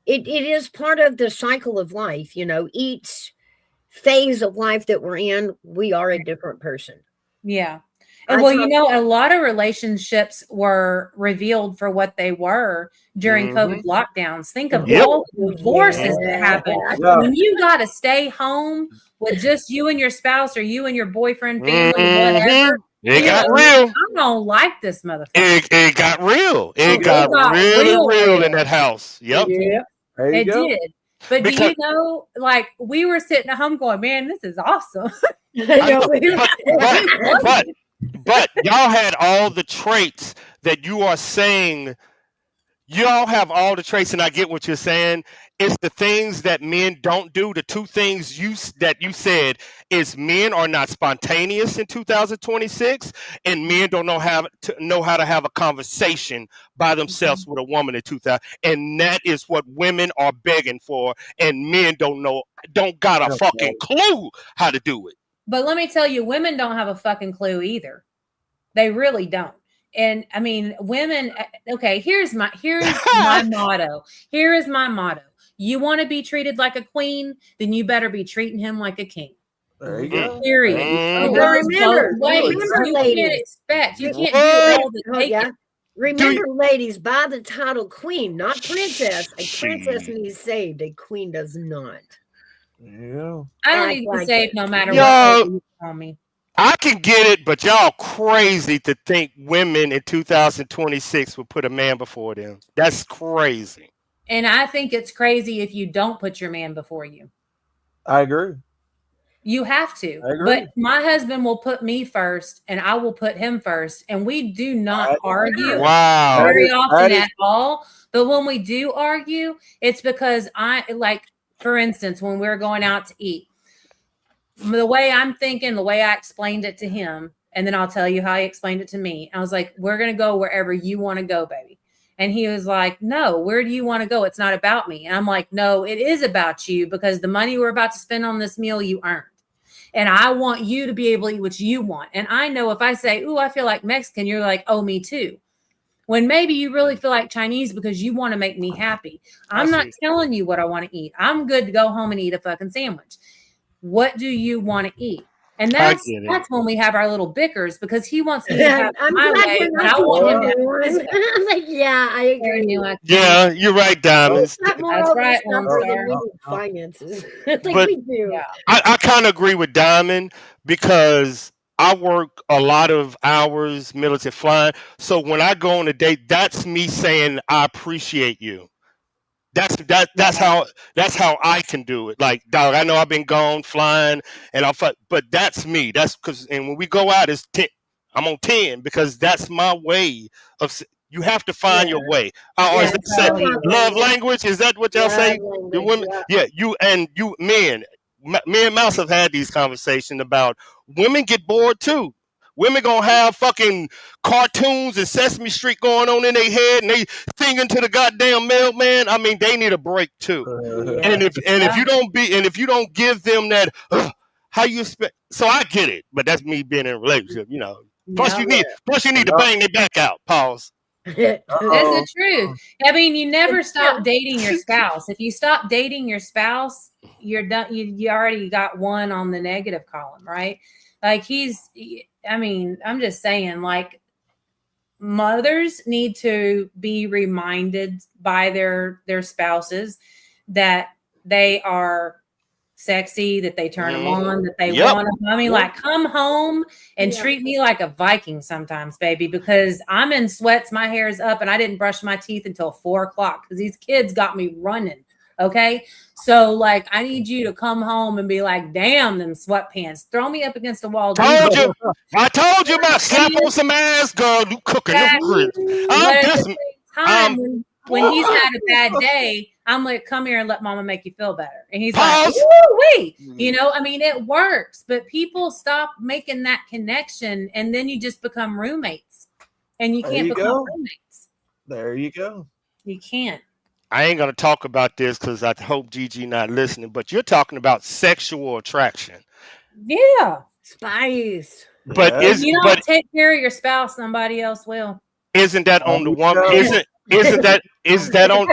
it is part of the cycle of life. Each phase of life that we're in, we are a different person. Yeah. And a lot of relationships were revealed for what they were during COVID lockdowns. Think of all the divorces that happened. When you got to stay home with just you and your spouse or you and your boyfriend, family, whatever. It got real. I don't like this motherfucker. It got real. It got real in that house. Yep. It did. But like we were sitting at home going, man, this is awesome. But y'all had all the traits that you are saying. Y'all have all the traits, and I get what you're saying. It's the things that men don't do. The two things that you said is men are not spontaneous in 2026, and men don't know how to have a conversation by themselves with a woman in 2000. And that is what women are begging for, and men don't got a fucking clue how to do it. But let me tell you, women don't have a fucking clue either. They really don't. And I mean, women, okay, here's my motto. Here is my motto. You want to be treated like a queen, then you better be treating him like a king. There you go. Period. Remember, ladies, you can't do all the taking. Remember, ladies, by the title queen, not princess. A princess needs saved. A queen does not. Yeah. I don't need to be saved no matter what you call me. I can get it, but y'all crazy to think women in 2026 would put a man before them. That's crazy. And I think it's crazy if you don't put your man before you. I agree. You have to. But my husband will put me first and I will put him first. And we do not argue very often at all. But when we do argue, it's because for instance, when we're going out to eat, the way I'm thinking, the way I explained it to him, and then I'll tell you how he explained it to me. I was like, we're going to go wherever you want to go, baby. And he was like, no, where do you want to go? It's not about me. And I'm like, no, it is about you because the money we're about to spend on this meal you earned. And I want you to be able to eat what you want. And I know if I say, ooh, I feel like Mexican, you're like, oh, me too. When maybe you really feel like Chinese because you want to make me happy. I'm not telling you what I want to eat. I'm good to go home and eat a fucking sandwich. What do you want to eat? And that's when we have our little bickers because he wants me to have my way, and I want him to have his way. Like, yeah, I agree. Yeah, you're right, Diamonds. That's right, finances. But we do. I kind of agree with Diamond because I work a lot of hours military flying. So when I go on a date, that's me saying I appreciate you. That's how I can do it. Like, dog, I know I've been gone flying and but that's me. That's because, and when we go out, it's 10. I'm on 10 because that's my way you have to find your way. Or is Yeah, that it's still love love language. language? Is that what y'all Love say? The language. women, Yeah. you men, me and Mouse have had these conversations about women get bored too. Women gonna have fucking cartoons and Sesame Street going on in their head, and they singing to the goddamn mailman. I mean, they need a break too. Yeah. And if you don't give them that, how you expect? So I get it, but that's me being in a relationship, you know. Plus Yeah. you need to bang their back out. Pause. That's the truth. I mean, you never stop dating your spouse. spouse. If you stop dating your spouse, you're done. You already got one on the negative column, right? Like I mean, I'm just saying, like, mothers need to be reminded by their spouses that they are sexy, that they turn them on, that they want them. I mean, like, come home and treat me like a Viking sometimes, baby, because I'm in sweats, my hair's up, and I didn't brush my teeth until 4:00 because these kids got me running. Okay. So, like, I need you to come home and be like, damn, them sweatpants. Throw me up against the wall. I told you about slap on some ass, girl. You cooking them grits. But at the same time, when he's had a bad day, I'm like, come here and let mama make you feel better. And he's like, woo-wee. You know, I mean, it works, but people stop making that connection, and then you just become roommates, and you can't become roommates. There you go. You can't. I ain't gonna talk about this because I hope Gigi not listening, but you're talking about sexual attraction. Yeah. Spice. But if you don't take care of your spouse, somebody else will. Isn't that on the woman? Is that on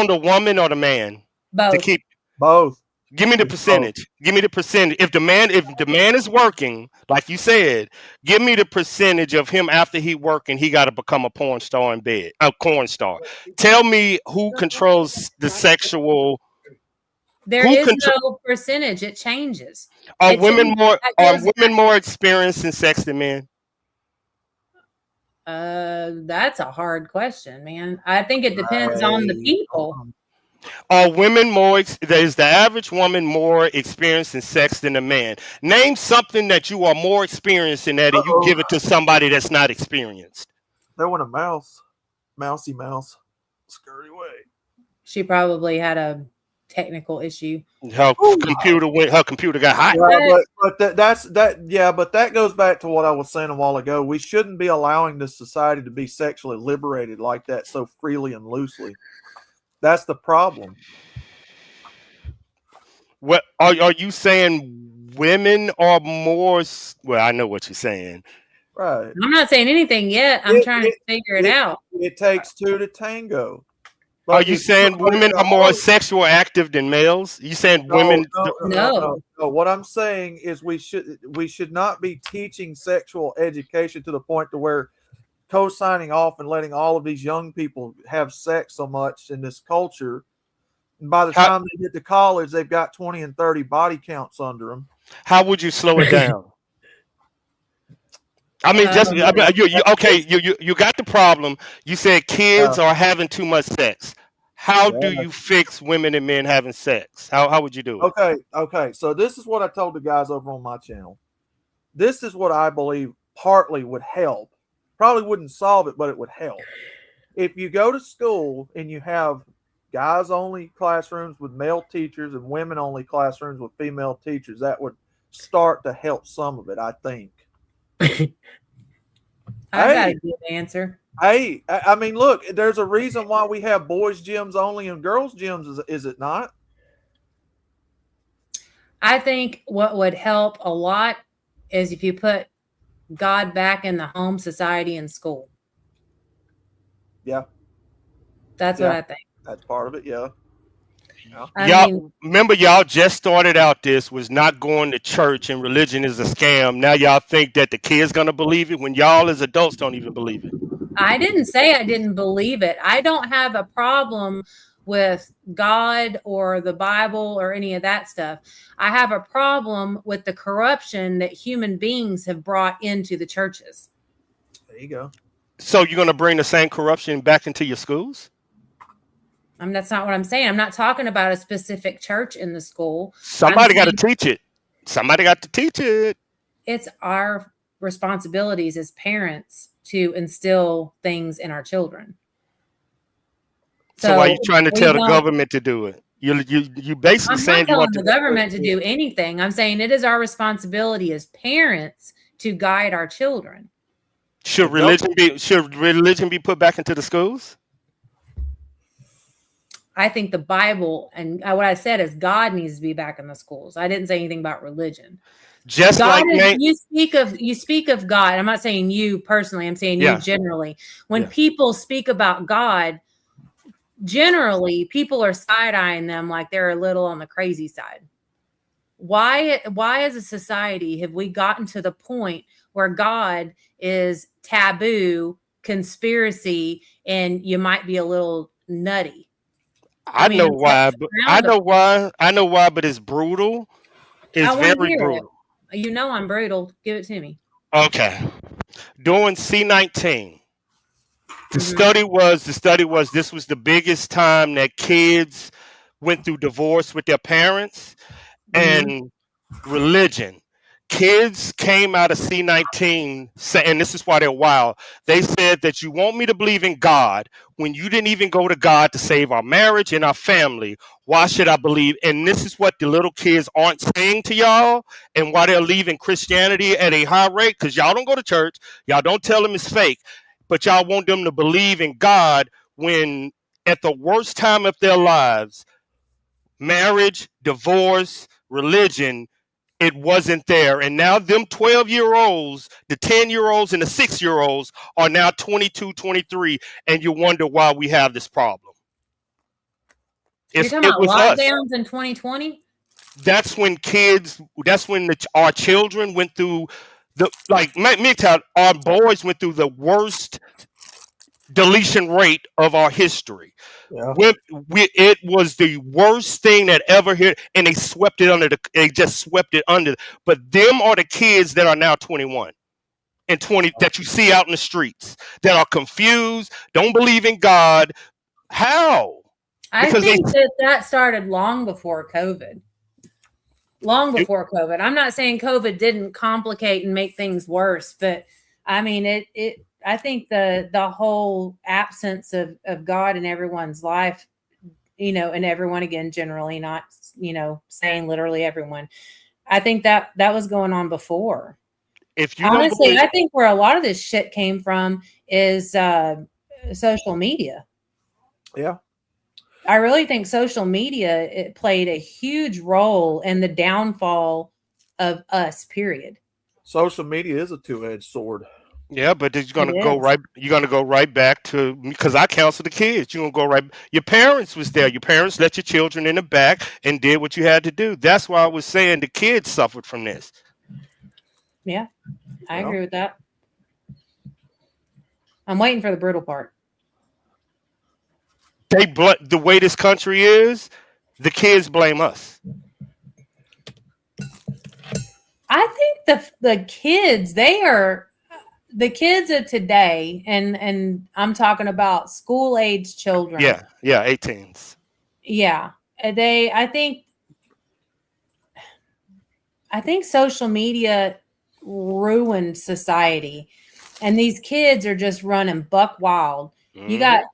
the woman or the man? Both. To keep both. Give me the percentage. Give me the percentage. If the man is working, like you said, give me the percentage of him after he working, he got to become a porn star in bed, a porn star. Tell me who controls the sexual. There is no percentage. It changes. Are women more experienced in sex than men? That's a hard question, man. I think it depends on the people. Are women more? Is the average woman more experienced in sex than a man? Name something that you are more experienced in that, and you give it to somebody that's not experienced. There went a mousy mouse, scurry away. She probably had a technical issue. Her computer got hot. Yeah, but that goes back to what I was saying a while ago. We shouldn't be allowing this society to be sexually liberated like that so freely and loosely. That's the problem. What are you saying? Women are more? Well, I know what you're saying. Right. I'm not saying anything yet. I'm trying to figure it out. It takes two to tango. Are you saying women are more sexual active than males? You saying women? No. What I'm saying is we should not be teaching sexual education to the point to where co-signing off and letting all of these young people have sex so much in this culture. And by the time they get to college, they've got 20 and 30 body counts under them. How would you slow it down? I mean, you got the problem. You said kids are having too much sex. How do you fix women and men having sex? How would you do it? Okay. So this is what I told the guys over on my channel. This is what I believe partly would help. Probably wouldn't solve it, but it would help. If you go to school and you have guys-only classrooms with male teachers and women-only classrooms with female teachers, that would start to help some of it, I think. I got a good answer. Hey, I mean, look, there's a reason why we have boys' gyms only and girls' gyms, is it not? I think what would help a lot is if you put God back in the home, society, and school. Yeah. That's what I think. That's part of it, yeah. Remember, y'all just started out this was not going to church and religion is a scam. Now y'all think that the kids gonna believe it when y'all as adults don't even believe it. I didn't say I didn't believe it. I don't have a problem with God or the Bible or any of that stuff. I have a problem with the corruption that human beings have brought into the churches. There you go. So you're going to bring the same corruption back into your schools? That's not what I'm saying. I'm not talking about a specific church in the school. Somebody got to teach it. Somebody got to teach it. It's our responsibilities as parents to instill things in our children. So why are you trying to tell the government to do it? You basically I'm saying not you telling want the government to do anything. I'm saying it is our responsibility as parents to guide our children. Should religion be put back into the schools? I think the Bible and what I said is God needs to be back in the schools. I didn't say anything about religion. Just God like you speak of God. I'm not saying you personally. I'm saying you generally. When people speak about God, generally people are side-eyeing them like they're a little on the crazy side. Why as a society have we gotten to the point where God is taboo, conspiracy, and you might be a little nutty? I know why, but it's brutal. It's very brutal. You know I'm brutal. Give it to me. Okay. During C-19, the study was this was the biggest time that kids went through divorce with their parents and religion. Kids came out of C-19 and this is why they're wild. They said that you want me to believe in God when you didn't even go to God to save our marriage and our family. Why should I believe? And this is what the little kids aren't saying to y'all and why they're leaving Christianity at a high rate, because y'all don't go to church. Y'all don't tell them it's fake, but y'all want them to believe in God when at the worst time of their lives, marriage, divorce, religion, it wasn't there. And now them 12-year-olds, the 10-year-olds and the 6-year-olds are now 22, 23, and you wonder why we have this problem. You're talking about lockdowns in 2020? That's when our children went through our boys went through the worst deletion rate of our history. Yeah. It was the worst thing that ever hit, and they swept it under. They just swept it under. But them are the kids that are now 21 and 20 that you see out in the streets that are confused, don't believe in God. How? I think that started long before COVID. Long before COVID. I'm not saying COVID didn't complicate and make things worse, but I mean I think the whole absence of God in everyone's life, and everyone, again, generally, not, saying literally everyone. I think that was going on before. If you honestly, I think where a lot of this shit came from is social media. Yeah. I really think social media, it played a huge role in the downfall of us, period. Social media is a two-edged sword. Yeah, but you're gonna go right back to, because I counsel the kids. You're gonna go right. Your parents was there. Your parents let your children in the back and did what you had to do. That's why I was saying the kids suffered from this. Yeah, I agree with that. I'm waiting for the brutal part. The way this country is, the kids blame us. I think the kids, the kids of today, and I'm talking about school age children. Yeah, 18s. Yeah, I think social media ruined society, and these kids are just running buck wild. You got,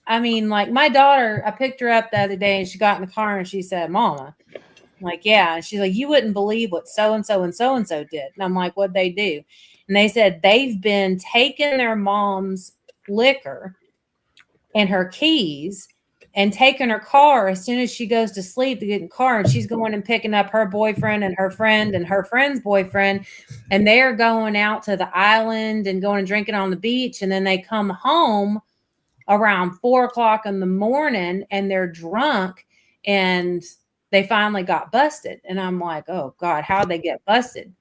like my daughter, I picked her up the other day and she got in the car and she said, "Mama," I'm like, "Yeah." And she's like, "You wouldn't believe what so-and-so and so-and-so did." And I'm like, "What'd they do?" And they said they've been taking their mom's liquor and her keys and taking her car as soon as she goes to sleep to get in the car. And she's going and picking up her boyfriend and her friend and her friend's boyfriend. And they're going out to the island and going and drinking on the beach. And then they come home around 4:00 in the morning and they're drunk and they finally got busted. And I'm like, oh God, how'd they get busted?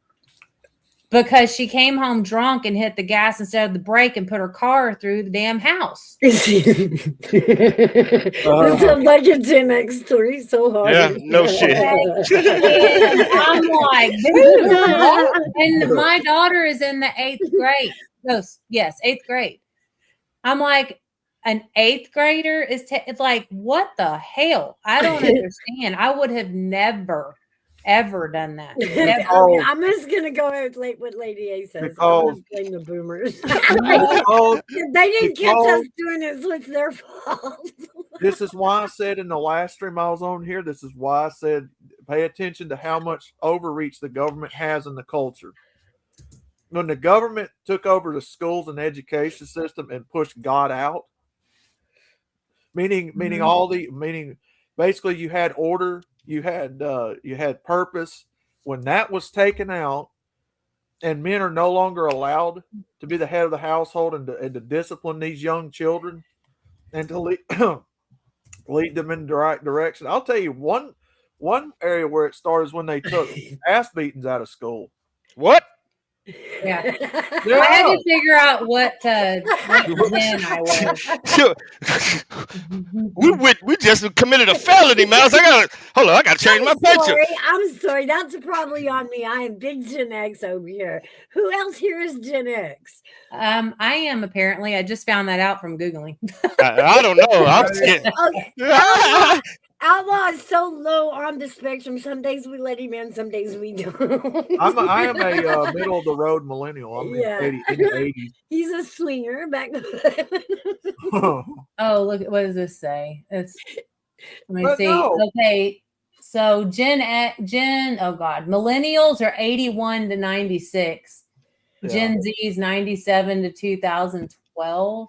because she came home drunk and hit the gas instead of the brake and put her car through the damn house. This sounds like a Gen X story so hard. Yeah, no shit. And I'm like, dude, what? And my daughter is in the 8th grade. No, yes, 8th grade. I'm like, an 8th grader is it's like, what the hell? I don't understand. I would have never, ever done that. Never. I'm just gonna go with what Lady A says. Because- I'm gonna blame the boomers. Because- They didn't catch us because- doing it, so it's their fault. This is why I said in the last stream I was on here, this is why I said pay attention to how much overreach the government has in the culture. When the government took over the schools and education system and pushed God out, meaning basically you had order, you had purpose. When that was taken out and men are no longer allowed to be the head of the household and to discipline these young children and to lead them in the right direction. I'll tell you one area where it started is when they took ass beatings out of school. What? Yeah. I had to figure out what gen I was. we just committed a felony, Mouse. I gotta change my picture. I'm sorry. That's probably on me. I am big Gen X over here. Who else here is Gen X? I am apparently. I just found that out from Googling. I don't know. I'm scared. Okay. Outlaw is so low on the spectrum. Some days we let him in, some days we don't. I am a middle of the road millennial. I'm in the 80s. He's a swinger back. Oh, look, what does this say? Let me But see. no. Okay, so oh God, millennials are 81 to 96. Yeah. Gen Z is 97 to 2012.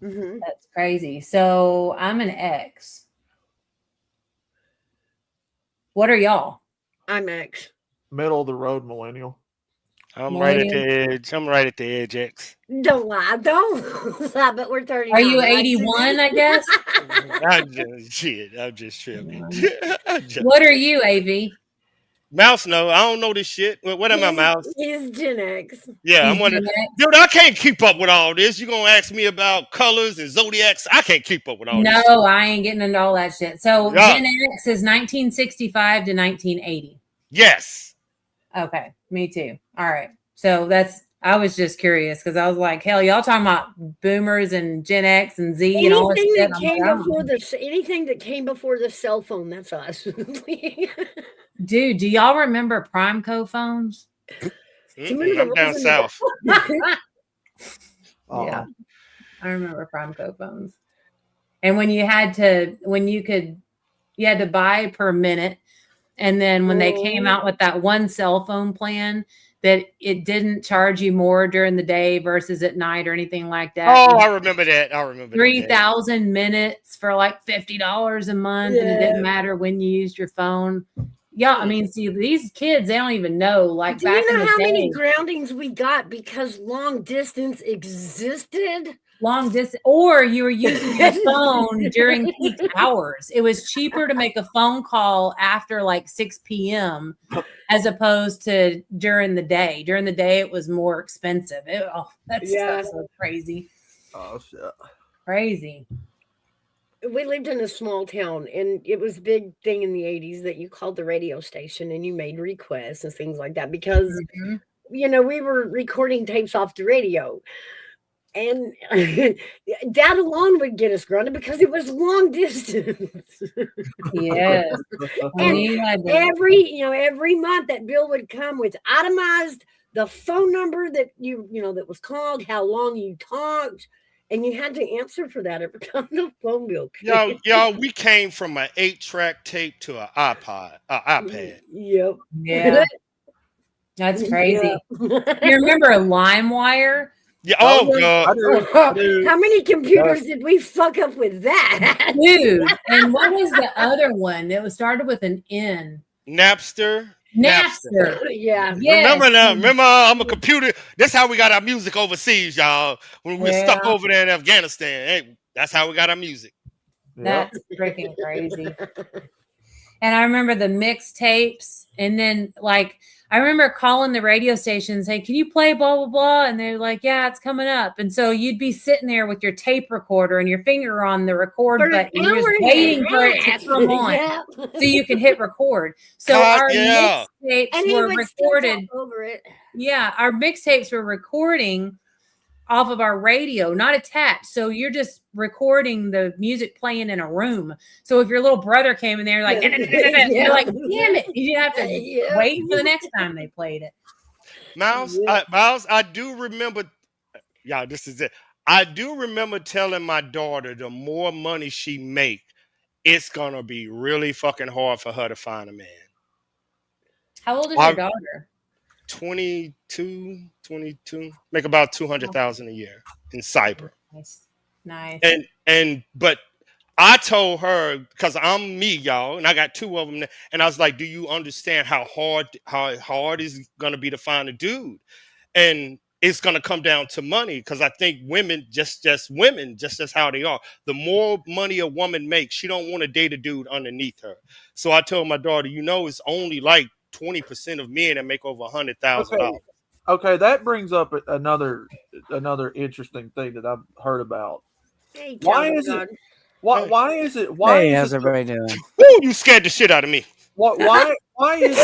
Mm-hmm. That's crazy. So I'm an X. What are y'all? I'm X. Middle of the road millennial. I'm right at the edge. I'm right at the edge, X. Don't lie. Don't lie, but we're 30. Are you 81, I guess? I'm just tripping. What are you, AV? Mouse, no, I don't know this shit. What am I, Mouse? He's Gen X. Yeah, I'm wondering. Dude, I can't keep up with all this. You gonna ask me about colors and zodiacs? I can't keep up with all this. No, I ain't getting into all that shit. So Yeah. Gen X is 1965 to 1980. Yes. Okay, me too. All right. So I was just curious because I was like, hell, y'all talking about boomers and Gen X and Z and all this Anything shit. that I'm came like, I don't before know. anything that came before the cell phone, that's us. Dude, do y'all remember Primeco phones? I'm down south. Yeah, I remember Primeco phones. And when you had to buy per minute. And then when they came out with that one cell phone plan that it didn't charge you more during the day versus at night or anything like that. Oh, I remember that. 3,000 minutes for like $50 a month, and it didn't matter when you used your phone. Yeah, I mean, see, these kids, they don't even know. Like, Do back you in know the how day, many groundings we got because long distance existed? long distance, or you were using your phone during peak hours. It was cheaper to make a phone call after like 6 p.m. as opposed to during the day. During the day, it was more expensive. That's so crazy. Oh shit. Crazy. We lived in a small town, and it was a big thing in the 80s that you called the radio station and you made requests and things like that because, we were recording tapes off the radio. And that alone would get us grounded because it was long distance. Yes. And every month that bill would come with itemized the phone number that that was called, how long you talked, and you had to answer for that every time the phone bill came. Y'all, we came from an 8-track tape to an iPad. Yep. Yeah. That's crazy. Yeah. You remember LimeWire? Yeah. Oh God. How many computers did we fuck up with that? Dude. And what was the other one? It was started with an N. Napster. Yeah. Yes. Remember, I'm a computer. That's how we got our music overseas, y'all. When we were stuck over there in Afghanistan. Hey, that's how we got our music. That's freaking crazy. And I remember the mixtapes, and then like I remember calling the radio station and saying, "Can you play blah blah blah?" And they're like, "Yeah, it's coming up." And so you'd be sitting there with your tape recorder and your finger on the record button, and you're just waiting for it to come on, so you can hit record. So our mixtapes were recorded over it. Yeah, our mixtapes were recording off of our radio, not attached. So you're just recording the music playing in a room. So if your little brother came in there like, you're like, damn it, you have to wait for the next time they played it. Miles, I do remember, y'all, this is it. I do remember telling my daughter the more money she make, it's gonna be really fucking hard for her to find a man. How old is your daughter? 22, make about 200,000 a year in cyber. Nice. But I told her, because I'm me, y'all, and I got two of them, and I was like, do you understand how hard is gonna be to find a dude? And it's gonna come down to money, because I think women, just women, just as how they are, the more money a woman makes, she don't want to date a dude underneath her. So I told my daughter, it's only like 20% of men that make over $100,000. Okay, that brings up another interesting thing that I've heard about. Hey, why is it? Why how's everybody doing? Woo, you scared the shit out of me. Why is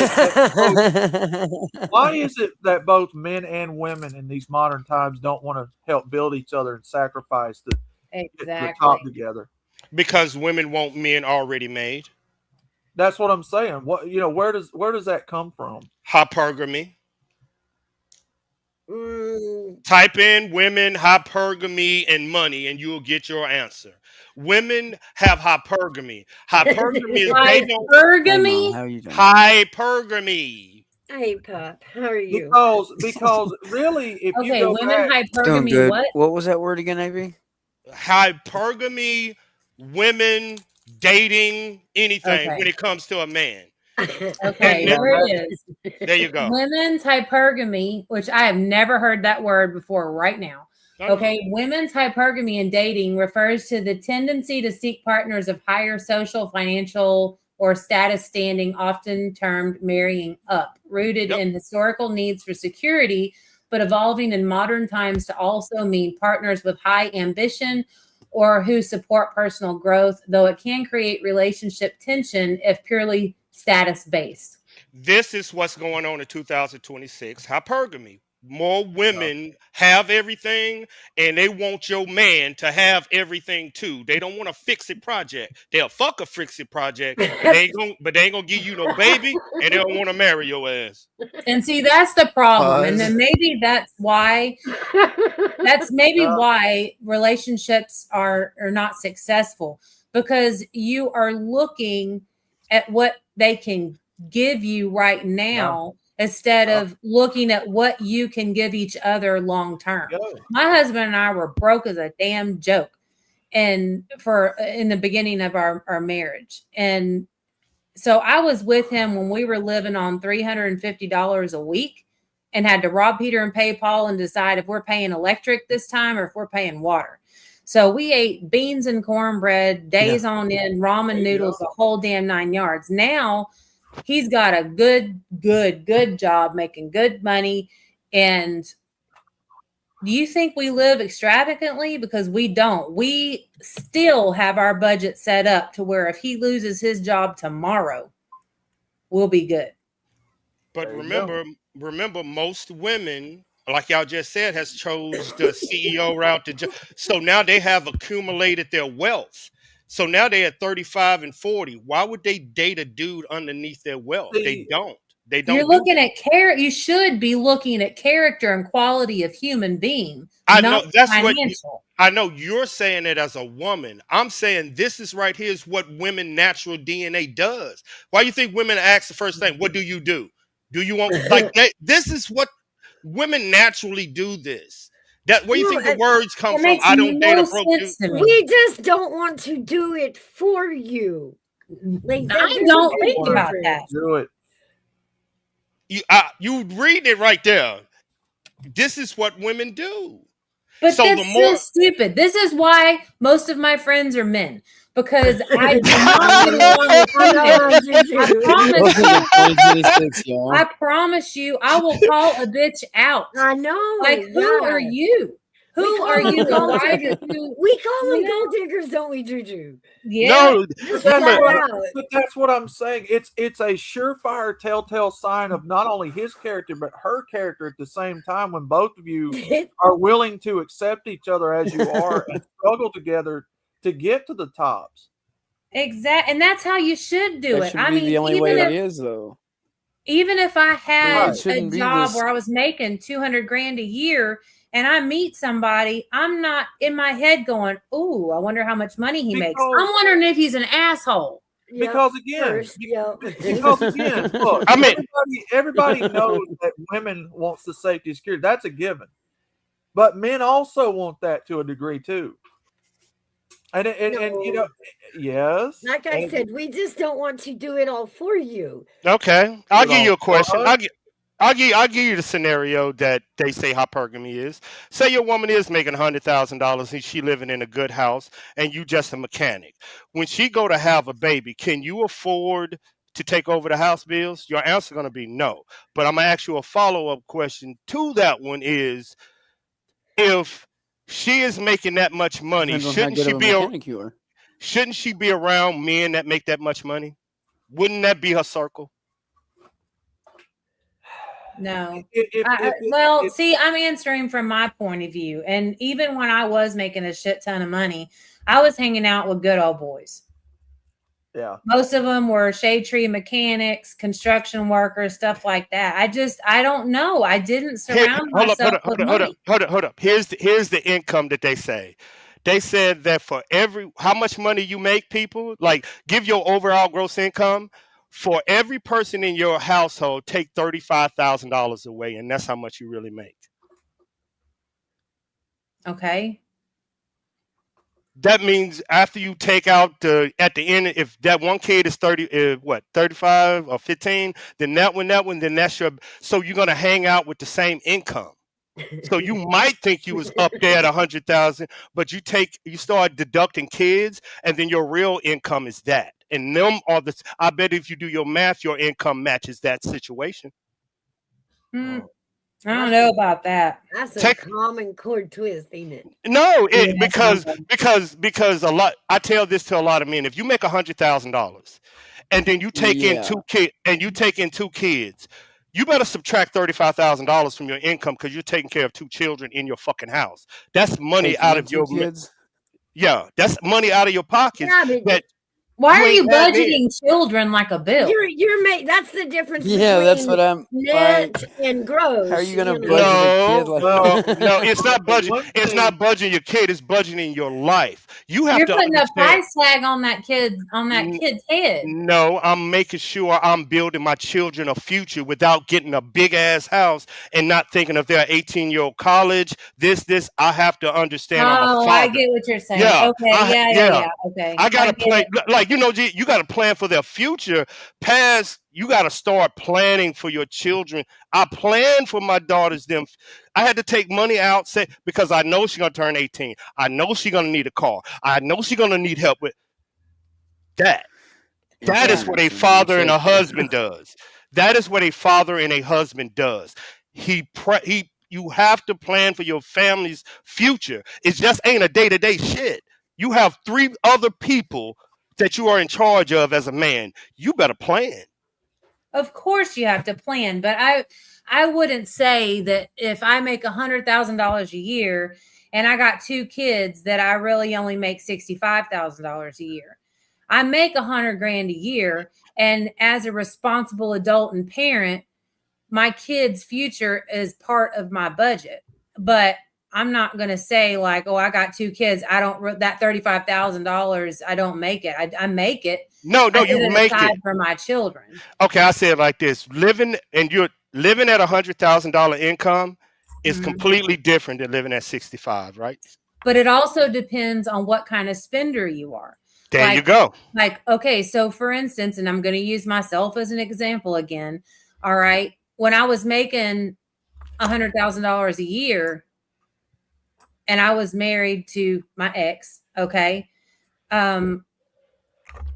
it that both men and women in these modern times don't want to help build each other and sacrifice to get to the top together? Because women want men already made. That's what I'm saying. Where does that come from? Hypergamy. Type in women, hypergamy, and money, and you'll get your answer. Women have hypergamy. Hypergamy is hypergamy. How are you doing? Hypergamy. Hey, Pop, how are you? Because really, if you go women back, hypergamy. What was that word again, Avery? Hypergamy. Women dating anything when it comes to a man. Okay, there it is. There you go. Women's hypergamy, which I have never heard that word before right now. Okay, women's hypergamy in dating refers to the tendency to seek partners of higher social, financial, or status standing, often termed marrying up, rooted in historical needs for security, but evolving in modern times to also mean partners with high ambition or who support personal growth, though it can create relationship tension if purely status-based. This is what's going on in 2026, hypergamy. More women have everything, and they want your man to have everything too. They don't want a fix-it project. They'll fuck a fix-it project, but they ain't gonna give you no baby, and they don't want to marry your ass. And see, that's the problem. And then maybe that's why why relationships are not successful, because you are looking at what they can give you right now instead of looking at what you can give each other long term. My husband and I were broke as a damn joke in the beginning of our marriage. And so I was with him when we were living on $350 a week and had to rob Peter and pay Paul and decide if we're paying electric this time or if we're paying water. So we ate beans and cornbread days on end, ramen noodles, the whole damn 9 yards. Now he's got a good job, making good money. And do you think we live extravagantly? Because we don't. We still have our budget set up to where if he loses his job tomorrow, we'll be good. But remember, most women, like y'all just said, has chose the CEO route. So now they have accumulated their wealth. So now they're at 35 and 40. Why would they date a dude underneath their wealth? They don't. You're looking at character. You should be looking at character and quality of human being. I know that's financial. I know you're saying it as a woman. I'm saying this is right here is what women natural DNA does. Why do you think women ask the first thing? What do you do? Do you want this is what women naturally do this. Where do you think the words come from? I don't date a broke dude. We just don't want to do it for you. I don't think about that. Do it. You read it right there. This is what women do. But so that's so stupid. This is why most of my friends are men. because I do not get along with women. I promise you, I will call a bitch out. I know. Like, who are you? Who are you? And why do you? We call them gold diggers, don't we, Juju? Yeah. No, but that's what I'm saying. It's a surefire telltale sign of not only his character but her character at the same time when both of you are willing to accept each other as you are and struggle together to get to the tops. Exactly, and that's how you should do That it. should I be mean, the only way it is, though. Even if I had a shouldn't be job this- where I was making $200,000 a year and I meet somebody, I'm not in my head going, "Ooh, I wonder how much money he makes." I'm wondering if he's an asshole. Because again, look, I mean, everybody knows that women wants the safety and security. That's a given. But men also want that to a degree too. And you know, yes. Like I said, we just don't want to do it all for you. Okay, I'll give you a question. I'll give you the scenario that they say hypergamy is. Say your woman is making $100,000 and she living in a good house, and you just a mechanic. When she go to have a baby, can you afford to take over the house bills? Your answer going to be no. But I'm gonna ask you a follow-up question to that one: is if she is making that much money, Depends on how good of a mechanic you are. shouldn't she be around men that make that much money? Wouldn't that be her circle? No. See, I'm answering from my point of view. And even when I was making a shit ton of money, I was hanging out with good old boys. Yeah. Most of them were shade tree mechanics, construction workers, stuff like that. I don't know. I didn't surround myself with money. Hold up. Here's the income that they say. They said that for how much money you make, people, like give your overall gross income. For every person in your household, take $35,000 away, and that's how much you really make. Okay. That means after you take out at the end, if that one kid is 35 or 15, then then that's your. So you're gonna hang out with the same income. So you might think you was up there at 100,000, but you start deducting kids, and then your real income is that. And them are I bet if you do your math, your income matches that situation. I don't know about that. That's a common cord twist, ain't it? No, because a lot. I tell this to a lot of men: if you make $100,000, and then you take in two kids, you better subtract $35,000 from your income because you're taking care of two children in your fucking house. That's money out of your kids. Yeah, that's money out of your pockets. Why are you budgeting children like a bill? You're that's the difference. Yeah, that's what I'm net and gross. How are you gonna budget No, a kid like no, it's not budgeting. It's not budgeting your kid. It's budgeting your life. You're putting a price tag on that kid's head. No, I'm making sure I'm building my children a future without getting a big ass house and not thinking of their 18-year-old college. This. I have to understand. I'm a father. I get what you're saying. Yeah, okay, yeah. Okay. I gotta play like you got to plan for their future. You got to start planning for your children. I planned for my daughters. I had to take money out because I know she's gonna turn 18. I know she's gonna need a car. I know she's gonna need help with that. That is what a father and a husband does. That is what a father and a husband does. You have to plan for your family's future. It just ain't a day-to-day shit. You have 3 other people that you are in charge of as a man. You better plan. Of course you have to plan, but I wouldn't say that if I make $100,000 a year and I got 2 kids that I really only make $65,000 a year. I make $100,000 a year, and as a responsible adult and parent, my kids' future is part of my budget. But I'm not going to say like, oh, I got 2 kids. That $35,000. I don't make it. I make it. No, you make it for my children. Okay, I say it like this: you're living at $100,000 income is completely different than living at 65, right? But it also depends on what kind of spender you are. There you go. Like, okay, so for instance, and I'm going to use myself as an example again. All right, when I was making $100,000 a year, and I was married to my ex, okay,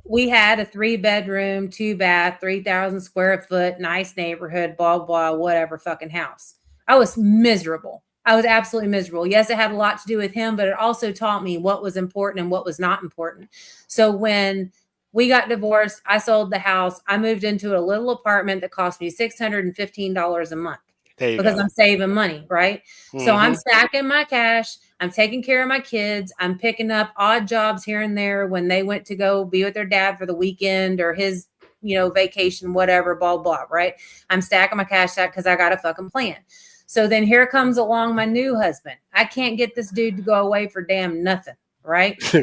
we had a 3-bedroom, 2-bath, 3,000 square foot, nice neighborhood, blah, blah, whatever fucking house. I was miserable. I was absolutely miserable. Yes, it had a lot to do with him, but it also taught me what was important and what was not important. So when we got divorced, I sold the house. I moved into a little apartment that cost me $615 a month because I'm saving money, right? So I'm stacking my cash. I'm taking care of my kids. I'm picking up odd jobs here and there when they went to go be with their dad for the weekend or his, vacation, whatever, blah, blah, right? I'm stacking my cash out because I got a fucking plan. So then here comes along my new husband. I can't get this dude to go away for damn nothing, right? So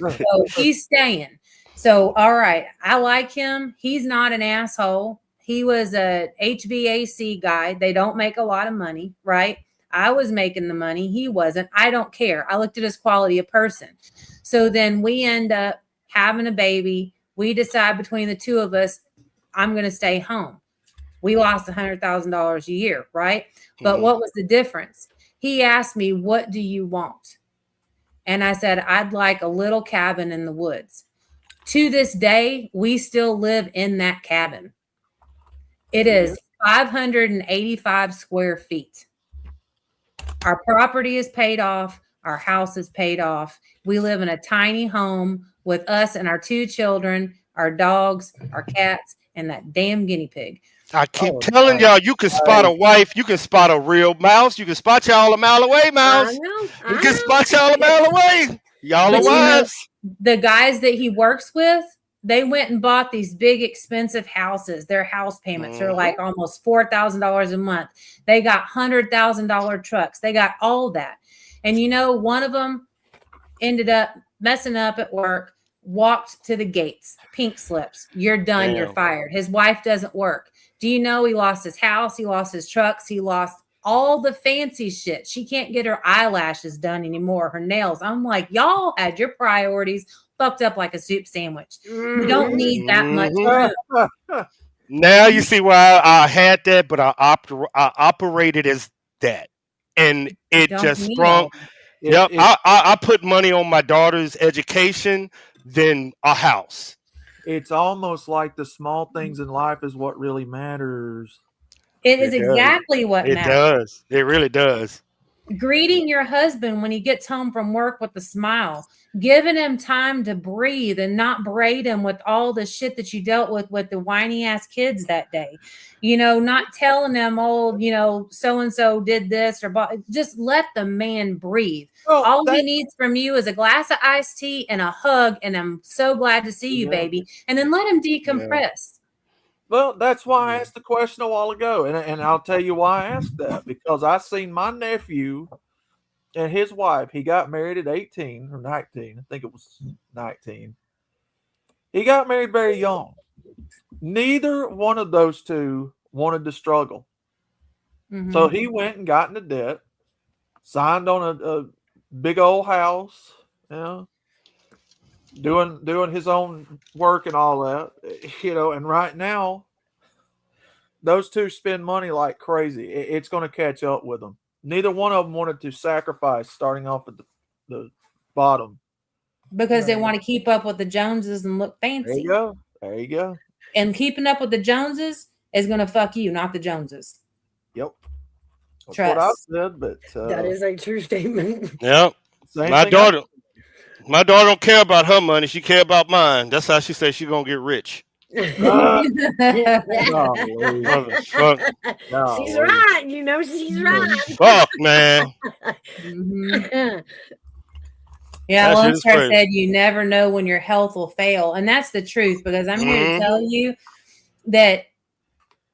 he's staying. So, all right, I like him. He's not an asshole. He was a HVAC guy. They don't make a lot of money, right? I was making the money. He wasn't. I don't care. I looked at his quality of person. So then we end up having a baby. We decide between the two of us, I'm going to stay home. We lost $100,000 a year, right? But what was the difference? He asked me, what do you want? And I said, I'd like a little cabin in the woods. To this day, we still live in that cabin. It is 585 square feet. Our property is paid off. Our house is paid off. We live in a tiny home with us and our 2 children, our dogs, our cats, and that damn guinea pig. I keep telling y'all, you can spot a wife, you can spot a real mouse, you can spot y'all a mile away, mouse. You can spot y'all a mile away. Y'all are wise. The guys that he works with, they went and bought these big expensive houses. Their house payments are like almost $4,000 a month. They got $100,000 trucks. They got all that. And one of them ended up messing up at work, walked to the gates, pink slips. You're done. You're fired. His wife doesn't work. Do you know he lost his house? He lost his trucks. He lost all the fancy shit. She can't get her eyelashes done anymore, her nails. I'm like, y'all had your priorities fucked up like a soup sandwich. You don't need that much room. Now you see why I had that, but I operated as that. And it just sprung. Yep. I put money on my daughter's education than a house. It's almost like the small things in life is what really matters. It is exactly what matters. It does. It really does. Greeting your husband when he gets home from work with a smile, giving him time to breathe and not berate him with all the shit that you dealt with the whiny ass kids that day. Not telling them, so-and-so did this or just let the man breathe. All he needs from you is a glass of iced tea and a hug. And I'm so glad to see you, baby. And then let him decompress. Well, that's why I asked the question a while ago. And I'll tell you why I asked that. Because I seen my nephew and his wife. He got married at 18 or 19. I think it was 19. He got married very young. Neither one of those two wanted to struggle. So he went and got into debt, signed on a big old house, doing his own work and all that, and right now those two spend money like crazy. It's going to catch up with them. Neither one of them wanted to sacrifice starting off at the bottom because they want to keep up with the Joneses and look fancy. There you go. And keeping up with the Joneses is going to fuck you, not the Joneses. Yep. That's what I said, but that is a true statement. Yep. My daughter don't care about her money. She care about mine. That's how she says she's going to get rich. She's right. She's right. Fuck, man. Yeah, Lone Star said you never know when your health will fail. And that's the truth, because I'm here to tell you that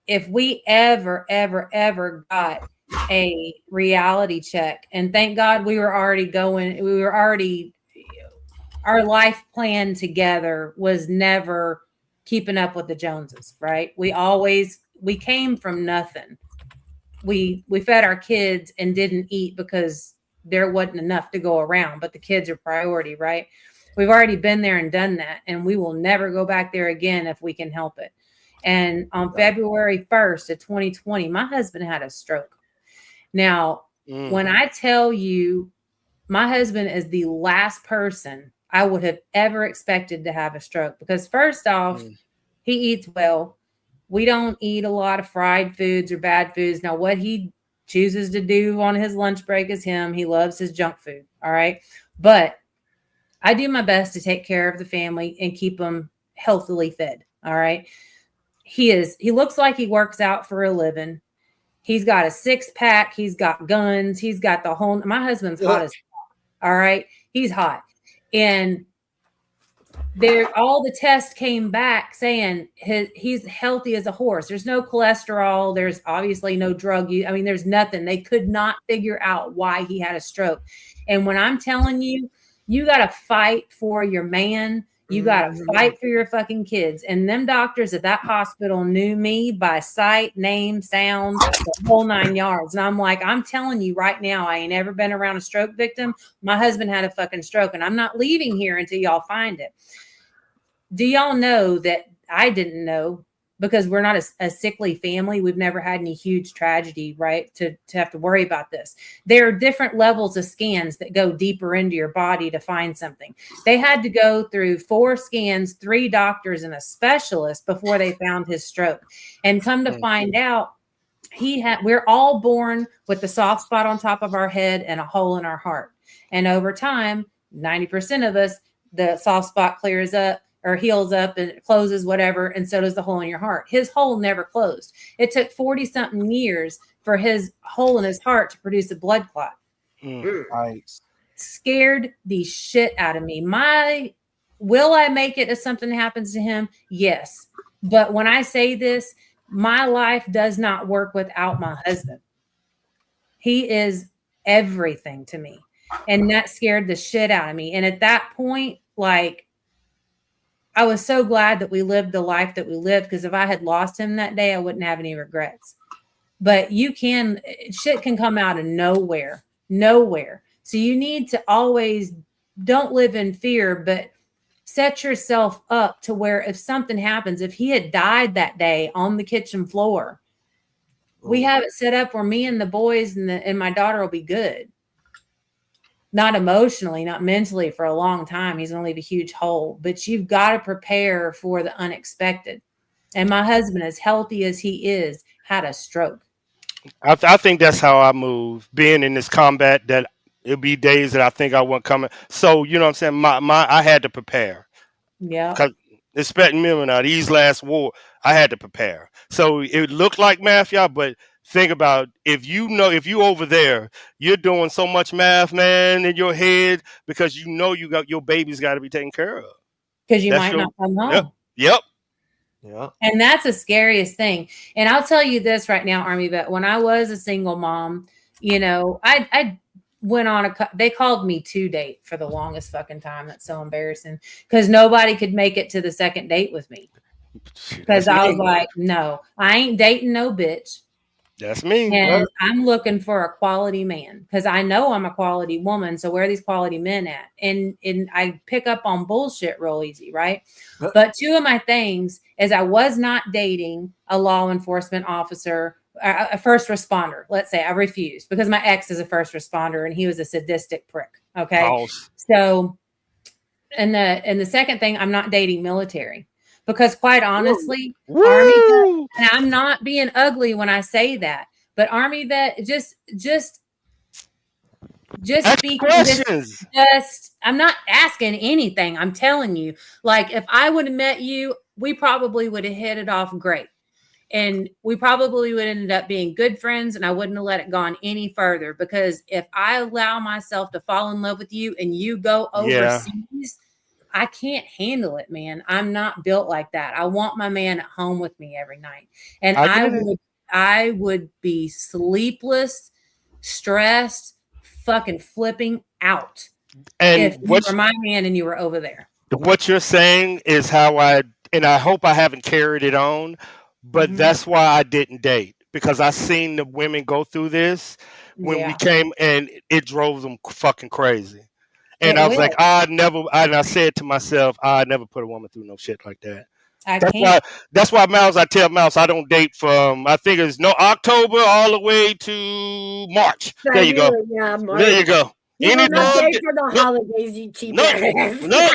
if we ever got a reality check, and thank God our life plan together was never keeping up with the Joneses, right? We came from nothing. We fed our kids and didn't eat because there wasn't enough to go around, but the kids are priority, right? We've already been there and done that, and we will never go back there again if we can help it. And on February 1st of 2020, my husband had a stroke. Now, when I tell you, my husband is the last person I would have ever expected to have a stroke. Because first off, he eats well. We don't eat a lot of fried foods or bad foods. Now, what he chooses to do on his lunch break is him. He loves his junk food. All right. But I do my best to take care of the family and keep them healthily fed. All right. He looks like he works out for a living. He's got a 6-pack. He's got guns. He's got the whole, my husband's hot as all right. He's hot. And all the tests came back saying he's healthy as a horse. There's no cholesterol. There's obviously no drug use. I mean, there's nothing. They could not figure out why he had a stroke. And when I'm telling you, you got to fight for your man. You got to fight for your fucking kids. And them doctors at that hospital knew me by sight, name, sound, the whole 9 yards. And I'm like, I'm telling you right now, I ain't ever been around a stroke victim. My husband had a fucking stroke, and I'm not leaving here until y'all find it. Do y'all know that I didn't know, because we're not a sickly family. We've never had any huge tragedy, right? To have to worry about this. There are different levels of scans that go deeper into your body to find something. They had to go through 4 scans, 3 doctors, and a specialist before they found his stroke. And come to find out, we're all born with the soft spot on top of our head and a hole in our heart. And over time, 90% of us, the soft spot clears up or heals up and closes, whatever. And so does the hole in your heart. His hole never closed. It took 40 something years for his hole in his heart to produce a blood clot. Nice. Scared the shit out of me. Will I make it if something happens to him? Yes. But when I say this, my life does not work without my husband. He is everything to me. And that scared the shit out of me. And at that point, like, I was so glad that we lived the life that we lived, because if I had lost him that day, I wouldn't have any regrets. But shit can come out of nowhere. So you need to always don't live in fear, but set yourself up to where if something happens, if he had died that day on the kitchen floor, we have it set up where me and the boys and my daughter will be good. Not emotionally, not mentally for a long time. He's going to leave a huge hole, but you've got to prepare for the unexpected. And my husband, as healthy as he is, had a stroke. I think that's how I move. Being in this combat, that it'll be days that I think I wasn't coming. So, you know what I'm saying? I had to prepare. Yeah. Because especially now, these last war, I had to prepare. So it looked like math, y'all, but think about if you over there, you're doing so much math, man, in your head, because you got your baby's got to be taken care of. Because you might not come home. Yep. Yeah. And that's the scariest thing. And I'll tell you this right now, Army Vet, when I was a single mom, I went on they called me 2 date for the longest fucking time. That's so embarrassing, because nobody could make it to the second date with me. Because I was like, no, I ain't dating no bitch. That's me. And I'm looking for a quality man, because I know I'm a quality woman. So where are these quality men at? And I pick up on bullshit real easy, right? But 2 of my things is I was not dating a law enforcement officer, a first responder. Let's say I refused, because my ex is a first responder and he was a sadistic prick. Okay. False. So, and the second thing, I'm not dating military. Because quite honestly, Army Vet, and I'm not being ugly when I say that, but Army Vet, just speak. I'm not asking anything. I'm telling you, like, if I would have met you, we probably would have hit it off great. And we probably would have ended up being good friends, and I wouldn't have let it go on any further. Because if I allow myself to fall in love with you and you go overseas, I can't handle it, man. I'm not built like that. I want my man at home with me every night. And I would be sleepless, stressed, fucking flipping out if you were my man and you were over there. What you're saying is how I hope I haven't carried it on, but that's why I didn't date, because I seen the women go through this when we came, and it drove them fucking crazy. And I was like, I said to myself, I never put a woman through no shit like that. That's why Mouse, I tell Mouse I don't date from, I think it's October all the way to March. There you go. Yeah, March. There you go. You Any will not damn pay for the no, holidays, you cheap no, ass. no.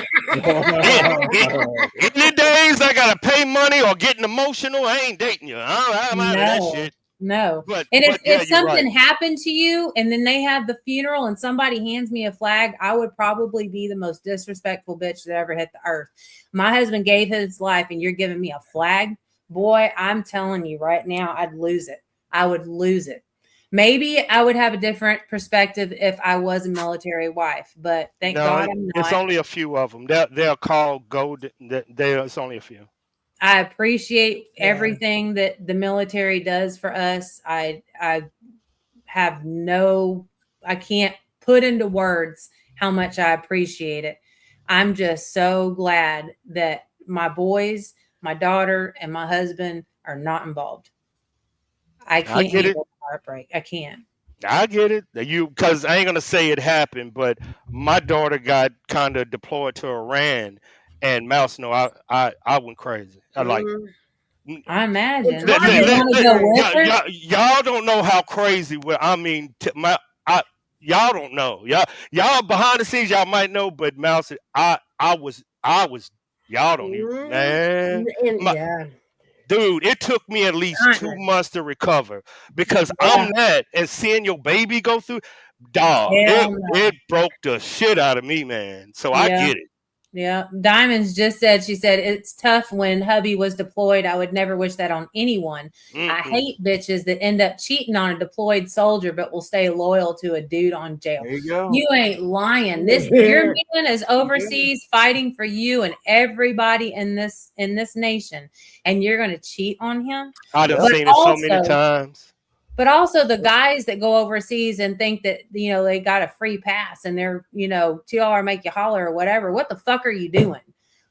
Any days I gotta pay money or getting emotional, I ain't dating you. I'm out of that No, shit. no. But And yeah, if you're right. something happened to you and then they have the funeral and somebody hands me a flag, I would probably be the most disrespectful bitch that ever hit the earth. My husband gave his life and you're giving me a flag. Boy, I'm telling you right now, I'd lose it. I would lose it. Maybe I would have a different perspective if I was a military wife, but thank God I'm it's not. only a few of them. They're called gold. It's only a few. I appreciate everything that the military does for us. I have I can't put into words how much I appreciate it. I'm just so glad that my boys, my daughter, and my husband are not involved. I can't get it. handle heartbreak. I can't. I get it. Because I ain't gonna say it happened, but my daughter got kind of deployed to Iran, and Mouse, no, I went crazy. I like. I imagine. It's You hard didn't want to go with her? Y'all don't know how crazy. I mean, y'all don't know. Y'all behind the scenes, y'all might know, but Mouse, I was. Y'all don't even, man. Yeah. Dude, it took me at least 2 months to recover because I'm that, and seeing your baby go through, dog, it broke the shit out of me, man. So I get it. Yeah. Diamonds just said, she said, it's tough when hubby was deployed. I would never wish that on anyone. I hate bitches that end up cheating on a deployed soldier, but will stay loyal to a dude on jail. There you go. You ain't lying. Your man is overseas fighting for you and everybody in this nation, and you're going to cheat on him. I've seen it so many times. But also the guys that go overseas and think that, they got a free pass and they're, $2 make you holler or whatever. What the fuck are you doing?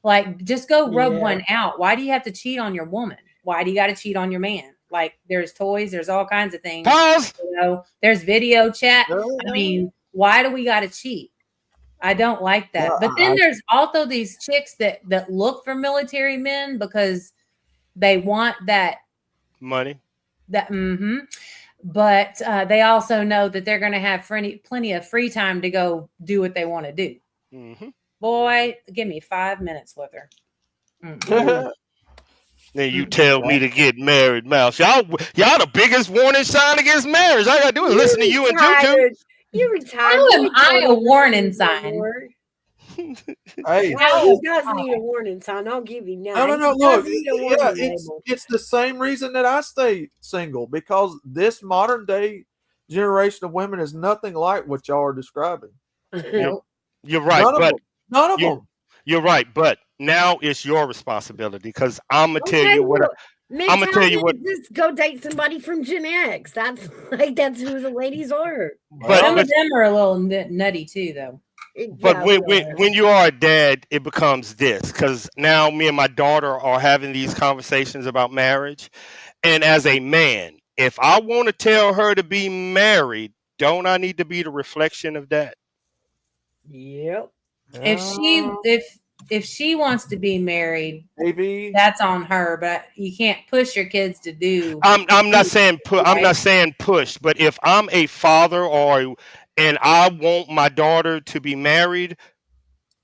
Like, just go rub one out. Why do you have to cheat on your woman? Why do you got to cheat on your man? Like, there's toys, there's all kinds of things. There's video chat. I mean, why do we got to cheat? I don't like that. But then there's also these chicks that look for military men because they want that money. But they also know that they're going to have plenty of free time to go do what they want to do. Boy, give me 5 minutes with her. Then you tell me to get married, Mouse. Y'all the biggest warning sign against marriage. All I gotta do is listen to you and Juju. You retired. How am I a warning sign? Hey, you guys need a warning sign. I'll give you now. No. Look, it's the same reason that I stay single, because this modern day generation of women is nothing like what y'all are describing. You're right, none of them. You're right, but now it's your responsibility because I'm gonna tell you what. I'm gonna tell you what. Just go date somebody from Gen X. That's who the ladies are. But some of them are a little nutty too, though. But when you are a dad, it becomes this, because now me and my daughter are having these conversations about marriage. And as a man, if I want to tell her to be married, don't I need to be the reflection of that? Yep. If she wants to be married, maybe that's on her, but you can't push your kids to do. I'm not saying push, but if I'm a father and I want my daughter to be married,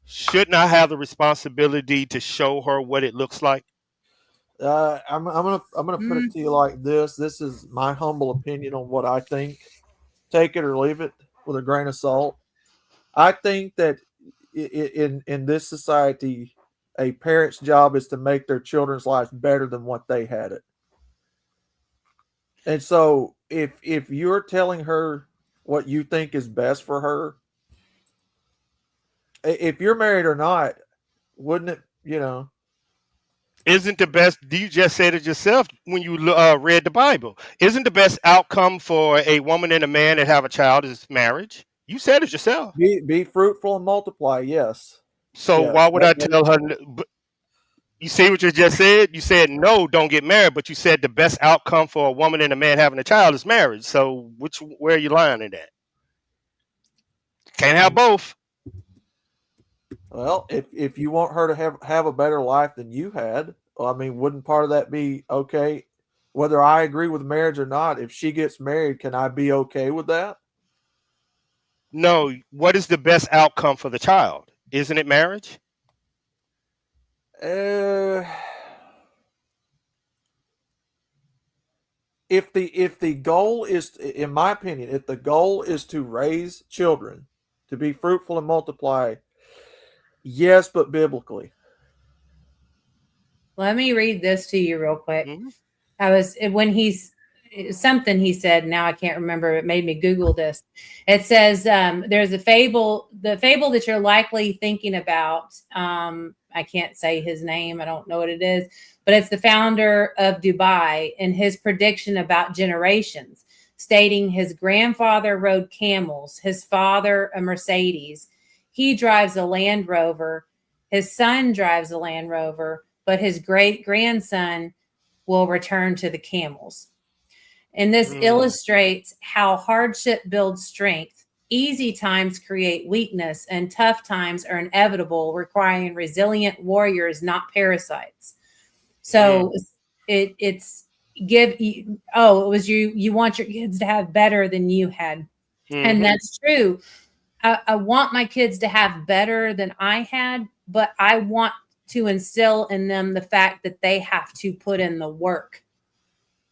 shouldn't I have the responsibility to show her what it looks like? I'm gonna put it to you like this. This is my humble opinion on what I think. Take it or leave it with a grain of salt. I think that in this society, a parent's job is to make their children's lives better than what they had it. And so if you're telling her what you think is best for her, if you're married or not, wouldn't it, Isn't the best, you just said it yourself when you read the Bible, isn't the best outcome for a woman and a man that have a child is marriage? You said it yourself. Be fruitful and multiply, yes. So yes. Why would I tell her? You see what you just said? You said, no, don't get married, but you said the best outcome for a woman and a man having a child is marriage. So where are you lying in that? Can't have both. Well, if you want her to have a better life than you had, well, I mean, wouldn't part of that be okay? Whether I agree with marriage or not, if she gets married, can I be okay with that? No, what is the best outcome for the child? Isn't it marriage? Uh, if the goal is, in my opinion, if the goal is to raise children, to be fruitful and multiply, yes, but biblically. Let me read this to you real quick. Mhm. Something he said, now I can't remember, it made me Google this. It says there's the fable that you're likely thinking about. I can't say his name, I don't know what it is, but it's the founder of Dubai and his prediction about generations, stating his grandfather rode camels, his father a Mercedes, he drives a Land Rover, his son drives a Land Rover, but his great grandson will return to the camels. And this illustrates how hardship builds strength. Easy times create weakness, and tough times are inevitable, requiring resilient warriors, not parasites. So it's give you, oh, it was you want your kids to have better than you had. And that's true. I want my kids to have better than I had, but I want to instill in them the fact that they have to put in the work.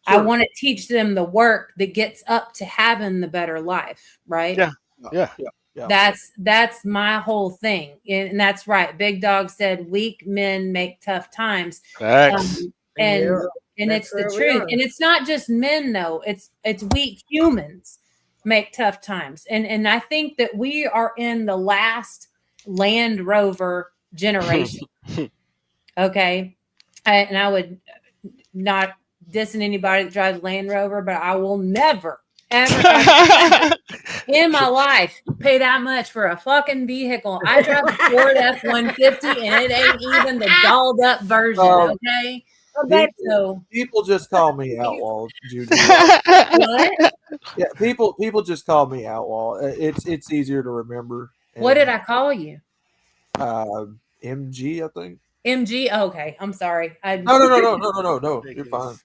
Sure. I want to teach them the work that gets up to having the better life, right? Yeah. That's my whole thing. And that's right. Big Dog said weak men make tough times. And it's the truth. And it's not just men though. It's weak humans make tough times. And I think that we are in the last Land Rover generation. Okay. And I would not dissing anybody that drives Land Rover, but I will never, ever in my life pay that much for a fucking vehicle. I drive a Ford F-150 and it ain't even the dolled up version, okay? People just call me outlaw, Judy. What? Yeah, people just call me outlaw. It's easier to remember. What did I call you? MG, I think. MG. Okay, I'm sorry. No. You're fine.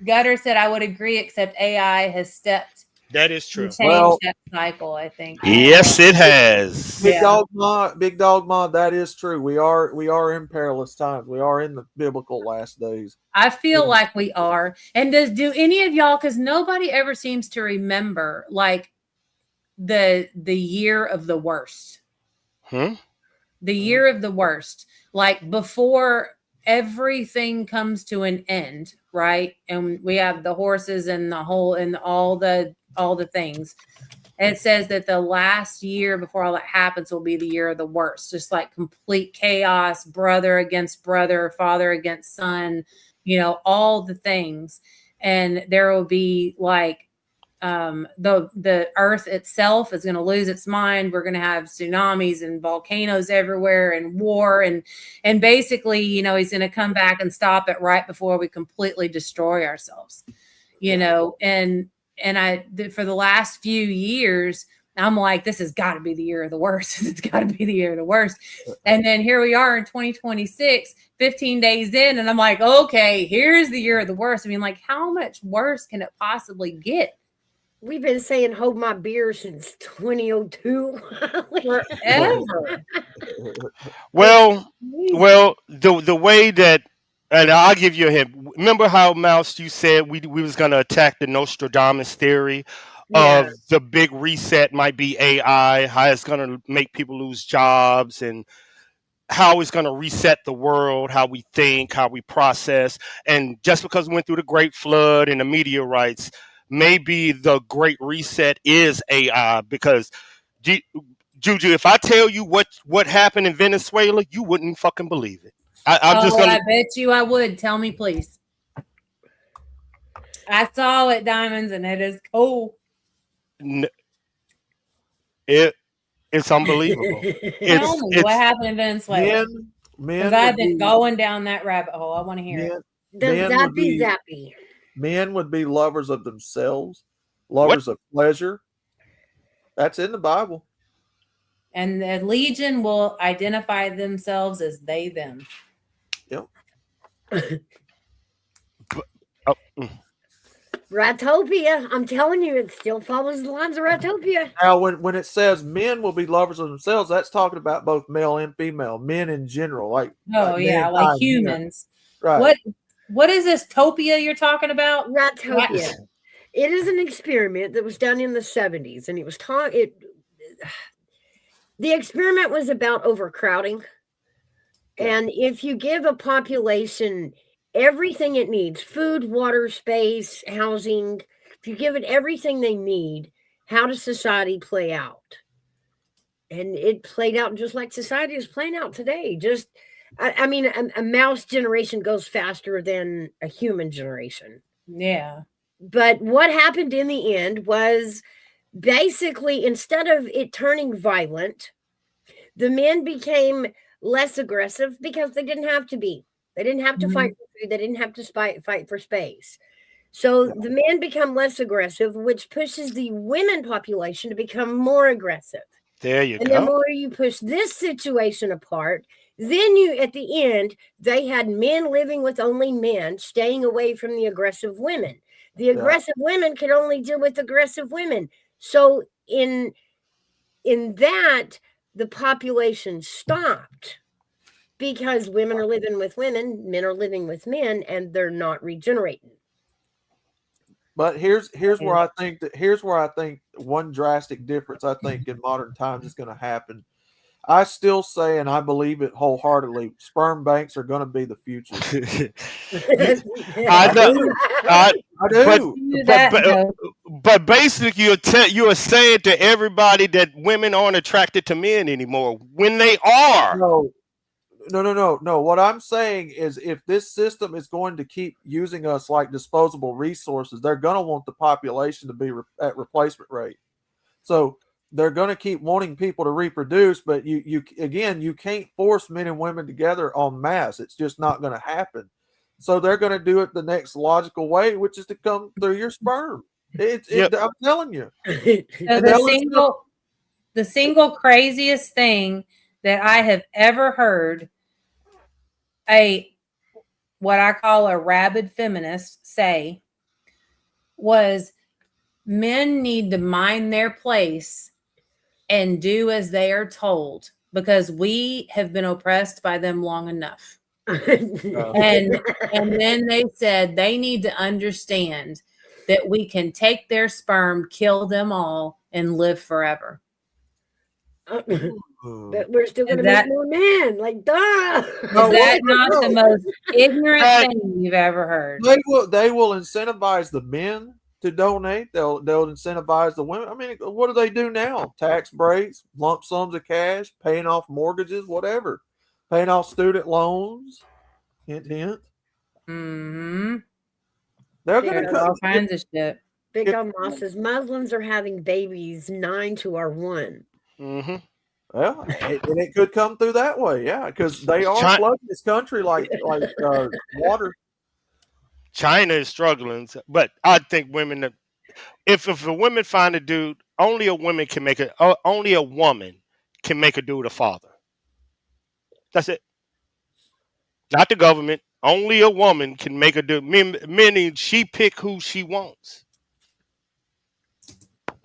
Gutter said I would agree, except AI has stepped. That is true. Changed that cycle, I think. Yes, it has. Big Dog Ma, that is true. We are in perilous times. We are in the biblical last days. I feel like we are. And do any of y'all, because nobody ever seems to remember like the year of the worst. The year of the worst, like before everything comes to an end, right? And we have the horses and the whole and all the things. And it says that the last year before all that happens will be the year of the worst, just like complete chaos, brother against brother, father against son, all the things. And there will be like the earth itself is going to lose its mind. We're going to have tsunamis and volcanoes everywhere and war. And basically, he's going to come back and stop it right before we completely destroy ourselves, and for the last few years, I'm like, this has got to be the year of the worst. It's got to be the year of the worst. And then here we are in 2026, 15 days in. And I'm like, okay, here's the year of the worst. I mean, like, how much worse can it possibly get? We've been saying hold my beer since 2002. Forever. Well, the way that, and I'll give you a hint. Remember how, Mouse, you said we was going to attack the Nostradamus theory of the big reset might be AI, how it's going to make people lose jobs, and how it's going to reset the world, how we think, how we process. And just because we went through the Great Flood and the meteorites, maybe the Great Reset is AI, because Juju, if I tell you what happened in Venezuela, you wouldn't fucking believe it. I bet you I would. Tell me, please. I saw it, Diamonds, and it is cool. It's unbelievable. Tell me what happened in Venezuela. Because I've been going down that rabbit hole. I want to hear it. The zappy. Men would be lovers of themselves, lovers of pleasure. That's in the Bible. And the legion will identify themselves as they, them. Yep. Ratopia. I'm telling you, it still follows the lines of Ratopia. Now, when it says men will be lovers of themselves, that's talking about both male and female, men in general, like like mankind, humans. right? What is this topia you're talking about? Ratopia. It is an experiment that was done in the 70s, and it was the experiment was about overcrowding. And if you give a population everything it needs, food, water, space, housing, if you give it everything they need, how does society play out? And it played out just like society is playing out today. Just, I mean, a mouse generation goes faster than a human generation. Yeah. But what happened in the end was basically, instead of it turning violent, the men became less aggressive because they didn't have to be. They didn't have to fight for food. They didn't have to fight for space. So the men become less aggressive, which pushes the women population to become more aggressive. There you And go. the more you push this situation apart, then you, at the end, they had men living with only men, staying away from the aggressive women. The aggressive women could only deal with aggressive women. So in that, the population stopped because women are living with women, men are living with men, and they're not regenerating. But here's where I think one drastic difference I think in modern times is going to happen. I still say, and I believe it wholeheartedly, sperm banks are going to be the future. I know. I do. But basically, you are saying to everybody that women aren't attracted to men anymore when they are. No. What I'm saying is, if this system is going to keep using us like disposable resources, they're going to want the population to be at replacement rate. So they're going to keep wanting people to reproduce, but you can't force men and women together en masse. It's just not going to happen. So they're going to do it the next logical way, which is to come through your sperm. I'm telling you. So the single craziest thing that I have ever heard what I call a rabid feminist say was men need to mind their place and do as they are told because we have been oppressed by them long enough. And then they said they need to understand that we can take their sperm, kill them all, and live forever. But we're still going to make more men. Like, duh. Is that not the most ignorant thing you've ever heard? They will incentivize the men to donate. They'll incentivize the women. I mean, what do they do now? Tax breaks, lump sums of cash, paying off mortgages, whatever, paying off student loans. Hint, hint. Mm-hmm. They're going to cut all kinds of shit. Big on Moss says Muslims are having babies 9 to our 1. Mm-hmm. Well, and it could come through that way, yeah, because they are flooding this country like water. China is struggling, but I think women. If a woman find a dude, only a woman can make it. Only a woman can make a dude a father. That's it. Not the government. Only a woman can make a dude. Meaning she pick who she wants.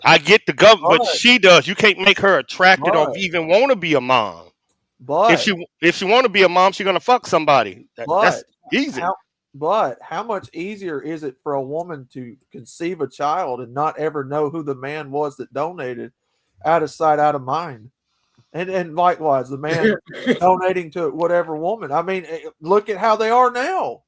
I get the government, but she does. You can't make her attracted or even want to be a mom. But if she want to be a mom, she's gonna fuck somebody. That's easy. But how much easier is it for a woman to conceive a child and not ever know who the man was that donated? Out of sight, out of mind. And likewise, the man donating to whatever woman. I mean, look at how they are now.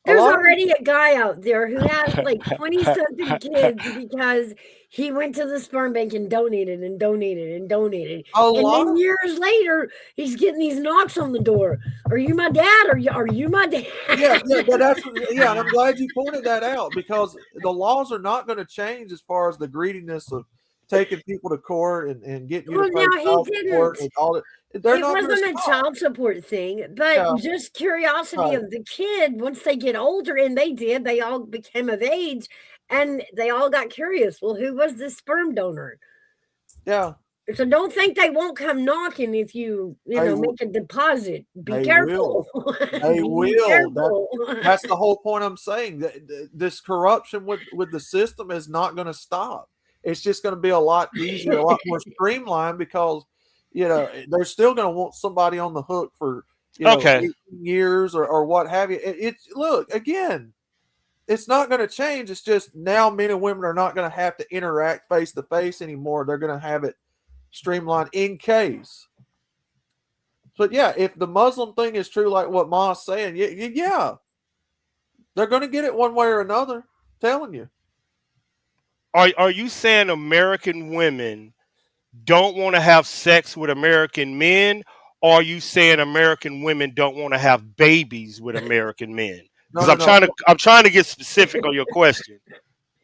There's already a guy out there who has like 20-something kids because he went to the sperm bank and donated. And then years later, he's getting these knocks on the door. Are you my dad? Are you my dad? Yeah, and I'm glad you pointed that out because the laws are not going to change as far as the greediness of taking people to court and getting you to pay child support and all that. It wasn't a child support thing, but just curiosity of the kid. Once they get older, and they all became of age, and they all got curious. Well, who was this sperm donor? Yeah, So don't think they won't come knocking if you make a deposit. Be They careful. They Be will. careful. That's the whole point I'm saying. This corruption with the system is not going to stop. It's just going to be a lot easier, a lot more streamlined because, they're still going to want somebody on the hook for, Okay. 18 years or what have you. Look, again, it's not going to change. It's just now men and women are not going to have to interact face to face anymore. They're going to have it streamlined in case. But yeah, if the Muslim thing is true, like what Ma's saying, yeah, they're going to get it one way or another. I'm telling you. Are you saying American women don't want to have sex with American men? Or are you saying American women don't want to have babies with American men? Because I'm trying to get specific on your question.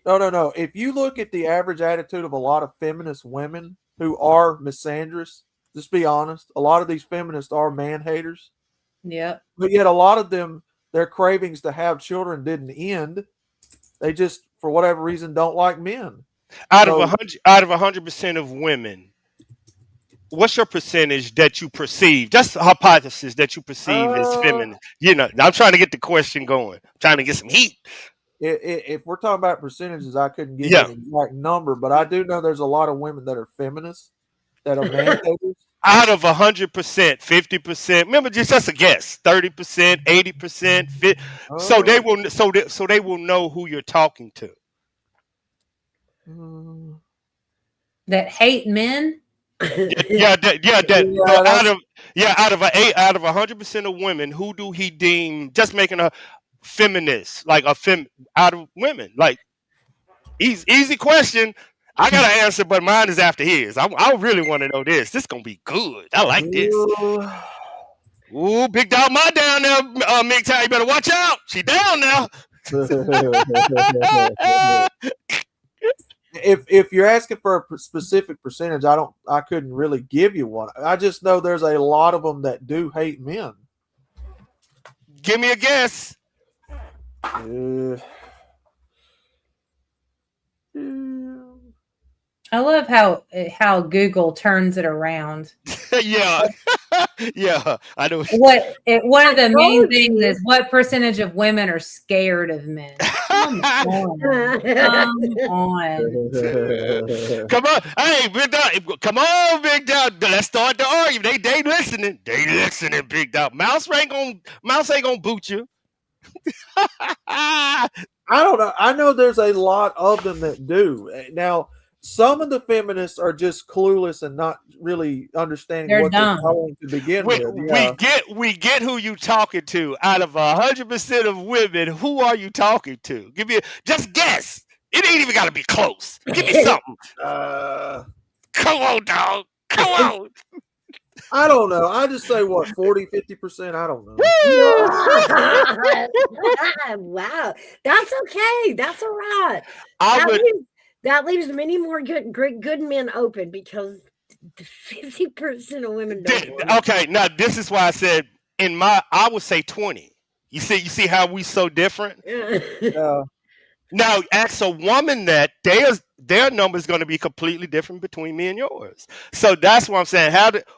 No. If you look at the average attitude of a lot of feminist women who are misandrous, just be honest, a lot of these feminists are man haters. Yep. But yet a lot of them, their cravings to have children didn't end. They just, for whatever reason, don't like men. Out of 100% of women, what's your percentage that you perceive? Just a hypothesis that you perceive as feminine. I'm trying to get the question going. I'm trying to get some heat. If we're talking about percentages, I couldn't give you an exact number, but I do know there's a lot of women that are feminists, that are man haters. Out of 100%, 50%. Remember, just a guess. 30%, 80%. So they will. So they will know who you're talking to. That hate men. Out of 100% of women, who do he deem just making a feminist, like out of women? Like, easy question. I got an answer, but mine is after his. I really want to know this. This is gonna be good. I like this. Ooh, big dog, my down there, MGTOW. You better watch out. She down now. If you're asking for a specific percentage, I couldn't really give you one. I just know there's a lot of them that do hate men. Give me a guess. I love how Google turns it around. Yeah. Yeah, I know. One of the main things is what percentage of women are scared of men. Come on. Come on. Hey, Big Dog. Come on, Big Dog. Let's start the argument. They listening. They listening, Big Dog. Mouse ain't gonna boot you. I don't know. I know there's a lot of them that do. Now, some of the feminists are just clueless and not really understanding they're what dumb. they're going to begin with. Yeah. We get who you talking to. Out of 100% of women, who are you talking to? Just guess. It ain't even got to be close. Give me something. Come on, dog. Come on. I don't know. I just say what, 40, 50%? I don't know. Wow. That's okay. That's all right. That leaves many more good men open because 50% of women don't. Okay, now this is why I said I would say 20. You see how we so different? Yeah. Now ask a woman that their number is going to be completely different between me and yours. So that's what I'm saying.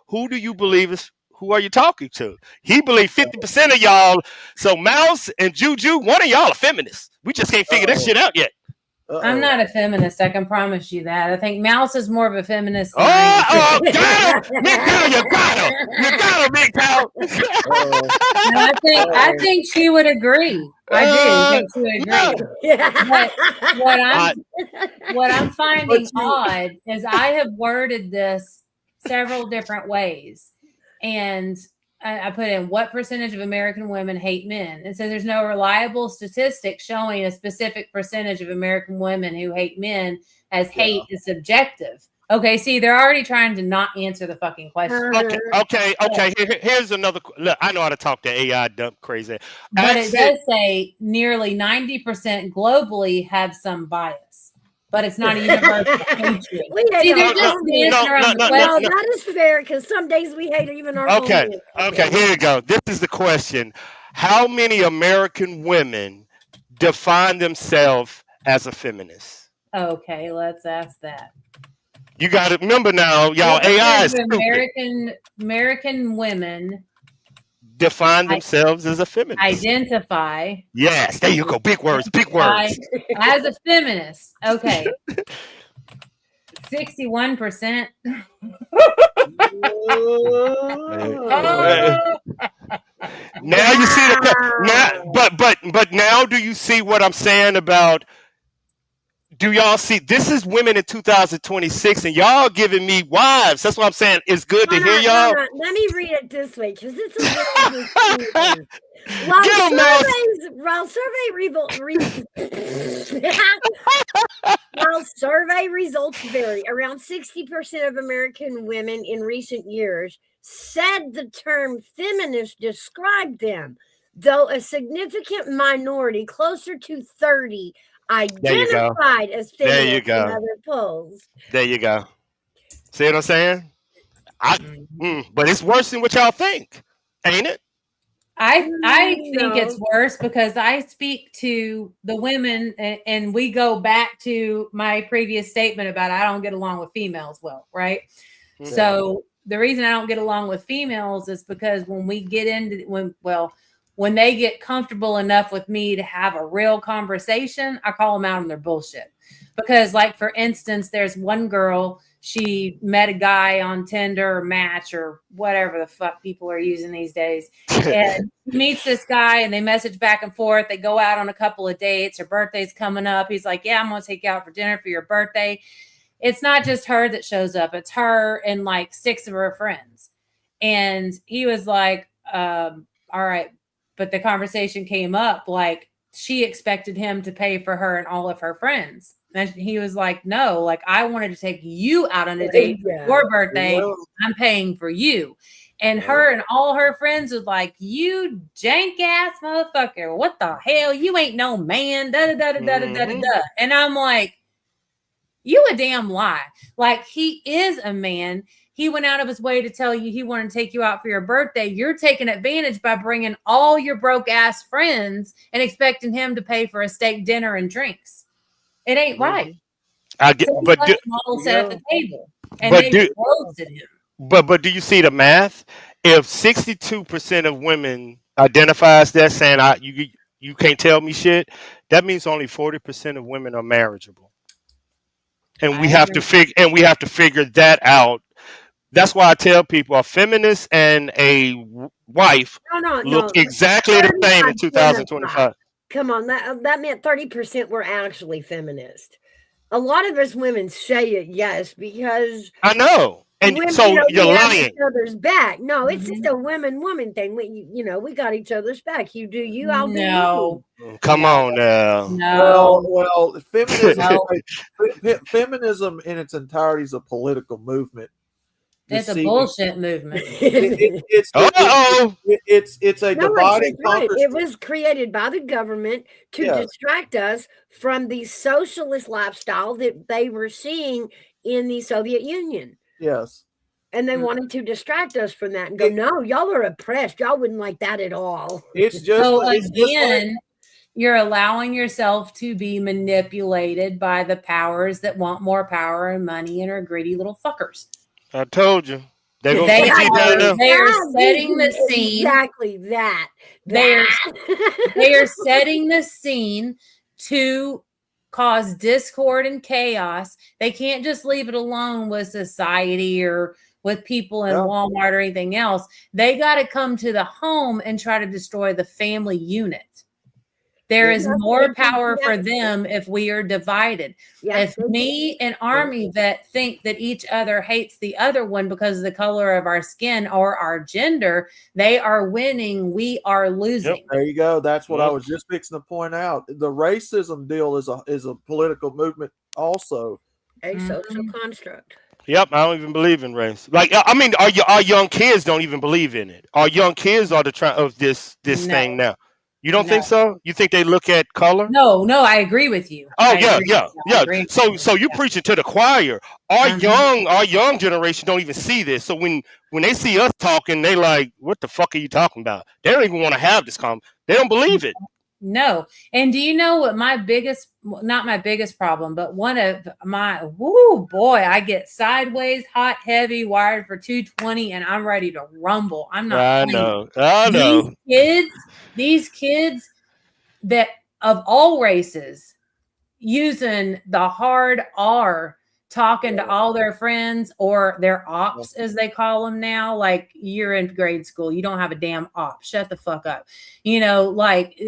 Who do you believe who are you talking to? He believes 50% of y'all. So Mouse and Juju, one of y'all are feminists. We just can't figure that shit out yet. I'm not a feminist. I can promise you that. I think Mouse is more of a feminist. Got him! MGTOW, you got him! You got him, MGTOW! I think she would agree. I do think she would agree. But what I'm finding odd is I have worded this several different ways. And I put in what percentage of American women hate men. It says there's no reliable statistic showing a specific percentage of American women who hate men, as hate is subjective. Okay, see, they're already trying to not answer the fucking question. Okay. Here's another. Look, I know how to talk to AI, dumb crazy. But it does say nearly 90% globally have some bias. But it's not a universal hatred. See, they're just dancing around the Well, that is fair because some days we hate even our own men. Okay, here you go. This is the question. How many American women define themselves as a feminist? Okay, let's ask that. You got to remember now, y'all. It AI says is stupid. American women Define themselves as a feminist. identify. Yes, there you go. Big words. Big words. As a feminist. Okay. 61%. Now you see but now do you see what I'm saying about? Do y'all see? This is women in 2026, and y'all giving me wives. That's what I'm saying. It's good to hear y'all. Let me read it this way because it's a really good thing. While survey results vary, around 60% of American women in recent years said the term feminist described them, though a significant minority, closer to 30, identified as feminist There you in go. other polls. There you go. See what I'm saying? But it's worse than what y'all think, ain't it? I think it's worse because I speak to the women, and we go back to my previous statement about I don't get along with females well, right? Mm-hmm. So the reason I don't get along with females is because when we get into when they get comfortable enough with me to have a real conversation, I call them out on their bullshit. Because, like, for instance, there's one girl, she met a guy on Tinder or Match or whatever the fuck people are using these days. And meets this guy and they message back and forth. They go out on a couple of dates. Her birthday's coming up. He's like, yeah, I'm going to take you out for dinner for your birthday. It's not just her that shows up. It's her and like 6 of her friends. And he was like, all right. But the conversation came up like she expected him to pay for her and all of her friends. And he was like, no, like I wanted to take you out on a date for your birthday. I'm paying for you. And her and all her friends was like, you jank ass motherfucker. What the hell? You ain't no man. Da, da, da, da, da, da, da, da. And I'm like, you a damn lie. Like, he is a man. He went out of his way to tell you he wanted to take you out for your birthday. You're taking advantage by bringing all your broke ass friends and expecting him to pay for a steak dinner and drinks. It ain't right. I get, so but all set at the table, and they roasted him. But do you see the math? If 62% of women identifies that, saying you can't tell me shit, that means only 40% of women are marriageable. And we have to figure that out. That's why I tell people a feminist and a wife look exactly the same in 2025. Come on, that meant 30% were actually feminist. A lot of us women say it, yes, because I know. And women, so you're lying. Each other's back. No, it's just a woman thing. We got each other's back. You do you, I'll do you. Come on now. No. Well, feminism in its entirety is a political movement. It's a bullshit movement. It's a dividing right. It was created by the government to distract us from the socialist lifestyle that they were seeing in the Soviet Union. Yes. And they wanted to distract us from that and go, no, y'all are oppressed. Y'all wouldn't like that at all. It's just you're allowing yourself to be manipulated by the powers that want more power and money and are greedy little fuckers. I told you. They are setting the scene. Exactly that. They are setting the scene to cause discord and chaos. They can't just leave it alone with society or with people in Walmart or anything else. They got to come to the home and try to destroy the family unit. There is more power for them if we are divided. If me and Army Vet think that each other hates the other one because of the color of our skin or our gender, they are winning. We are losing. Yep, there you go. That's what I was just fixing to point out. The racism deal is a political movement also. A social construct. Yep, I don't even believe in race. Like, I mean, our young kids don't even believe in it. Our young kids are of this thing now. You don't think so? You think they look at color? No, I agree with you. Oh, yeah. So you preaching to the choir. Our young generation don't even see this. So when they see us talking, they like, what the fuck are you talking about? They don't even want to have this conversation. They don't believe it. No. And do you know what my biggest, not my biggest problem, but one of my, woo boy, I get sideways, hot, heavy, wired for 220, and I'm ready to rumble. I'm not I playing. know. I know. These kids that of all races using the hard R, talking to all their friends or their ops, as they call them now. Like, you're in grade school, you don't have a damn op. Shut the fuck up. You know, like,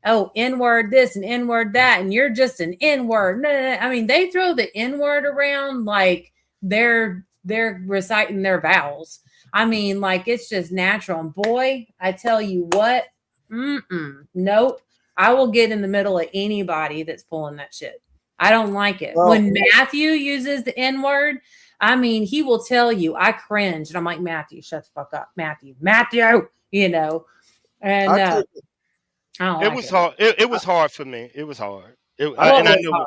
oh, N-word this and N-word that, and you're just an N-word. No, no, no. I mean, they throw the N-word around like they're reciting their vowels. I mean, like, it's just natural. And boy, I tell you what, nope. I will get in the middle of anybody that's pulling that shit. I don't like it. Well, when Matthew uses the N-word, I mean, he will tell you, I cringe. And I'm like, Matthew, shut the fuck up. Matthew, you know. And I don't it like was it. hard. It was hard for me. It was hard. I know.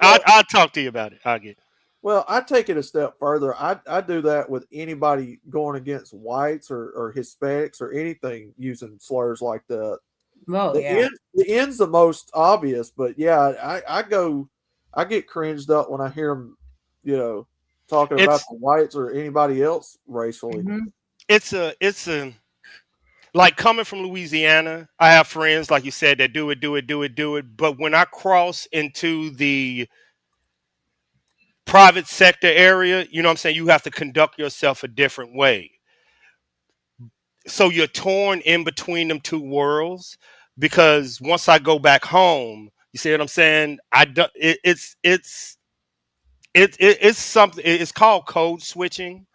I'll talk to you about it. I'll get. Well, I take it a step further. I do that with anybody going against whites or Hispanics or anything using slurs like that. Well, the end's the most obvious, but yeah, I get cringed up when I hear them, you know, talking about the whites or anybody else racially. It's a like coming from Louisiana. I have friends, like you said, that do it. But when I cross into the private sector area, you know what I'm saying, you have to conduct yourself a different way. So you're torn in between them two worlds, because once I go back home, you see what I'm saying? It's something. It's called code switching,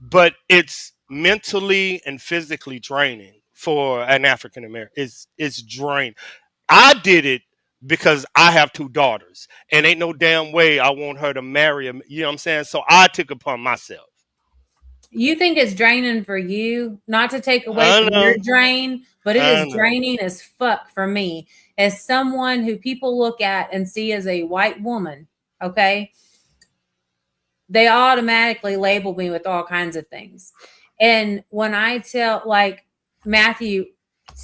but it's mentally and physically draining for an African American. It's draining. I did it because I have two daughters, and ain't no damn way I want her to marry him. You know what I'm saying? So I took upon myself. You think it's draining for you, not to take away from your drain, but it is draining as fuck for me as someone who people look at and see as a white woman. Okay. They automatically label me with all kinds of things. And when I tell, like, Matthew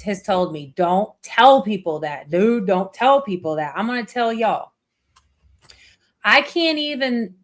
has told me, don't tell people that, dude, don't tell people that. I'm going to tell y'all. I can't even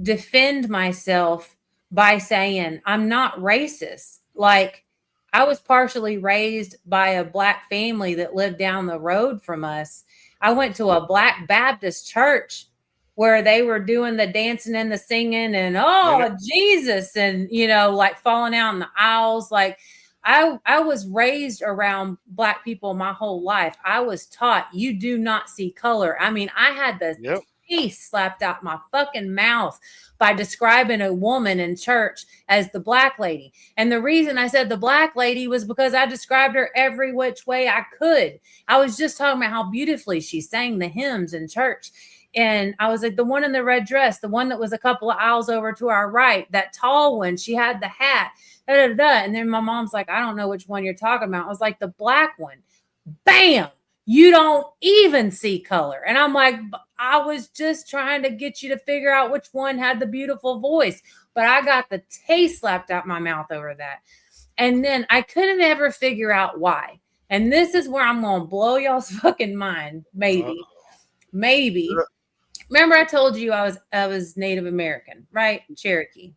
defend myself by saying I'm not racist. Like, I was partially raised by a black family that lived down the road from us. I went to a Black Baptist church where they were doing the dancing and the singing and, oh, Jesus, and, you know, like falling out in the aisles. Like, I was raised around black people my whole life. I was taught you do not see color. I mean, I had the teeth slapped out my fucking mouth by describing a woman in church as the black lady. And the reason I said the black lady was because I described her every which way I could. I was just talking about how beautifully she sang the hymns in church. And I was like, the one in the red dress, the one that was a couple of aisles over to our right, that tall one, she had the hat, da, da, da. And then my mom's like, I don't know which one you're talking about. I was like, the black one. Bam! You don't even see color. And I'm like, I was just trying to get you to figure out which one had the beautiful voice. But I got the taste slapped out my mouth over that. And then I couldn't ever figure out why. And this is where I'm going to blow y'all's fucking mind. Maybe. Remember I told you I was Native American, right? Cherokee.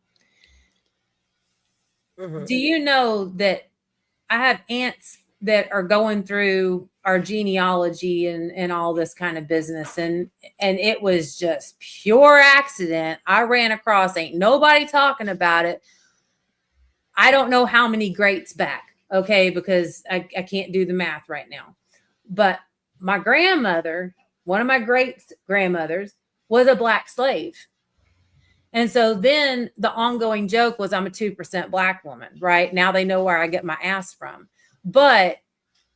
Do you know that I have aunts that are going through our genealogy and all this kind of business, and it was just pure accident. I ran across, ain't nobody talking about it. I don't know how many greats back, okay, because I can't do the math right now. But my grandmother, one of my great grandmothers, was a black slave. And so then the ongoing joke was I'm a 2% black woman, right? Now they know where I get my ass from. But,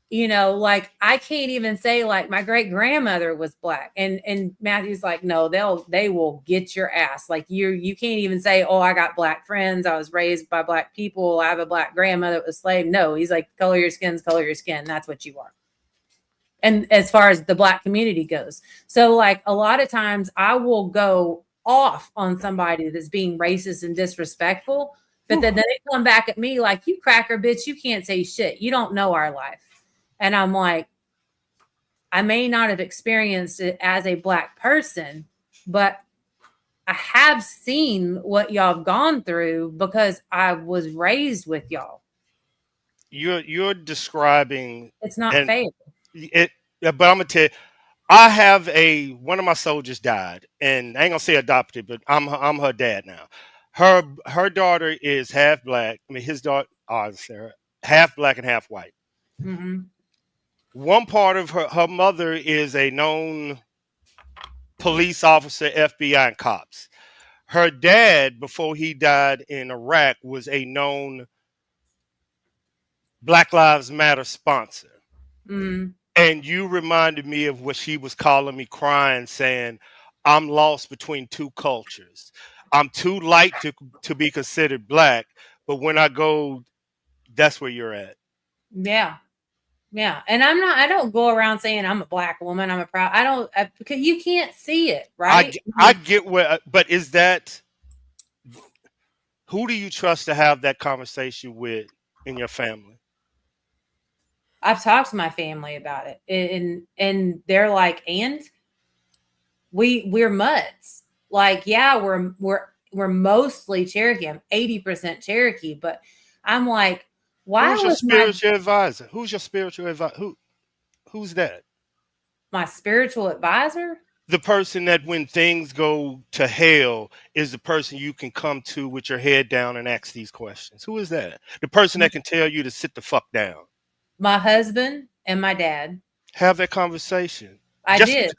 you know, like, I can't even say like my great grandmother was black. And Matthew's like, no, they will get your ass. Like, you can't even say, oh, I got black friends. I was raised by black people. I have a black grandmother that was a slave. No, he's like, color your skin's color your skin. That's what you are. And as far as the black community goes. So like a lot of times I will go off on somebody that's being racist and disrespectful, but then they come back at me like, you cracker bitch, you can't say shit. You don't know our life. And I'm like, I may not have experienced it as a Black person, but I have seen what y'all have gone through because I was raised with y'all. You're describing, It's not and fair. but I'm gonna tell you, I have one of my soldiers died, and I ain't gonna say adopted, but I'm her dad now. Her daughter is half Black. I mean, his daughter, Sarah, half Black and half white. Mm-hmm. One part of her mother is a known police officer, FBI, and cops. Her dad, before he died in Iraq, was a known Black Lives Matter sponsor. Mm-hmm. And you reminded me of what she was calling me, crying, saying, I'm lost between two cultures. I'm too light to be considered Black, but when I go, that's where you're at. Yeah. Yeah. And I don't go around saying I'm a Black woman. Because you can't see it, right? I get but is that, who do you trust to have that conversation with in your family? I've talked to my family about it, and they're like, and we're mutts. Like, yeah, we're mostly Cherokee. I'm 80% Cherokee, but I'm like, why Who's your was my spiritual advisor? Who's your spiritual advisor? Who's that? spiritual advisor? The person that when things go to hell is the person you can come to with your head down and ask these questions. Who is that? The person that can tell you to sit the fuck down. My husband and my dad. Have that conversation. I did.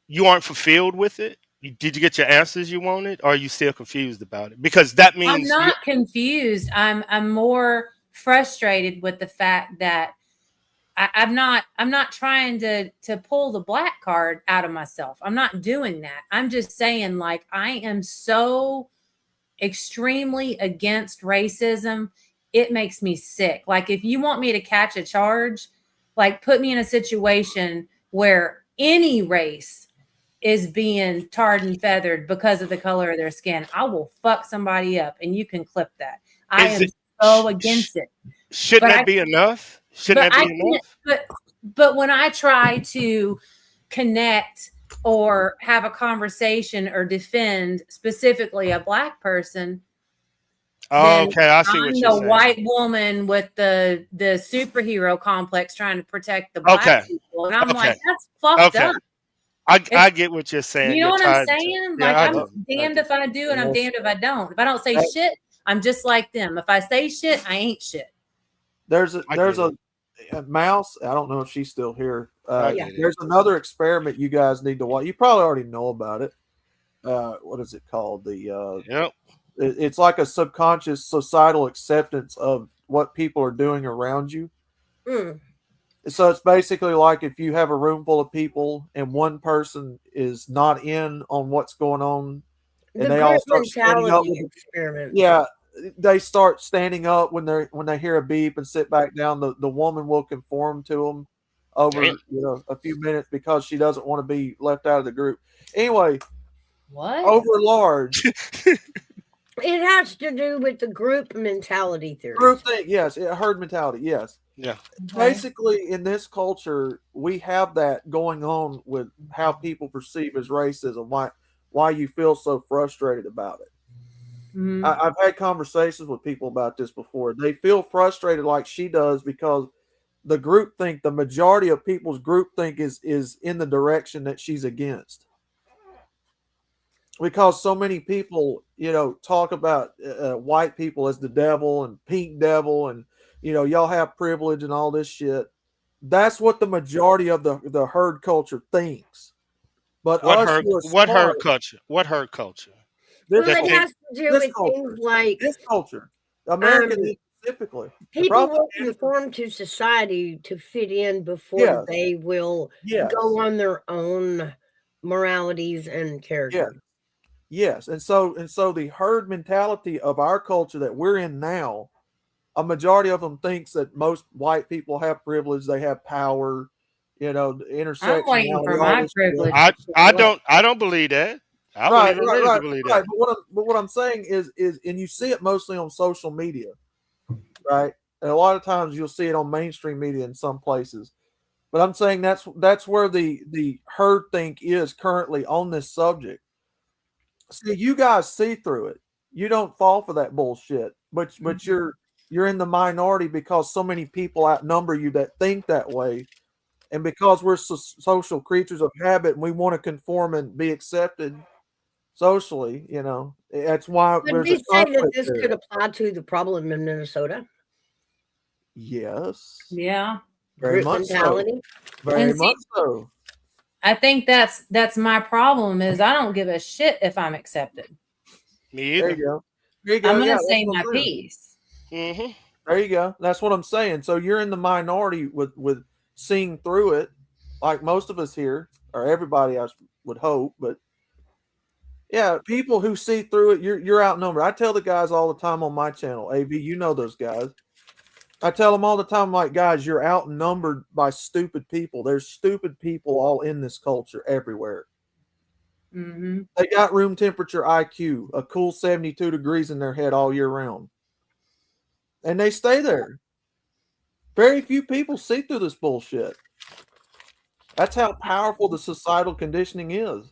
You aren't fulfilled with it? Did you get your answers you wanted? Or are you still confused about it? Because that means I'm not confused. I'm more frustrated with the fact that I'm not trying to pull the Black card out of myself. I'm not doing that. I'm just saying, like, I am so extremely against racism. It makes me sick. Like, if you want me to catch a charge, like, put me in a situation where any race is being tarred and feathered because of the color of their skin. I will fuck somebody up, and you can clip that. I am so against it. Shouldn't that be enough? Shouldn't that be enough? But when I try to connect or have a conversation or defend specifically a Black person, okay, I see what you're saying. I'm the white woman with the superhero complex trying to protect the Black people, and I'm like, that's fucked up. I get what you're saying. You know what I'm saying? Yeah, like, I'm damned if I do, and I'm damned if I don't. If I don't say shit, I'm just like them. If I say shit, I ain't shit. There's a Mouse. I don't know if she's still here. There's another experiment you guys need to watch. You probably already know about it. What is it called? It's like a subconscious societal acceptance of what people are doing around you. So it's basically like if you have a room full of people and one person is not in on what's going on, and they all start standing up. Experiment. Yeah, they start standing up when they hear a beep and sit back down. The woman will conform to them over a few minutes because she doesn't want to be left out of the group. Anyway, what over large. It has to do with the group mentality theory. Group thing, yes. Herd mentality, yes. Yeah. Basically, in this culture, we have that going on with how people perceive as racism. Why you feel so frustrated about it. Mm-hmm. I've had conversations with people about this before. They feel frustrated like she does because the groupthink, the majority of people's groupthink is in the direction that she's against. Because so many people, talk about white people as the devil and pink devil and, y'all have privilege and all this shit. That's what the majority of the herd culture thinks. But what herd culture? What herd culture? It has to do with things like this culture, American specifically. People will conform to society to fit in before they will go on their own moralities and character. Yes, and so the herd mentality of our culture that we're in now, a majority of them thinks that most white people have privilege, they have power, intersectionality. I'm waiting for my privilege. I don't believe that. Right. But what I'm saying is, and you see it mostly on social media, right? And a lot of times you'll see it on mainstream media in some places. But I'm saying that's where the herd think is currently on this subject. See, you guys see through it. You don't fall for that bullshit. But you're in the minority because so many people outnumber you that think that way, and because we're social creatures of habit and we want to conform and be accepted socially. That's why Would there's a we say that conflict this there. could apply to the problem in Minnesota? Yes, Yeah. very Group much so. mentality? Very And see, much so. I think that's my problem is I don't give a shit if I'm accepted. Me There either. you go. There you go. I'm Yeah, gonna that's say what my I'm saying. piece. Mm-hmm. There you go. That's what I'm saying. So you're in the minority with seeing through it, like most of us here, or everybody, I would hope. But yeah, people who see through it, you're outnumbered. I tell the guys all the time on my channel, AV, you know those guys. I tell them all the time, like, guys, you're outnumbered by stupid people. There's stupid people all in this culture everywhere. Mm-hmm. They got room temperature IQ, a cool 72 degrees in their head all year round. And they stay there. Very few people see through this bullshit. That's how powerful the societal conditioning is.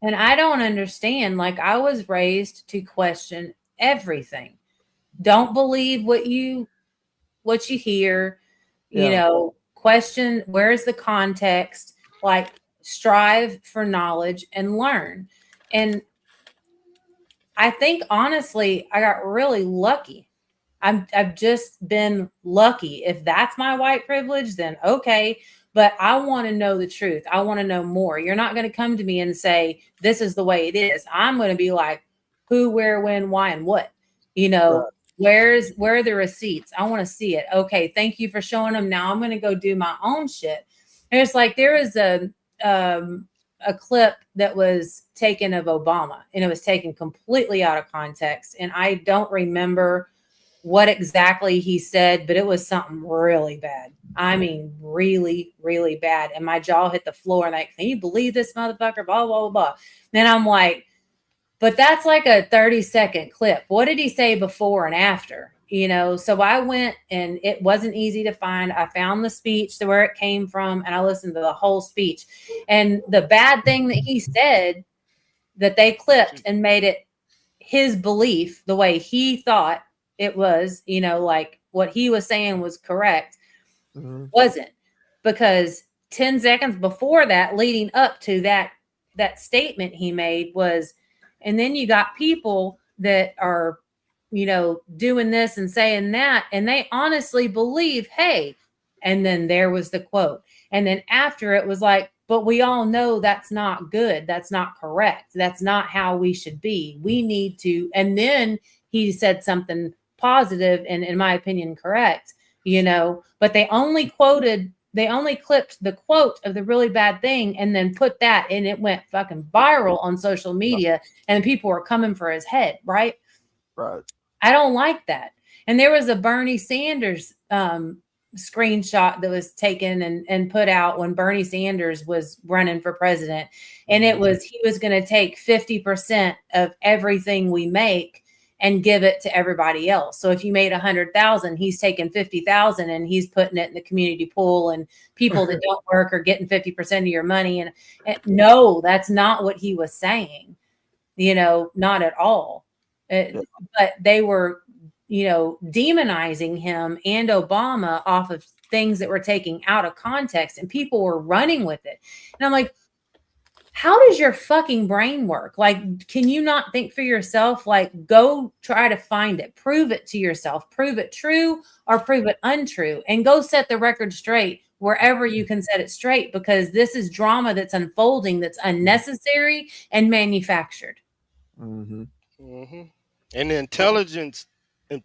And I don't understand. Like I was raised to question everything. Don't believe what you hear, question where's the context, like strive for knowledge and learn. And I think honestly, I got really lucky. I've just been lucky. If that's my white privilege, then okay. But I want to know the truth. I want to know more. You're not going to come to me and say, this is the way it is. I'm going to be like, who, where, when, why, and what? Right. Where are the receipts? I want to see it. Okay, thank you for showing them. Now I'm going to go do my own shit. And it's like there is a clip that was taken of Obama, and it was taken completely out of context. And I don't remember what exactly he said, but it was something really bad. I mean, really, really bad. And my jaw hit the floor and like, can you believe this motherfucker? Blah, blah, blah, blah. Then I'm like, but that's like a 30-second clip. What did he say before and after? So I went and it wasn't easy to find. I found the speech to where it came from and I listened to the whole speech. And the bad thing that he said that they clipped and made it his belief, the way he thought it was, like what he was saying was correct, wasn't, because 10 seconds before that, leading up to that statement he made was, and then you got people that are, doing this and saying that, and they honestly believe, hey, and then there was the quote. And then after it was like, but we all know that's not good. That's not correct. That's not how we should be. We need to, and then he said something positive and in my opinion, correct, but they only clipped the quote of the really bad thing and then put that, and it went fucking viral on social media and people were coming for his head. Right. I don't like that. And there was a Bernie Sanders screenshot that was taken and put out when Bernie Sanders was running for president. And it was, he was going to take 50% of everything we make and give it to everybody else. So if you made 100,000, he's taking 50,000 and he's putting it in the community pool, and people that don't work are getting 50% of your money. And no, that's not what he was saying, not at all. But they were, demonizing him and Obama off of things that were taken out of context, and people were running with it. And I'm like, how does your fucking brain work? Like, can you not think for yourself? Like, go try to find it, prove it to yourself, prove it true or prove it untrue, and go set the record straight wherever you can set it straight, because this is drama that's unfolding, that's unnecessary and manufactured. And the intelligence, and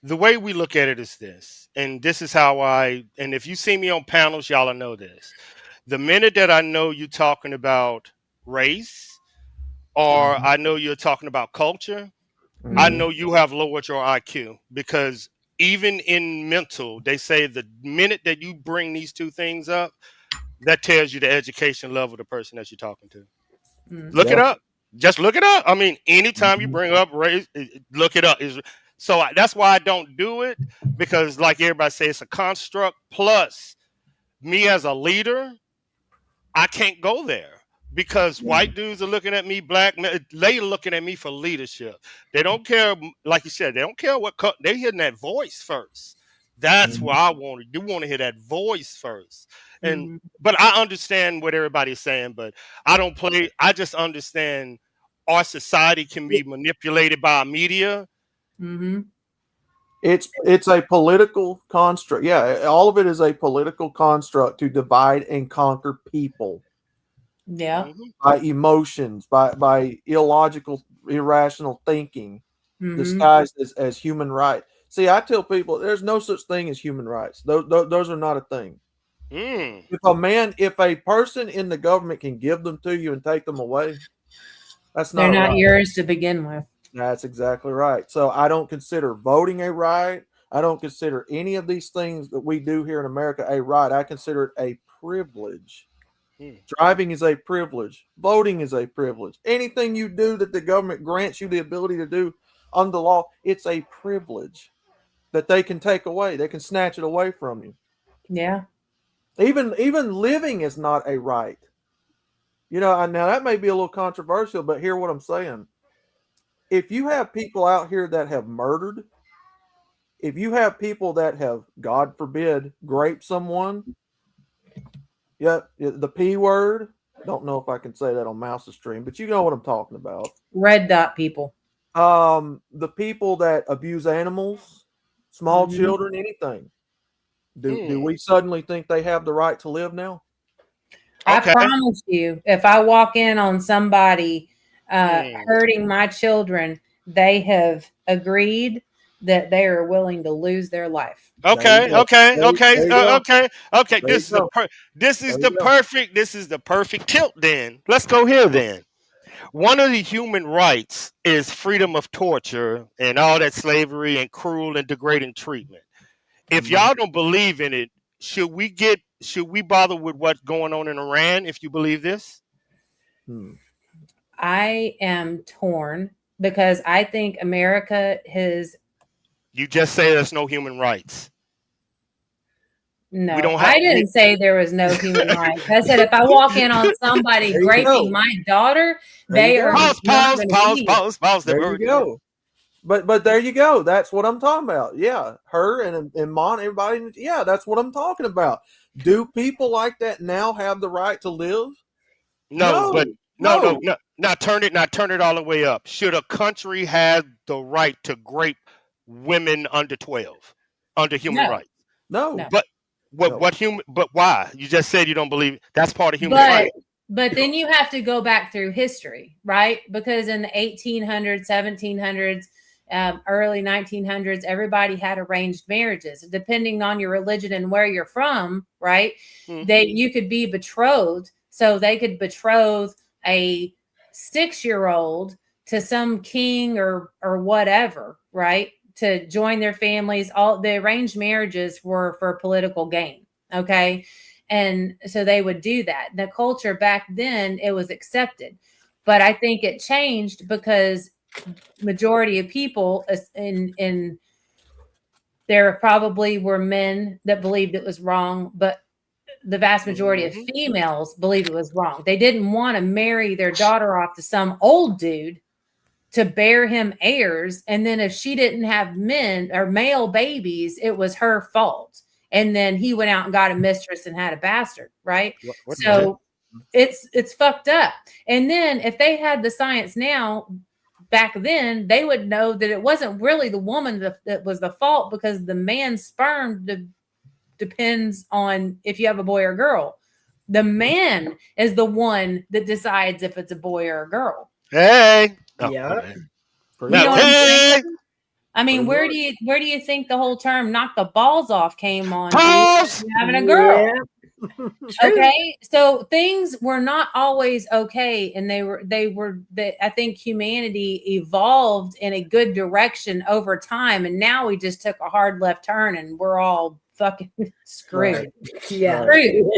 the way we look at it is this, and this is how and if you see me on panels, y'all will know this. The minute that I know you're talking about race, or I know you're talking about culture, I know you have lowered your IQ, because even in mental, they say the minute that you bring these two things up, that tells you the education level of the person that you're talking to. Look it up. Just look it up. I mean, anytime you bring up race, look it up. That's why I don't do it, because like everybody says, it's a construct, plus me as a leader, I can't go there because white dudes are looking at me, black men, they are looking at me for leadership. They don't care, like you said, they don't care they're hearing that voice first. That's what I want. You want to hear that voice first. And but I understand what everybody's saying, but I don't play. I just understand our society can be manipulated by media. Mm-hmm. It's a political construct. Yeah, all of it is a political construct to divide and conquer people. Yeah. By emotions, by illogical, irrational thinking, disguised as human rights. See, I tell people there's no such thing as human rights. Those are not a thing. If a person in the government can give them to you and take them away, that's not. They're not right. yours to begin with. That's exactly right. So I don't consider voting a right. I don't consider any of these things that we do here in America a right. I consider it a privilege. Driving is a privilege. Voting is a privilege. Anything you do that the government grants you the ability to do under law, it's a privilege that they can take away. They can snatch it away from you. Yeah. Even living is not a right. Now that may be a little controversial, but hear what I'm saying. If you have people out here that have murdered, if you have people that have, God forbid, raped someone, the P word, don't know if I can say that on Mouse's stream, but you know what I'm talking about. Red dot people. The people that abuse animals, small children, anything. Do we suddenly think they have the right to live now? I promise you, if I walk in on somebody hurting my children, they have agreed that they are willing to lose their life. Okay. This is the perfect tilt. Then let's go here. Then one of the human rights is freedom of torture and all that slavery and cruel and degrading treatment. If y'all don't believe in it, should we bother with what's going on in Iran? If you believe this, I am torn because I think America has. You just say there's no human rights. No, I didn't say there was no human rights. I said if I walk in on somebody raping my daughter, they are pause. There you go. But there you go. That's what I'm talking about. Yeah, her and Mon, everybody. Yeah, that's what I'm talking about. Do people like that now have the right to live? No. Now turn it all the way up. Should a country have the right to rape women under 12 under human rights? No. But what human? But why? You just said you don't believe it. That's part of human rights. But then you have to go back through history, right? Because in the 1800s, 1700s, early 1900s, everybody had arranged marriages. Depending on your religion and where you're from, right? You could be betrothed. So they could betroth a 6-year-old to some king or whatever, right? To join their families. All the arranged marriages were for political gain. Okay. And so they would do that. The culture back then, it was accepted. But I think it changed because majority of people in there probably were men that believed it was wrong, but the vast majority of females believed it was wrong. They didn't want to marry their daughter off to some old dude to bear him heirs. And then if she didn't have men or male babies, it was her fault. And then he went out and got a mistress and had a bastard, right? So it's fucked up. And then if they had the science now, back then, they would know that it wasn't really the woman that was the fault because the man's sperm depends on if you have a boy or girl. The man is the one that decides if it's a boy or a girl. Hey. Yeah. You know what I'm saying? I mean, where do you think the whole term "knock the balls off" came on? Having a girl. Yeah. Okay, so things were not always okay, and I think humanity evolved in a good direction over time, and now we just took a hard left turn, and we're all fucking screwed. Right. Yeah,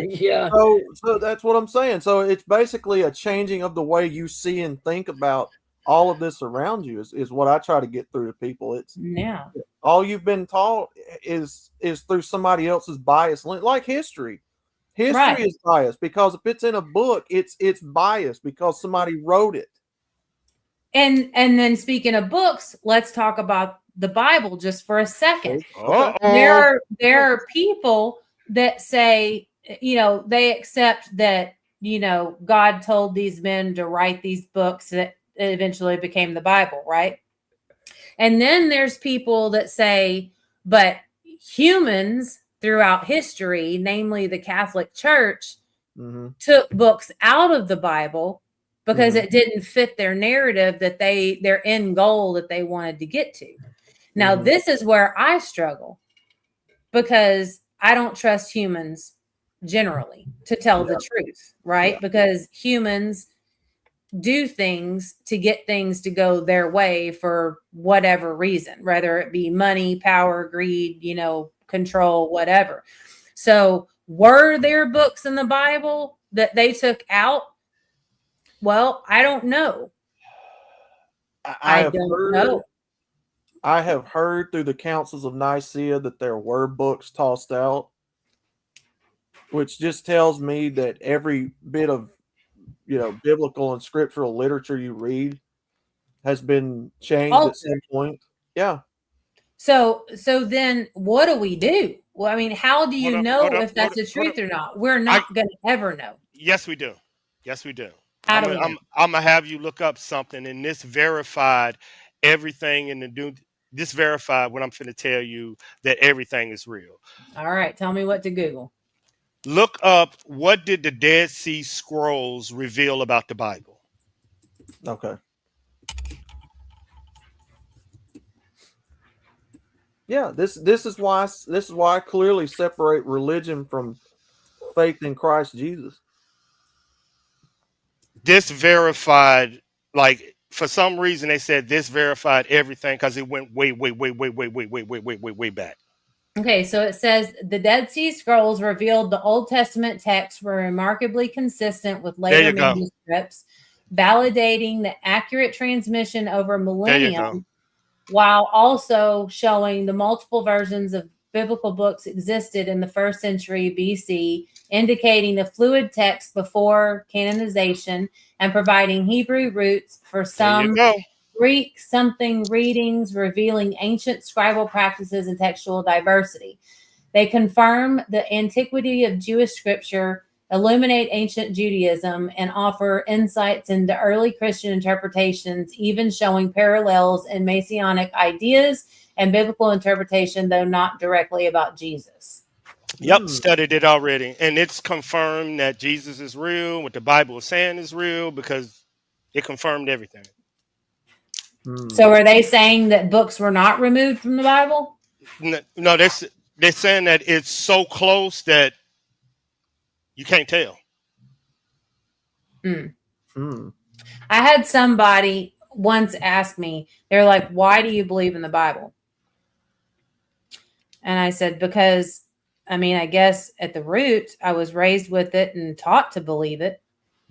yeah. So that's what I'm saying. So it's basically a changing of the way you see and think about all of this around you is what I try to get through to people. It's all you've been taught is through somebody else's bias, like history. History Right. is biased because if it's in a book, it's biased because somebody wrote it. And then speaking of books, let's talk about the Bible just for a second. Okay. There are people that say, they accept that, God told these men to write these books that eventually became the Bible, right? And then there's people that say, but humans throughout history, namely the Catholic Church, took books out of the Bible because it didn't fit their narrative that their end goal that they wanted to get to. Now, this is where I struggle because I don't trust humans generally to tell the truth, right? Because humans do things to get things to go their way for whatever reason, whether it be money, power, greed, control, whatever. So were there books in the Bible that they took out? Well, I don't know. I don't know. I have heard through the councils of Nicaea that there were books tossed out, which just tells me that every bit of biblical and scriptural literature you read has been changed at some point. Yeah. So then what do we do? Well, I mean, how do you know if that's the truth or not? We're not going to ever know. Yes, we do. Yes, we do. How I'm do we know? gonna have you look up something, and this verified everything in the new. This verified what I'm going to tell you, that everything is real. All right, tell me what to Google. Look up, what did the Dead Sea Scrolls reveal about the Bible? Okay. Yeah, this is why I clearly separate religion from faith in Christ Jesus. This verified, like, for some reason they said this verified everything because it went way back. Okay, so it says the Dead Sea Scrolls revealed the Old Testament texts were remarkably consistent with later manuscripts, validating the accurate transmission over millennium, while also showing the multiple versions of biblical books existed in the 1st century BC, indicating the fluid text before canonization and providing Hebrew roots for some Greek something readings, revealing ancient scribal practices and textual diversity. They confirm the antiquity of Jewish scripture, illuminate ancient Judaism, and offer insights into early Christian interpretations, even showing parallels in Messianic ideas and biblical interpretation, though not directly about Jesus. Yep, studied it already. And it's confirmed that Jesus is real, what the Bible is saying is real, because it confirmed everything. So are they saying that books were not removed from the Bible? No, they're saying that it's so close that you can't tell. I had somebody once ask me, they're like, why do you believe in the Bible? And I said, because, I guess at the root, I was raised with it and taught to believe it.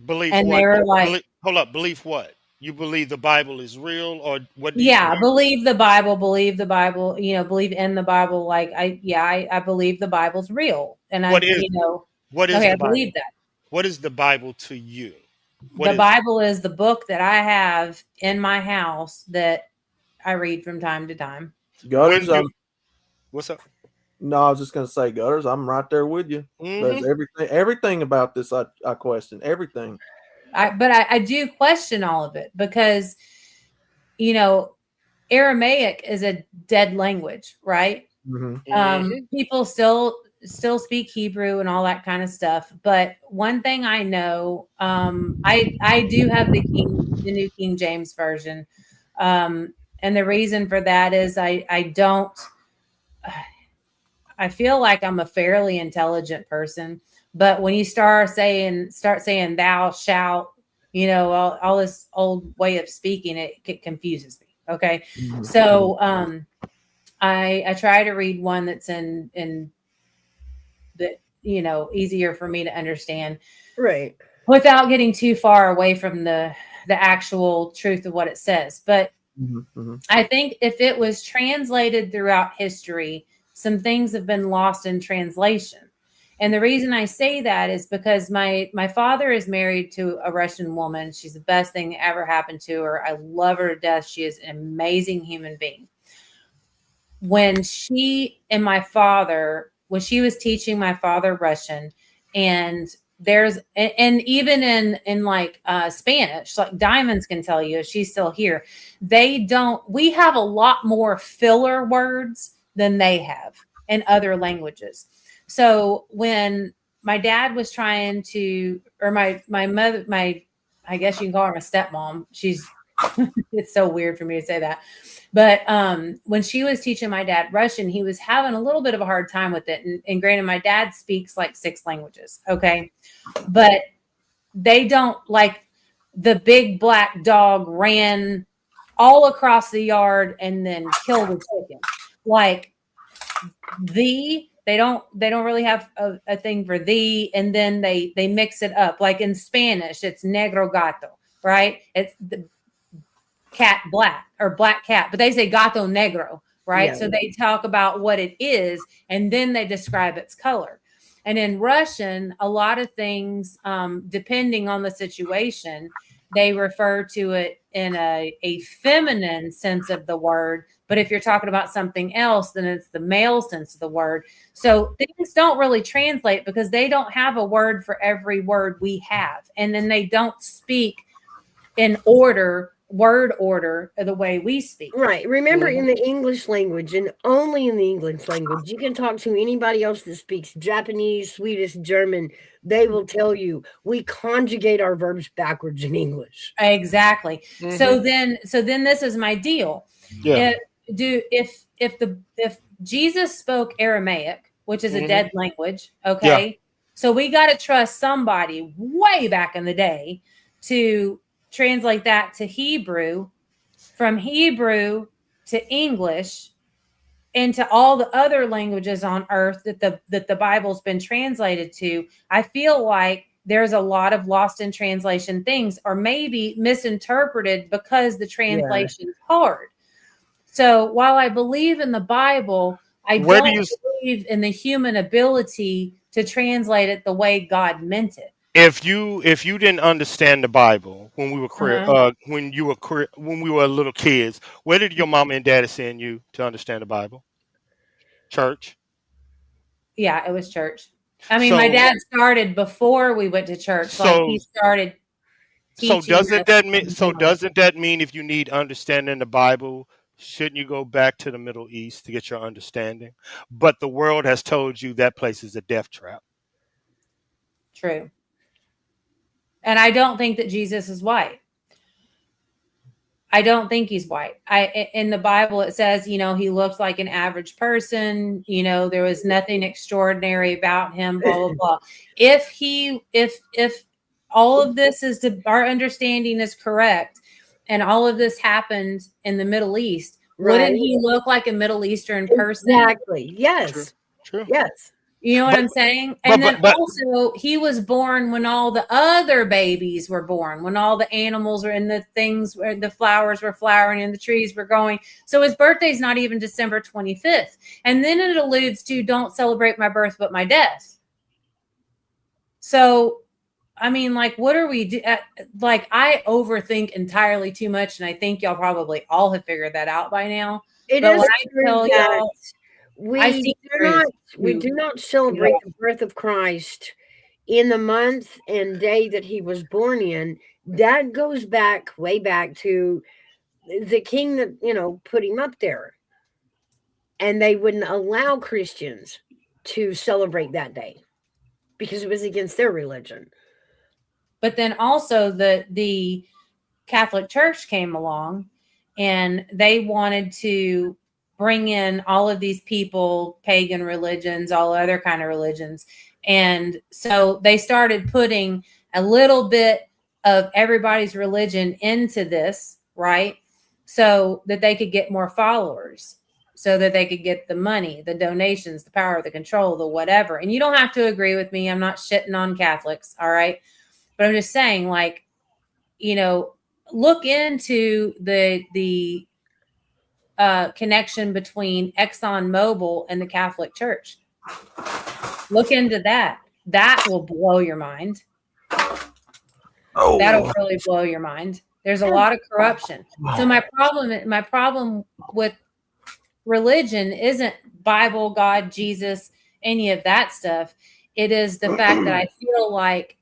Believe and what? They were like, hold up, believe what? You believe the Bible is real, or what? Believe the Bible, believe in the Bible. Like, I believe the Bible's real. And what is I believe that. What is the Bible to you? The Bible is the book that I have in my house that I read from time to time. Gutters, what's up? No, I was just going to say, Gutters, I'm right there with you. There's everything about this I question. Everything. But I do question all of it because, Aramaic is a dead language, right? People still speak Hebrew and all that kind of stuff. But one thing I know, I do have the New King James Version. And the reason for that is I feel like I'm a fairly intelligent person. But when you start saying thou shalt, all this old way of speaking, it confuses me. Okay. So I try to read one that's in that, easier for me to understand. Right. Without getting too far away from the actual truth of what it says. But I think if it was translated throughout history, some things have been lost in translation. And the reason I say that is because my father is married to a Russian woman. She's the best thing that ever happened to her. I love her to death. She is an amazing human being. When she was teaching my father Russian, and even in like Spanish, like Diamonds can tell you if she's still here, we have a lot more filler words than they have in other languages. So when my dad was trying to, or my mother, I guess you can call her my stepmom. It's so weird for me to say that. But when she was teaching my dad Russian, he was having a little bit of a hard time with it. And granted, my dad speaks like 6 languages. Okay. But they don't, like, the big black dog ran all across the yard and then killed the chicken. Like, they don't really have a thing for the, and then they mix it up. Like in Spanish, it's negro gato, right? It's the cat black, or black cat, but they say gato negro, right? Yeah. So they talk about what it is, and then they describe its color. And in Russian, a lot of things, depending on the situation, they refer to it in a feminine sense of the word. But if you're talking about something else, then it's the male sense of the word. So things don't really translate because they don't have a word for every word we have. And then they don't speak in word order the way we speak. Right. Remember, in the English language, and only in the English language, you can talk to anybody else that speaks Japanese, Swedish, German. They will tell you we conjugate our verbs backwards in English. Exactly. So then this is my deal. Yeah. If Jesus spoke Aramaic, which is a dead language, okay? So we got to trust somebody way back in the day to translate that to Hebrew, from Hebrew to English, into all the other languages on earth that the Bible's been translated to. I feel like there's a lot of lost in translation things, or maybe misinterpreted because the translation is hard. So while I believe in the Bible, I don't believe in the human ability to translate it the way God meant it. If you didn't understand the Bible when we were when we were little kids, where did your mama and daddy send you to understand the Bible? Church. Yeah, it was church. I mean, my dad started before we went to church. Like, he started teaching. Doesn't that mean if you need understanding the Bible, shouldn't you go back to the Middle East to get your understanding? But the world has told you that place is a death trap. True. And I don't think that Jesus is white. I don't think he's white. In the Bible, it says, he looked like an average person. There was nothing extraordinary about him, blah, blah, blah. If all of this our understanding is correct, and all of this happened in the Middle East, wouldn't he look like a Middle Eastern person? Exactly. Yes. True. Yes. You know what I'm saying? And then also, he was born when all the other babies were born, when all the animals were in the things where the flowers were flowering and the trees were growing. So his birthday's not even December 25th. And then it alludes to, don't celebrate my birth, but my death. So, I mean, like, what are we do? Like, I overthink entirely too much. And I think y'all probably all have figured that out by now. It but is when I tell y'all, we do not celebrate the birth of Christ in the month and day that he was born in. That goes back, way back to the king that, put him up there. And they wouldn't allow Christians to celebrate that day because it was against their religion. But then also the Catholic Church came along, and they wanted to bring in all of these people, pagan religions, all other kind of religions. And so they started putting a little bit of everybody's religion into this, right? So that they could get more followers, so that they could get the money, the donations, the power, the control, the whatever. And you don't have to agree with me. I'm not shitting on Catholics. All right. But I'm just saying, like, look into the connection between ExxonMobil and the Catholic Church. Look into that. That will blow your mind. Oh, That'll really blow your mind. There's a lot of corruption. So my problem with religion isn't Bible, God, Jesus, any of that stuff. It is the fact that I feel like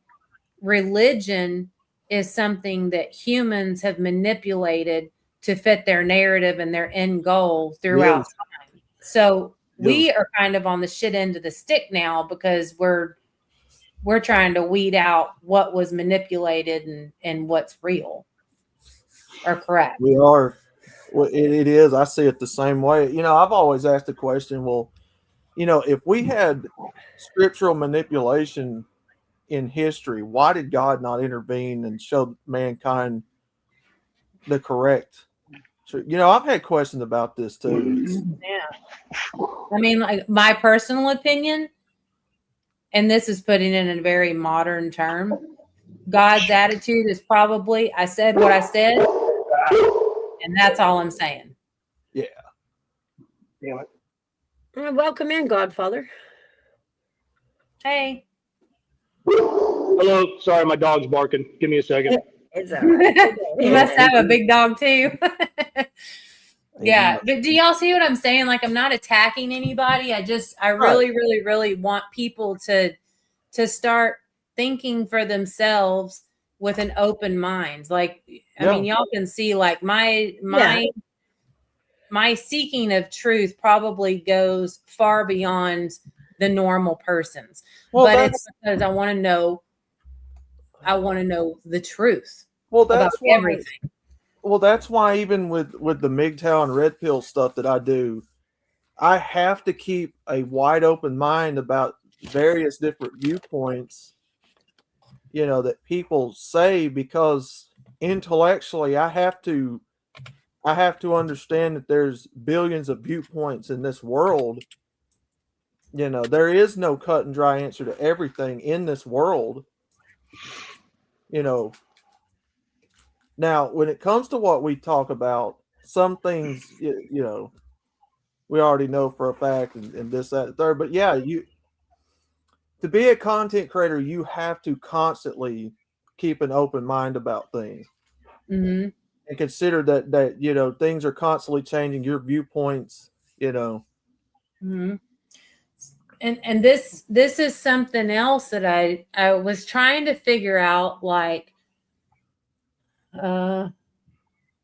religion is something that humans have manipulated to fit their narrative and their end goal throughout time. So we are kind of on the shit end of the stick now because we're trying to weed out what was manipulated and what's real or correct. We are. Well, it is. I see it the same way. I've always asked the question, well, if we had scriptural manipulation in history, why did God not intervene and show mankind the correct truth? I've had questions about this too. Yeah. I mean, like my personal opinion, and this is putting it in a very modern term, God's attitude is probably, I said what I said, and that's all I'm saying. Yeah. Damn it. Welcome in, Godfather. Hey. Hello. Sorry, my dog's barking. Give me a second. It's all right. You must have a big dog too. Yeah. But do y'all see what I'm saying? Like, I'm not attacking anybody. I really, really, really want people to start thinking for themselves with an open mind. Like, I mean, y'all can see like my seeking of truth probably goes far beyond the normal person's. Well, but it's because I want to know the truth. Well, that's about everything. Well, that's why even with the MGTOW and red pill stuff that I do, I have to keep a wide open mind about various different viewpoints, that people say, because intellectually I have to understand that there's billions of viewpoints in this world. There is no cut and dry answer to everything in this world. Now, when it comes to what we talk about, some things, we already know for a fact, and this, that, and third. But yeah, to be a content creator, you have to constantly keep an open mind about things, and consider that things are constantly changing. Your viewpoints, Mm-hmm. And this is something else that I was trying to figure out, like.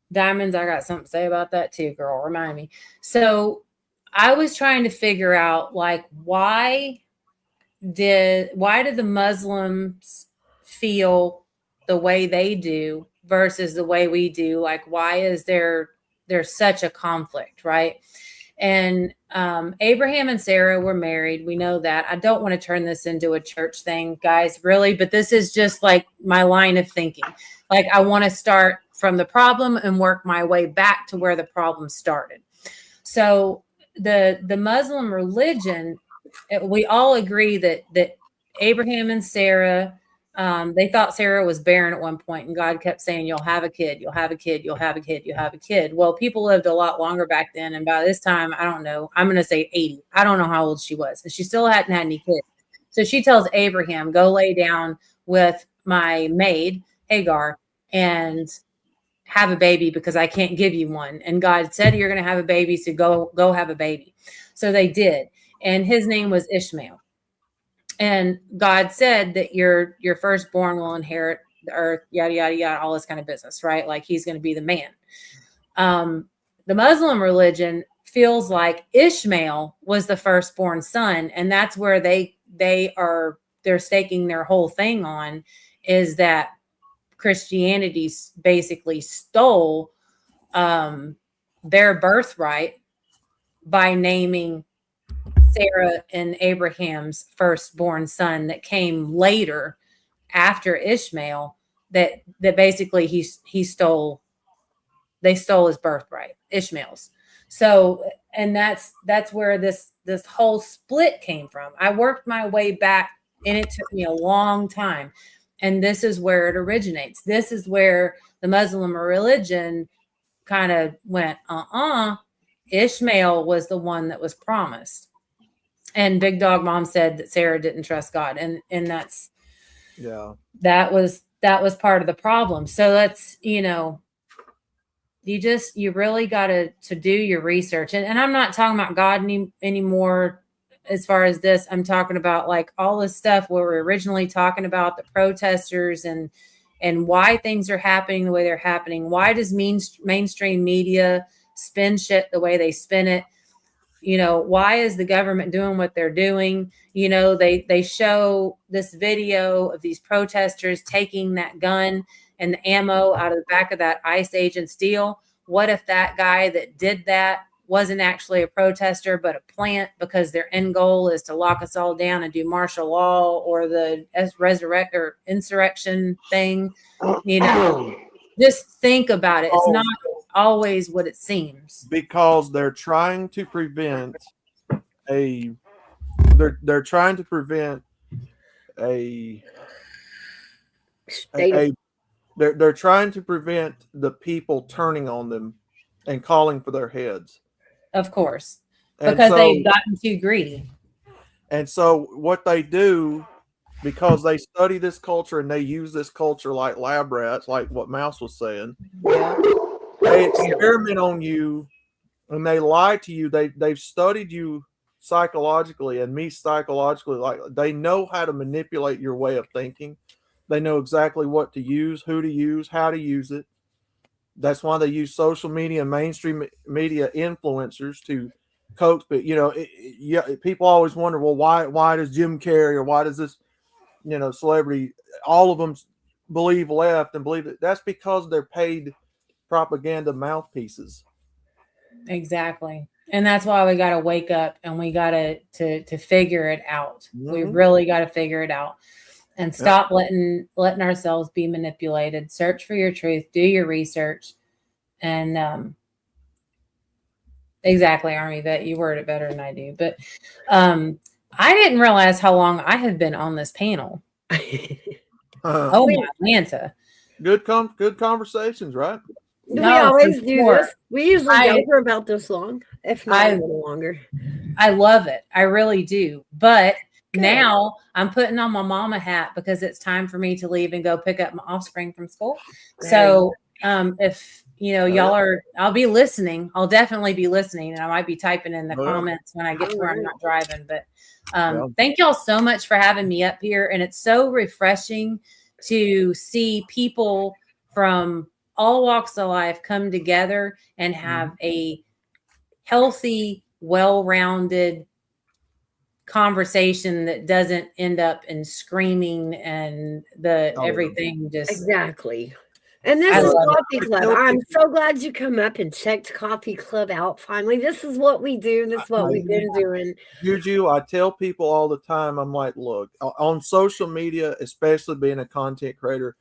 Diamonds, I got something to say about that too, girl. Remind me. So I was trying to figure out, like, why did the Muslims feel the way they do versus the way we do? Like, why is there's such a conflict, right? And Abraham and Sarah were married. We know that. I don't want to turn this into a church thing, guys, really, but this is just like my line of thinking. Like, I want to start from the problem and work my way back to where the problem started. So the Muslim religion, we all agree that Abraham and Sarah, they thought Sarah was barren at one point, and God kept saying, you'll have a kid, you'll have a kid, you'll have a kid, you'll have a kid. Well, people lived a lot longer back then. And by this time, I don't know, I'm going to say 80. I don't know how old she was. And she still hadn't had any kids. So she tells Abraham, go lay down with my maid, Hagar, and have a baby because I can't give you one. And God said, you're going to have a baby. So go have a baby. So they did. And his name was Ishmael. And God said that your firstborn will inherit the earth, yada, yada, yada, all this kind of business, right? Like, he's going to be the man. The Muslim religion feels like Ishmael was the firstborn son. And that's where they're staking their whole thing on, is that Christianity basically stole their birthright by naming Sarah and Abraham's firstborn son that came later after Ishmael, that basically they stole his birthright, Ishmael's. So, and that's where this whole split came from. I worked my way back, and it took me a long time. And this is where it originates. This is where the Muslim religion kind of went, Ishmael was the one that was promised. And Big Dog Mom said that Sarah didn't trust God, and that's that was part of the problem. So that's, you know, you really got to do your research. And I'm not talking about God anymore as far as this. I'm talking about like all this stuff where we're originally talking about the protesters and why things are happening the way they're happening. Why does mainstream media spin shit the way they spin it? You know, why is the government doing what they're doing? You know, they show this video of these protesters taking that gun and the ammo out of the back of that ICE agent's deal. What if that guy that did that wasn't actually a protester, but a plant, because their end goal is to lock us all down and do martial law or the resurrect or insurrection thing? You know, just think about it. It's not always what it seems, because they're trying to prevent a they're trying to prevent they're trying to prevent the people turning on them and calling for their heads, of course, because they've gotten too greedy. And so what they do, because they study this culture and they use this culture like lab rats, like what Mouse was saying, they experiment on you and they lie to you. They've studied you psychologically and me psychologically. Like, they know how to manipulate your way of thinking. They know exactly what to use, who to use, how to use it. That's why they use social media and mainstream media influencers to coax. But you know, people always wonder, well, why does Jim Carrey or why does this, you know, celebrity, all of them believe left and believe that? That's because they're paid propaganda mouthpieces. Exactly. And that's why we got to wake up and we got to figure it out. We really got to figure it out and stop letting ourselves be manipulated. Search for your truth, do your research. And exactly, Army, that you word it better than I do. But I didn't realize how long I had been on this panel. Oh my Atlanta. Good conversations, right? We always do this. We usually go for about this long, if not a little longer. I love it. I really do. But now I'm putting on my mama hat because it's time for me to leave and go pick up my offspring from school. So if you know, y'all are, I'll be listening. I'll definitely be listening, and I might be typing in the comments when I get to where I'm not driving. But thank y'all so much for having me up here. And it's so refreshing to see people from all walks of life come together and have a healthy, well-rounded conversation that doesn't end up in screaming and everything just exactly. And this is Coffee Club. I'm so glad you come up and checked Coffee Club out finally. This is what we do. This is what we've been doing. Juju, I tell people all the time, I'm like, look, on social media, especially being a content creator,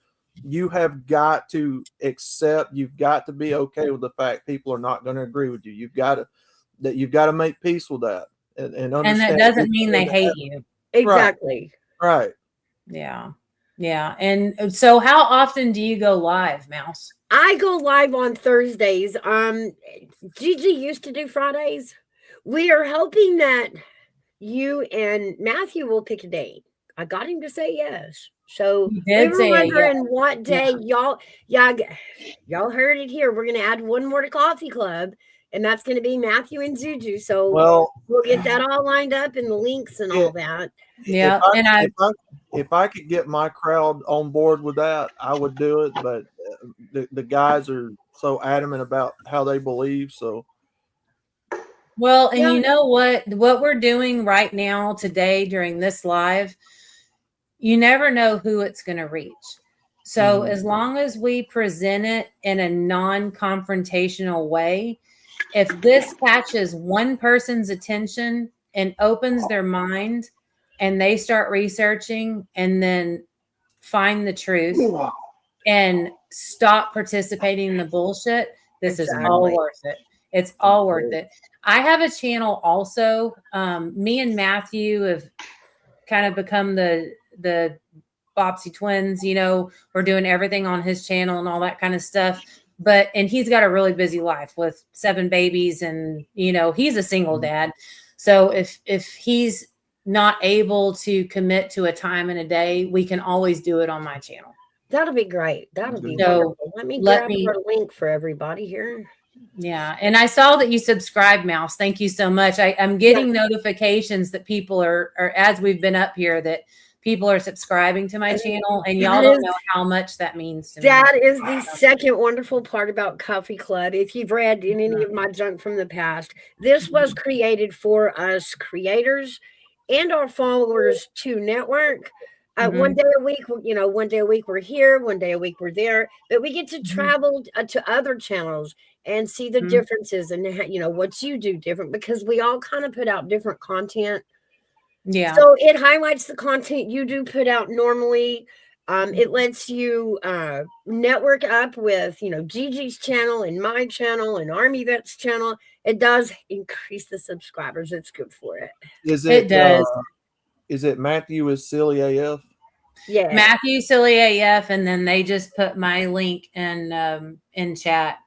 you have got to accept, you've got to be okay with the fact people are not going to agree with you. You've got to make peace with that. And that doesn't mean they hate you. Exactly. Right. Yeah. Yeah. And so how often do you go live, Mouse? I go live on Thursdays. Gigi used to do Fridays. We are hoping that you and Matthew will pick a date. I got him to say yes. So we were wondering what day y'all heard it here. We're going to add one more to Coffee Club, and that's going to be Matthew and Juju. So we'll get that all lined up and the links and all that. Yeah. If I could get my crowd on board with that, I would do it. But the guys are so adamant about how they believe. So. Well, and you know what we're doing right now today during this live, you never know who it's going to reach. So as long as we present it in a non-confrontational way, if this catches one person's attention and opens their mind and they start researching and then find the truth and stop participating in the bullshit, this is all worth it. It's all worth it. I have a channel also. Me and Matthew have kind of become the Bopsy twins, you know, we're doing everything on his channel and all that kind of stuff. And he's got a really busy life with 7 babies and, you know, he's a single dad. So if he's not able to commit to a time in a day, we can always do it on my channel. That'll be great. That'll be So wonderful. Let me grab our link for everybody here. Yeah. And I saw that you subscribed, Mouse. Thank you so much. I'm getting notifications that people are, as we've been up here, that people are subscribing to my channel, and y'all don't know how much that means to me. That is the second wonderful part about Coffee Club. If you've read in any of my junk from the past, this was created for us creators and our followers to network. One day a week, one day a week we're here, one day a week we're there, but we get to travel to other channels and see the differences and what you do different, because we all kind of put out different content. Yeah. So it highlights the content you do put out normally. It lets you network up with, Gigi's channel and my channel and Army Vet's channel. It does increase the subscribers. It's good for it. It does. Is it Matthew is Silly AF? Yeah. Matthew Silly AF, and then they just put my link in chat.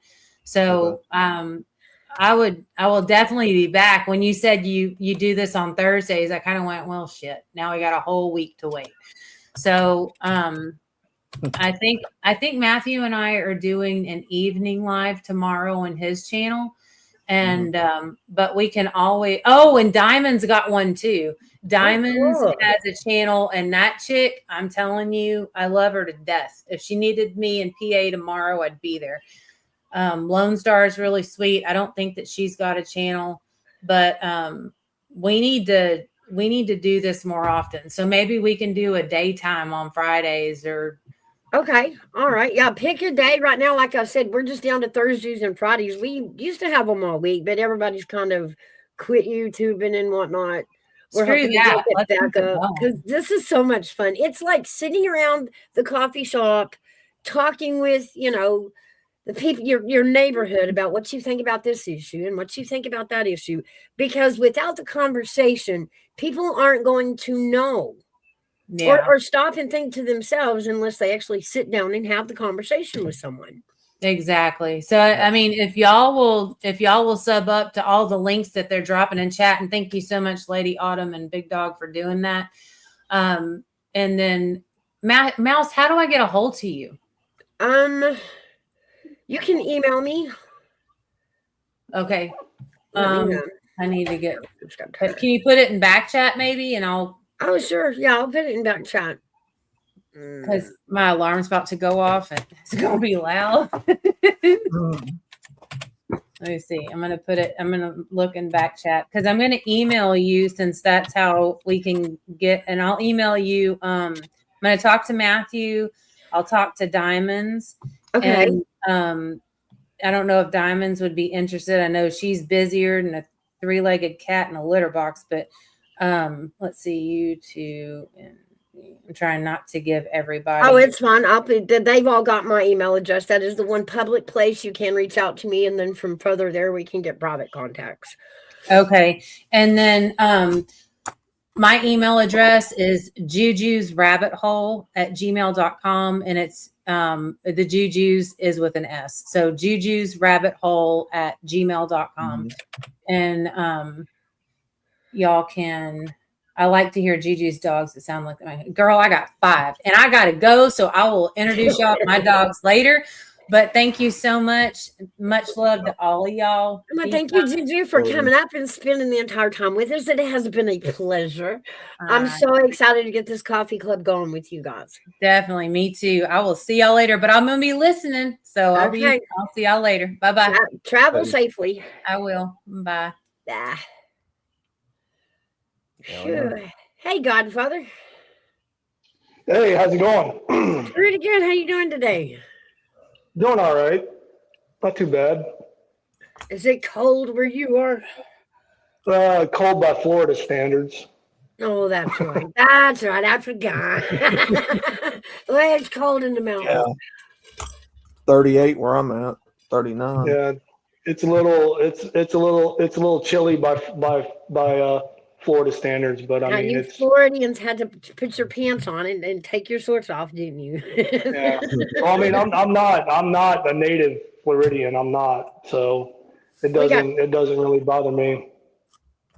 So I will definitely be back. When you said you do this on Thursdays, I kind of went, well, shit, now we got a whole week to wait. So I think Matthew and I are doing an evening live tomorrow on his channel. And but we can always and Diamond's got one too. Diamonds has a channel, and that chick, I'm telling you, I love her to death. If she needed me in PA tomorrow, I'd be there. Lone Star is really sweet. I don't think that she's got a channel, but we need to do this more often. So maybe we can do a daytime on Fridays or. Okay. All right. Yeah. Pick your day. Right now, like I said, we're just down to Thursdays and Fridays. We used to have them all week, but everybody's kind of quit YouTubing and whatnot. We're hoping to get back up because this is so much fun. It's like sitting around the coffee shop, talking with, the people, your neighborhood, about what you think about this issue and what you think about that issue. Because without the conversation, people aren't going to know. Yeah. Or stop and think to themselves unless they actually sit down and have the conversation with someone. Exactly. So, I mean, if y'all will sub up to all the links that they're dropping in chat, and thank you so much, Lady Autumn and Big Dog, for doing that. And then Mouse, how do I get a hold to you? You can email me. Okay. I need to get, can you put it in back chat maybe? And Oh, sure. Yeah, I'll put it in back chat. Because my alarm's about to go off and it's going to be loud. Let me see. I'm going to look in back chat because I'm going to email you, since that's how we can get, and I'll email you. I'm going to talk to Matthew. I'll talk to Diamonds. Okay. And, I don't know if Diamonds would be interested. I know she's busier than a three-legged cat in a litter box, but let's see, you two, and I'm trying not to give everybody. Oh, it's fine. They've all got my email address. That is the one public place you can reach out to me, and then from further there we can get private contacts. Okay. And then my email address is jujusrabbithole@gmail.com, and it's the Jujus is with an S. So jujusrabbithole@gmail.com. And y'all can, I like to hear Juju's dogs that sound like my girl. I got 5 and I got to go. So I will introduce y'all to my dogs later. But thank you so much. Much love to all of y'all. Well, thank you, Juju, for coming up and spending the entire time with us. It has been a pleasure. I'm so excited to get this coffee club going with you guys. Definitely. Me too. I will see y'all later, but I'm going to be listening. So I'll see y'all later. Bye-bye. Travel safely. I will. Bye. Bye. Hey, Godfather. Hey, how's it going? Pretty good. How you doing today? Doing all right. Not too bad. Is it cold where you are? Cold by Florida standards. Oh, that's right. That's right. I forgot. Well, it's cold in the mountains. Yeah. 38 where I'm at. 39. Yeah, it's a little chilly by Florida standards, but I mean, you Floridians had to put your pants on and take your shorts off, didn't you? Yeah. Well, I mean, I'm not a native Floridian. I'm not, so it doesn't really bother me.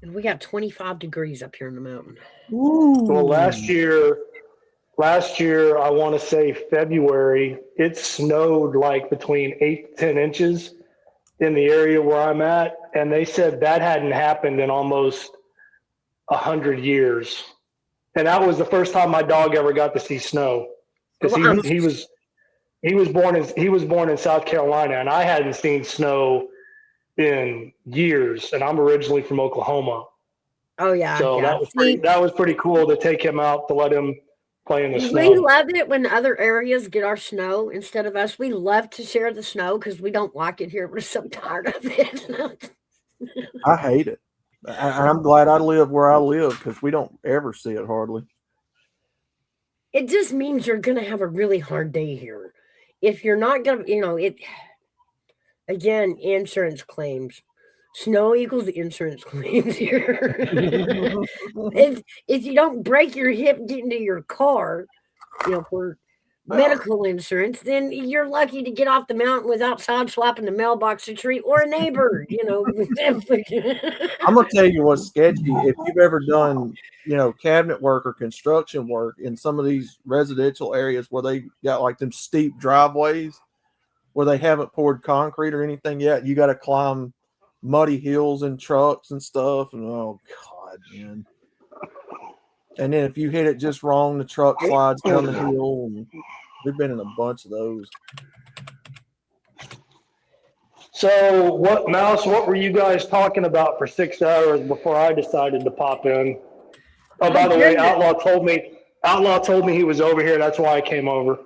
And we got 25 degrees up here in the mountain. Well, last year, I want to say February, it snowed like between 8 to 10 inches in the area where I'm at. And they said that hadn't happened in almost 100 years. And that was the first time my dog ever got to see snow. Because he was born in South Carolina, and I hadn't seen snow in years. And I'm originally from Oklahoma. Oh yeah. So yeah. that was pretty cool to take him out to let him play in the snow. We love it when other areas get our snow instead of us. We love to share the snow because we don't like it here. We're so tired of it. I hate it. I'm glad I live where I live because we don't ever see it hardly. It just means you're going to have a really hard day here. If you're not going to, again, insurance claims. Snow equals insurance claims here. if you don't break your hip getting to your car, for medical insurance, then you're lucky to get off the mountain without sideswiping the mailbox a tree or a neighbor. I'm gonna tell you what's sketchy. If you've ever done, cabinet work or construction work in some of these residential areas where they got like them steep driveways where they haven't poured concrete or anything yet, you got to climb muddy hills and trucks and stuff. And oh God, man. And then if you hit it just wrong, the truck slides down the hill. And we've been in a bunch of those. So what were you guys talking about for 6 hours before I decided to pop in? Oh, by the way, Outlaw told me he was over here. That's why I came over.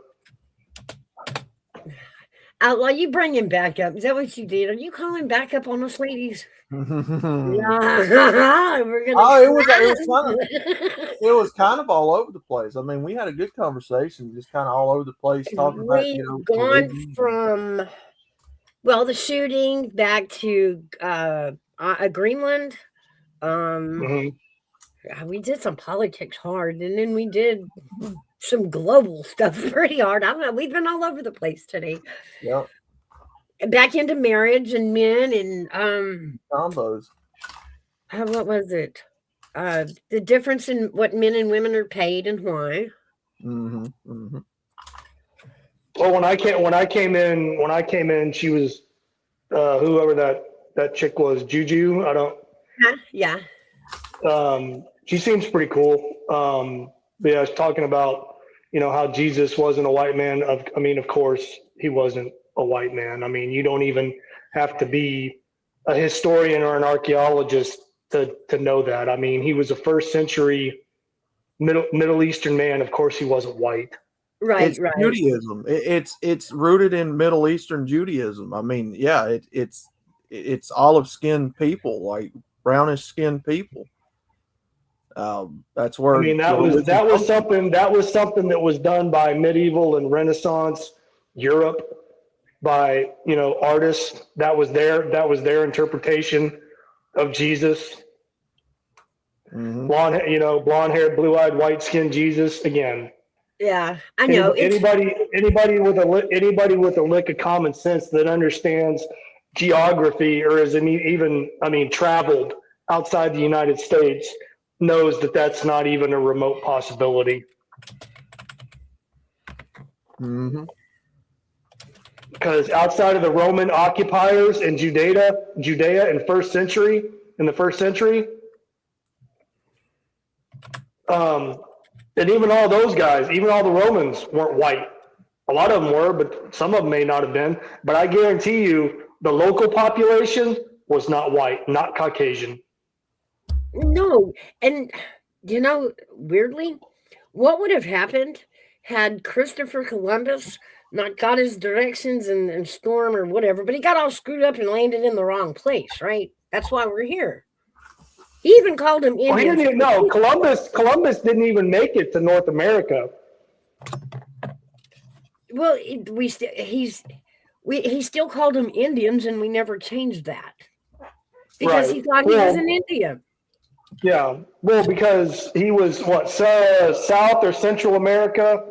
Outlaw, you bring him back up. Is that what you did? Are you calling back up on us, ladies? It was kind of all over the place. I mean, we had a good conversation, just kind of all over the place, talking about gone from the shooting back to Greenland. We did some politics hard, and then we did some global stuff pretty hard. I don't know. We've been all over the place today. Yeah. Back into marriage and men and combos. What was it? The difference in what men and women are paid and why. Mm-hmm. Mm-hmm. Well, when I came in, she was whoever that chick was, Juju. I don't. Yeah. She seems pretty cool. I was talking about how Jesus wasn't a white man. Of course he wasn't a white man. I mean, you don't even have to be a historian or an archaeologist to know that. I mean, he was a first century Middle Eastern man. Of course he wasn't white. Right, it's Judaism. It's rooted in Middle Eastern Judaism. I mean, yeah, it's olive skinned people, like brownish skinned people. That's where that was something that was done by medieval and Renaissance Europe by artists. That was their interpretation of Jesus. Mm-hmm. Blonde hair, blue eyed, white skinned Jesus again. Yeah, I know. Anybody with a lick of common sense that understands geography or is even traveled outside the United States knows that that's not even a remote possibility. Mm-hmm. Because outside of the Roman occupiers in Judea in the first century, and even all those guys, even all the Romans weren't white. A lot of them were, but some of them may not have been. But I guarantee you, the local population was not white, not Caucasian. No, and weirdly, what would have happened had Christopher Columbus not got his directions and storm or whatever, but he got all screwed up and landed in the wrong place, right? That's why we're here. He even called him Indians. Well, he didn't even know. Columbus didn't even make it to North America. Well, he still called them Indians, and we never changed that because he thought he was an Indian. Yeah, well, because he was South or Central America,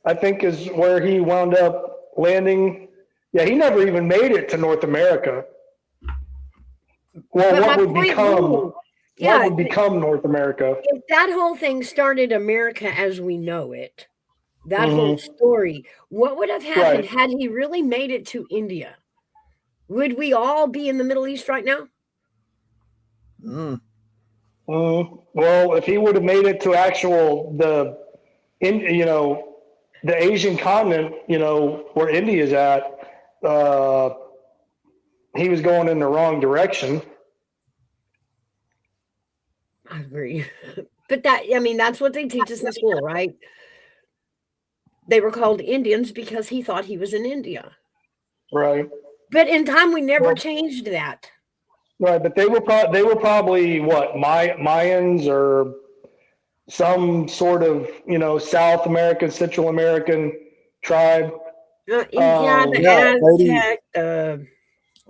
I think, is where he wound up landing. Yeah, he never even made it to North America. Well, what would become Yeah, What would become North America? if that whole thing started America as we know it, that whole Mhm. story, what would have happened Right. had he really made it to India? Would we all be in the Middle East right now? Mm. Well, if he would have made it to the Asian continent, where India's at, he was going in the wrong direction. I agree. But that's what they teach us in school, right? They were called Indians because he thought he was in India. Right. But in time, we never changed that. Right, but they were probably what, Mayans or some sort of South American, Central American tribe. Yeah, the Aztec.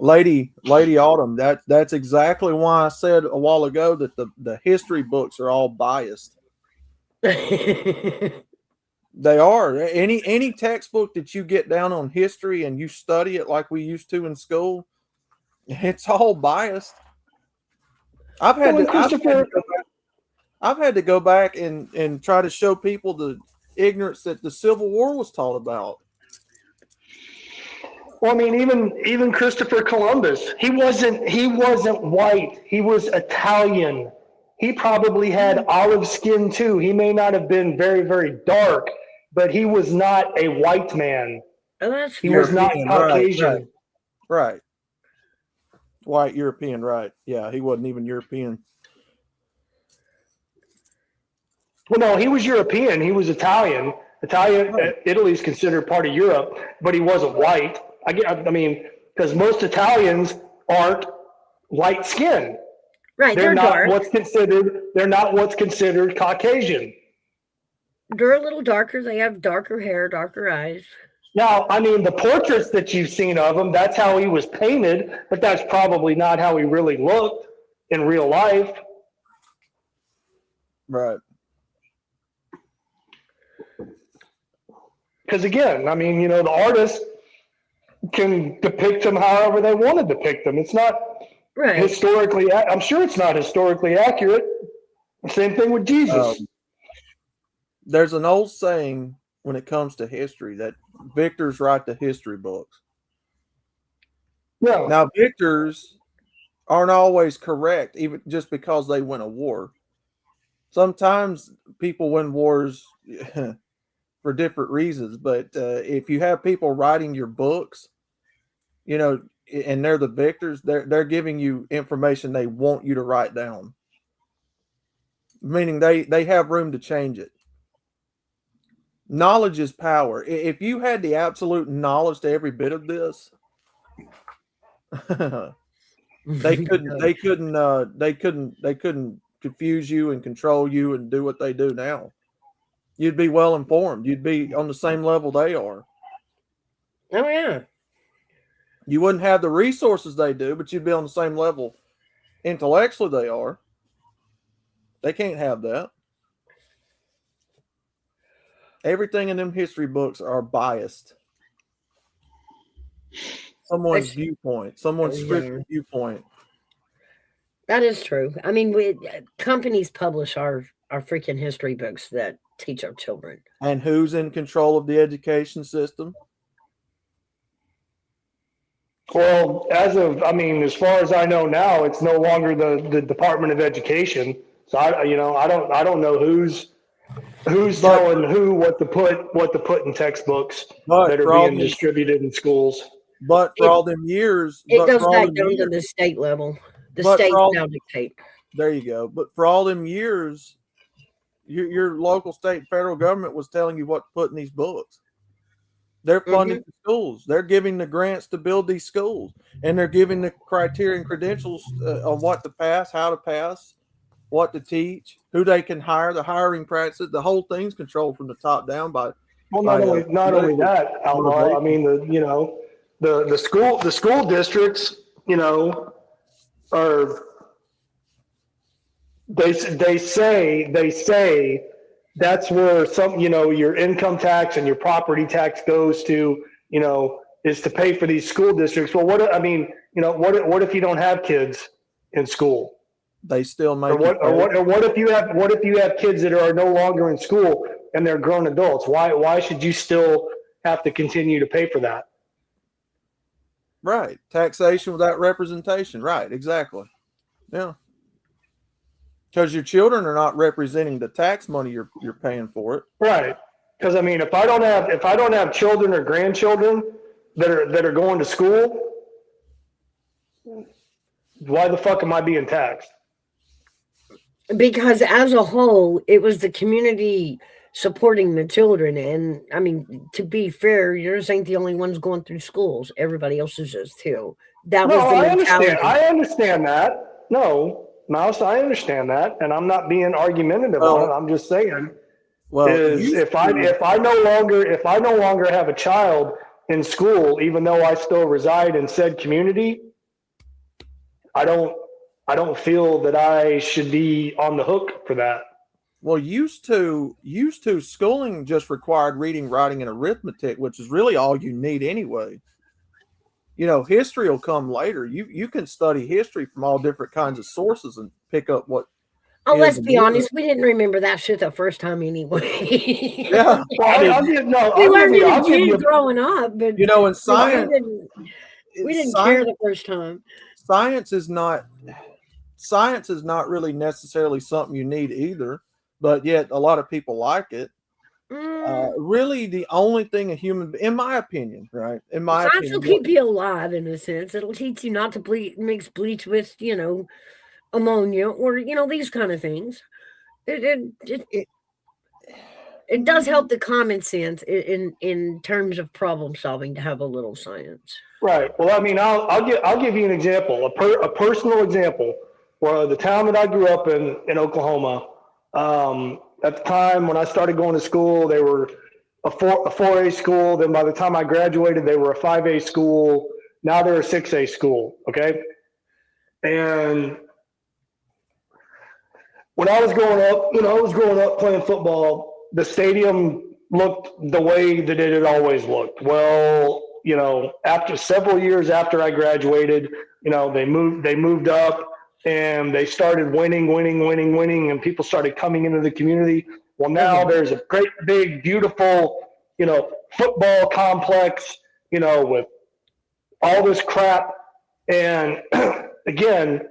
Lady Autumn. That's exactly why I said a while ago that the history books are all biased. They are. Any textbook that you get down on history and you study it like we used to in school, it's all biased. I've had to go back and try to show people the ignorance that the Civil War was taught about. Well, I mean, even Christopher Columbus, he wasn't white. He was Italian. He probably had olive skin too. He may not have been very, very dark, but he was not a white man. He was not Caucasian. Right. White European, right. Yeah, he wasn't even European. Well, no, he was European. He was Italian. Italy's considered part of Europe, but he wasn't white. I mean, because most Italians aren't light skinned. Right, They're not dark. They're not what's considered Caucasian. They're a little darker. They have darker hair, darker eyes. Now, I mean, the portraits that you've seen of him, that's how he was painted, but that's probably not how he really looked in real life. Right. Because again, I mean, the artists can depict him however they want to depict him. It's not historically, I'm sure it's not historically accurate. Same thing with Jesus. There's an old saying when it comes to history that victors write the history books. Yeah. Now, victors aren't always correct, even just because they win a war. Sometimes people win wars for different reasons, but if you have people writing your books, and they're the victors, they're giving you information they want you to write down, meaning they have room to change it. Knowledge is power. If you had the absolute knowledge to every bit of this, they couldn't confuse you and control you and do what they do now. You'd be well informed. You'd be on the same level they are. Oh yeah. You wouldn't have the resources they do, but you'd be on the same level intellectually they are. They can't have that. Everything in them history books are biased. Someone's viewpoint, someone's scripted viewpoint. That is true. I mean, companies publish our freaking history books that teach our children. And who's in control of the education system? Well, as far as I know now, it's no longer the Department of Education. So I don't know who's telling who what to put in textbooks that are being distributed in schools. But for all them years, it goes back down to the state level. The state now dictate. There you go. But for all them years, your local, state, federal government was telling you what to put in these books. They're funding the schools. They're giving the grants to build these schools, and they're giving the criteria and credentials on what to pass, how to pass, what to teach, who they can hire, the hiring practices. The whole thing's controlled from the top down by. Well, not only that, Outlaw. I mean, the school districts, are they say that's where your income tax and your property tax goes to, is to pay for these school districts. Well, what if you don't have kids in school? they still make Or what if you have kids that are no longer in school and they're grown adults? Why should you still have to continue to pay for that? Right. Taxation without representation. Right. Exactly. Yeah. Because your children are not representing the tax money you're paying for it. Right. Because I mean, if I don't have children or grandchildren that are going to school, why the fuck am I being taxed? Because as a whole, it was the community supporting the children. And I mean, to be fair, yours ain't the only ones going through schools. Everybody else's is too. That was the mentality. I understand that. No, Mouse, I understand that. And I'm not being argumentative on it. I'm just saying, if I no longer have a child in school, even though I still reside in said community, I don't feel that I should be on the hook for that. Well, used to schooling just required reading, writing, and arithmetic, which is really all you need anyway. You know, history will come later. You can study history from all different kinds of sources and pick up what. Oh, let's be honest. We didn't remember that shit the first time anyway. Yeah, well, we learned it as kids growing up, but you know, in science, we didn't care the first time. Science is not really necessarily something you need either, but yet a lot of people like it. Really, the only thing a human, in my opinion, right? In my science opinion, will keep you alive in a sense. It'll teach you not to mix bleach with, ammonia or these kind of things. It does help the common sense in terms of problem solving to have a little science. Right. Well, I mean, I'll give you an example, a personal example. Where the town that I grew up in Oklahoma, at the time when I started going to school, they were a 4A school. Then by the time I graduated, they were a 5A school. Now they're a 6A school. Okay. And when I was growing up, playing football, the stadium looked the way that it had always looked. Well, after several years after I graduated, they moved up. And they started winning, and people started coming into the community. Well, now there's a great, big, beautiful, football complex, with all this crap. And again,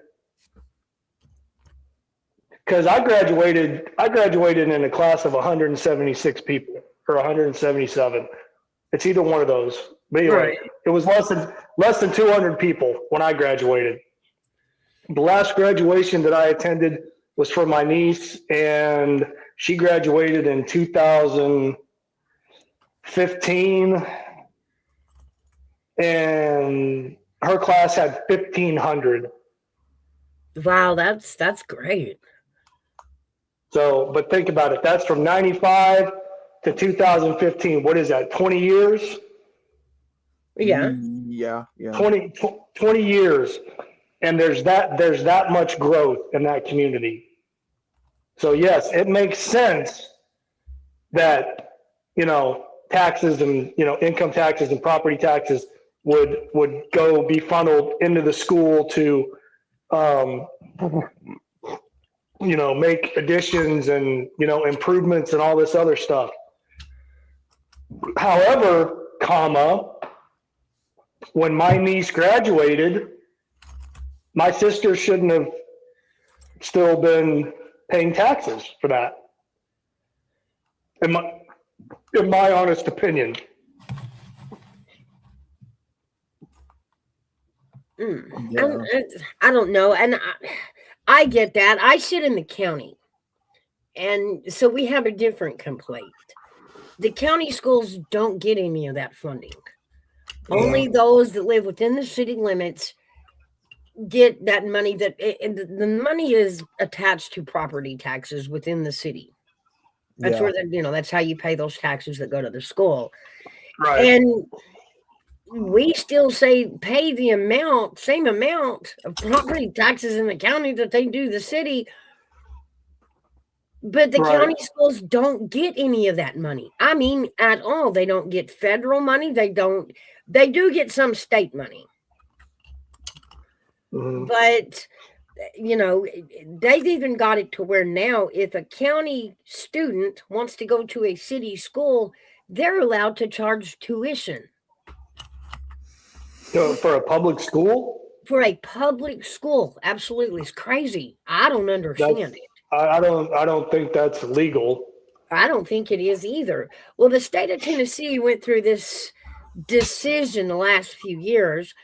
because I graduated in a class of 176 people or 177. It's either one of those. But anyway, It was less than 200 people when I graduated. The last graduation that I attended was for my niece, and she graduated in 2015, and her class had 1,500. Wow, that's great. So, but think about it. That's from 95 to 2015. What is that, 20 years? Yeah. Yeah. 20 years. And there's that much growth in that community. So yes, it makes sense that, taxes and, income taxes and property taxes would go be funneled into the school to, make additions and, improvements and all this other stuff. However, when my niece graduated, my sister shouldn't have still been paying taxes for that. In my honest opinion. Yeah. I don't know. And I get that. I sit in the county. And so we have a different complaint. The county schools don't get any of that funding. Yeah. Only those that live within the city limits get that money. The money is attached to property taxes within the city. That's where that's how you pay those taxes that go to the school. Right. And we still say pay the same amount of property taxes in the county that they do the city. But the county schools don't get any of that money. I mean, at all. They don't get federal money. They do get some state money. Mm-hmm. But you know, they've even got it to where now if a county student wants to go to a city school, they're allowed to charge tuition. So for a public school? For a public school, absolutely. It's crazy. I don't understand it. I don't think that's legal. I don't think it is either. Well, the state of Tennessee went through this decision the last few years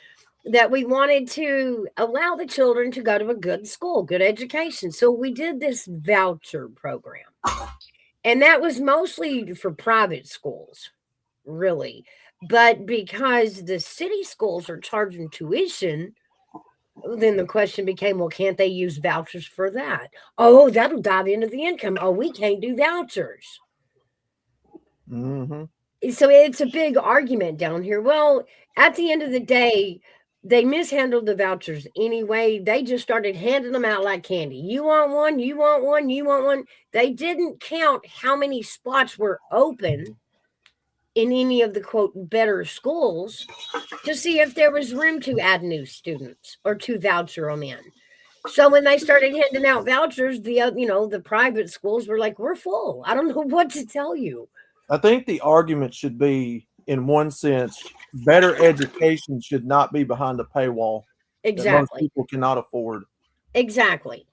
that we wanted to allow the children to go to a good school, good education. So we did this voucher program. And that was mostly for private schools, really. But because the city schools are charging tuition, then the question became, well, can't they use vouchers for that? Oh, that'll dive into the income. Oh, we can't do vouchers. Mm-hmm. So it's a big argument down here. Well, at the end of the day, they mishandled the vouchers anyway. They just started handing them out like candy. You want one, you want one, you want one. They didn't count how many spots were open in any of the quote better schools to see if there was room to add new students or to voucher them in. So when they started handing out vouchers, the private schools were like, we're full. I don't know what to tell you. I think the argument should be, in one sense, better education should not be behind a paywall that most Exactly. people cannot afford. Exactly.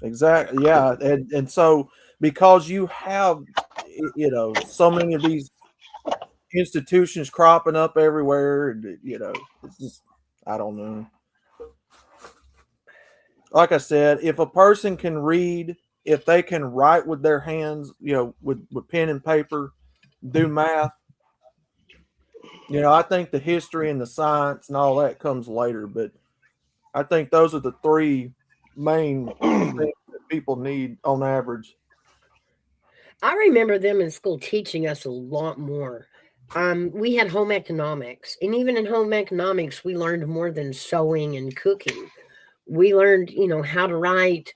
Exactly. Yeah. And so because you have, so many of these institutions cropping up everywhere, it's just, I don't know. Like I said, if a person can read, if they can write with their hands, with pen and paper, do math, I think the history and the science and all that comes later, but I think those are the three main things that people need on average. I remember them in school teaching us a lot more. We had home economics, and even in home economics, we learned more than sewing and cooking. We learned, how to write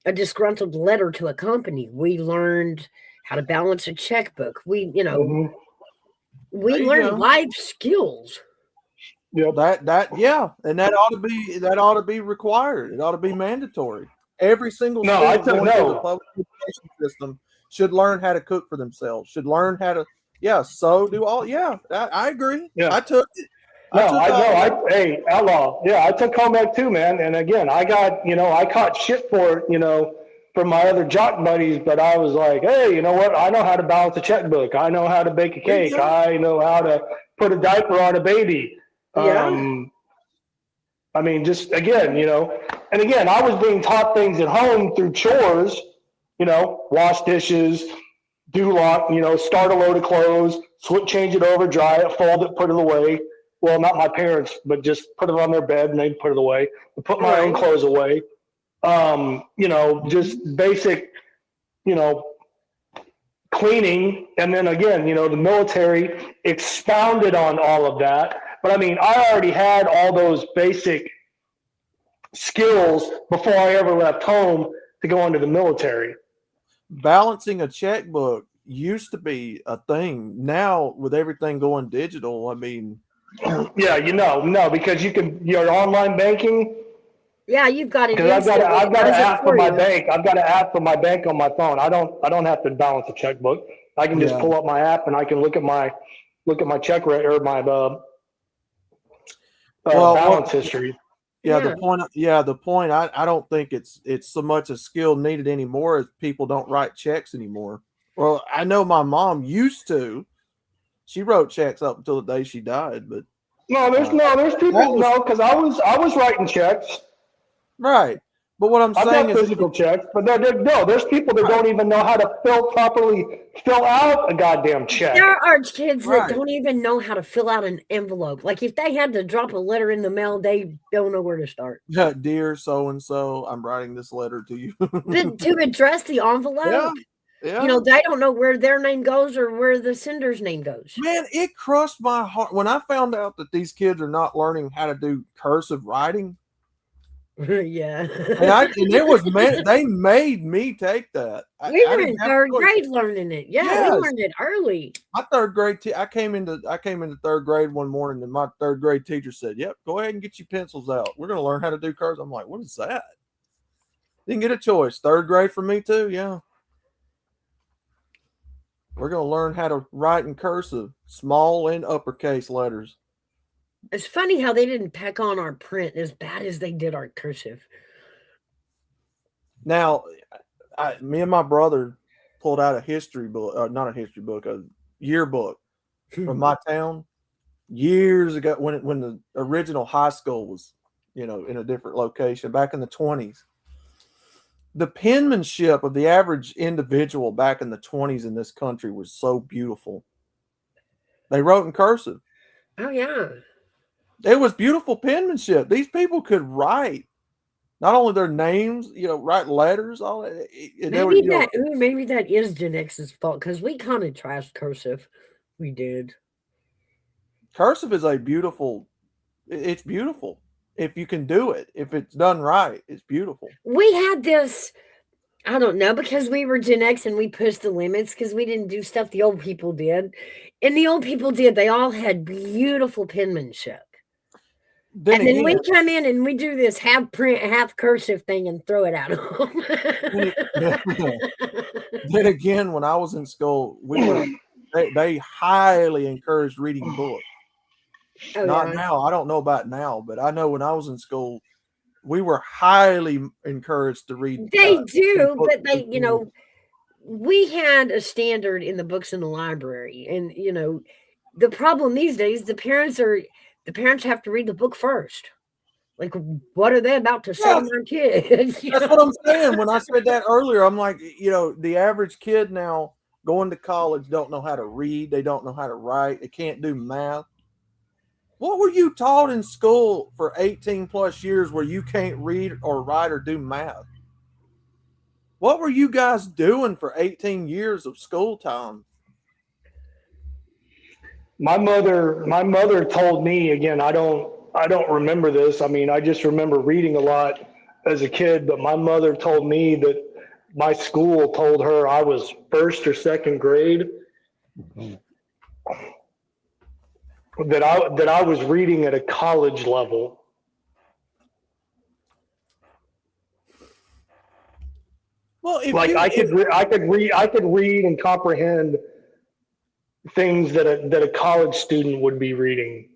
a disgruntled letter to a company. We learned how to balance a checkbook. We Mhm. we learned life skills. Yep. And that ought to be required. It ought to be mandatory. Every single No, student I don't going through the know. public education system should learn how to cook for themselves. Should learn how to sew, do all. Yeah, I agree. Yeah. I took it. No, took all that. hey, outlaw. Yeah, I took home ec too, man. And again, I got, I caught shit for it, from my other jock buddies, but I was like, hey, you know what? I know how to balance a checkbook. I know how to bake a cake. I know how to put a diaper on a baby. Yeah. I mean, just again, and again, I was being taught things at home through chores, wash dishes, do start a load of clothes, change it over, dry it, fold it, put it away. Well, not my parents, but just put it on their bed and they'd put it away. Put my own clothes away. Just basic, cleaning. And then again, the military expounded on all of that. But I mean, I already had all those basic skills before I ever left home to go into the military. Balancing a checkbook used to be a thing. Now, with everything going digital, I mean, yeah, no, because your online banking. Yeah, you've got it. Because I've got an app for my bank. I've got an app for my bank on my phone. I don't have to balance a checkbook. I can just pull up my app and I can look at my check rate or my balance history. The point. I don't think it's so much a skill needed anymore as people don't write checks anymore. Well, I know my mom used to. She wrote checks up until the day she died, but there's people because I was writing checks. Right. But what I'm saying is physical checks, but there's people that don't even know how to properly fill out a goddamn check. There are kids that don't even know how to fill out an envelope. Like if they had to drop a letter in the mail, they don't know where to start. Yeah, dear so-and-so, I'm writing this letter to you. To address the envelope. Yeah. They don't know where their name goes or where the sender's name goes. Man, it crushed my heart when I found out that these kids are not learning how to do cursive writing. Yeah. And it was they made me take that. We I were didn't in have a third choice. grade learning it. Yeah, we Yes. learned it early. My third grade, I came into third grade one morning, and my third grade teacher said, "Yep, go ahead and get your pencils out. We're going to learn how to do curves." I'm like, "What is that?" Didn't get a choice. Third grade for me too. Yeah, we're going to learn how to write in cursive, small and uppercase letters. It's funny how they didn't peck on our print as bad as they did our cursive. Now, me and my brother pulled out a history book, not a history book, a yearbook from my town years ago when the original high school was, in a different location back in the 20s. The penmanship of the average individual back in the 20s in this country was so beautiful. They wrote in cursive. Oh yeah. It was beautiful penmanship. These people could write. Not only their names, write letters, all that. Maybe that is Gen X's fault because we kind of trashed cursive. We did. Cursive is it's beautiful. If you can do it, if it's done right, it's beautiful. We had this, I don't know, because we were Gen X and we pushed the limits because we didn't do stuff the old people did. And the old people they all had beautiful penmanship. Then we come in and we do this half print, half cursive thing and throw it out. Then again, when I was in school, they highly encouraged reading books. Oh, Not now. I don't know about now, but I know when I was in school, we were highly encouraged to read. They do, but we had a standard in the books in the library, and the problem these days, the parents have to read the book first. Like, what are they about to say to my kids? That's what I'm saying. When I said that earlier, I'm like, the average kid now going to college don't know how to read. They don't know how to write. They can't do math. What were you taught in school for 18 plus years where you can't read or write or do math? What were you guys doing for 18 years of school time? My mother told me, again, I don't remember this. I mean, I just remember reading a lot as a kid, but my mother told me that my school told her I was first or second grade. That I was reading at a college level. Well, I could read and comprehend things that a college student would be reading.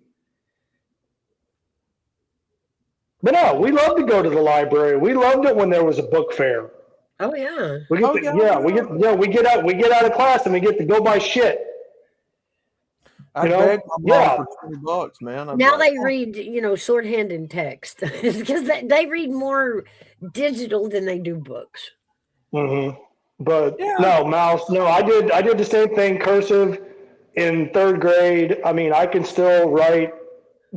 But no, we loved to go to the library. We loved it when there was a book fair. Oh yeah. We get out of class and we get to go buy shit. I begged my mom for $20, man. Now they read, shorthand and text because they read more digital than they do books. Mm-hmm. But no, Mouse. No, I did the same thing. Cursive in third grade. I mean, I can still write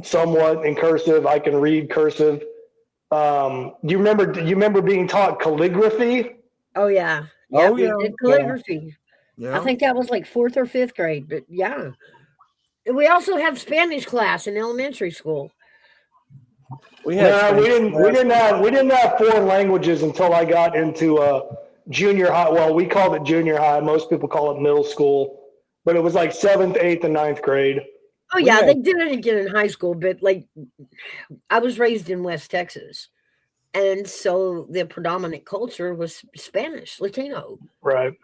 somewhat in cursive. I can read cursive. Do you remember being taught calligraphy? Oh yeah. We did calligraphy. Yeah. I think that was like 4th or 5th grade, but yeah. We also have Spanish class in elementary school. We didn't have foreign languages until I got into junior high. Well, we called it junior high. Most people call it middle school, but it was like 7th, 8th, and 9th grade. Oh yeah, they did it again in high school, but I was raised in West Texas, and so the predominant culture was Spanish, Latino. Right.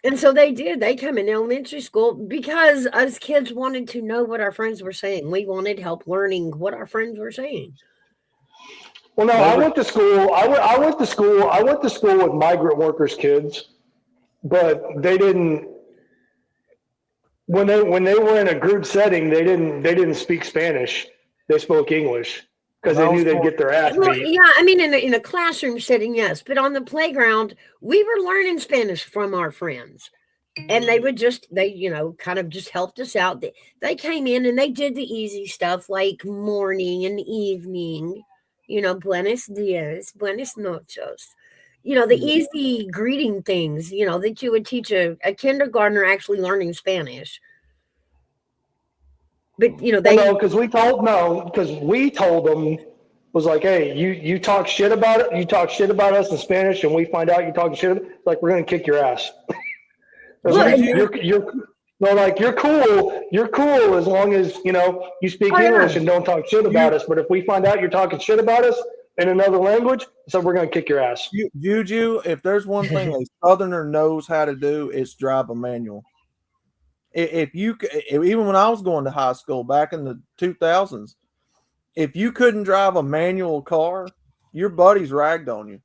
And so they come in elementary school because us kids wanted to know what our friends were saying. We wanted help learning what our friends were saying. Well, no, I went to school. I went to school with migrant workers' kids, but they didn't. When they were in a group setting, they didn't speak Spanish. They spoke English because they knew they'd get their ass beat. Yeah, I mean, in a classroom setting, yes, but on the playground, we were learning Spanish from our friends, and they would kind of just helped us out. They came in and they did the easy stuff like morning and evening, buenos dias, buenas noches, the easy greeting things, that you would teach a kindergartner actually learning Spanish. But because we told them was like, hey, you talk shit about it. You talk shit about us in Spanish, and we find out you talking shit. It's like, we're gonna kick your ass. It's like, you're no, like you're cool. You're cool as long as you speak English and don't talk shit about us. But if we find out you're talking shit about us in another language, so we're gonna kick your ass. Juju, if there's one thing a Southerner knows how to do, it's drive a manual. Even when I was going to high school back in the 2000s, if you couldn't drive a manual car, your buddies ragged on you.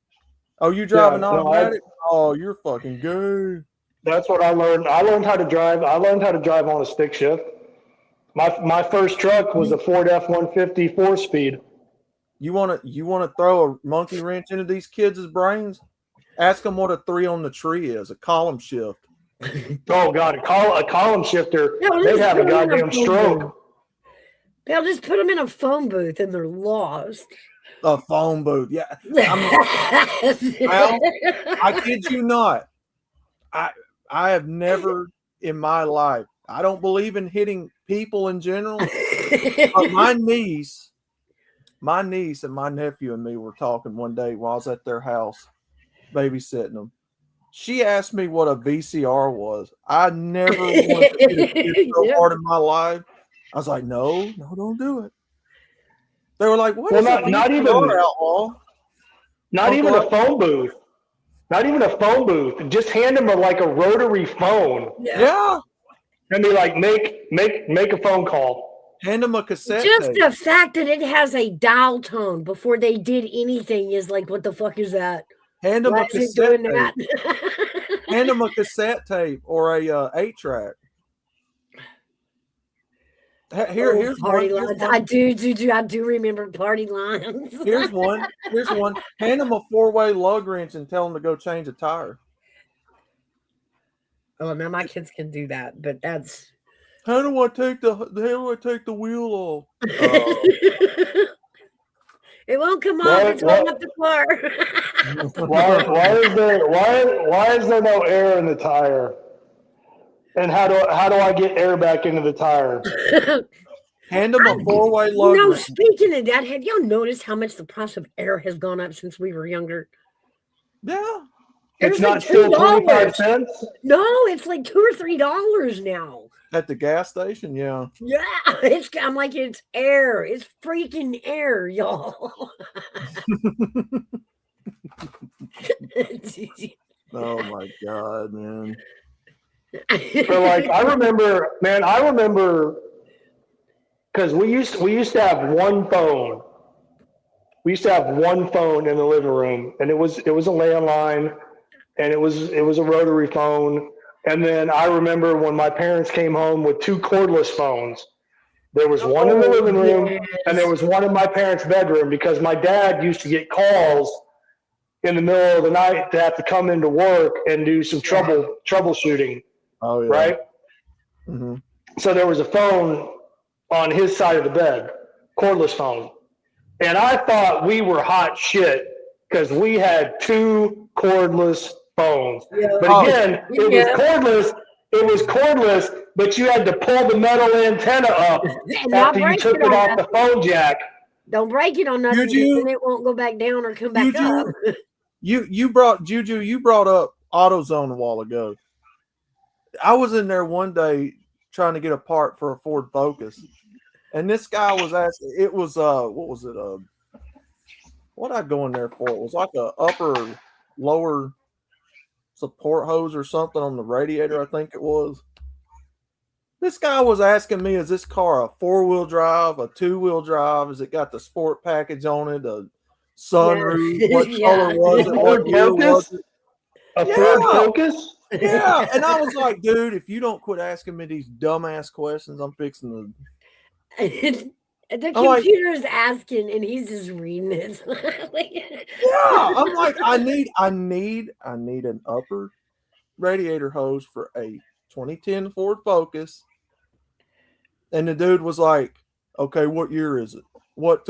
Oh, you drive an automatic? Oh, you're fucking gay. That's what I learned. I learned how to drive. I learned how to drive on a stick shift. My first truck was a Ford F-150 4-speed. You want to throw a monkey wrench into these kids' brains? Ask them what a 3 on the tree is, a column shift. Oh God, a column shifter. They'd have a goddamn stroke. They'll just put them in a phone booth and they're lost. A phone booth, yeah. Well, I kid you not. I have never in my life. I don't believe in hitting people in general. But my niece and my nephew and me were talking one day while I was at their house, babysitting them. She asked me what a VCR was. I never wanted to hit a kid so hard in my life. I was like, no, don't do it. They were like, what is not even outlaw? Not even a phone booth. Not even a phone booth. Just hand them a rotary phone. Yeah. And be like, make a phone call. Hand them a cassette. Just the fact that it has a dial tone before they did anything is like, what the fuck is that? Hand them Why a is it cassette doing that? tape. Hand them a cassette tape or a 8-track. Here's party one. lines. I do remember party lines. Here's one. Hand them a 4-way lug wrench and tell them to go change a tire. Oh, now my kids can do that, but that's. How do I take the wheel off? It won't come off. It's holding up the car. Why is there no air in the tire? And how do I get air back into the tire? Hand them a 4-way lug wrench. Speaking of that, have y'all noticed how much the price of air has gone up since we were younger? Yeah. It's not still 25 cents? No, it's like $2 or $3 now. At the gas station, yeah. Yeah, I'm like, it's air. It's freaking air, y'all. Oh my God, man. So I remember because we used to have one phone. We used to have one phone in the living room, and it was a landline, and it was a rotary phone. And then I remember when my parents came home with 2 cordless phones. There was one in the living room, and there was one in my parents' bedroom because my dad used to get calls in the middle of the night to have to come into work and do some troubleshooting. Oh yeah. Right? Mm-hmm. So there was a phone on his side of the bed, cordless phone. And I thought we were hot shit because we had 2 cordless phones. Yeah. But again, it was cordless, but you had to pull the metal antenna up after you took it off the phone jack. Don't break it on nothing, then it won't go back down or come back up. You brought up AutoZone a while ago. I was in there one day trying to get a part for a Ford Focus, and this guy was asking. It was what was it? What I go in there for? It was like a upper lower support hose or something on the radiator. I think it was. This guy was asking me, is this car a 4-wheel drive, a 2-wheel drive? Has it got the sport package on it? A sunroof? Yeah. What color was it? What year was it? A Ford Focus? Yeah. And I was like, dude, if you don't quit asking me these dumbass questions, I'm fixing to. The computer's asking, and he's just reading it. Yeah. I'm like, I need an upper radiator hose for a 2010 Ford Focus. And the dude was like, okay, what year is it? What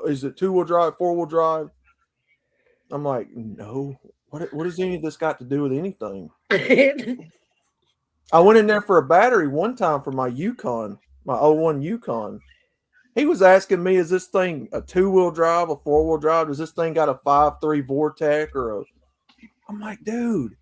is it? 2-wheel drive, 4-wheel drive? I'm like, no. What does any of this got to do with anything? I went in there for a battery one time for my Yukon, my 01 Yukon. He was asking me, is this thing a 2-wheel drive, a 4-wheel drive? Does this thing got a 5.3 Vortec or a? I'm like, dude,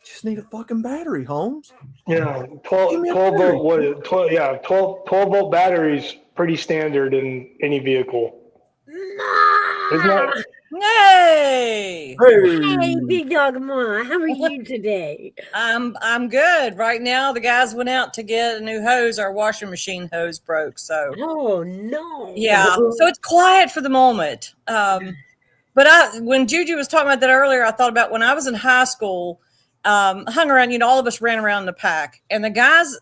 just need a fucking battery, Holmes. Yeah, 12 volt. What? 12 volt batteries, pretty standard in any vehicle. Isn't that? Hey! Hey, Big Dog Ma, how are you today? I'm good. Right now, the guys went out to get a new hose. Our washing machine hose broke, so Oh no. yeah. So it's quiet for the moment. But when Juju was talking about that earlier, I thought about when I was in high school. Hung around. All of us ran around in the pack, and the guys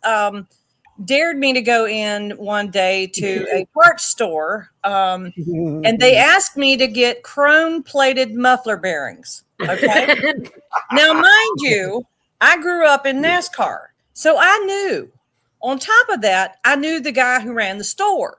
dared me to go in one day to a parts store, and they asked me to get chrome-plated muffler bearings. Okay. Now, mind you, I grew up in NASCAR, so I knew. On top of that, I knew the guy who ran the store.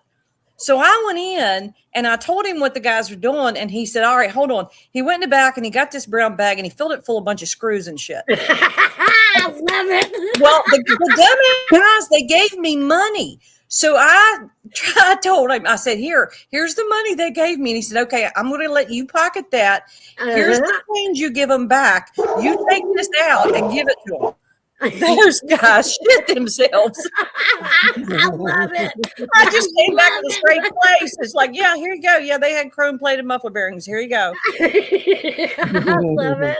So I went in and I told him what the guys were doing, and he said, "All right, hold on." He went in the back and he got this brown bag and he filled it full of a bunch of screws and shit. I love it. Well, the dumb guys, they gave me money. So I told him, I said, here's the money they gave me. And he said, okay, I'm going to let you pocket that. Here's the change you give them back. You take this out and give it to them. Those guys shit themselves. I love it. I just came back to the straight place. It's like, yeah, here you go. Yeah, they had chrome-plated muffler bearings. Here you go. I love it.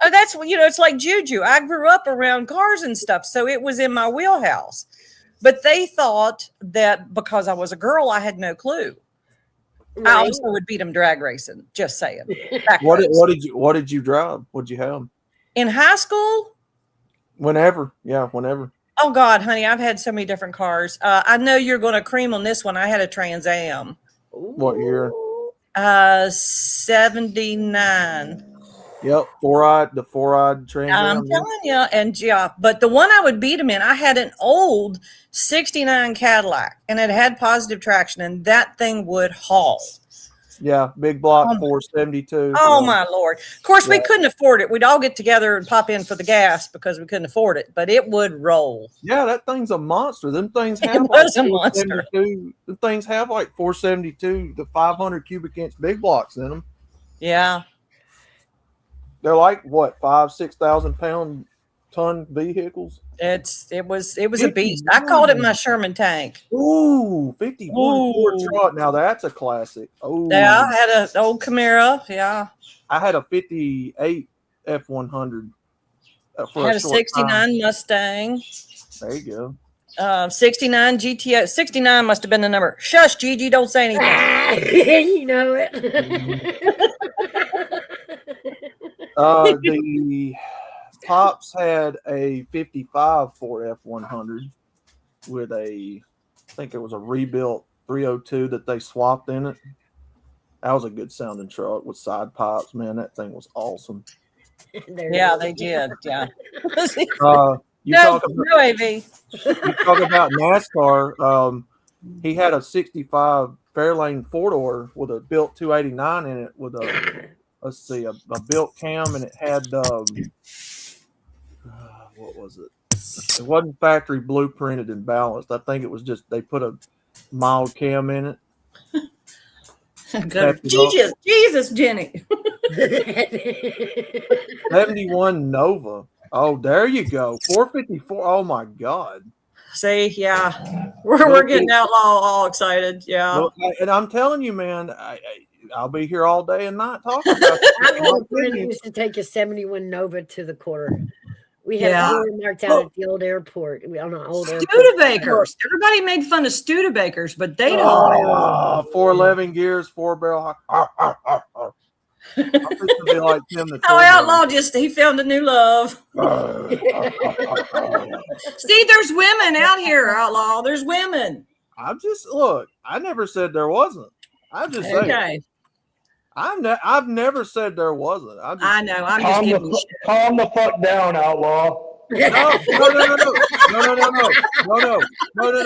Oh, that's, it's like Juju. I grew up around cars and stuff, so it was in my wheelhouse. But they thought that because I was a girl, I had no clue. Right. I also would beat them drag racing. Just saying. What did you drive? What'd you have? In high school? Whenever. Oh God, honey, I've had so many different cars. I know you're going to cream on this one. I had a Trans Am. What year? 79. Yep, the four-eyed Trans Am. I'm telling you, and yeah, but the one I would beat him in, I had an old 69 Cadillac, and it had positive traction, and that thing would haul. Yeah, big block 472. Oh my Lord! Of course, we couldn't afford it. We'd all get together and pop in for the gas because we couldn't afford it, but it would roll. Yeah, that thing's a monster. Them things have a monster. The things have like 472, the 500 cubic inch big blocks in them. Yeah. They're like what, 5,000-6,000 ton vehicles. It was a beast. I called it my Sherman tank. Ooh, 51 Ford Trot. Now that's a classic. Oh yeah, I had an old Camaro. Yeah, I had a 58 F100. I had a 69 Mustang. There you go. 69 GTO. 69 must have been the number. Shush, Gigi, don't say anything. You know it. The Pops had a 55 Ford F100 with I think it was a rebuilt 302 that they swapped in it. That was a good sounding truck with side pops, man. That thing was awesome. Yeah, they did. Yeah. You talk about NASCAR. He had a 65 Fairlane 4-door with a built 289 in it with a built cam, and it had what was it? It wasn't factory blueprinted and balanced. I think it was just they put a mild cam in it. Jesus, Jenny. 71 Nova. Oh, there you go. 454. Oh my God. See, yeah, we're getting outlaw all excited. Yeah, and I'm telling you, man, I'll be here all day and night talking about it. I had a friend who used to take a 71 Nova to the quarter. We had marked out at the old airport. On an old Studebakers. Everybody made fun of Studebakers, but they don't. 411 gears, 4-barrel. I'm to be like Tim the Outlaw he found a new love. See, there's women out here, Outlaw. There's women. I never said there wasn't. I'm just saying. Okay. I've never said there wasn't. I know. I'm just giving you shit. Calm the fuck down, Outlaw. No. You don't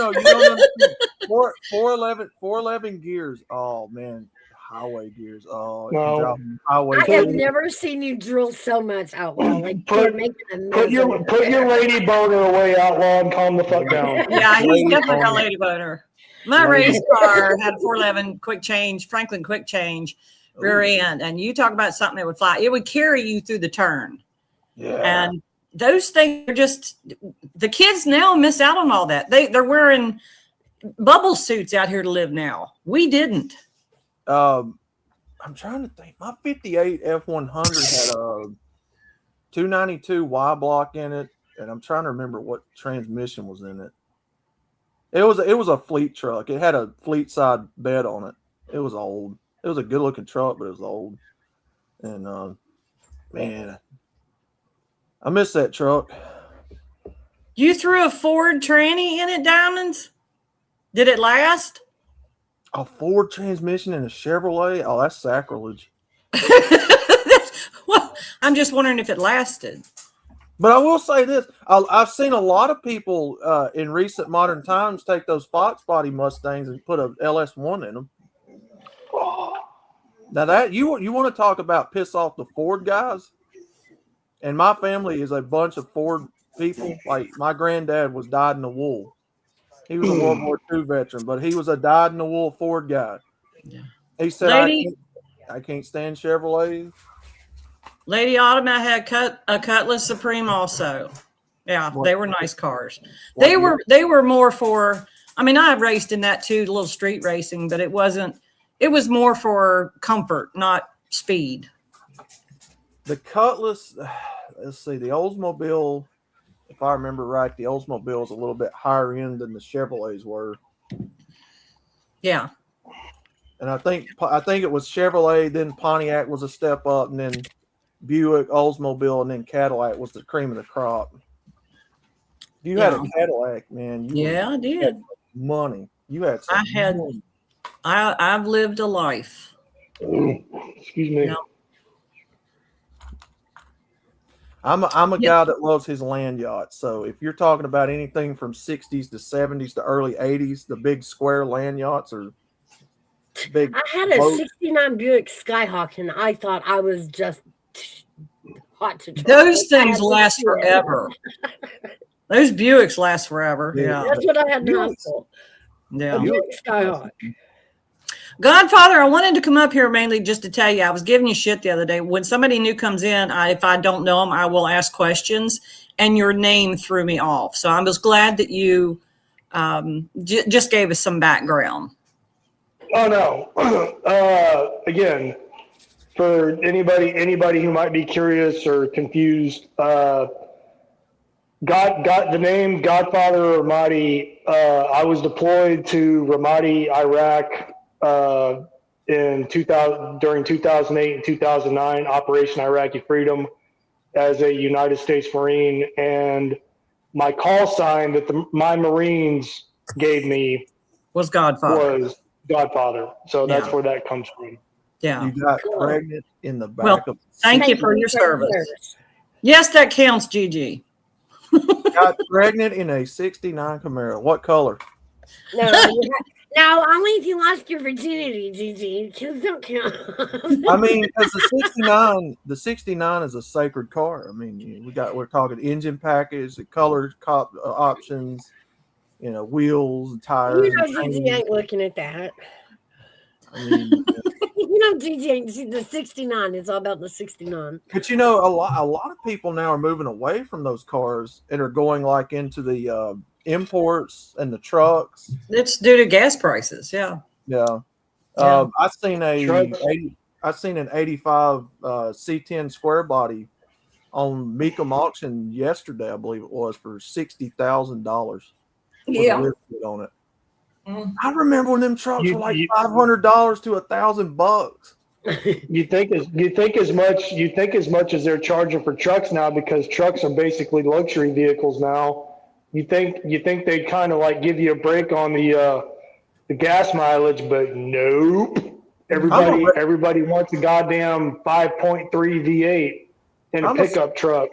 understand. 411 gears. Oh man, highway gears. Oh, it No. can drop highway I have gears. never seen you drill so much, Outlaw. Like Put- you're making a mess. Put your lady boner away, Outlaw, and calm the fuck down. Yeah, he's Lady definitely got boner. lady boner. My Lady- race car had a 411 quick change, Franklin quick change, rear end. And you talk about something that would fly, it would carry you through the turn. Yeah. And those things are just, the kids now miss out on all that. They're wearing bubble suits out here to live now. We didn't. I'm trying to think. My 58 F100 had a 292 Y block in it, and I'm trying to remember what transmission was in it. It was a fleet truck. It had a fleet side bed on it. It was old. It was a good looking truck, but it was old. And man, I miss that truck. You threw a Ford tranny in it, Diamonds? Did it last? A Ford transmission in a Chevrolet? Oh, that's sacrilege. Well, I'm just wondering if it lasted. But I will say this: I've seen a lot of people in recent modern times take those Fox body Mustangs and put a LS1 in them. Now that you want to talk about piss off the Ford guys, and my family is a bunch of Ford people. Like my granddad was dyed in the wool. He was a World War II veteran, but he was a dyed in the wool Ford guy. He said, I can't stand Chevrolets. Lady Autumn, I had a Cutlass Supreme also. Yeah, they were nice cars. They were more for, I mean, I raced in that too, a little street racing, but it was more for comfort, not speed. The Cutlass, let's see, the Oldsmobile, if I remember right, the Oldsmobile is a little bit higher end than the Chevrolets were. Yeah. And I think it was Chevrolet, then Pontiac was a step up, and then Buick, Oldsmobile, and then Cadillac was the cream of the crop. You had a Cadillac, man. I did. Money. You had some money. I've lived a life. Excuse me. No. I'm a guy that loves his land yachts. So if you're talking about anything from 60s to 70s to early 80s, the big square land yachts are big. I had a 69 Buick Skyhawk, and I thought I was just hot to try. Those things last forever. Those Buicks last forever. Yeah. That's what I had in high school. Yeah. A Buick Skyhawk. Godfather, I wanted to come up here mainly just to tell you, I was giving you shit the other day. When somebody new comes in, if I don't know them, I will ask questions, and your name threw me off. So I was glad that you just gave us some background. Oh no. Again, for anybody who might be curious or confused, the name Godfather Ramadi. I was deployed to Ramadi, Iraq, during 2008 and 2009, Operation Iraqi Freedom, as a United States Marine, and my call sign that my Marines gave me was Godfather. So that's where that comes from. Yeah. You got pregnant in the back of. Thank you for your service. Yes, that counts, Gigi. Got pregnant in a 69 Camaro. What color? No, only if you lost your virginity, Gigi. Kids don't count. I mean, because the 69 is a sacred car. I mean, we're talking engine package, the color options, wheels, tires. Gigi ain't looking at that. I mean, Gigi ain't. The 69 is all about the 69. But a lot of people now are moving away from those cars and are going like into the imports and the trucks. It's due to gas prices. Yeah. Yeah. I seen an 85 C10 square body on Mecum auction yesterday, I believe it was, for $60,000. Yeah. On it. I remember when them trucks were like $500 to $1,000. You think as much as they're charging for trucks now, because trucks are basically luxury vehicles now. You think they'd kind of like give you a break on the gas mileage, but nope. Everybody wants a goddamn 5.3 V8 in a pickup truck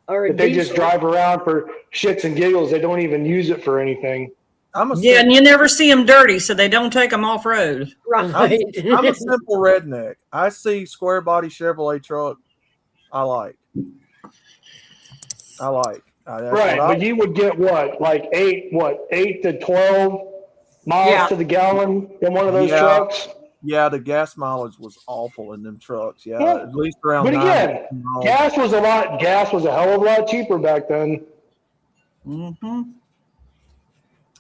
that they just drive around for shits and giggles. They don't even use it for anything. Yeah, and you never see them dirty, so they don't take them off road. Right. I'm a simple redneck. I see square body Chevrolet truck. I like. Right, but you would get like 8 to 12 miles to the gallon in one of those trucks. Yeah, the gas mileage was awful in them trucks. Yeah, Yeah. at least around. But again, gas was a hell of a lot cheaper back then. Mm-hmm.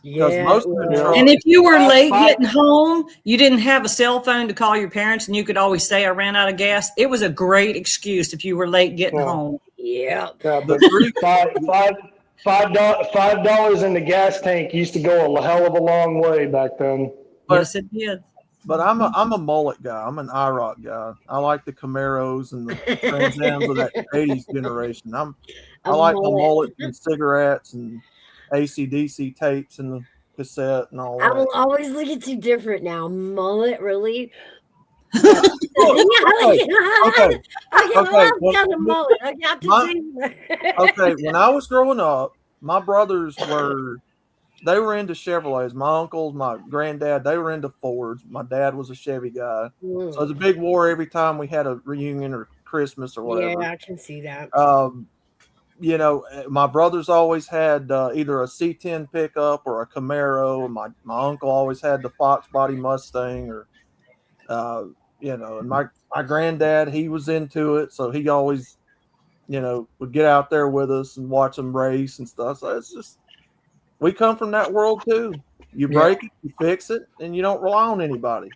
Yeah. Most of the trucks, And if you were late getting home, you didn't have a cell phone to call your parents, and you could always say, "I ran out of gas." It was a great excuse if you were late getting home. Yeah. Yeah, but $5 in the gas tank used to go a hell of a long way back then. Yes, it did. But I'm a mullet guy. I'm an IROC guy. I like the Camaros and the Trans Ams of that '80s generation. I like the mullets and cigarettes and AC/DC tapes and the cassette and all that. I will always look at you different now. Mullet, really? Okay. Okay, when I was growing up, my brothers were into Chevrolets. My uncles, my granddad, they were into Fords. My dad was a Chevy guy. So it was a big war every time we had a reunion or Christmas or whatever. Yeah, I can see that. You know, my brothers always had either a C10 pickup or a Camaro. My uncle always had the Fox body Mustang, or you know, and my granddad, he was into it, so he always, you know, would get out there with us and watch them race and stuff. So it's just, we come from that world too. You break it, you fix it, and you don't rely on anybody.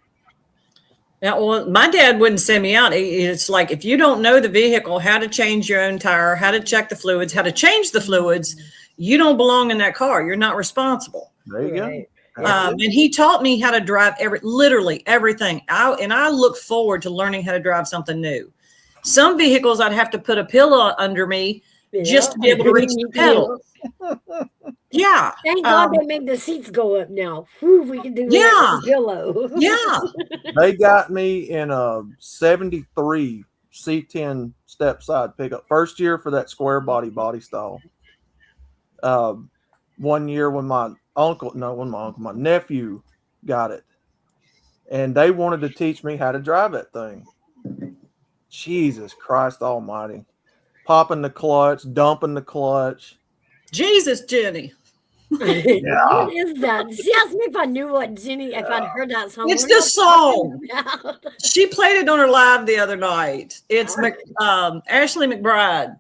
Yeah, well, my dad wouldn't send me out. It's like, if you don't know the vehicle, how to change your own tire, how to check the fluids, how to change the fluids, you don't belong in that car. You're not responsible. There you go. And he taught me how to drive literally everything. I look forward to learning how to drive something new. Some vehicles I'd have to put a pillow under me just to be able to reach the pedal. Yeah. Thank God they made the seats go up now. Whew, we can do that with a pillow. Yeah. They got me in a 73 C10 step side pickup. First year for that square body style. 1 year when my nephew got it. And they wanted to teach me how to drive that thing. Jesus Christ almighty. Popping the clutch, dumping the clutch. Jesus, Jenny. Yeah. What is that? She asked me if I knew what Jenny, if I'd heard that song. It's the song. She played it on her live the other night. It's Ashley McBride.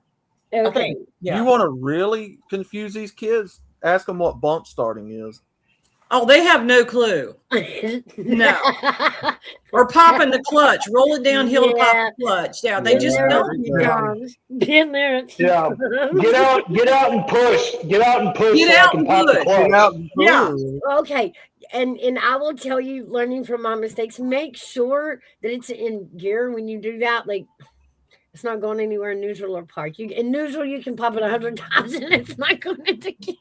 Okay. Yeah. You want to really confuse these kids? Ask them what bump starting is. Oh, they have no clue. No. Or popping the clutch, roll it downhill to pop the clutch. Yeah, they just don't. Been there. Yeah. Get out and push. Get out and push. Get out and push. Yeah. Okay. And I will tell you, learning from my mistakes, make sure that it's in gear when you do that. Like, it's not going anywhere in neutral or park. In neutral, you can pop it 100 times and it's not going into gear.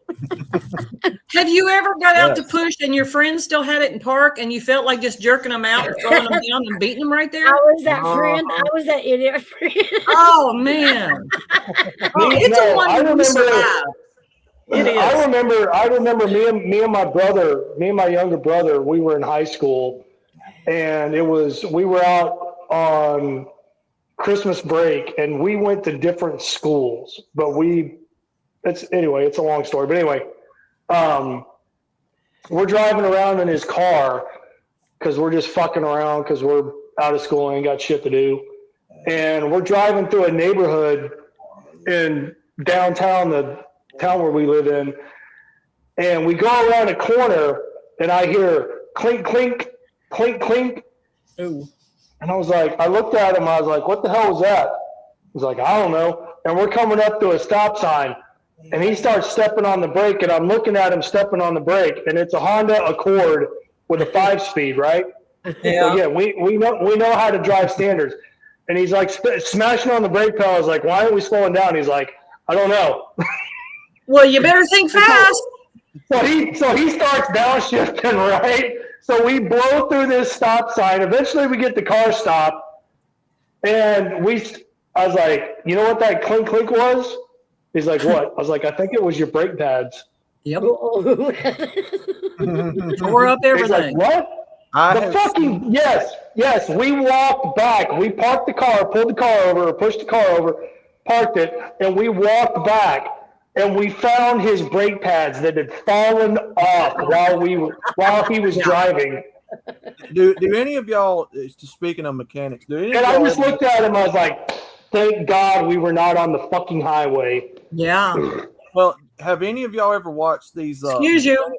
Have you ever got out to push and your friends still had it in park and you felt like just jerking them out and throwing them down and beating them right there? I was that friend. I was that idiot friend. Oh, man. It's a wonder we survived. It is. I remember me and my younger brother, we were in high school, and we were out on Christmas break, and we went to different schools, but it's a long story. But anyway, we're driving around in his car because we're just fucking around because we're out of school and ain't got shit to do. And we're driving through a neighborhood in downtown, the town where we live in. And we go around a corner and I hear clink, clink, clink, clink. Ooh. And I looked at him. I was like, what the hell was that? He's like, I don't know. And we're coming up to a stop sign. And he starts stepping on the brake. And I'm looking at him stepping on the brake. And it's a Honda Accord with a 5-speed, right? Yeah. So, yeah, we know how to drive standards. And he's like smashing on the brake pedal. I was like, why aren't we slowing down? He's like, I don't know. Well, you better think fast. So he starts downshifting, right? So we blow through this stop sign. Eventually we get the car stopped. And I was like, you know what that clink clink was? He's like, what? I was like, I think it was your brake pads. Yep. Tore up everything. Like, what? Yes. We walked back. We parked the car, pulled the car over, pushed the car over, parked it, and we walked back. And we found his brake pads that had fallen off while he was driving. Do any of y'all, speaking of mechanics, do any of And y'all I just looked at him. I was like, "Thank God we were not on the fucking highway." Yeah. Well, have any of y'all ever watched these? Excuse you.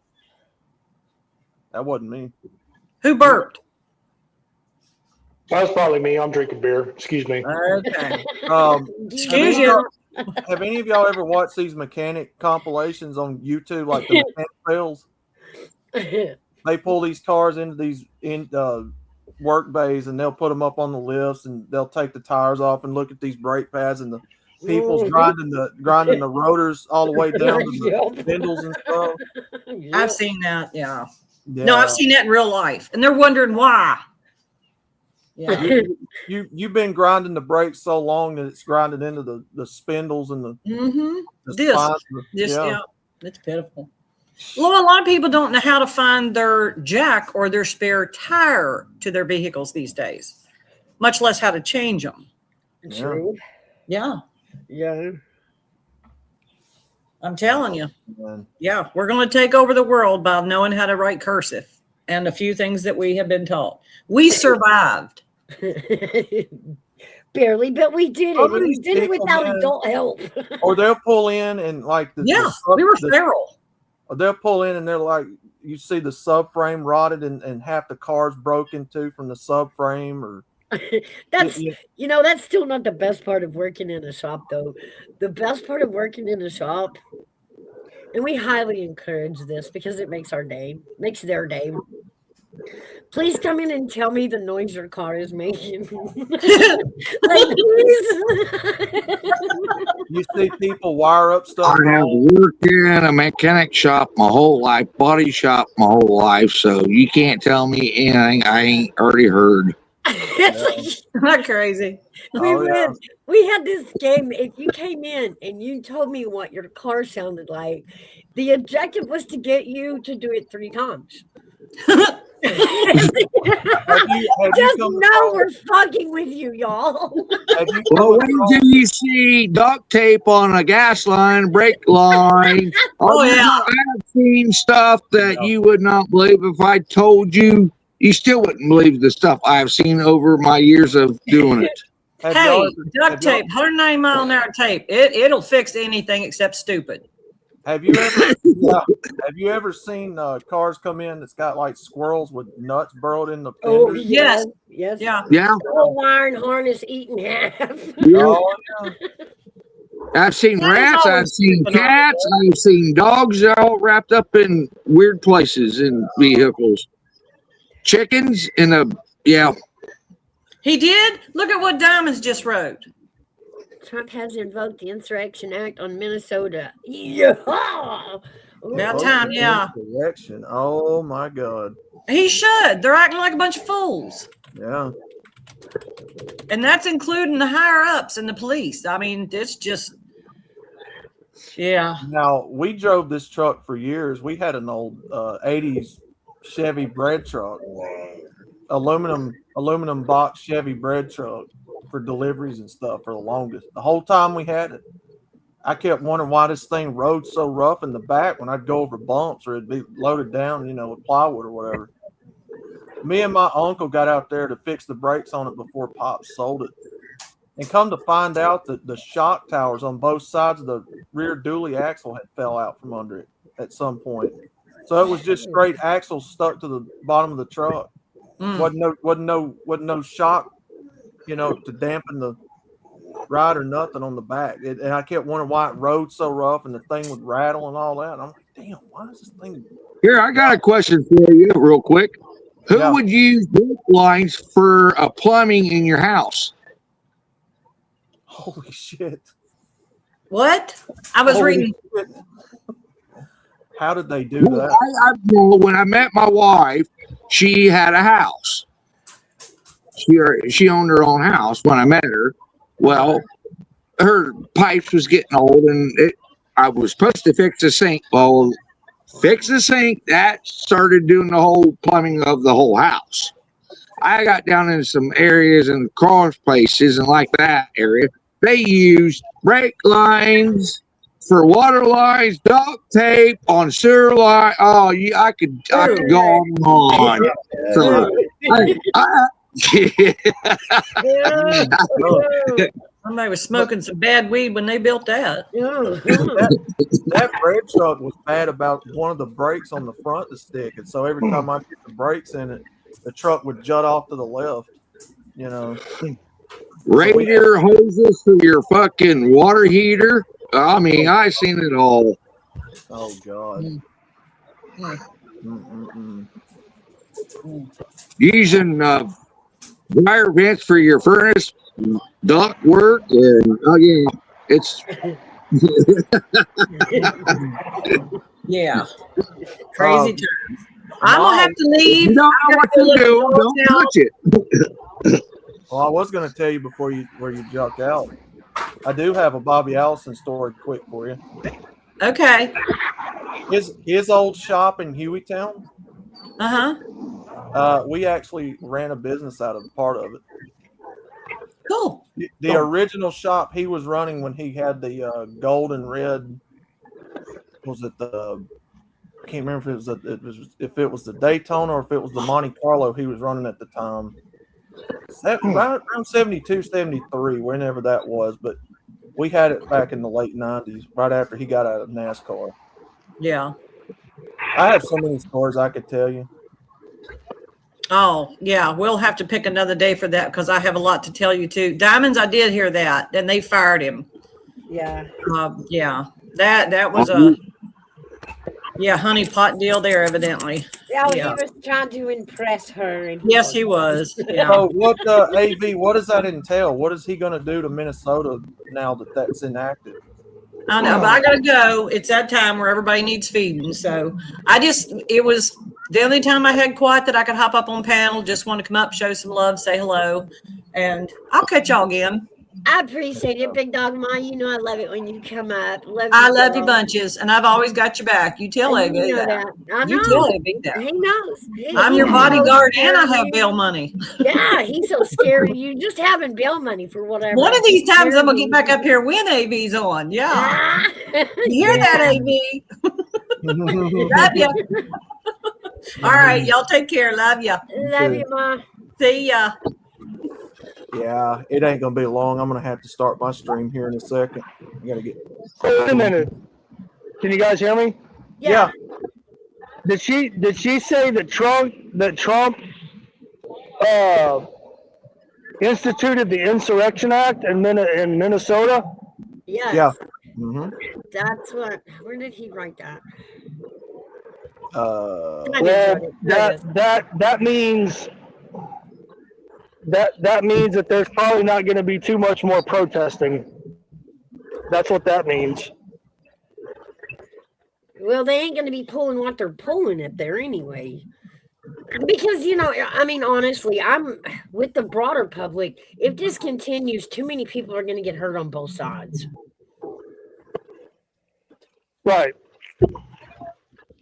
That wasn't me. Who burped? That was probably me. I'm drinking beer. Excuse me. Okay. Excuse you. Have any of y'all ever watched these mechanic compilations on YouTube, like the mechanic fails? They pull these cars into these work bays, and they'll put them up on the lifts, and they'll take the tires off and look at these brake pads, and the people's grinding the rotors all the way down to the spindles and stuff. I've seen that. Yeah. No, I've seen that in real life, and they're wondering why. Yeah. You've been grinding the brakes so long that it's grinded into the spindles and the spines. Yeah, it's pitiful. Well, a lot of people don't know how to find their jack or their spare tire to their vehicles these days, much less how to change them. True. Yeah. Yeah. I'm telling you. Yeah, we're going to take over the world by knowing how to write cursive and a few things that we have been taught. We survived. Barely, but we did it. We did it without adult help. Or they'll pull in and like we were feral. They'll pull in and they're like, you see the subframe rotted and half the car's broken too from the subframe. Or that's that's still not the best part of working in a shop, though. The best part of working in a shop, and we highly encourage this because it makes their day. Please come in and tell me the noise your car is making. You see people wire up stuff. I have worked in a mechanic shop my whole life, body shop my whole life, so you can't tell me anything I ain't already heard. Not crazy. We had this game. If you came in and you told me what your car sounded like, the objective was to get you to do it 3 times. Just know we're fucking with you, y'all. Well, when do you see duct tape on a gas line, brake line? I've seen stuff that you would not believe if I told you. You still wouldn't believe the stuff I've seen over my years of doing it. Hey, duct tape, 190 mile an hour tape. It'll fix anything except stupid. Have you ever seen cars come in that's got like squirrels with nuts burrowed in the fenders? Oh yes. Yeah. Whole iron harness eaten half. I've seen rats, I've seen cats, I've seen dogs all wrapped up in weird places in vehicles. Chickens in He did? Look at what Diamonds just wrote. Trump has invoked the Insurrection Act on Minnesota. Yeah. About time, yeah. Insurrection. Oh my God. He should. They're acting like a bunch of fools. Yeah. And that's including the higher ups and the police. I mean, it's just, yeah. Now, we drove this truck for years. We had an old 80s Chevy bread truck, aluminum box Chevy bread truck for deliveries and stuff for the longest. The whole time we had it, I kept wondering why this thing rode so rough in the back when I'd go over bumps or it'd be loaded down, with plywood or whatever. Me and my uncle got out there to fix the brakes on it before Pops sold it. And come to find out that the shock towers on both sides of the rear dually axle had fell out from under it at some point. So it was just straight axles stuck to the bottom of the truck. Wasn't no shock, to dampen the ride or nothing on the back. And I kept wondering why it rode so rough and the thing would rattle and all that. And I'm like, damn, why is this thing? Here, I got a question for you real quick. Who would use brake lines for plumbing in your house? Holy shit. What? I was reading. Shit. How did they do that? When I met my wife, she had a house. She owned her own house when I met her. Well, her pipes was getting old, and I was supposed to fix the sink. Well, fix the sink. That started doing the whole plumbing of the whole house. I got down in some areas and cross places and like that area. They used brake lines for water lines, duct tape on sewer line. Oh, yeah, I could go on. So, Somebody was smoking some bad weed when they built that. That bread truck was bad about one of the brakes on the front to stick, and so every time I get the brakes in it, the truck would jut off to the left. You know, radiator hoses for your fucking water heater. I mean, I seen it all. Oh God. Using wire vents for your furnace duct work, and again, it's yeah, crazy times. I'm gonna have to leave. You don't know what to do. Don't touch it. Well, I was going to tell you before you jumped out. I do have a Bobby Allison story quick for you. Okay. His old shop in Hueytown. Uh-huh. We actually ran a business out of part of it. Cool. The original shop he was running when he had the gold and red. Was it the? I can't remember if it was the Daytona or if it was the Monte Carlo he was running at the time. Around 72, 73, whenever that was, but we had it back in the late 90s, right after he got out of NASCAR. Yeah. I have so many stories I could tell you. Oh, yeah. We'll have to pick another day for that because I have a lot to tell you too. Diamonds, I did hear that, and they fired him. Yeah. Yeah. That was a honeypot deal there, evidently. Yeah, he was trying to impress her. And yes, he was. Yeah. So what, AV, what does that entail? What is he going to do to Minnesota now that that's enacted? I know, but I got to go. It's that time where everybody needs feeding. So it was the only time I had quiet that I could hop up on panel, just want to come up, show some love, say hello, and I'll catch y'all again. I appreciate it, Big Dog Ma. You know I love it when you come up. I love you bunches, and I've always got your back. You tell AV that. You tell AV that. He knows. I'm your bodyguard, and I have bail money. Yeah, he's so scared of you just having bail money for whatever. One of these times I'm gonna get back up here when AV's on. Yeah. You hear that, AV? Love you. All right, y'all take care. Love you. Love you, Ma. See ya. Yeah, it ain't gonna be long. I'm gonna have to start my stream here in a second. I gotta get. Wait a minute. Can you guys hear me? Yeah. Did she say that Trump instituted the Insurrection Act in Minnesota? Yes. Yeah. That's what. Where did he write that? Well, that means that there's probably not going to be too much more protesting. That's what that means. Well, they ain't going to be pulling what they're pulling up there anyway. Because, I mean, honestly, I'm with the broader public. If this continues, too many people are going to get hurt on both sides. Right.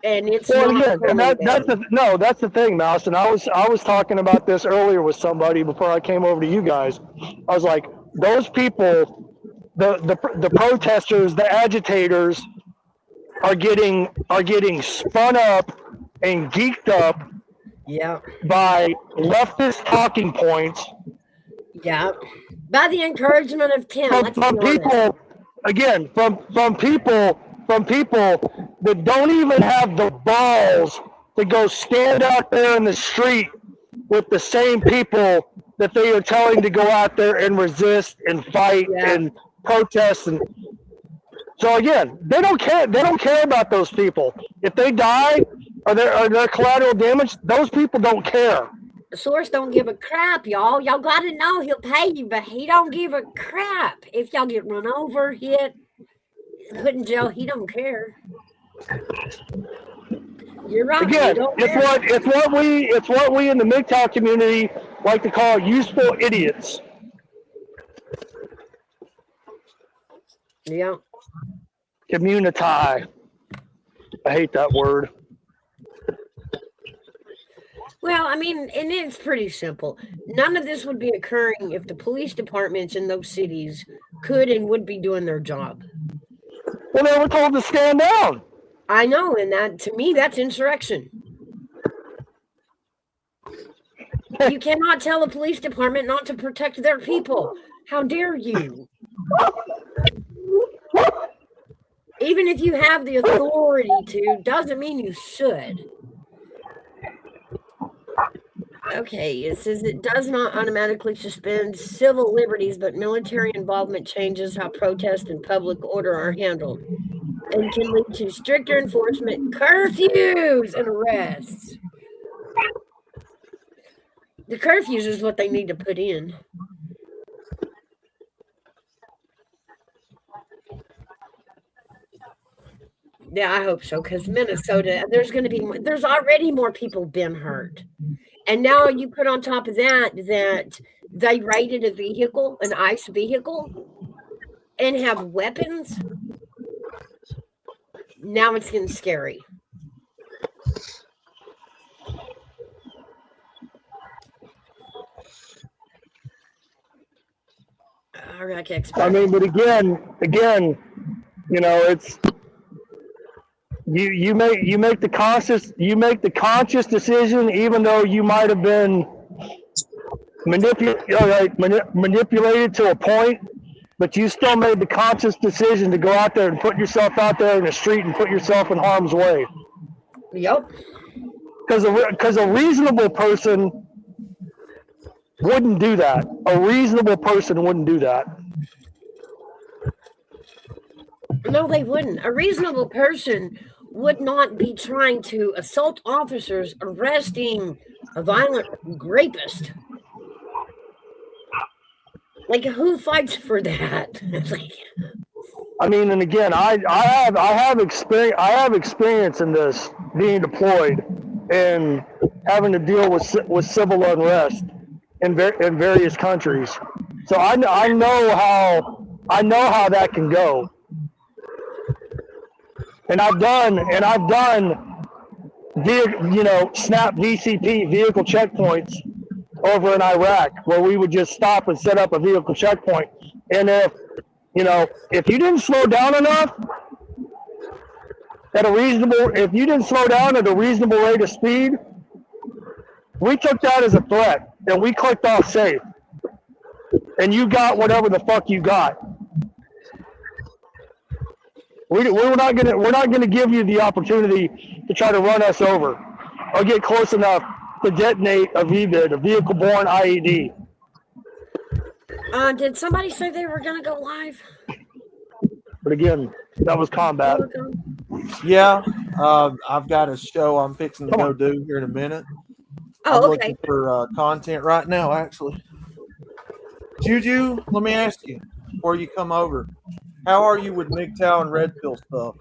And it's that's the thing, Mouse. And I was talking about this earlier with somebody before I came over to you guys. I was like, those people, the protesters, the agitators, are getting spun up and geeked up. Yeah. By leftist talking points. Yeah. By the encouragement of Tim. From people, again, from people that don't even have the balls to go stand out there in the street with the same people that they are telling to go out there and resist and fight and protest. And so again, they don't care. They don't care about those people. If they die or they're collateral damage, those people don't care. The source don't give a crap, y'all. Y'all got to know he'll pay you, but he don't give a crap. If y'all get run over, hit, put in jail, he don't care. You're right. Again, it's what we in the MGTOW community like to call useful idiots. Yeah. Community. I hate that word. Well, I mean, and it's pretty simple. None of this would be occurring if the police departments in those cities could and would be doing their job. Well, they were told to stand down. I know, and that to me, that's insurrection. You cannot tell a police department not to protect their people. How dare you? Even if you have the authority to, doesn't mean you should. Okay, it says it does not automatically suspend civil liberties, but military involvement changes how protest and public order are handled and can lead to stricter enforcement, curfews, and arrests. The curfews is what they need to put in. Yeah, I hope so, because Minnesota, there's already more people been hurt. And now you put on top of that they raided a vehicle, an ICE vehicle, and have weapons. Now it's getting scary. I mean, but again, you know, it's you make the conscious decision, even though you might have been manipulated to a point, but you still made the conscious decision to go out there and put yourself out there in the street and put yourself in harm's way. Yep. Because a reasonable person wouldn't do that. A reasonable person wouldn't do that. No, they wouldn't. A reasonable person would not be trying to assault officers arresting a violent rapist. Like, who fights for that? I mean, and again, I have experience in this, being deployed and having to deal with civil unrest in various countries. So I know how that can go. And I've done SNAP VCP vehicle checkpoints over in Iraq, where we would just stop and set up a vehicle checkpoint. And if you didn't slow down enough if you didn't slow down at a reasonable rate of speed, we took that as a threat and we clicked off safe. And you got whatever the fuck you got. We're not gonna give you the opportunity to try to run us over or get close enough to detonate a VBID, a vehicle-borne IED. Did somebody say they were gonna go live? But again, that was combat. Yeah, I've got a show I'm fixing to go do here in a minute. Oh, I'm okay. looking for content right now, actually. Juju, let me ask you before you come over. How are you with MGTOW and red pill stuff?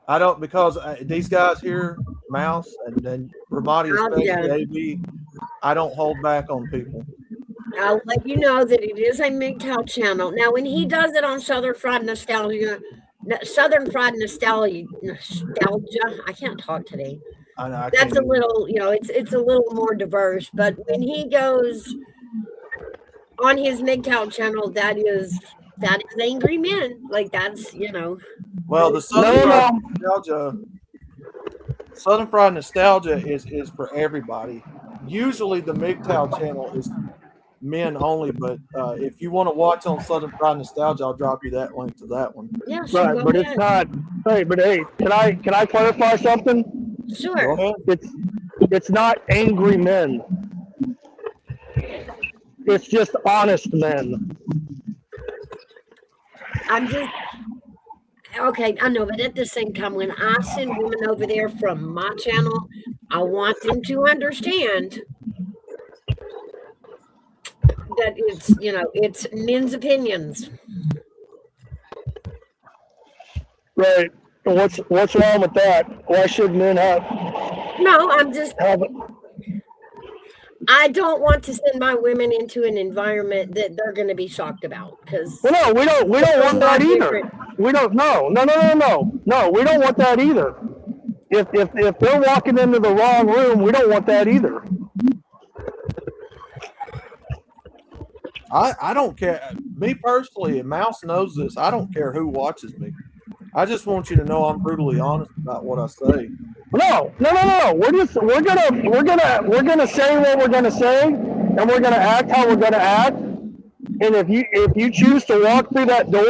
I don't, because these guys here, Mouse and Ramadi, especially AV, I don't hold back on people. I'll let you know that it is a MGTOW channel. Now, when he does it on Southern Fried Nostalgia, I can't talk today. That's a little, it's a little more diverse. But when he goes on his MGTOW channel, that is angry men. Like, that's, Well, the Southern Fried Nostalgia is for everybody. Usually the MGTOW channel is men only, but if you want to watch on Southern Fried Nostalgia, I'll drop you that link to that one. Yeah, sure. Right, but it's not. Hey, can I clarify something? Sure. It's not angry men. It's just honest men. Okay, I know, but at the same time, when I send women over there from my channel, I want them to understand that it's men's opinions. Right. What's wrong with that? Why should men have? No, I don't want to send my women into an environment that they're going to be shocked about. Because we don't want that either. We don't. No. We don't want that either. If they're walking into the wrong room, we don't want that either. I don't care. Me personally, and Mouse knows this. I don't care who watches me. I just want you to know I'm brutally honest about what I say. No. We're gonna say what we're gonna say, and we're gonna act how we're gonna act. And if you choose to walk through that door,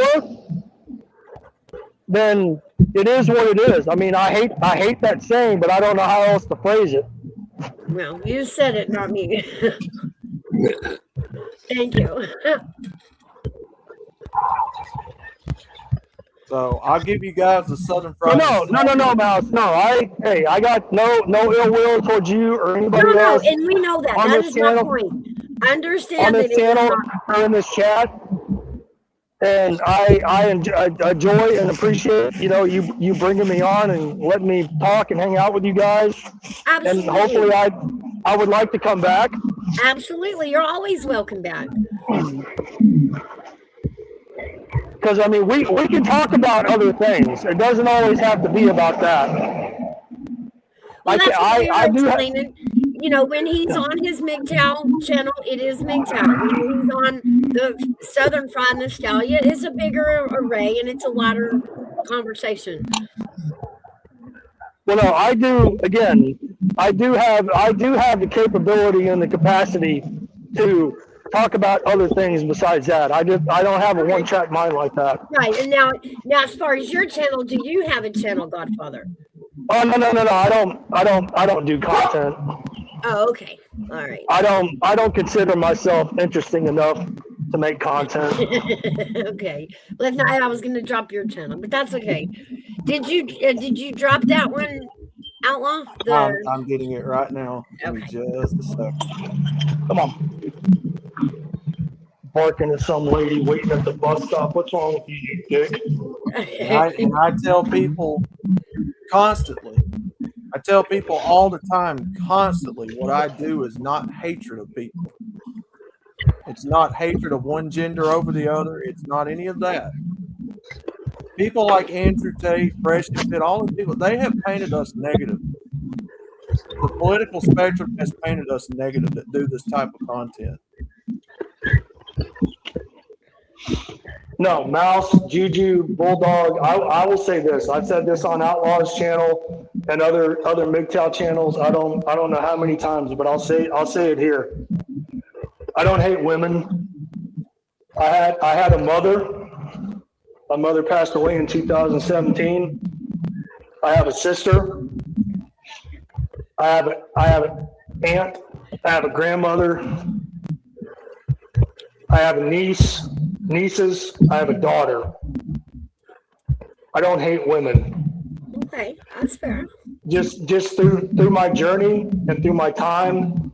then it is what it is. I mean, I hate that saying, but I don't know how else to phrase it. Well, you said it, not me. Thank you. So I'll give you guys the Southern Fried. No, Mouse. No, I got no ill will towards you or anybody else. And we know that. That is my point. I understand on this channel or in this chat, and I enjoy and appreciate you bringing me on and letting me talk and hang out with you guys. Absolutely. And hopefully I would like to come back. Absolutely, you're always welcome back. Because I mean, we can talk about other things. It doesn't always have to be about that. Well, that's what I do. When he's on his MGTOW channel, it is MGTOW. When he's on the Southern Fried Nostalgia, it's a bigger array and it's a lighter conversation. Well, no, I do. Again, I do have the capability and the capacity to talk about other things besides that. I don't have a one-track mind like that. Right. And now, as far as your channel, do you have a channel, Godfather? Oh no! I don't do content. Oh, okay. All right. I don't consider myself interesting enough to make content. Okay. Well, if not, I was going to drop your channel, but that's okay. Did you drop that one, Outlaw? I'm getting it right now. Okay. Just a second. Come on. Barking at some lady waiting at the bus stop. What's wrong with you, you dick? And I tell people constantly. I tell people all the time, constantly, what I do is not hatred of people. It's not hatred of one gender over the other. It's not any of that. People like Andrew Tate, Fresh and Fit, all the people, they have painted us negative. The political spectrum has painted us negative that do this type of content. No, Mouse, Juju, Bulldog. I will say this. I've said this on Outlaw's channel and other MGTOW channels. I don't know how many times, but I'll say it here. I don't hate women. I had a mother. My mother passed away in 2017. I have a sister. I have an aunt. I have a grandmother. I have a nieces. I have a daughter. I don't hate women. Okay, that's fair. Just through my journey and through my time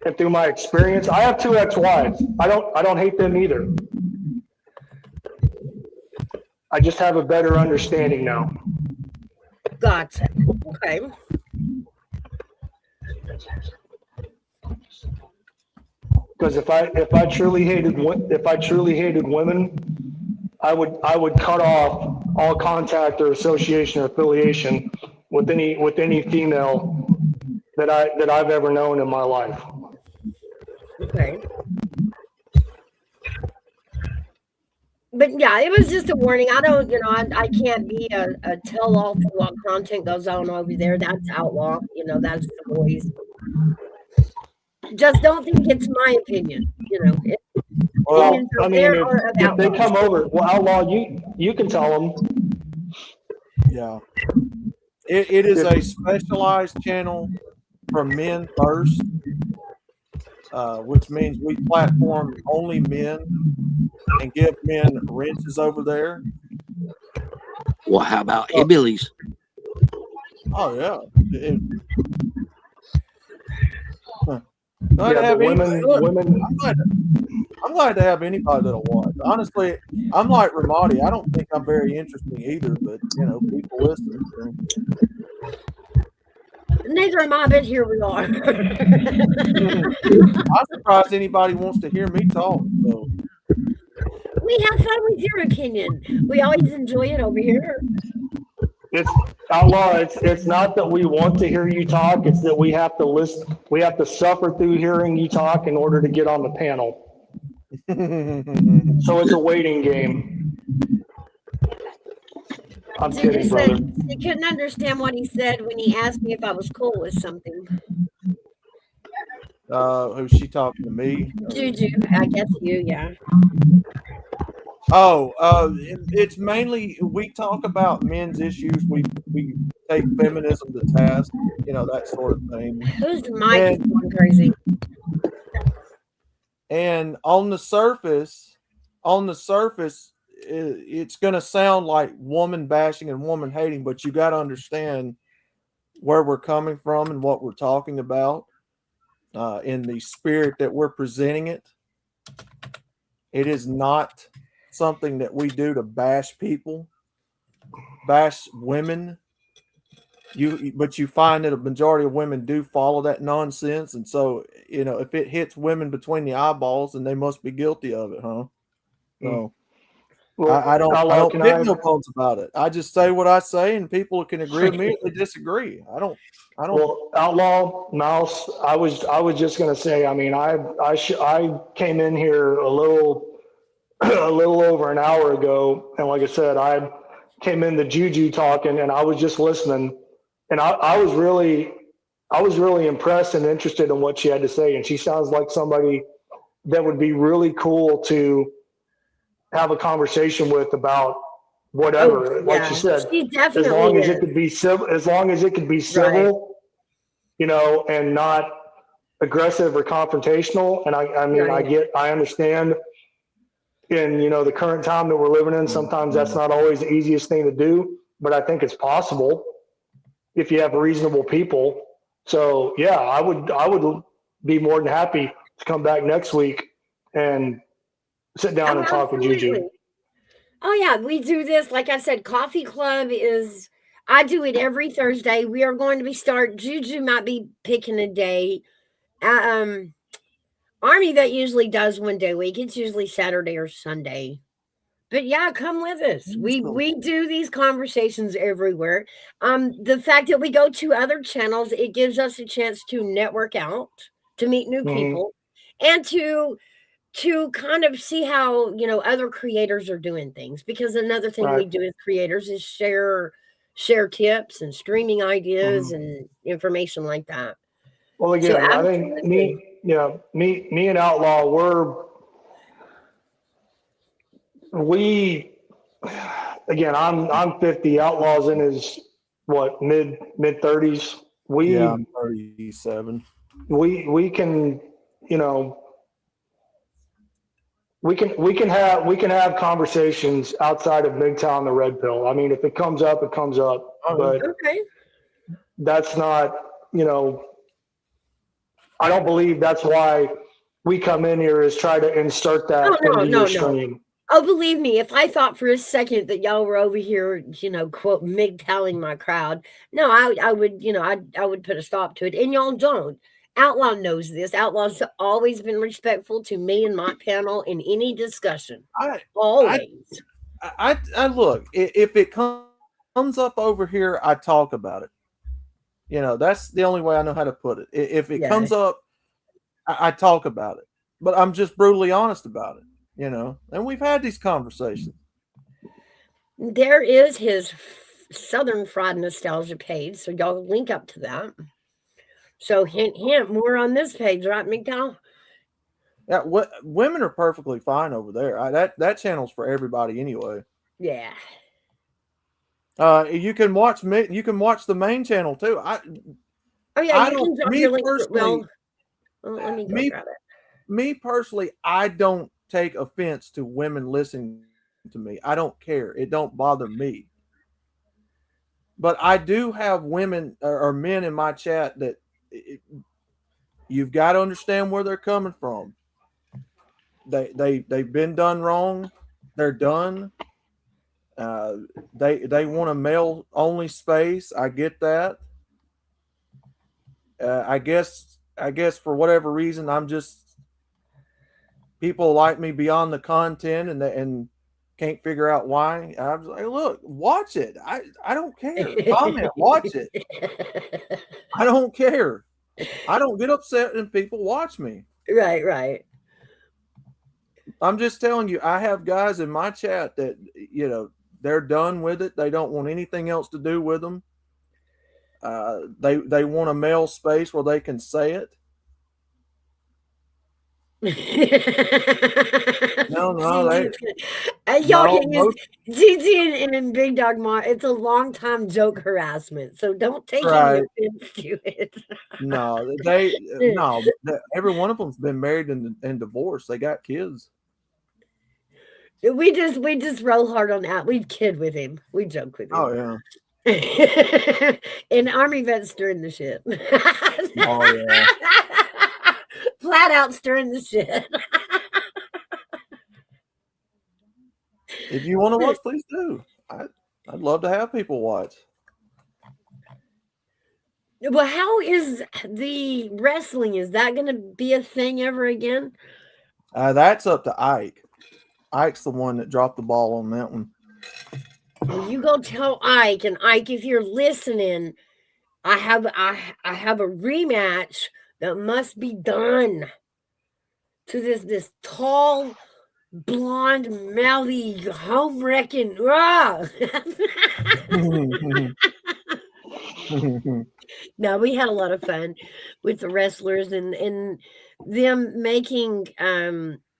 and through my experience. I have 2 ex-wives. I don't hate them either. I just have a better understanding now. Gotcha. Okay. Because if I truly hated women, I would cut off all contact or association or affiliation with any female that I've ever known in my life. Okay. But yeah, it was just a warning. I don't, I can't be a tell-all for what content goes on over there. That's Outlaw. That's the boys. Just don't think it's my opinion. Well, I mean, if they come over, well, Outlaw, you can tell them. Yeah. It is a specialized channel for men first, which means we platform only men and give men wrenches over there. Well, how about hillbillies? Oh, yeah. Women. I'm glad to have anybody that'll watch. Honestly, I'm like Ramadi. I don't think I'm very interesting either, but people listen. So. Neither am I, but here we are. I'm surprised anybody wants to hear me talk. So. We have fun with your opinion. We always enjoy it over here. It's Outlaw. It's not that we want to hear you talk. It's that we have to listen. We have to suffer through hearing you talk in order to get on the panel. So it's a waiting game. I'm kidding, brother. He couldn't understand what he said when he asked me if I was cool with something. Who's she talking to me? Juju, I guess you, yeah. Oh, it's mainly we talk about men's issues. We take feminism to task, that sort of thing. Whose mic is going crazy? And on the surface, it's going to sound like woman bashing and woman hating, but you got to understand where we're coming from and what we're talking about in the spirit that we're presenting it. It is not something that we do to bash people, bash women. But you find that a majority of women do follow that nonsense, and so if it hits women between the eyeballs, then they must be guilty of it, huh? So I don't pick no bones about it. I just say what I say, and people can agree with me or they disagree. I don't. Well, Outlaw Mouse, I was just gonna say. I mean, I came in here a little over an hour ago, and like I said, I came in the Juju talking, and I was just listening, and I was really impressed and interested in what she had to say, and she sounds like somebody that would be really cool to have a conversation with about whatever. Like she said, as long as it could be civil, right. And not aggressive or confrontational. And I mean, right. I understand in, the current time that we're living in, sometimes that's not always the easiest thing to do, but I think it's possible if you have reasonable people. So yeah, I would be more than happy to come back next week and sit down and talk with Juju. Oh yeah, we do this. Like I said, Coffee Club I do it every Thursday. We are going to be Juju might be picking a day. Army that usually does one day a week. It's usually Saturday or Sunday. But yeah, come with us. We do these conversations everywhere. The fact that we go to other channels, it gives us a chance to network out, to meet new people, and to kind of see how other creators are doing things. Because another thing we do as creators is share tips and streaming ideas and information like that. Well, again, I think me and Outlaw, I'm 50. Outlaw's in his mid 30s. I'm 37. We can we can have conversations outside of MGTOW the Red Pill. I mean, if it comes up, it comes up. But that's not I don't believe that's why we come in here is try to insert that into your stream. Oh, believe me, if I thought for a second that y'all were over here, quote, MGTOWing my crowd, no, I would, I would put a stop to it. And y'all don't. Outlaw knows this. Outlaw's always been respectful to me and my panel in any discussion. Always. I look, if it comes up over here, I talk about it. That's the only way I know how to put it. If it comes up, I talk about it. But I'm just brutally honest about it. And we've had these conversations. There is his Southern Fried Nostalgia page, so y'all link up to that. So hint, more on this page, right, MGTOW? Yeah, women are perfectly fine over there. That channel's for everybody anyway. Yeah. You can watch me. You can watch the main channel too. Let me go grab it. Me personally, I don't take offense to women listening to me. I don't care. It don't bother me. But I do have women or men in my chat that you've got to understand where they're coming from. They've been done wrong. They're done. They want a male only space. I get that. I guess for whatever reason, I'm just people like me beyond the content and can't figure out why. I was like, look, watch it. I don't care. Comment, watch it. I don't care. I don't get upset when people watch me. Right. I'm just telling you, I have guys in my chat that, you know, they're done with it. They don't want anything else to do with them. They want a male space where they can say it. No, GG and Big Dog Mar. It's a long time joke harassment, so don't take any offense to it. No, every one of them's been married and divorced. They got kids. We just roll hard on that. We kid with him. We joke with him. Oh yeah. And Army vets stirring the shit. Oh yeah. Flat out stirring the shit. If you want to watch, please do. I'd love to have people watch. Well, how is the wrestling? Is that going to be a thing ever again? That's up to Ike. Ike's the one that dropped the ball on that one. Well, you go tell Ike, and Ike, if you're listening, I have a rematch that must be done to this tall, blonde, mouthy, home wrecking. No, we had a lot of fun with the wrestlers and them making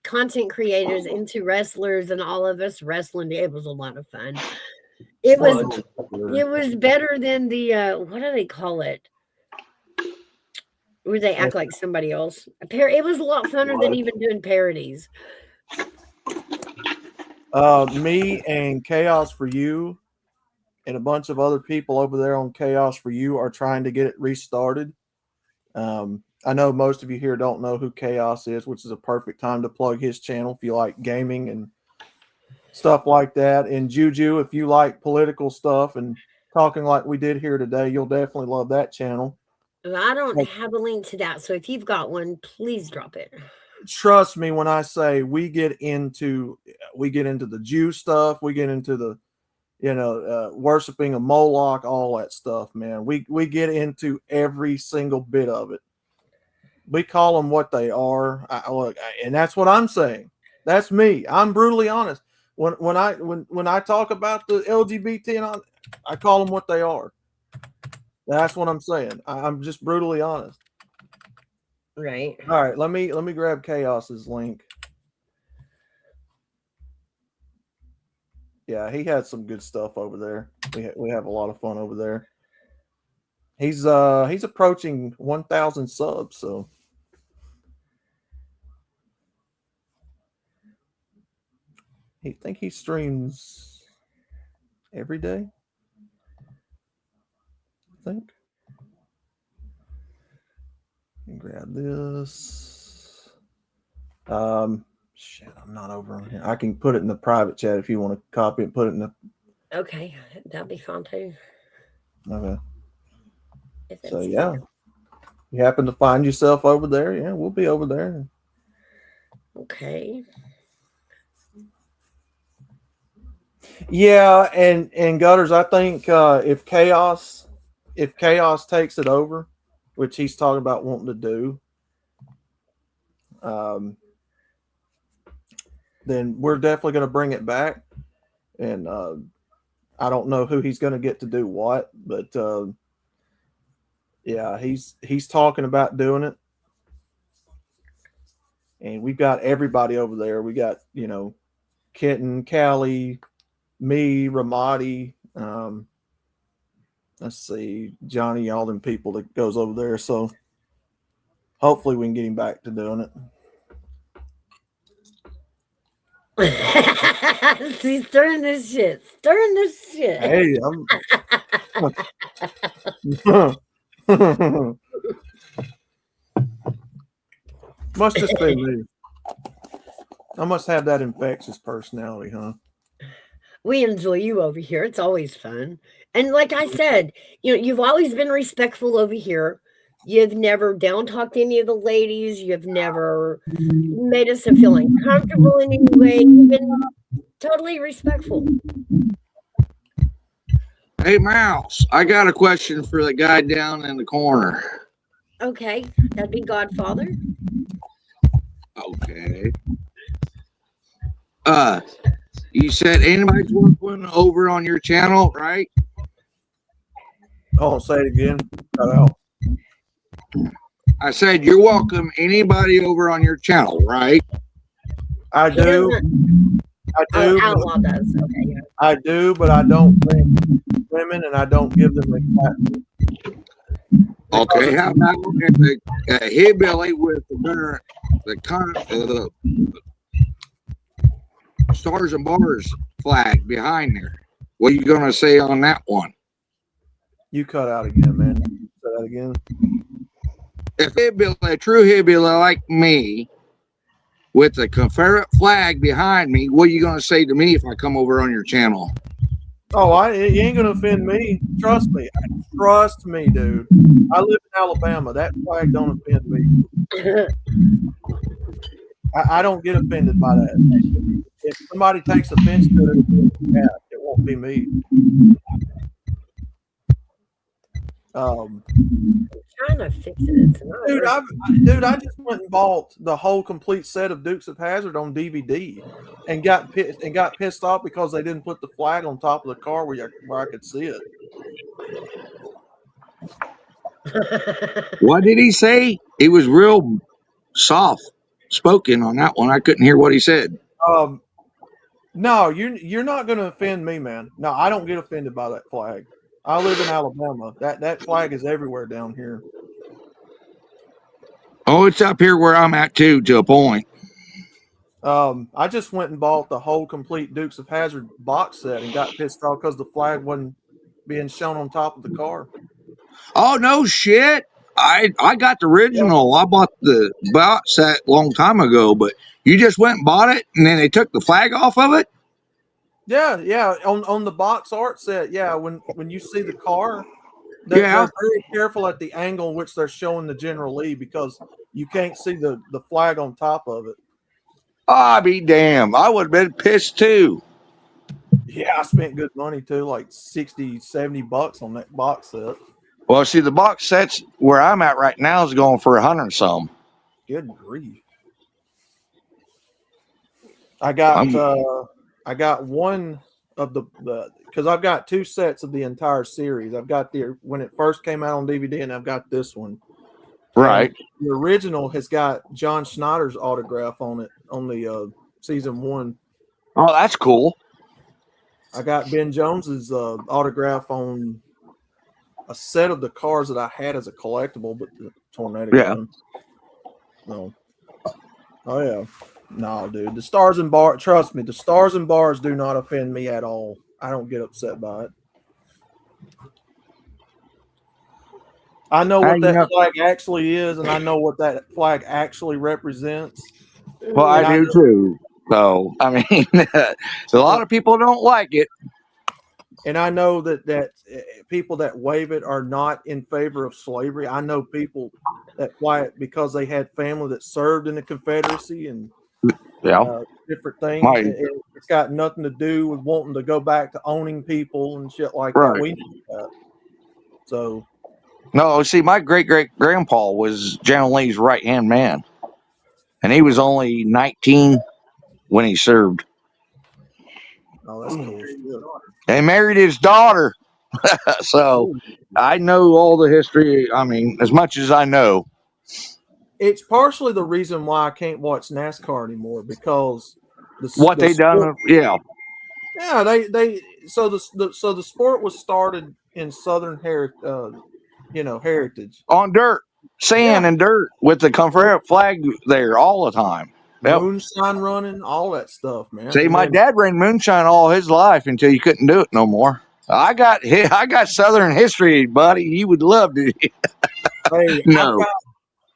content creators into wrestlers and all of us wrestling. It was a lot of fun. It was better than the what do they call it? Where they act like somebody else. It was a lot funner than even doing parodies. Me and Chaos for You and a bunch of other people over there on Chaos for You are trying to get it restarted. I know most of you here don't know who Chaos is, which is a perfect time to plug his channel if you like gaming and stuff like that. And Juju, if you like political stuff and talking like we did here today, you'll definitely love that channel. I don't have a link to that, so if you've got one, please drop it. Trust me when I say we get into the Jew stuff, we get into the worshiping of Moloch, all that stuff, man. We get into every single bit of it. We call them what they are. And that's what I'm saying. That's me. I'm brutally honest. When I talk about the LGBT and I call them what they are. That's what I'm saying. I'm just brutally honest. Right. All right. Let me grab Chaos's link. Yeah, he had some good stuff over there. We have a lot of fun over there. He's approaching 1,000 subs, so I think he streams every day. I think. Grab this. Shit, I'm not over on here. I can put it in the private chat if you want to copy it and put it in the. Okay, that'd be fun too. Okay. So yeah, you happen to find yourself over there, yeah, we'll be over there. Okay. Yeah, and Gutters, I think if Chaos takes it over, which he's talking about wanting to do, then we're definitely going to bring it back. And I don't know who he's going to get to do what, but yeah, he's talking about doing it. And we've got everybody over there. We got, Kitten, Callie, me, Ramadi, let's see, Johnny, all them people that goes over there. So hopefully we can get him back to doing it. See, stirring this shit. Hey, must just be me. I must have that infectious personality, huh? We enjoy you over here. It's always fun. And like I said, you've always been respectful over here. You've never down talked any of the ladies. You've never made us feel uncomfortable in any way. You've been totally respectful. Hey, Mouse, I got a question for the guy down in the corner. Okay, that'd be Godfather. Okay. You said anybody's working over on your channel, right? Oh, say it again. Cut out. I said you're welcome anybody over on your channel, right? I do. I do. Outlaw does. Okay, yeah. I do, but I don't bring women, and I don't give them the platform. Okay, how about if a hillbilly with the Stars and Bars flag behind there? What are you gonna say on that one? You cut out again, man. Say that again. If a true hillbilly like me with the Confederate flag behind me, what are you gonna say to me if I come over on your channel? Oh, you ain't gonna offend me. Trust me. Trust me, dude. I live in Alabama. That flag don't offend me. I don't get offended by that. If somebody takes offense to it, it won't be me. Trying to fix it. Dude, I just went and bought the whole complete set of Dukes of Hazzard on DVD, and got pissed off because they didn't put the flag on top of the car where I could see it. What did he say? He was real soft spoken on that one. I couldn't hear what he said. No, you're not going to offend me, man. No, I don't get offended by that flag. I live in Alabama. That flag is everywhere down here. Oh, it's up here where I'm at too, to a point. I just went and bought the whole complete Dukes of Hazzard box set and got pissed off because the flag wasn't being shown on top of the car. Oh no shit! I got the original. I bought the box set a long time ago, but you just went and bought it, and then they took the flag off of it. Yeah. On the box art set, yeah. When you see the car, they're very careful at the angle in which they're showing the General Lee because you can't see the flag on top of it. Oh, I'd be damned. I would have been pissed too. Yeah, I spent good money too, like $60-$70 on that box set. Well, see, the box sets where I'm at right now is going for $100 some. Good grief! I got one of the because I've got two sets of the entire series. I've got when it first came out on DVD, and I've got this one. Right. And the original has got John Schneider's autograph on it on the season 1. Oh, that's cool. I got Ben Jones's autograph on a set of the cars that I had as a collectible, but the tornado. Yeah. No. Oh yeah. No, dude. The Stars and Bars. Trust me, the Stars and Bars do not offend me at all. I don't get upset by it. I know what that flag actually is, and I know what that flag actually represents. Well, I do too. So, I mean, a lot of people don't like it. And I know that people that wave it are not in favor of slavery. I know people that fly it because they had family that served in the Confederacy and different things. It's got nothing to do with wanting to go back to owning people and shit like that. We know that. So. No, see, my great-great-grandpa was General Lee's right-hand man. And he was only 19 when he served. Oh, that's cool. They married his daughter. So I know all the history. I mean, as much as I know. It's partially the reason why I can't watch NASCAR anymore because they done. Yeah. Yeah, so the sport was started in Southern heritage on dirt, sand, and dirt with the Confederate flag there all the time. Moonshine running, all that stuff, man. See, my dad ran moonshine all his life until you couldn't do it no more. I got Southern history, buddy. You would love to. Hey, no,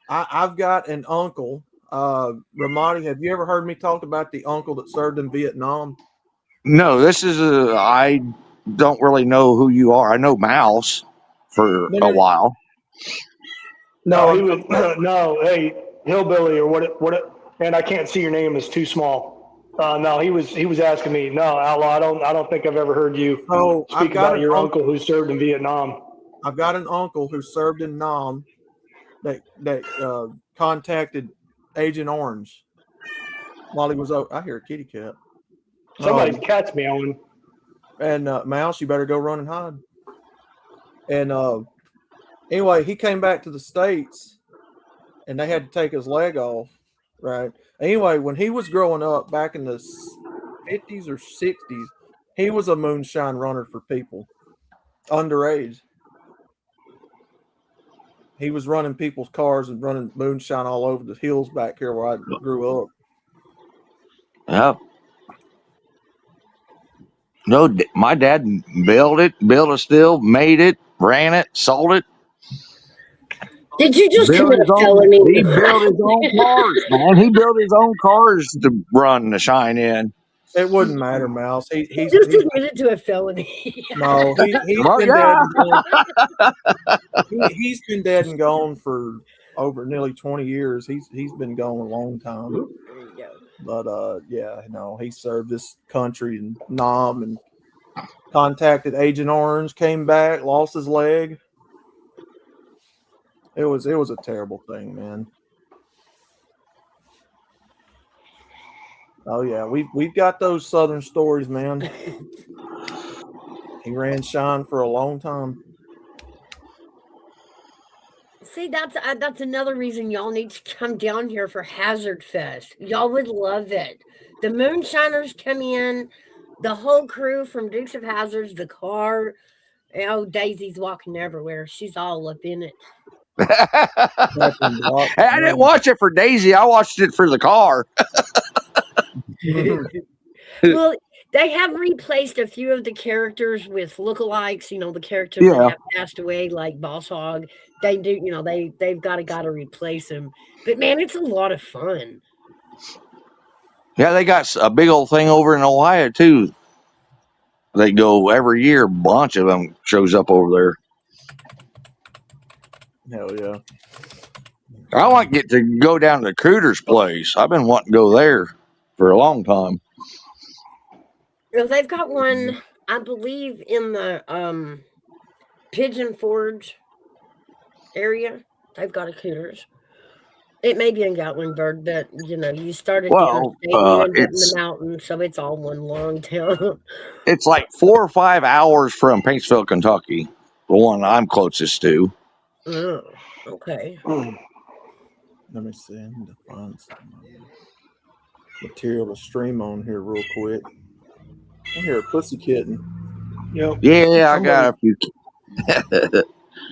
I've got an uncle. Ramadi, have you ever heard me talk about the uncle that served in Vietnam? No, this is I don't really know who you are. I know Mouse for a while. No, he was no. Hey, hillbilly or what? And I can't see your name is too small. No, he was asking me. No, outlaw. I don't think I've ever heard you speak about your uncle who served in Vietnam. I've got an uncle who served in Nam that contacted Agent Orange while he was over. I hear a kitty cat. Somebody's cat's meowing. And Mouse, you better go run and hide. And anyway, he came back to the States, and they had to take his leg off. Right. Anyway, when he was growing up back in the 50s or 60s, he was a moonshine runner for people underage. He was running people's cars and running moonshine all over the hills back here where I grew up. Yep. No, my dad built a still, made it, ran it, sold it. Did you just Built commit his a own- felony? He built his own cars, man. He built his own cars to run the shine in. It wouldn't matter, Mouse. He's just admitted to a felony. No, he's Well, been yeah. dead. He's been dead and gone for over nearly 20 years. He's been gone a long time. There you go. But yeah, no, he served this country in Nam and contacted Agent Orange, came back, lost his leg. It was a terrible thing, man. Oh yeah, we've got those Southern stories, man. He ran shine for a long time. See, that's another reason y'all need to come down here for Hazard Fest. Y'all would love it. The moonshiners come in, the whole crew from Dukes of Hazzards, the car. Oh, Daisy's walking everywhere. She's all up in it. I didn't watch it for Daisy. I watched it for the car. Well, they have replaced a few of the characters with lookalikes. You know, the characters that Yeah. have passed away, like Boss Hog. They do. You know, they've got to replace them. But man, it's a lot of fun. Yeah, they got a big old thing over in Ohio too. They go every year. A bunch of them shows up over there. Hell yeah. I want to get to go down to Cooter's place. I've been wanting to go there for a long time. Well, they've got one, I believe, in the Pigeon Forge area. They've got a Cooters. It may be in Gatlinburg, but you started Well, you end up in it's- the mountains, so it's all one long town. It's like 4 or 5 hours from Paintsville, Kentucky, the one I'm closest to. Oh, okay. Let me see. I need to find some material to stream on here real quick. I hear a pussy kitten. Yep. Yeah, I got a few.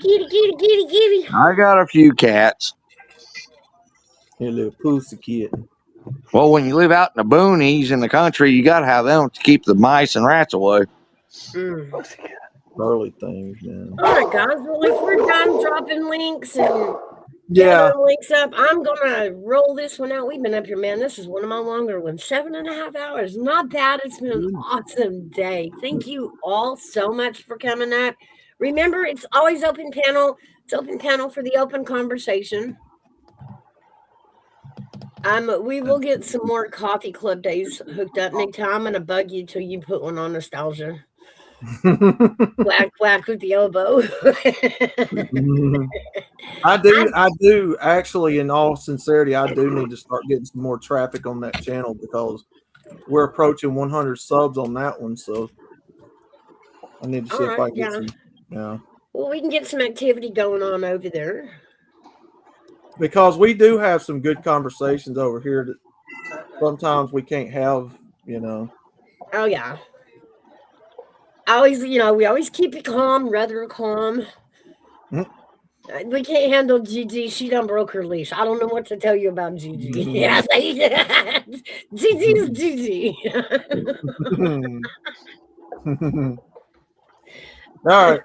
Kitty. I got a few cats. Here, little pussy kitten. Well, when you live out in the boonies in the country, you got to have them to keep the mice and rats away. Early things, man. All right, guys. Well, if we're done dropping links and Yeah. getting links up, I'm gonna roll this one out. We've been up here, man. This is one of my longer ones. 7.5 hours. Not bad. It's been an awesome day. Thank you all so much for coming up. Remember, it's always open panel. It's open panel for the open conversation. We will get some more coffee club days hooked up. Nick, I'm gonna bug you till you put one on nostalgia. Whack with the elbow. I do actually, in all sincerity, I do need to start getting some more traffic on that channel because we're approaching 100 subs on that one. So I need to see if I can get some. Yeah. Well, we can get some activity going on over there. Because we do have some good conversations over here that sometimes we can't have, Oh yeah. We always keep it calm, rather calm. We can't handle Gigi. She done broke her leash. I don't know what to tell you about Gigi. Yeah, Gigi is Gigi. All right.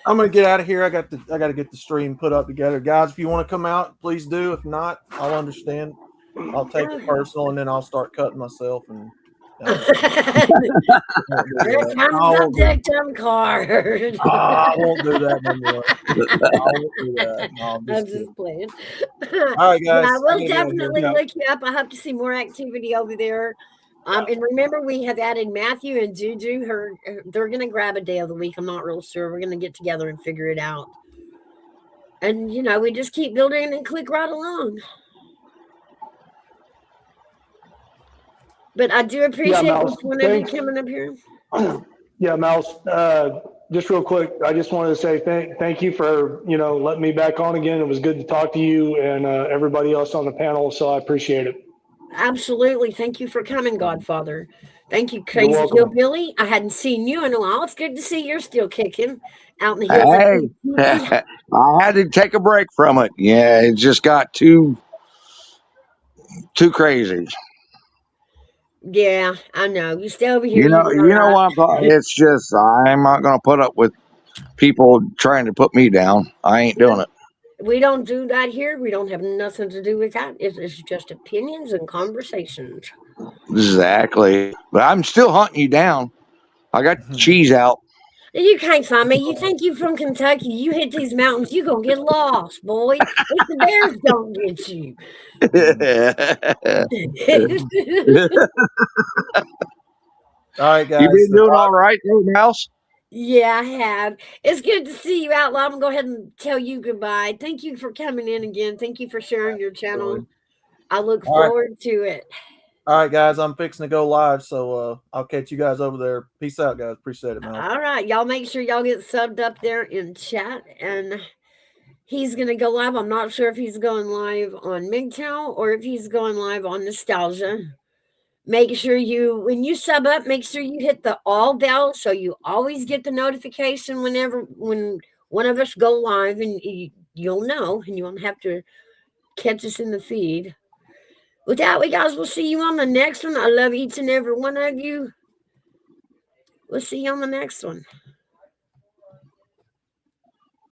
I'm gonna get out of here. I got to get the stream put up together, guys. If you want to come out, please do. If not, I'll understand. I'll take it personal, and then I'll start cutting myself and Here comes the victim card. I won't do that no more. I won't do that. No, I'm just playing. All right, guys. I I will gotta go definitely here. look you up. I hope to see more activity over there. And remember, we have added Matthew and Juju. They're going to grab a day of the week. I'm not real sure. We're going to get together and figure it out. And, we just keep building and click right along. But I do appreciate Mouse, each one of you coming up here. Yeah, Mouse, just real quick, I just wanted to say thank you for, letting me back on again. It was good to talk to you and everybody else on the panel, so I appreciate it. Absolutely. Thank you for coming, Godfather. Thank you, You're Crazy welcome. Hillbilly. I hadn't seen you in a while. It's good to see you're still kicking out in the hills. Hey, I had to take a break from it. Yeah, it just got too crazy. Yeah, I know. You stay over here. You know right. what I'm talking. It's just I'm not going to put up with people trying to put me down. I ain't doing it. We don't do that here. We don't have nothing to do with that. It's just opinions and conversations. Exactly. But I'm still hunting you down. I got the cheese out. You can't find me. You think you from Kentucky? You hit these mountains, you gonna get lost, boy. If the bears don't get you. All right, guys. You been doing all right, Mouse? Yeah, I have. It's good to see you out loud. I'm gonna go ahead and tell you goodbye. Thank you for coming in again. Thank you for sharing your channel. I look forward to it. All right, guys. I'm fixing to go live, so I'll catch you guys over there. Peace out, guys. Appreciate it, man. All right, y'all make sure y'all get subbed up there in chat, and he's gonna go live. I'm not sure if he's going live on MGTOW or if he's going live on Nostalgia. Make sure when you sub up, make sure you hit the all bell so you always get the notification when one of us go live, and you'll know, and you won't have to catch us in the feed. With that, guys, we'll see you on the next one. I love each and every one of you. We'll see you on the next one.